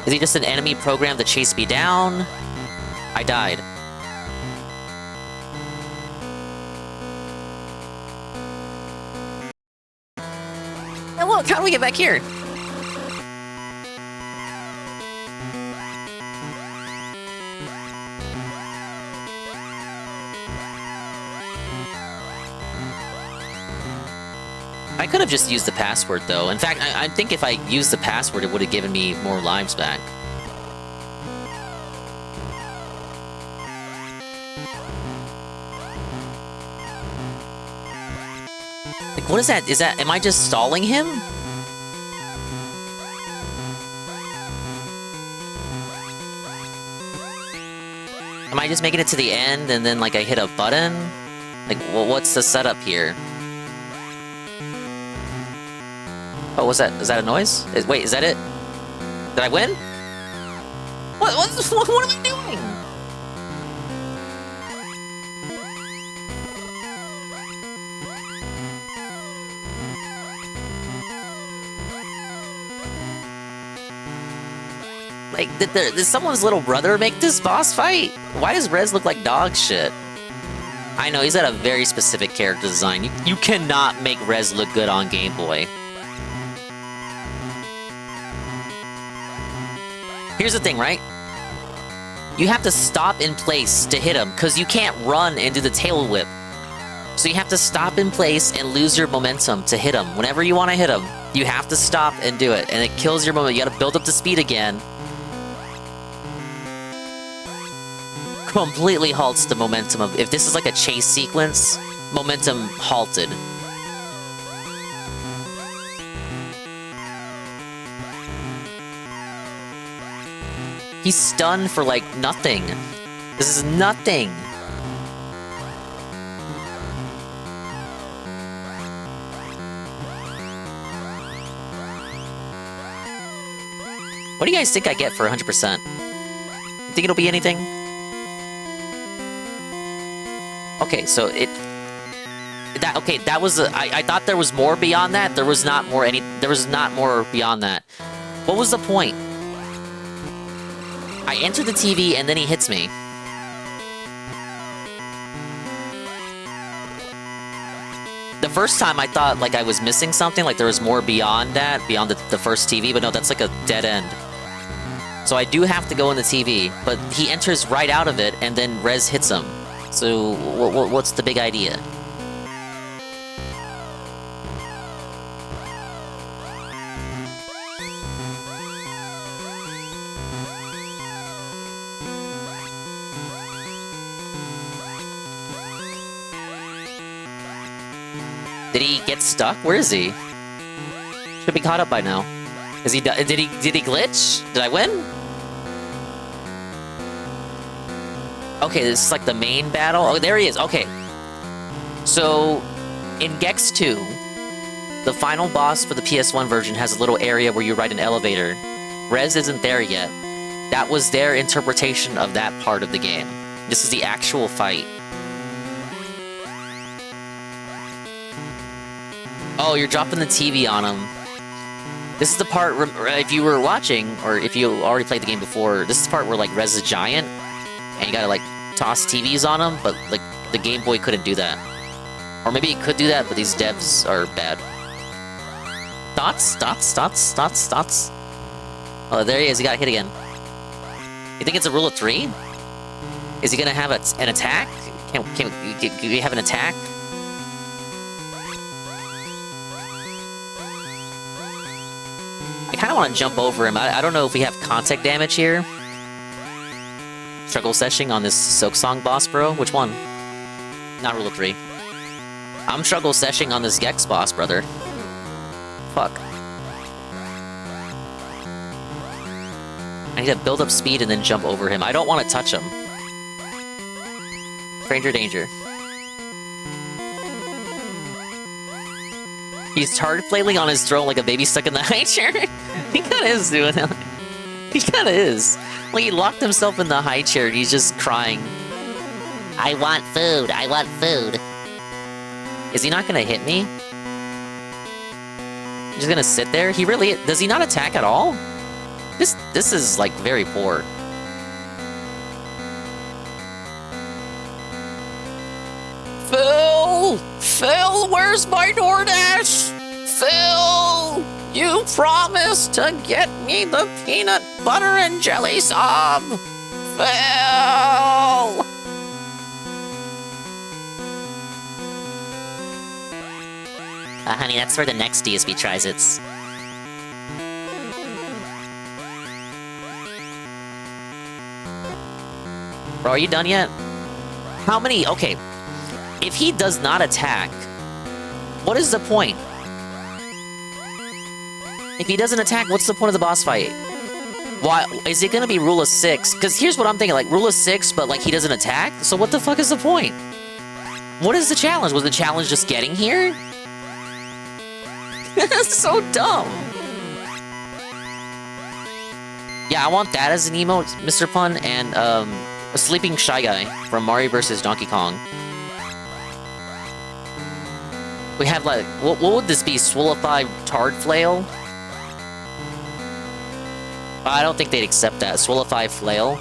Is he just an enemy programmed to chase me down? I died. Hey, look, how do we get back here? I could have just used the password, though. In fact, I think if I used the password, it would have given me more lives back. Like, what is that? Am I just stalling him? Am I just making it to the end and then, like, I hit a button? Like, what's the setup here? Oh, what's that? Is that a noise? Wait, is that it? Did I win? What am I doing? Like, did someone's little brother make this boss fight? Why does Rez look like dog shit? I know, he's got a very specific character design. You cannot make Rez look good on Game Boy. Here's the thing, right? You have to stop in place to hit him, because you can't run into the tail whip. So you have to stop in place and lose your momentum to hit him. Whenever you want to hit him, you have to stop and do it, and it kills your momentum. You gotta build up the speed again. Completely halts the momentum of... If this is like a chase sequence, momentum halted. He's stunned for like nothing. This is nothing. What do you guys think I get for 100%? Think it'll be anything? Okay, so that was I thought there was more beyond that. There was not more beyond that. What was the point? I enter the TV and then he hits me. The first time I thought like I was missing something, like there was more beyond that, beyond the first TV, but no, that's like a dead end. So I do have to go in the TV, but he enters right out of it and then Rez hits him. So what's the big idea? Did he get stuck? Where is he? Should be caught up by now. Is he? Did he glitch? Did I win? Okay, this is like the main battle. Oh, there he is. Okay. So, in Gex 2, the final boss for the PS1 version has a little area where you ride an elevator. Rez isn't there yet. That was their interpretation of that part of the game. This is the actual fight. Oh, you're dropping the TV on him. This is the part, if you were watching, or if you already played the game before, this is the part where, like, Rez is giant, and you gotta, like, toss TVs on him, but, like, the Game Boy couldn't do that. Or maybe it could do that, but these devs are bad. Thoughts? Oh, there he is. He got hit again. You think it's a rule of 3? Is he gonna have an attack? Can we have an attack? I kind of want to jump over him. I don't know if we have contact damage here. Struggle seshing on this Soak Song boss, bro. Which one? Not rule of 3. I'm struggle seshing on this Gex boss, brother. Fuck. I need to build up speed and then jump over him. I don't want to touch him. Stranger danger. He's hard flailing on his throne like a baby stuck in the high chair. He kind of is doing that. He kind of is. Like, he locked himself in the high chair and he's just crying. I want food. I want food. Is he not going to hit me? He's just going to sit there? He really... Does he not attack at all? This is, like, very poor. Phil! Phil, where's my DoorDash? Phil! You promised to get me the peanut butter and jelly sub! Phil! Honey, that's for the next DSP tries it. Bro, are you done yet? How many? Okay. If he does not attack, what is the point? If he doesn't attack, what's the point of the boss fight? Why is it gonna be rule of 6? Because here's what I'm thinking, like rule of 6, but like he doesn't attack? So what the fuck is the point? What is the challenge? Was the challenge just getting here? That's so dumb. Yeah, I want that as an emote, Mr. Pun, and a sleeping shy guy from Mario vs. Donkey Kong. We have like, what would this be? Swolify Tard Flail? I don't think they'd accept that. Swolify Flail?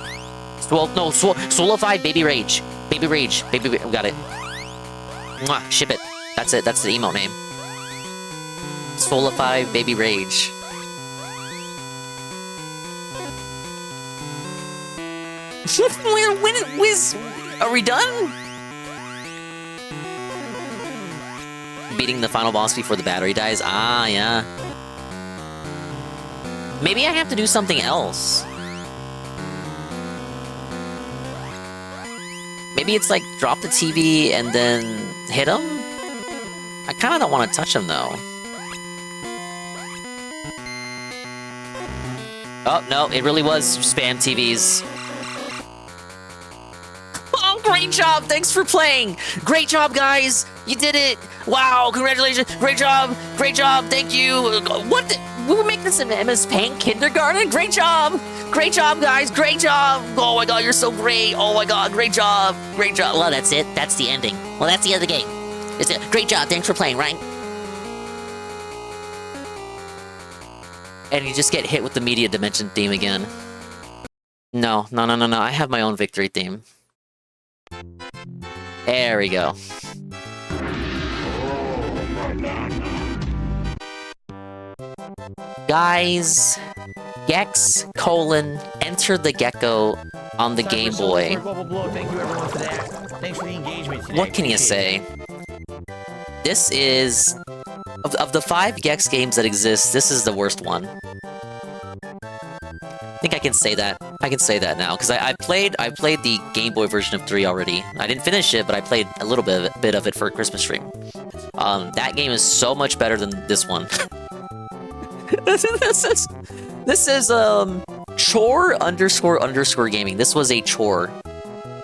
Swolify Baby Rage. Baby Rage. We got it. Mwah, ship it. That's it. That's the emote name. Soulify Baby Rage. Are we done? Beating the final boss before the battery dies. Ah, yeah. Maybe I have to do something else. Maybe it's like drop the TV and then hit him? I kind of don't want to touch him though. Oh, no, it really was spam TVs. Oh, great job! Thanks for playing! Great job, guys! You did it! Wow, congratulations! Great job! Great job! Thank you! What the? We would make this in MS Paint kindergarten? Great job! Great job, guys! Great job! Oh my god, you're so great! Oh my god, great job! Great job! Well, that's it. That's the ending. Well, that's the end of the game. It's a great job. Thanks for playing, right? And you just get hit with the media dimension theme again. No. I have my own victory theme. There we go. Guys, Gex, enter the Gecko on the Game Boy. Thank you everyone for that. Thanks for the engagement today. What can you say? This is... Of the 5 Gex games that exist, this is the worst one. I think I can say that. I can say that now, because I played the Game Boy version of 3 already. I didn't finish it, but I played a little bit of it for a Christmas stream. That game is so much better than this one. This is chore _ gaming. This was a chore.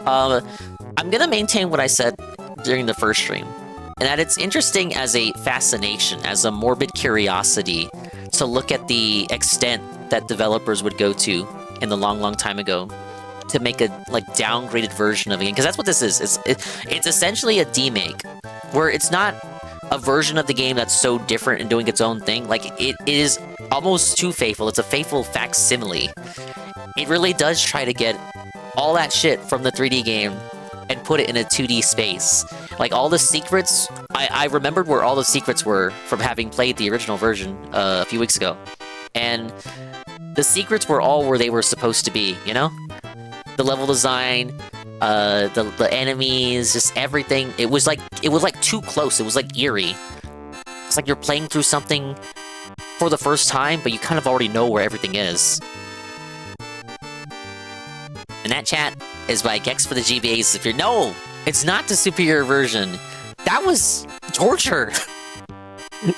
I'm gonna maintain what I said during the first stream, and that it's interesting as a fascination, as a morbid curiosity, to look at the extent that developers would go to in the long time ago to make a downgraded version of a game, because that's what this is. It's essentially a demake, where it's not a version of the game that's so different and doing its own thing. Like, it is almost too faithful. It's a faithful facsimile. It really does try to get all that shit from the 3D game and put it in a 2D space. Like, all the secrets, I remembered where all the secrets were from having played the original version a few weeks ago. And the secrets were all where they were supposed to be, you know? The level design, the enemies, just everything. It was like too close. It was like eerie. It's like you're playing through something for the first time, but you kind of already know where everything is. And that chat is by Gex for the GBAs. If you're no, it's not the superior version. That was torture.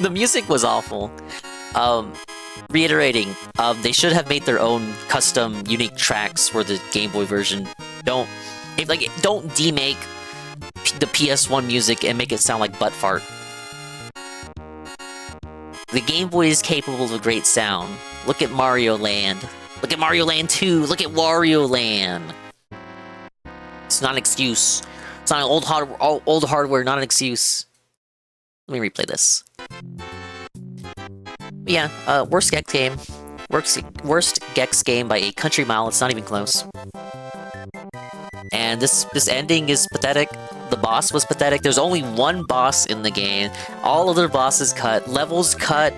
The music was awful. Reiterating, they should have made their own custom, unique tracks for the Game Boy version. Don't demake the PS1 music and make it sound like butt fart. The Game Boy is capable of a great sound. Look at Mario Land. Look at Mario Land 2. Look at Wario Land. It's not an excuse. It's not an old hardware, not an excuse. Let me replay this. But yeah, worst Gex game. Worst Gex game by a country mile. It's not even close. And this ending is pathetic. The boss was pathetic. There's only one boss in the game. All other bosses cut. Levels cut.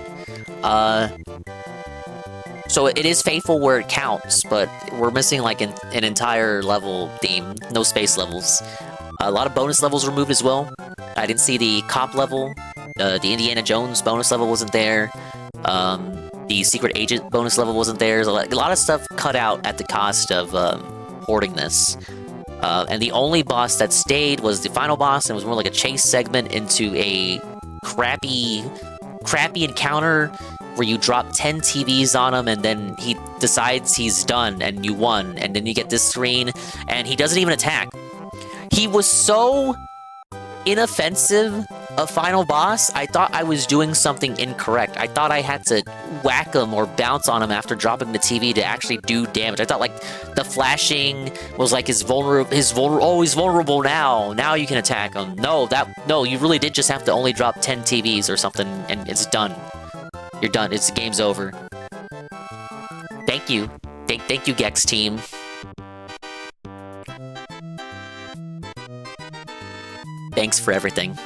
So it is faithful where it counts, but we're missing like an entire level theme. No space levels. A lot of bonus levels removed as well. I didn't see the cop level. The Indiana Jones bonus level wasn't there. The secret agent bonus level wasn't there. There's a lot of stuff cut out at the cost of porting this. And the only boss that stayed was the final boss, and it was more like a chase segment into a crappy encounter where you drop 10 TVs on him, and then he decides he's done, and you won, and then you get this screen, and he doesn't even attack. He was so inoffensive a final boss, I thought I was doing something incorrect. I thought I had to whack him or bounce on him after dropping the TV to actually do damage. I thought like the flashing was like he's vulnerable now. Now you can attack him. No, you really did just have to only drop 10 TVs or something, and it's done. You're done. The game's over. Thank you. Thank you, Gex team. Thanks for everything.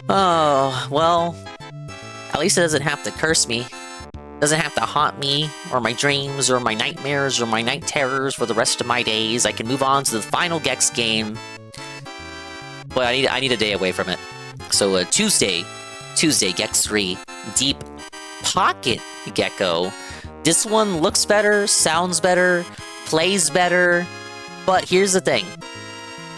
Oh, well, at least it doesn't have to curse me. Doesn't have to haunt me, or my dreams, or my nightmares, or my night terrors for the rest of my days. I can move on to the final Gex game. But I need a day away from it. So Tuesday, Gex 3, Deep Pocket Gecko. This one looks better, sounds better, plays better, but here's the thing.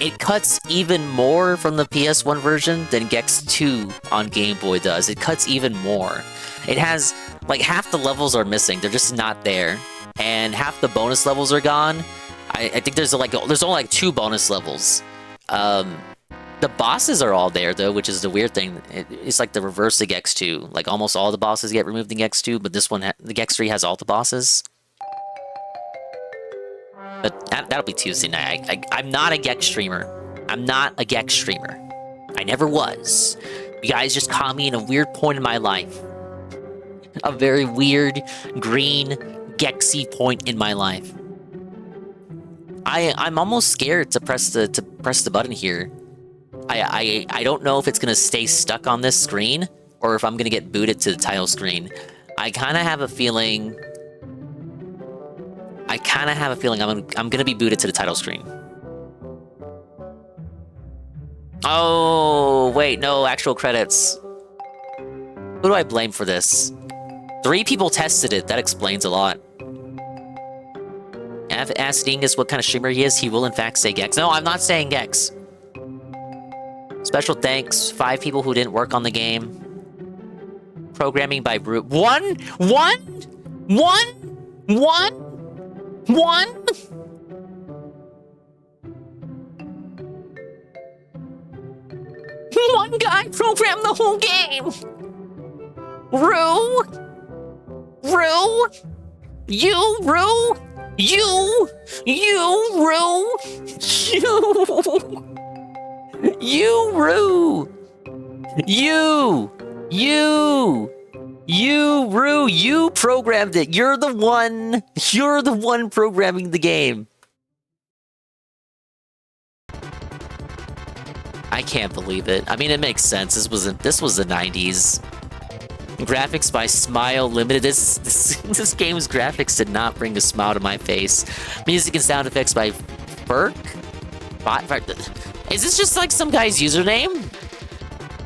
It cuts even more from the PS1 version than Gex 2 on Game Boy does. It cuts even more. It has, like, half the levels are missing. They're just not there. And half the bonus levels are gone. I think there's only like 2 bonus levels. The bosses are all there, though, which is the weird thing. It's like the reverse of Gex 2. Like, almost all the bosses get removed in Gex 2, but this one, the Gex 3 has all the bosses. But that'll be Tuesday night. I'm not a Gex streamer. I'm not a Gex streamer. I never was. You guys just caught me in a weird point in my life. A very weird, green, Gexy point in my life. I'm almost scared to press the button here. I don't know if it's gonna stay stuck on this screen or if I'm gonna get booted to the title screen. I kind of have a feeling I'm gonna be booted to the title screen. Oh wait, no actual credits. Who do I blame for this? 3 people tested it. That explains a lot. Ask Dingus what kind of streamer he is. He will in fact say Gex. No, I'm not saying Gex. Special thanks, 5 people who didn't work on the game. Programming by Brute. One guy programmed the whole game. Rue. You, Rue. You, Rue. You, Rue! You, Rue, you programmed it! You're the one programming the game! I can't believe it. I mean, it makes sense. This was the 90s. Graphics by Smile Limited. This game's graphics did not bring a smile to my face. Music and sound effects by Burke? Is this just like some guy's username?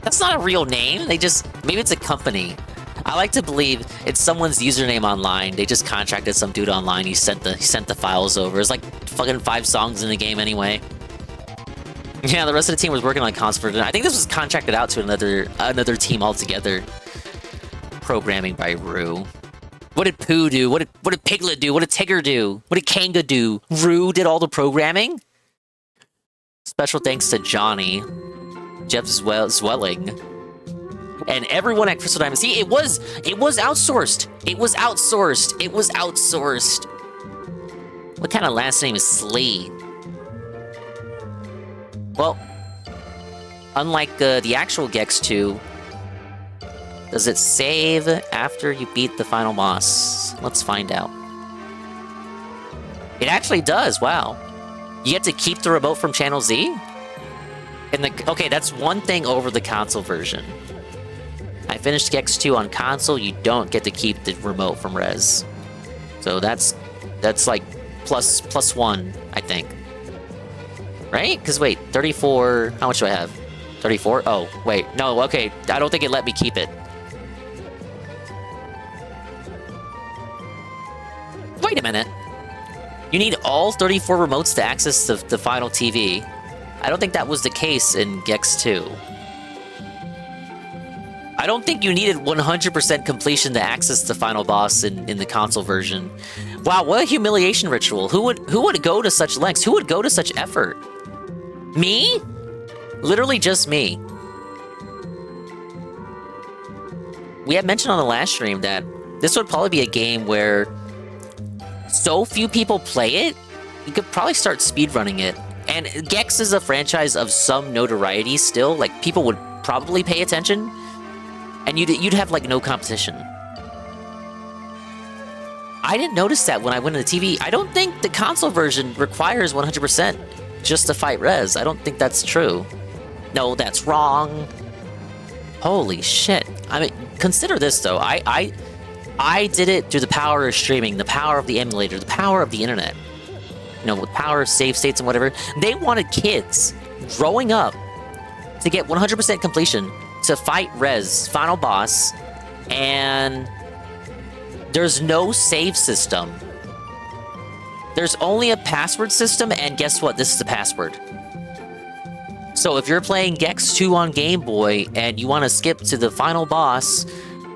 That's not a real name. Maybe it's a company. I like to believe it's someone's username online. They just contracted some dude online. He sent the files over. It's like fucking 5 songs in the game anyway. Yeah, the rest of the team was working on console. I think this was contracted out to another team altogether. Programming by Rue. What did Pooh do? What did Piglet do? What did Tigger do? What did Kanga do? Rue did all the programming? Special thanks to Johnny, Jeff Zwelling, and everyone at Crystal Diamond. See, it was outsourced. It was outsourced. What kind of last name is Slee? Well, unlike the actual Gex 2, does it save after you beat the final boss? Let's find out. It actually does. Wow. You get to keep the remote from Channel Z? Okay, that's one thing over the console version. I finished Gex 2 on console, you don't get to keep the remote from Rez. So that's like plus 1, I think. Right? Because wait, 34, how much do I have? 34? Oh, wait, no, okay, I don't think it let me keep it. Wait a minute. You need all 34 remotes to access the final TV. I don't think that was the case in Gex 2. I don't think you needed 100% completion to access the final boss in the console version. Wow, what a humiliation ritual. Who would go to such lengths? Who would go to such effort? Me? Literally just me. We had mentioned on the last stream that this would probably be a game where so few people play it, you could probably start speedrunning it. And Gex is a franchise of some notoriety still. Like, people would probably pay attention, and you'd have, like, no competition. I didn't notice that when I went to the TV. I don't think the console version requires 100%. just to fight Rez. I don't think that's true. No, that's wrong. Holy shit. I mean, consider this though. I did it through the power of streaming, the power of the emulator, the power of the internet. You know, with power of save states and whatever. They wanted kids growing up to get 100% completion to fight Rez, final boss, and there's no save system. There's only a password system, and guess what? This is the password. So if you're playing Gex 2 on Game Boy and you want to skip to the final boss,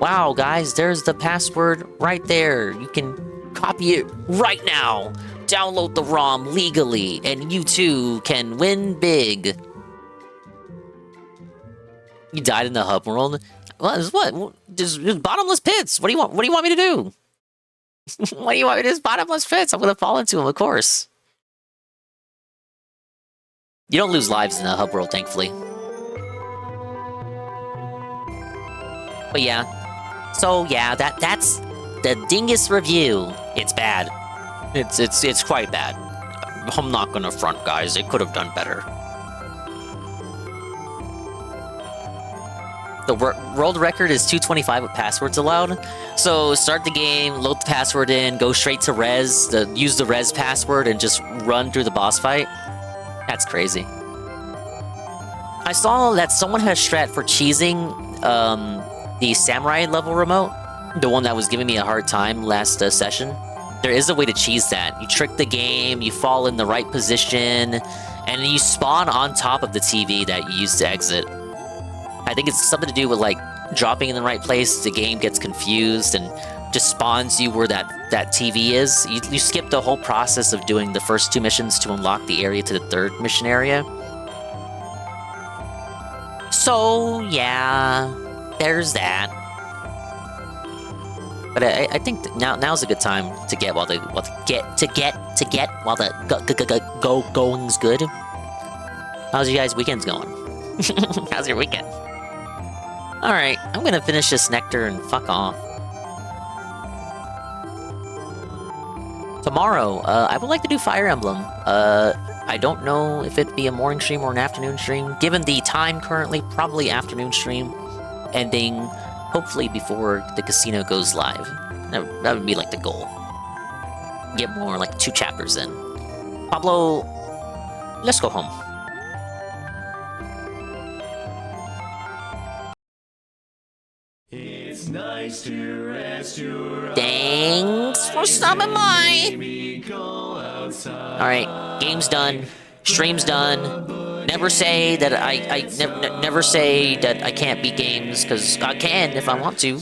wow, guys, there's the password right there. You can copy it right now. Download the ROM legally, and you too can win big. You died in the hub world? What? Just bottomless pits. What do you want? What do you want me to do? What do you want me to do? Just bottomless pits. I'm gonna fall into them, of course. You don't lose lives in the hub world, thankfully. But yeah. So yeah, that's the Dingus review. It's bad. It's quite bad. I'm not gonna front, guys. They could have done better. The world record is 225 with passwords allowed. So start the game, load the password in, go straight to Rez, use the Rez password, and just run through the boss fight. That's crazy. I saw that someone had a strat for cheesing the samurai level remote, the one that was giving me a hard time last session. There is a way to cheese that. You trick the game, you fall in the right position, and you spawn on top of the TV that you used to exit. I think it's something to do with like dropping in the right place, the game gets confused and just spawns you where that TV is. You skip the whole process of doing the first 2 missions to unlock the area to the 3rd mission area. So yeah, there's that. But I think now's a good time to get while the going's good. How's you guys' weekends going? How's your weekend? All right, I'm gonna finish this nectar and fuck off. Tomorrow, I would like to do Fire Emblem. I don't know if it'd be a morning stream or an afternoon stream. Given the time currently, probably afternoon stream, ending hopefully before the casino goes live. That would be like the goal. Get more like 2 chapters in. Pablo, let's go home. It's nice to rest your Thanks for stopping by. Alright, game's done. Stream's done. Never say that never say that I can't beat games, because I can if I want to.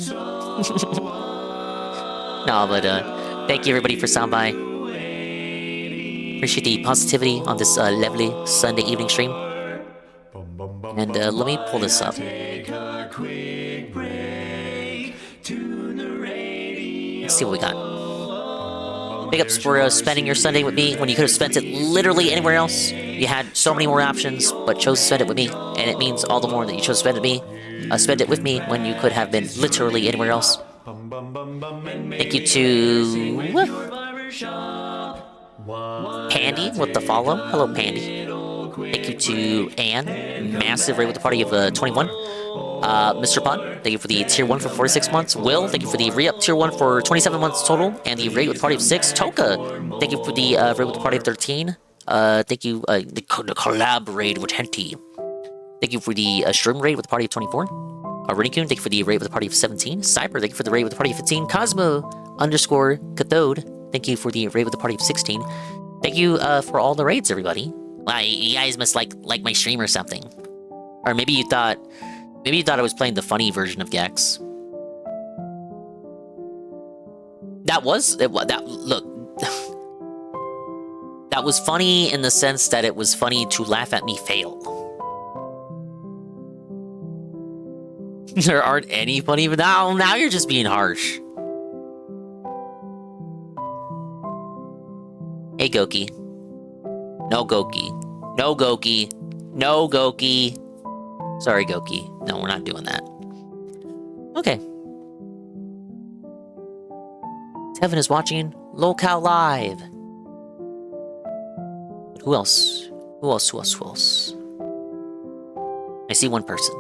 No, but thank you everybody for stopping by. Appreciate the positivity on this lovely Sunday evening stream. And let me pull this up. Let's see what we got. Big ups for spending your Sunday with me when you could have spent it literally anywhere else. You had so many more options, but chose to spend it with me, and it means all the more that you chose to spend it with me when you could have been literally anywhere else. Thank you to Pandy with the follow. Hello, Pandy. Thank you to Anne, massive raid with the party of 21. Mr. Pun, thank you for the tier 1 for 46 months. Will, thank you for the re-up tier 1 for 27 months total, and the raid with the party of 6. Toka, thank you for the raid with the party of 13. Thank you, the collab raid with Henty. Thank you for the stream raid with the party of 24. Renikun, thank you for the raid with the party of 17. Cyber, thank you for the raid with the party of 15. Cosmo_Cathode, thank you for the raid with the party of 16. Thank you for all the raids, everybody. You guys must like my stream or something. Or maybe you thought I was playing the funny version of Gex. That was funny in the sense that it was funny to laugh at me fail. There aren't any funny, but now you're just being harsh. Hey, Goki. No, Goki. No, Goki. No, Goki. Sorry, Goki. No, we're not doing that. Okay. Tevin is watching Locale Live. Who else Who else? Who else? Who else? I see one person.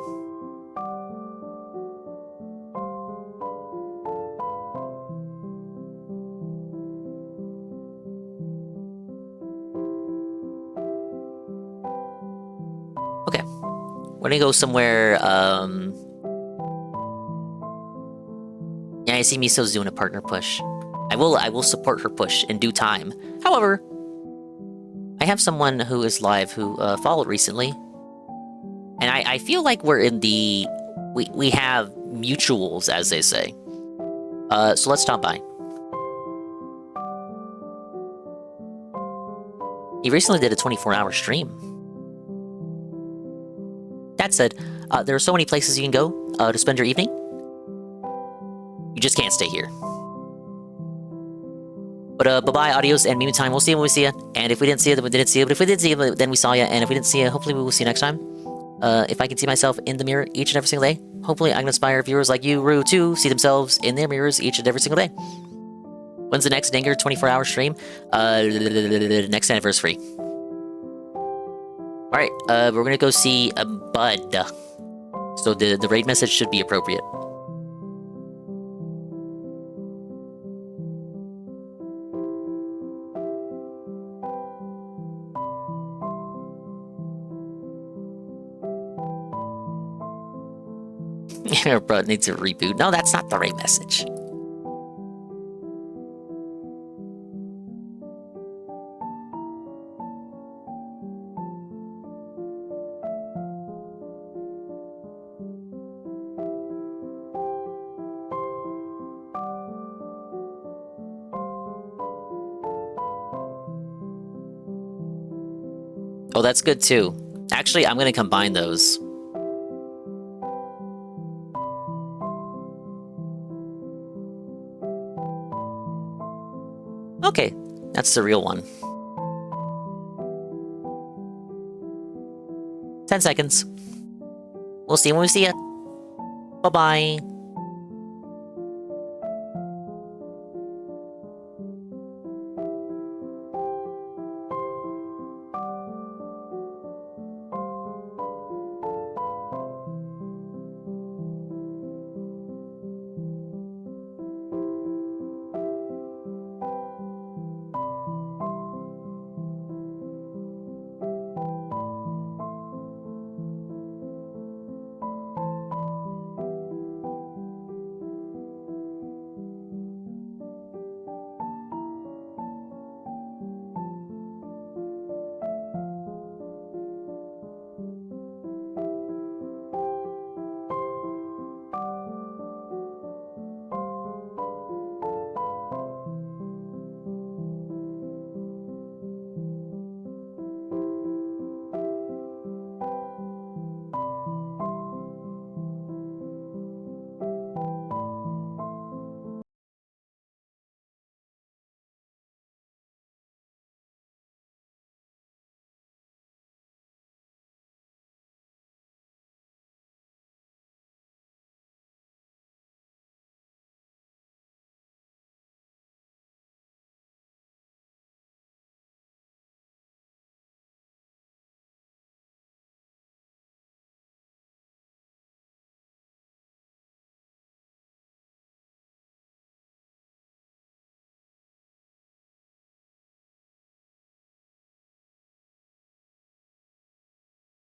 Okay. We're gonna go somewhere, yeah, I see Miso's doing a partner push. I will support her push in due time. However, I have someone who is live who followed recently. And I feel like we're in the... We have mutuals, as they say. So let's stop by. He recently did a 24-hour stream. That said, there are so many places you can go to spend your evening. You just can't stay here. But bye-bye, adios, and meantime, we'll see you when we see you. And if we didn't see you, then we didn't see you. But if we did see you, then we saw you. And if we didn't see you, hopefully we will see you next time. If I can see myself in the mirror each and every single day, hopefully I can inspire viewers like you, Rue, to see themselves in their mirrors each and every single day. When's the next Dinger 24-hour stream? Next anniversary. Alright, we're gonna go see a Bud. So the raid message should be appropriate. Bro, it needs a reboot. No, that's not the right message. Oh, that's good too. Actually, I'm gonna combine those. Okay, that's the real one. 10 seconds. We'll see you when we see you. Bye-bye.